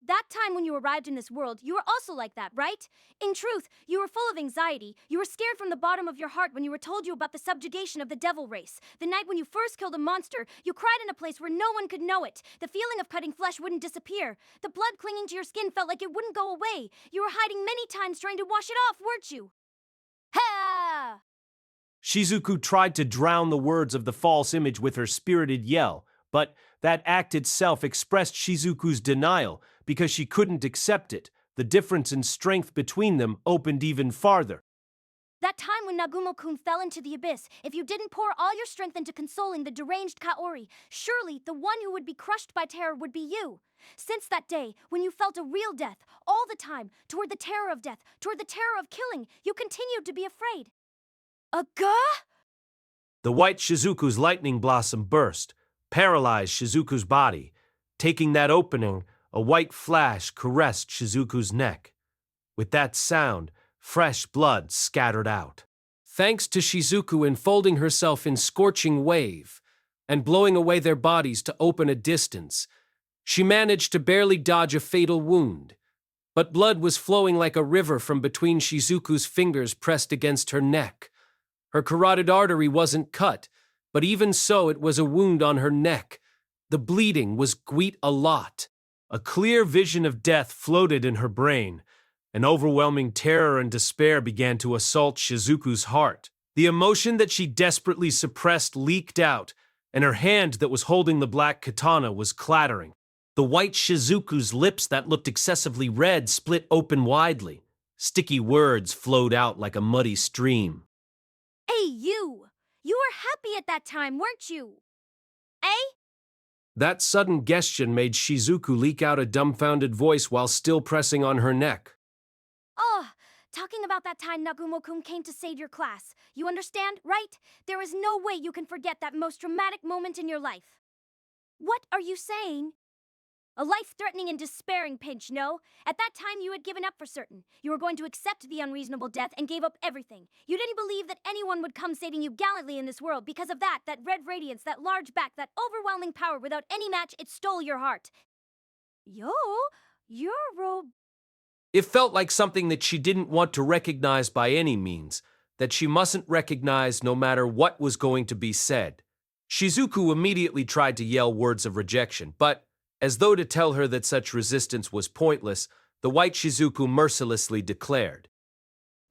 That time when you arrived in this world, you were also like that, right? In truth, you were full of anxiety. You were scared from the bottom of your heart when you were told you about the subjugation of the devil race. The night when you first killed a monster, you cried in a place where no one could know it. The feeling of cutting flesh wouldn't disappear. The blood clinging to your skin felt like it wouldn't go away. You were hiding many times trying to wash it off, weren't you? Ha! Shizuku tried to drown the words of the false image with her spirited yell, but that act itself expressed Shizuku's denial because she couldn't accept it. The difference in strength between them opened even farther. That time when Nagumo-kun fell into the abyss, if you didn't pour all your strength into consoling the deranged Kaori, surely the one who would be crushed by terror would be you. Since that day, when you felt a real death, all the time, toward the terror of death, toward the terror of killing, you continued to be afraid. Aga? The white Shizuku's lightning blossom burst, paralyzed Shizuku's body. Taking that opening, a white flash caressed Shizuku's neck. With that sound, fresh blood scattered out. Thanks to Shizuku enfolding herself in scorching wave and blowing away their bodies to open a distance, she managed to barely dodge a fatal wound. But blood was flowing like a river from between Shizuku's fingers pressed against her neck. Her carotid artery wasn't cut, but even so it was a wound on her neck. The bleeding was quite a lot. A clear vision of death floated in her brain. An overwhelming terror and despair began to assault Shizuku's heart. The emotion that she desperately suppressed leaked out, and her hand that was holding the black katana was clattering. The white Shizuku's lips that looked excessively red split open widely. Sticky words flowed out like a muddy stream. Hey, you! You were happy at that time, weren't you? Eh? That sudden gesture made Shizuku leak out a dumbfounded voice while still pressing on her neck. Oh, talking about that time Nagumo-kun came to save your class. You understand, right? There is no way you can forget that most dramatic moment in your life. What are you saying? A life-threatening and despairing pinch, no? At that time you had given up for certain. You were going to accept the unreasonable death and gave up everything. You didn't believe that anyone would come saving you gallantly in this world because of that red radiance, that large back, that overwhelming power. Without any match, it stole your heart. Yo, you're It felt like something that she didn't want to recognize by any means, that she mustn't recognize no matter what was going to be said. Shizuku immediately tried to yell words of rejection, but, as though to tell her that such resistance was pointless, the white Shizuku mercilessly declared,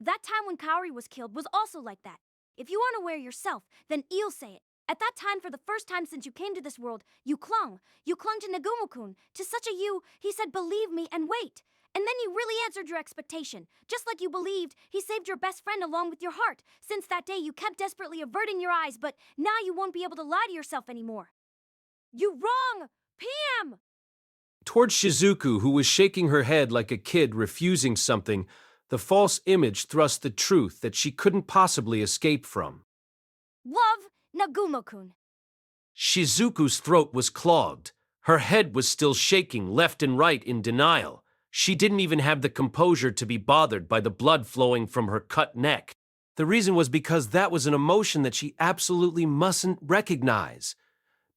That time when Kaori was killed was also like that. If you aren't aware yourself, then I'll say it. At that time, for the first time since you came to this world, you clung. You clung to Nagumo-kun. To such a you, he said, believe me and wait. And then you really answered your expectation. Just like you believed, he saved your best friend along with your heart. Since that day, you kept desperately averting your eyes, but now you won't be able to lie to yourself anymore. You wrong! PM! Towards Shizuku, who was shaking her head like a kid refusing something, the false image thrust the truth that she couldn't possibly escape from. Love, Nagumo-kun. Shizuku's throat was clogged. Her head was still shaking left and right in denial. She didn't even have the composure to be bothered by the blood flowing from her cut neck. The reason was because that was an emotion that she absolutely mustn't recognize.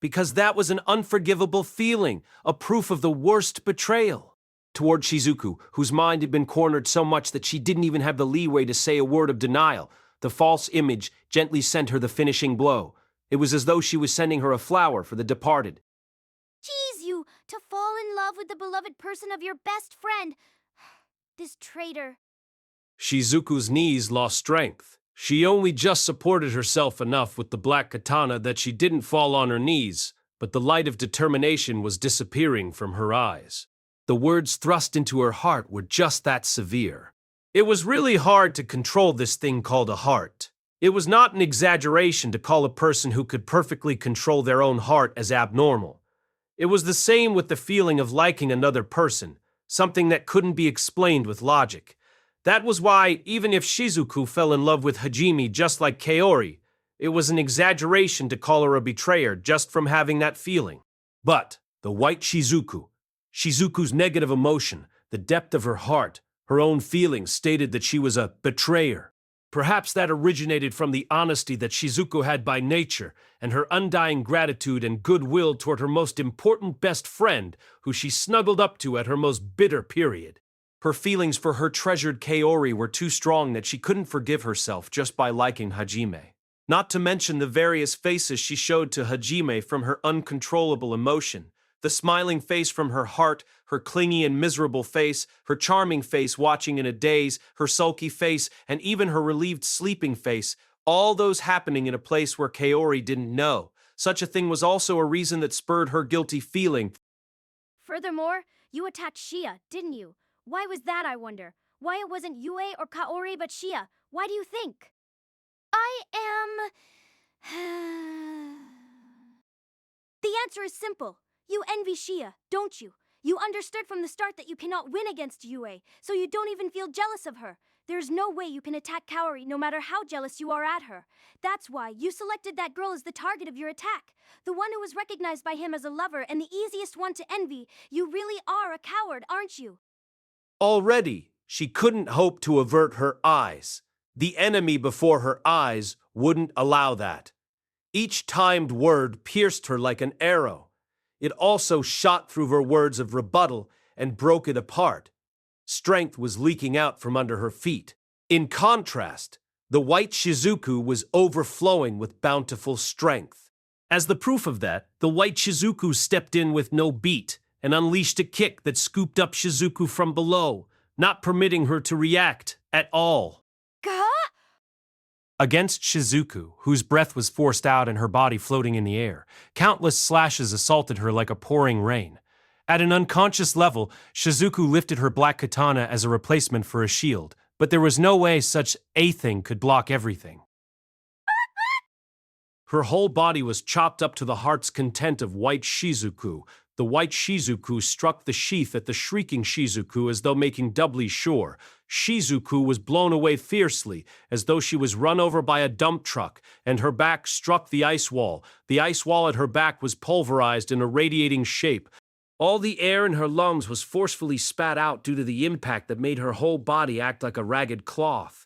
Because that was an unforgivable feeling, a proof of the worst betrayal. Toward Shizuku, whose mind had been cornered so much that she didn't even have the leeway to say a word of denial, the false image gently sent her the finishing blow. It was as though she was sending her a flower for the departed. Tease you to fall in love with the beloved person of your best friend. This traitor. Shizuku's knees lost strength. She only just supported herself enough with the black katana that she didn't fall on her knees, but the light of determination was disappearing from her eyes. The words thrust into her heart were just that severe. It was really hard to control this thing called a heart. It was not an exaggeration to call a person who could perfectly control their own heart as abnormal. It was the same with the feeling of liking another person, something that couldn't be explained with logic. That was why, even if Shizuku fell in love with Hajime just like Kaori, it was an exaggeration to call her a betrayer just from having that feeling. But the white Shizuku's negative emotion, the depth of her heart, her own feelings stated that she was a betrayer. Perhaps that originated from the honesty that Shizuku had by nature and her undying gratitude and goodwill toward her most important best friend, who she snuggled up to at her most bitter period. Her feelings for her treasured Kaori were too strong that she couldn't forgive herself just by liking Hajime. Not to mention the various faces she showed to Hajime from her uncontrollable emotion. The smiling face from her heart, her clingy and miserable face, her charming face watching in a daze, her sulky face, and even her relieved sleeping face, all those happening in a place where Kaori didn't know. Such a thing was also a reason that spurred her guilty feeling. Furthermore, you attacked Shia, didn't you? Why was that, I wonder? Why it wasn't Yue or Kaori but Shia? Why do you think? I am... The answer is simple. You envy Shia, don't you? You understood from the start that you cannot win against Yue, so you don't even feel jealous of her. There's no way you can attack Kaori no matter how jealous you are at her. That's why you selected that girl as the target of your attack. The one who was recognized by him as a lover and the easiest one to envy. You really are a coward, aren't you? Already, she couldn't hope to avert her eyes. The enemy before her eyes wouldn't allow that. Each timed word pierced her like an arrow. It also shot through her words of rebuttal and broke it apart. Strength was leaking out from under her feet. In contrast, the white Shizuku was overflowing with bountiful strength. As the proof of that, the white Shizuku stepped in with no beat and unleashed a kick that scooped up Shizuku from below, not permitting her to react at all. Gah! Against Shizuku, whose breath was forced out and her body floating in the air, countless slashes assaulted her like a pouring rain. At an unconscious level, Shizuku lifted her black katana as a replacement for a shield, but there was no way such a thing could block everything. Her whole body was chopped up to the heart's content of white Shizuku. The white Shizuku struck the sheath at the shrieking Shizuku as though making doubly sure. Shizuku was blown away fiercely, as though she was run over by a dump truck, and her back struck the ice wall. The ice wall at her back was pulverized in a radiating shape. All the air in her lungs was forcefully spat out due to the impact that made her whole body act like a ragged cloth.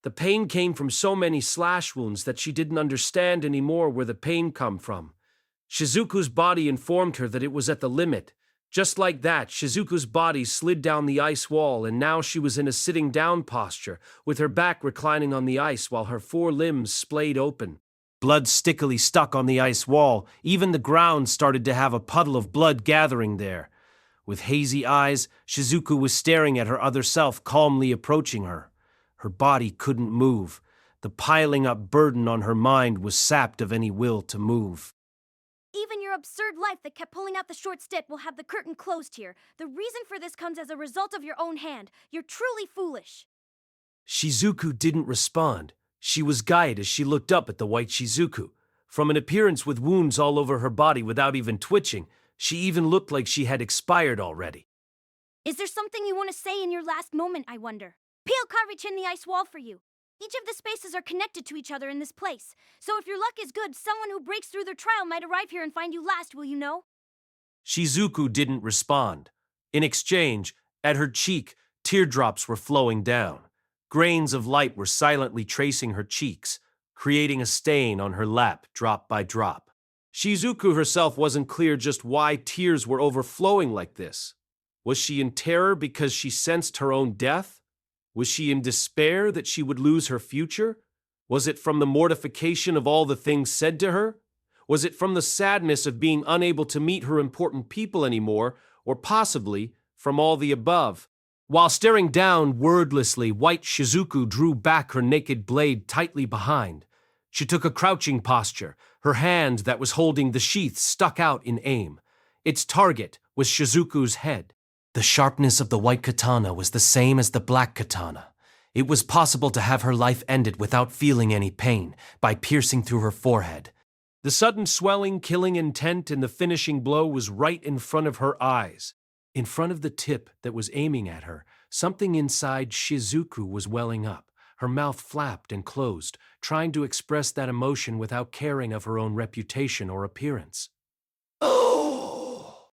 The pain came from so many slash wounds that she didn't understand anymore where the pain come from. Shizuku's body informed her that it was at the limit. Just like that, Shizuku's body slid down the ice wall, and now she was in a sitting down posture, with her back reclining on the ice while her four limbs splayed open. Blood stickily stuck on the ice wall. Even the ground started to have a puddle of blood gathering there. With hazy eyes, Shizuku was staring at her other self, calmly approaching her. Her body couldn't move. The piling up burden on her mind was sapped of any will to move. Even your absurd life that kept pulling out the short stick will have the curtain closed here. The reason for this comes as a result of your own hand. You're truly foolish. Shizuku didn't respond. She was guyed as she looked up at the white Shizuku. From an appearance with wounds all over her body without even twitching, she even looked like she had expired already. Is there something you want to say in your last moment, I wonder? Peel Karich in the ice wall for you. Each of the spaces are connected to each other in this place. So if your luck is good, someone who breaks through their trial might arrive here and find you last, will you know? Shizuku didn't respond. In exchange, at her cheek, teardrops were flowing down. Grains of light were silently tracing her cheeks, creating a stain on her lap drop by drop. Shizuku herself wasn't clear just why tears were overflowing like this. Was she in terror because she sensed her own death? Was she in despair that she would lose her future? Was it from the mortification of all the things said to her? Was it from the sadness of being unable to meet her important people anymore, or possibly from all the above? While staring down wordlessly, white Shizuku drew back her naked blade tightly behind. She took a crouching posture. Her hand that was holding the sheath stuck out in aim. Its target was Shizuku's head. The sharpness of the white katana was the same as the black katana. It was possible to have her life ended without feeling any pain, by piercing through her forehead. The sudden swelling, killing intent in the finishing blow was right in front of her eyes. In front of the tip that was aiming at her, something inside Shizuku was welling up. Her mouth flapped and closed, trying to express that emotion without caring of her own reputation or appearance. Oh!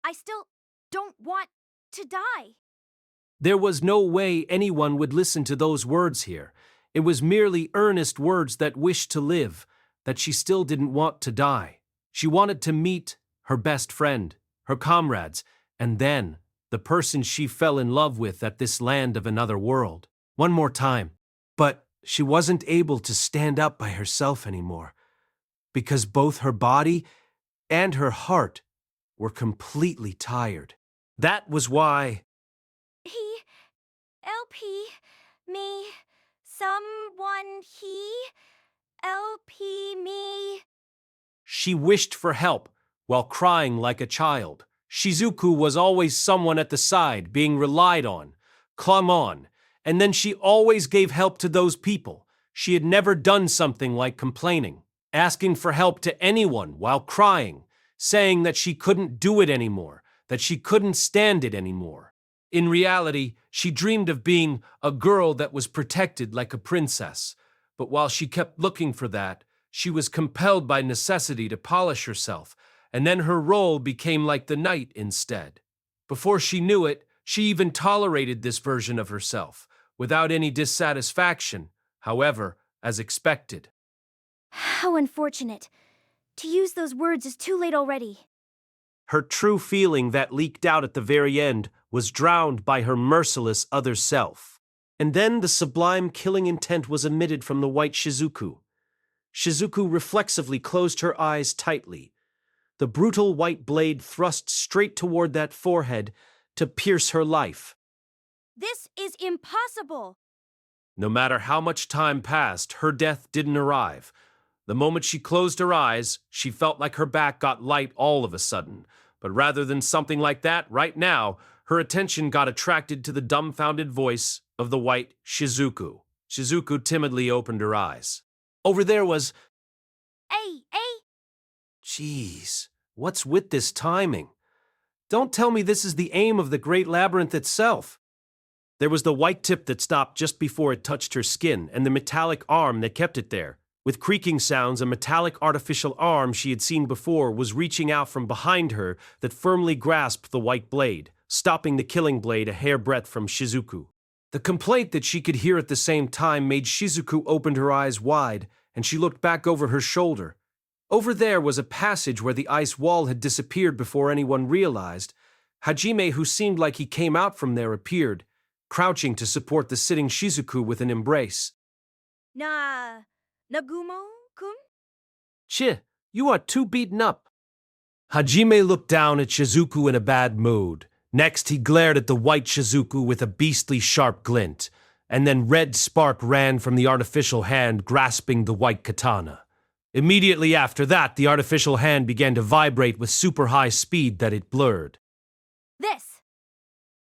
I still don't want to die. There was no way anyone would listen to those words here. It was merely earnest words that wished to live, that she still didn't want to die. She wanted to meet her best friend, her comrades, and then the person she fell in love with at this land of another world. One more time. But she wasn't able to stand up by herself anymore, because both her body and her heart were completely tired. That was why... He... LP... me... someone... he... LP... me... She wished for help while crying like a child. Shizuku was always someone at the side, being relied on, clung on, and then she always gave help to those people. She had never done something like complaining, asking for help to anyone while crying, saying that she couldn't do it anymore, that she couldn't stand it anymore. In reality, she dreamed of being a girl that was protected like a princess. But while she kept looking for that, she was compelled by necessity to polish herself, and then her role became like the knight instead. Before she knew it, she even tolerated this version of herself, without any dissatisfaction, however, as expected. How unfortunate. To use those words is too late already. Her true feeling that leaked out at the very end was drowned by her merciless other self. And then the sublime killing intent was emitted from the white Shizuku. Shizuku reflexively closed her eyes tightly. The brutal white blade thrust straight toward that forehead to pierce her life. This is impossible! No matter how much time passed, her death didn't arrive. The moment she closed her eyes, she felt like her back got light all of a sudden. But rather than something like that, right now, her attention got attracted to the dumbfounded voice of the white Shizuku. Shizuku timidly opened her eyes. Over there was... Hey! Jeez, what's with this timing? Don't tell me this is the aim of the Great Labyrinth itself. There was the white tip that stopped just before it touched her skin, and the metallic arm that kept it there. With creaking sounds, a metallic artificial arm she had seen before was reaching out from behind her that firmly grasped the white blade, stopping the killing blade a hairbreadth from Shizuku. The complaint that she could hear at the same time made Shizuku open her eyes wide, and she looked back over her shoulder. Over there was a passage where the ice wall had disappeared before anyone realized. Hajime, who seemed like he came out from there, appeared, crouching to support the sitting Shizuku with an embrace. Nagumo-kun? Chih, you are too beaten up. Hajime looked down at Shizuku in a bad mood. Next, he glared at the white Shizuku with a beastly sharp glint, and then red spark ran from the artificial hand grasping the white katana. Immediately after that, the artificial hand began to vibrate with super high speed that it blurred. This!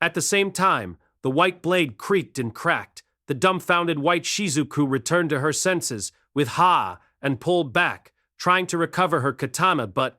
At the same time, the white blade creaked and cracked. The dumbfounded white Shizuku returned to her senses with ha and pulled back, trying to recover her katana, but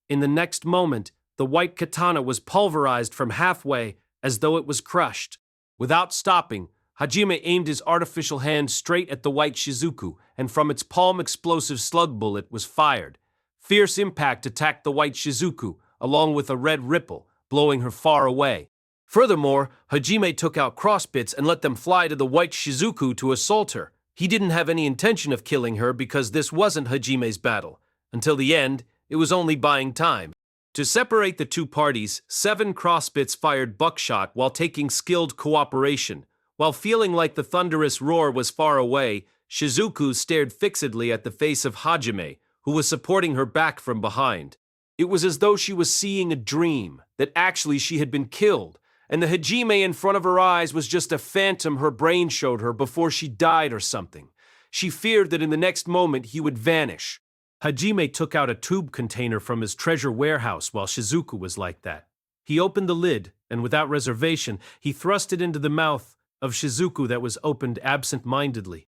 in the next moment, the white katana was pulverized from halfway as though it was crushed. Without stopping, Hajime aimed his artificial hand straight at the white Shizuku, and from its palm explosive slug bullet was fired. Fierce impact attacked the white Shizuku, along with a red ripple, blowing her far away. Furthermore, Hajime took out crossbits and let them fly to the white Shizuku to assault her. He didn't have any intention of killing her because this wasn't Hajime's battle. Until the end, it was only buying time. To separate the two parties, 7 crossbits fired buckshot while taking skilled cooperation. While feeling like the thunderous roar was far away, Shizuku stared fixedly at the face of Hajime, who was supporting her back from behind. It was as though she was seeing a dream, that actually she had been killed, and the Hajime in front of her eyes was just a phantom her brain showed her before she died or something. She feared that in the next moment he would vanish. Hajime took out a tube container from his treasure warehouse while Shizuku was like that. He opened the lid, and without reservation, he thrust it into the mouth of Shizuku that was opened absent-mindedly.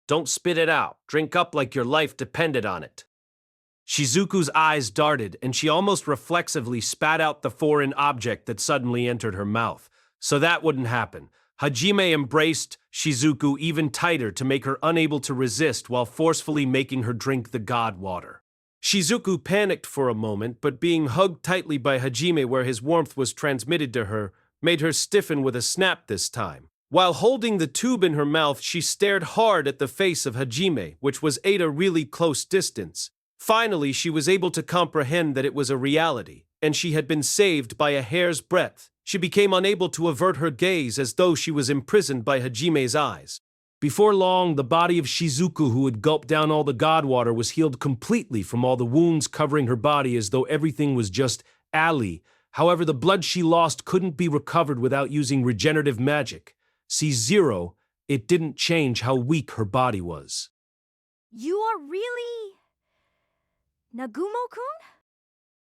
Don't spit it out. Drink up like your life depended on it. Shizuku's eyes darted, and she almost reflexively spat out the foreign object that suddenly entered her mouth. So that wouldn't happen. Hajime embraced Shizuku even tighter to make her unable to resist while forcefully making her drink the god water. Shizuku panicked for a moment, but being hugged tightly by Hajime where his warmth was transmitted to her made her stiffen with a snap this time. While holding the tube in her mouth, she stared hard at the face of Hajime, which was at a really close distance. Finally, she was able to comprehend that it was a reality, and she had been saved by a hair's breadth. She became unable to avert her gaze as though she was imprisoned by Hajime's eyes. Before long, the body of Shizuku, who had gulped down all the god water, was healed completely from all the wounds covering her body as though everything was just Ali. However, the blood she lost couldn't be recovered without using regenerative magic. See Zero, it didn't change how weak her body was. You are really... Nagumo-kun?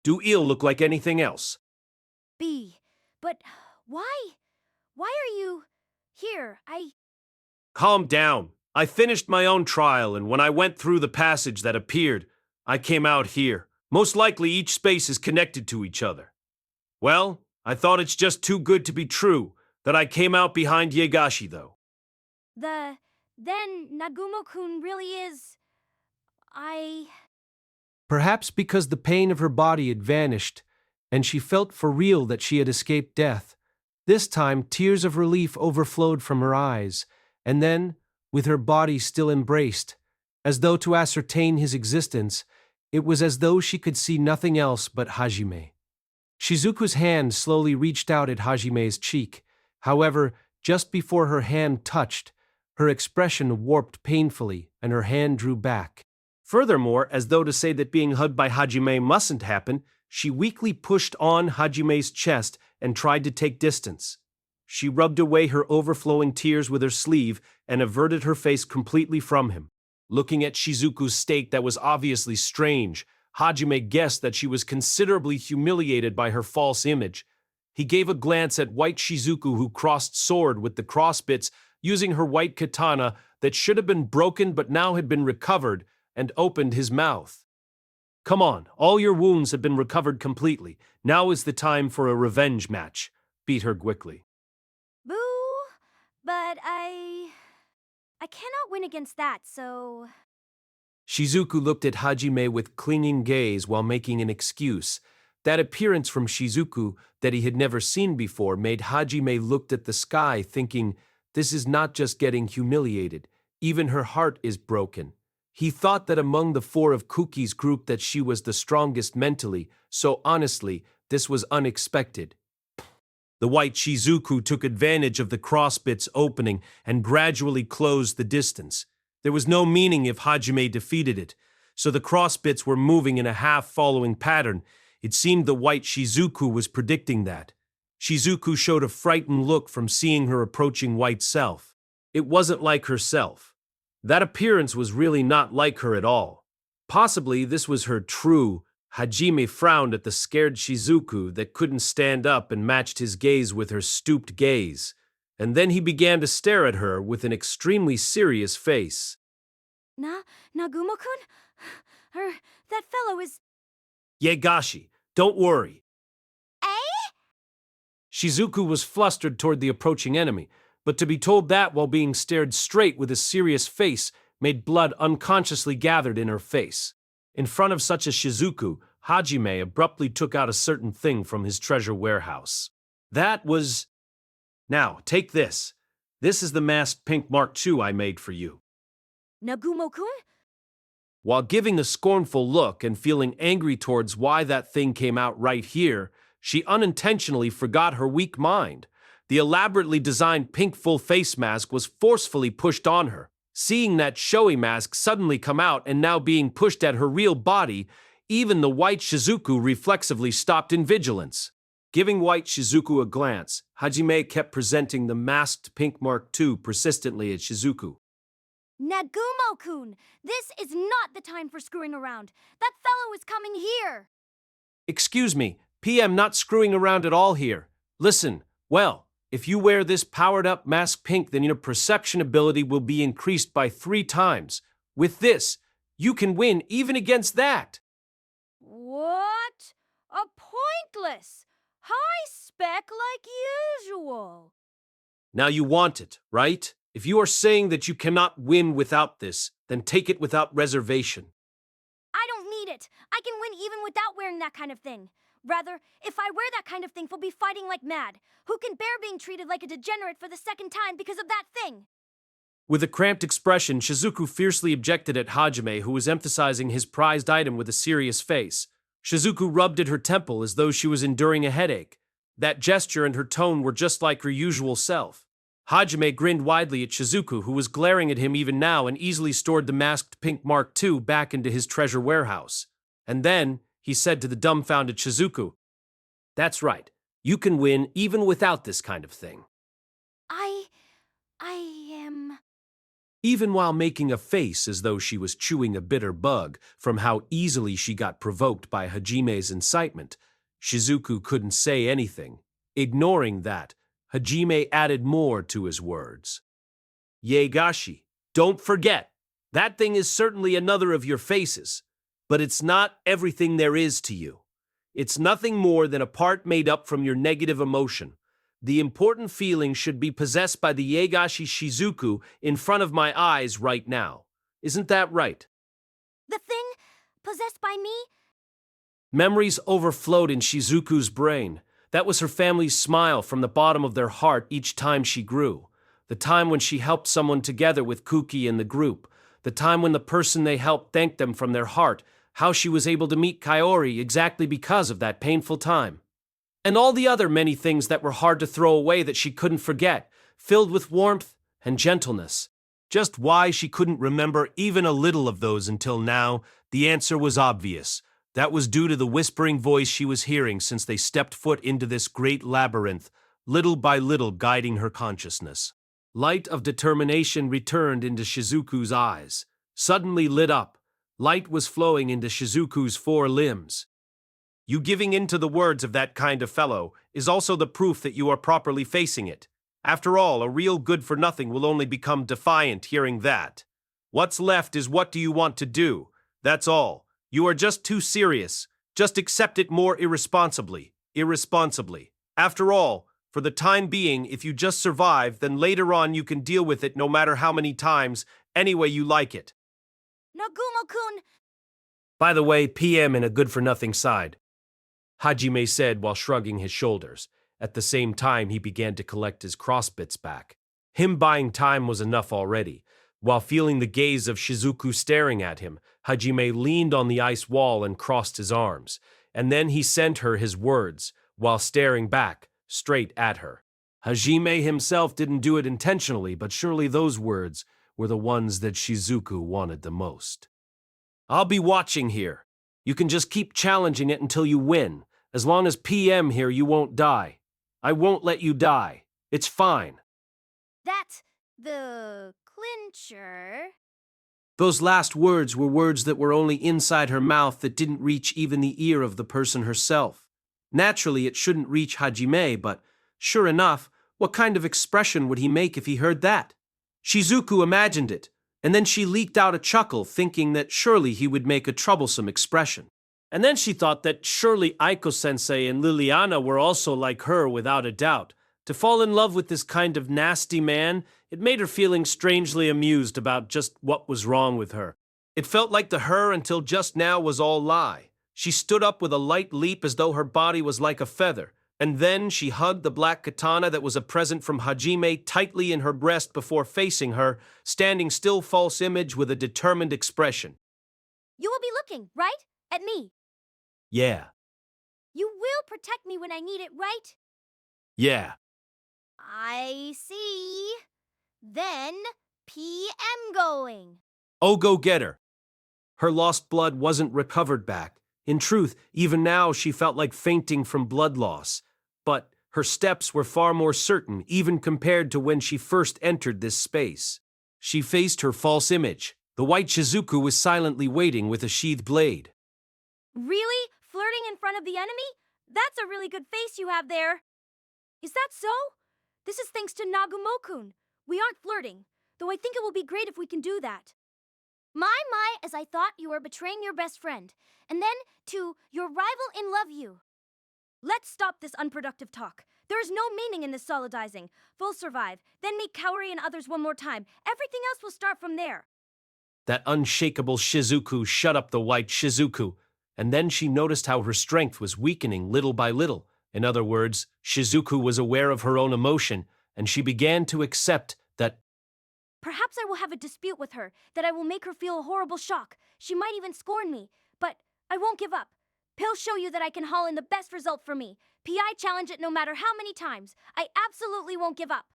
Do eel look like anything else? B. But why? Why are you here? Calm down. I finished my own trial, and when I went through the passage that appeared, I came out here. Most likely each space is connected to each other. Well, I thought it's just too good to be true that I came out behind Yegashi, though. Then Nagumo-kun really is... Perhaps because the pain of her body had vanished, and she felt for real that she had escaped death. This time, tears of relief overflowed from her eyes, and then, with her body still embraced, as though to ascertain his existence, it was as though she could see nothing else but Hajime. Shizuku's hand slowly reached out at Hajime's cheek. However, just before her hand touched, her expression warped painfully, and her hand drew back. Furthermore, as though to say that being hugged by Hajime mustn't happen, she weakly pushed on Hajime's chest and tried to take distance. She rubbed away her overflowing tears with her sleeve and averted her face completely from him. Looking at Shizuku's state that was obviously strange, Hajime guessed that she was considerably humiliated by her false image. He gave a glance at white Shizuku, who crossed sword with the crossbits using her white katana that should have been broken but now had been recovered, and opened his mouth. Come on, all your wounds have been recovered completely. Now is the time for a revenge match, beat her quickly. Boo! But I cannot win against that, so... Shizuku looked at Hajime with clinging gaze while making an excuse. That appearance from Shizuku that he had never seen before made Hajime look at the sky, thinking, this is not just getting humiliated, even her heart is broken. He thought that among the four of Kuki's group that she was the strongest mentally, so honestly, this was unexpected. The white Shizuku took advantage of the crossbit's opening and gradually closed the distance. There was no meaning if Hajime defeated it, so the crossbits were moving in a half-following pattern. It seemed the white Shizuku was predicting that. Shizuku showed a frightened look from seeing her approaching white self. It wasn't like herself. That appearance was really not like her at all. Possibly this was her true. Hajime frowned at the scared Shizuku that couldn't stand up and matched his gaze with her stooped gaze. And then he began to stare at her with an extremely serious face. Nagumo-kun? That fellow is... Yegashi, don't worry. Eh? Shizuku was flustered toward the approaching enemy, but to be told that while being stared straight with a serious face made blood unconsciously gathered in her face. In front of such a Shizuku, Hajime abruptly took out a certain thing from his treasure warehouse. That was... Now, take this. This is the masked pink Mark II I made for you. Nagumo-kun? While giving a scornful look and feeling angry towards why that thing came out right here, she unintentionally forgot her weak mind. The elaborately designed pink full face mask was forcefully pushed on her. Seeing that showy mask suddenly come out and now being pushed at her real body, even the white Shizuku reflexively stopped in vigilance. Giving white Shizuku a glance, Hajime kept presenting the masked pink Mark II persistently at Shizuku. Nagumo-kun! This is not the time for screwing around. That fellow is coming here! Excuse me, PM not screwing around at all here. Listen, well, if you wear this powered-up mask pink, then your perception ability will be increased by 3 times. With this, you can win even against that. What? A pointless! High spec like usual! Now you want it, right? If you are saying that you cannot win without this, then take it without reservation. I don't need it. I can win even without wearing that kind of thing. Rather, if I wear that kind of thing, we'll be fighting like mad. Who can bear being treated like a degenerate for the second time because of that thing? With a cramped expression, Shizuku fiercely objected at Hajime, who was emphasizing his prized item with a serious face. Shizuku rubbed at her temple as though she was enduring a headache. That gesture and her tone were just like her usual self. Hajime grinned widely at Shizuku, who was glaring at him even now, and easily stored the masked pink Mark II back into his treasure warehouse. And then, he said to the dumbfounded Shizuku, "That's right. You can win even without this kind of thing." I am... Even while making a face as though she was chewing a bitter bug from how easily she got provoked by Hajime's incitement, Shizuku couldn't say anything. Ignoring that, Hajime added more to his words. "Yegashi, don't forget, that thing is certainly another of your faces, but it's not everything there is to you. It's nothing more than a part made up from your negative emotion. The important feeling should be possessed by the Yeigashi Shizuku in front of my eyes right now. Isn't that right? The thing possessed by me? Memories overflowed in Shizuku's brain. That was her family's smile from the bottom of their heart each time she grew. The time when she helped someone together with Kuki and the group. The time when the person they helped thanked them from their heart. How she was able to meet Kaori exactly because of that painful time. And all the other many things that were hard to throw away that she couldn't forget, filled with warmth and gentleness. Just why she couldn't remember even a little of those until now, the answer was obvious. That was due to the whispering voice she was hearing since they stepped foot into this great labyrinth, little by little guiding her consciousness. Light of determination returned into Shizuku's eyes, suddenly lit up. Light was flowing into Shizuku's 4 limbs. You giving in to the words of that kind of fellow is also the proof that you are properly facing it. After all, a real good-for-nothing will only become defiant hearing that. What's left is what do you want to do? That's all. You are just too serious. Just accept it more irresponsibly. Irresponsibly. After all, for the time being, if you just survive, then later on you can deal with it no matter how many times, any way you like it. Nagumo-kun! By the way, PM in a good-for-nothing side, Hajime said while shrugging his shoulders. At the same time, he began to collect his crossbits back. Him buying time was enough already. While feeling the gaze of Shizuku staring at him, Hajime leaned on the ice wall and crossed his arms. And then he sent her his words, while staring back, straight at her. Hajime himself didn't do it intentionally, but surely those words were the ones that Shizuku wanted the most. I'll be watching here. You can just keep challenging it until you win. As long as PM here, you won't die. I won't let you die. It's fine. That's the clincher. Those last words were words that were only inside her mouth that didn't reach even the ear of the person herself. Naturally, it shouldn't reach Hajime, but sure enough, what kind of expression would he make if he heard that? Shizuku imagined it, and then she leaked out a chuckle, thinking that surely he would make a troublesome expression. And then she thought that surely Aiko-sensei and Liliana were also like her without a doubt. To fall in love with this kind of nasty man, it made her feeling strangely amused about just what was wrong with her. It felt like the her until just now was all lie. She stood up with a light leap as though her body was like a feather, and then she hugged the black katana that was a present from Hajime tightly in her breast before facing her, standing still false image with a determined expression. You will be looking, right? At me. Yeah. You will protect me when I need it, right? Yeah. I see. Then, PM going. Oh, go get her. Her lost blood wasn't recovered back. In truth, even now she felt like fainting from blood loss. But her steps were far more certain, even compared to when she first entered this space. She faced her false image. The white Shizuku was silently waiting with a sheathed blade. Really? Flirting in front of the enemy? That's a really good face you have there. Is that so? This is thanks to Nagumo-kun. We aren't flirting, though I think it will be great if we can do that. My, as I thought you were betraying your best friend. And then, to your rival in love you. Let's stop this unproductive talk. There is no meaning in this solidizing. We'll survive, then meet Kaori and others one more time. Everything else will start from there. That unshakable Shizuku shut up the white Shizuku, and then she noticed how her strength was weakening little by little. In other words, Shizuku was aware of her own emotion, and she began to accept that perhaps I will have a dispute with her, that I will make her feel a horrible shock. She might even scorn me, but I won't give up. He'll show you that I can haul in the best result for me. PI challenge it no matter how many times. I absolutely won't give up.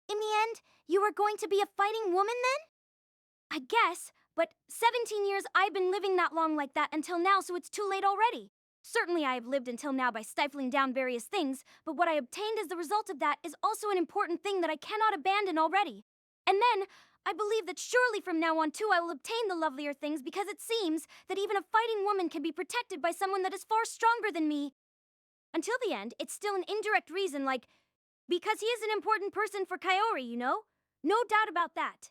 In the end, you are going to be a fighting woman then? I guess, but 17 years I've been living that long like that until now, so it's too late already. Certainly I have lived until now by stifling down various things, but what I obtained as the result of that is also an important thing that I cannot abandon already. And then, I believe that surely from now on too I will obtain the lovelier things because it seems that even a fighting woman can be protected by someone that is far stronger than me. Until the end, it's still an indirect reason, like, because he is an important person for Kaori, you know? No doubt about that.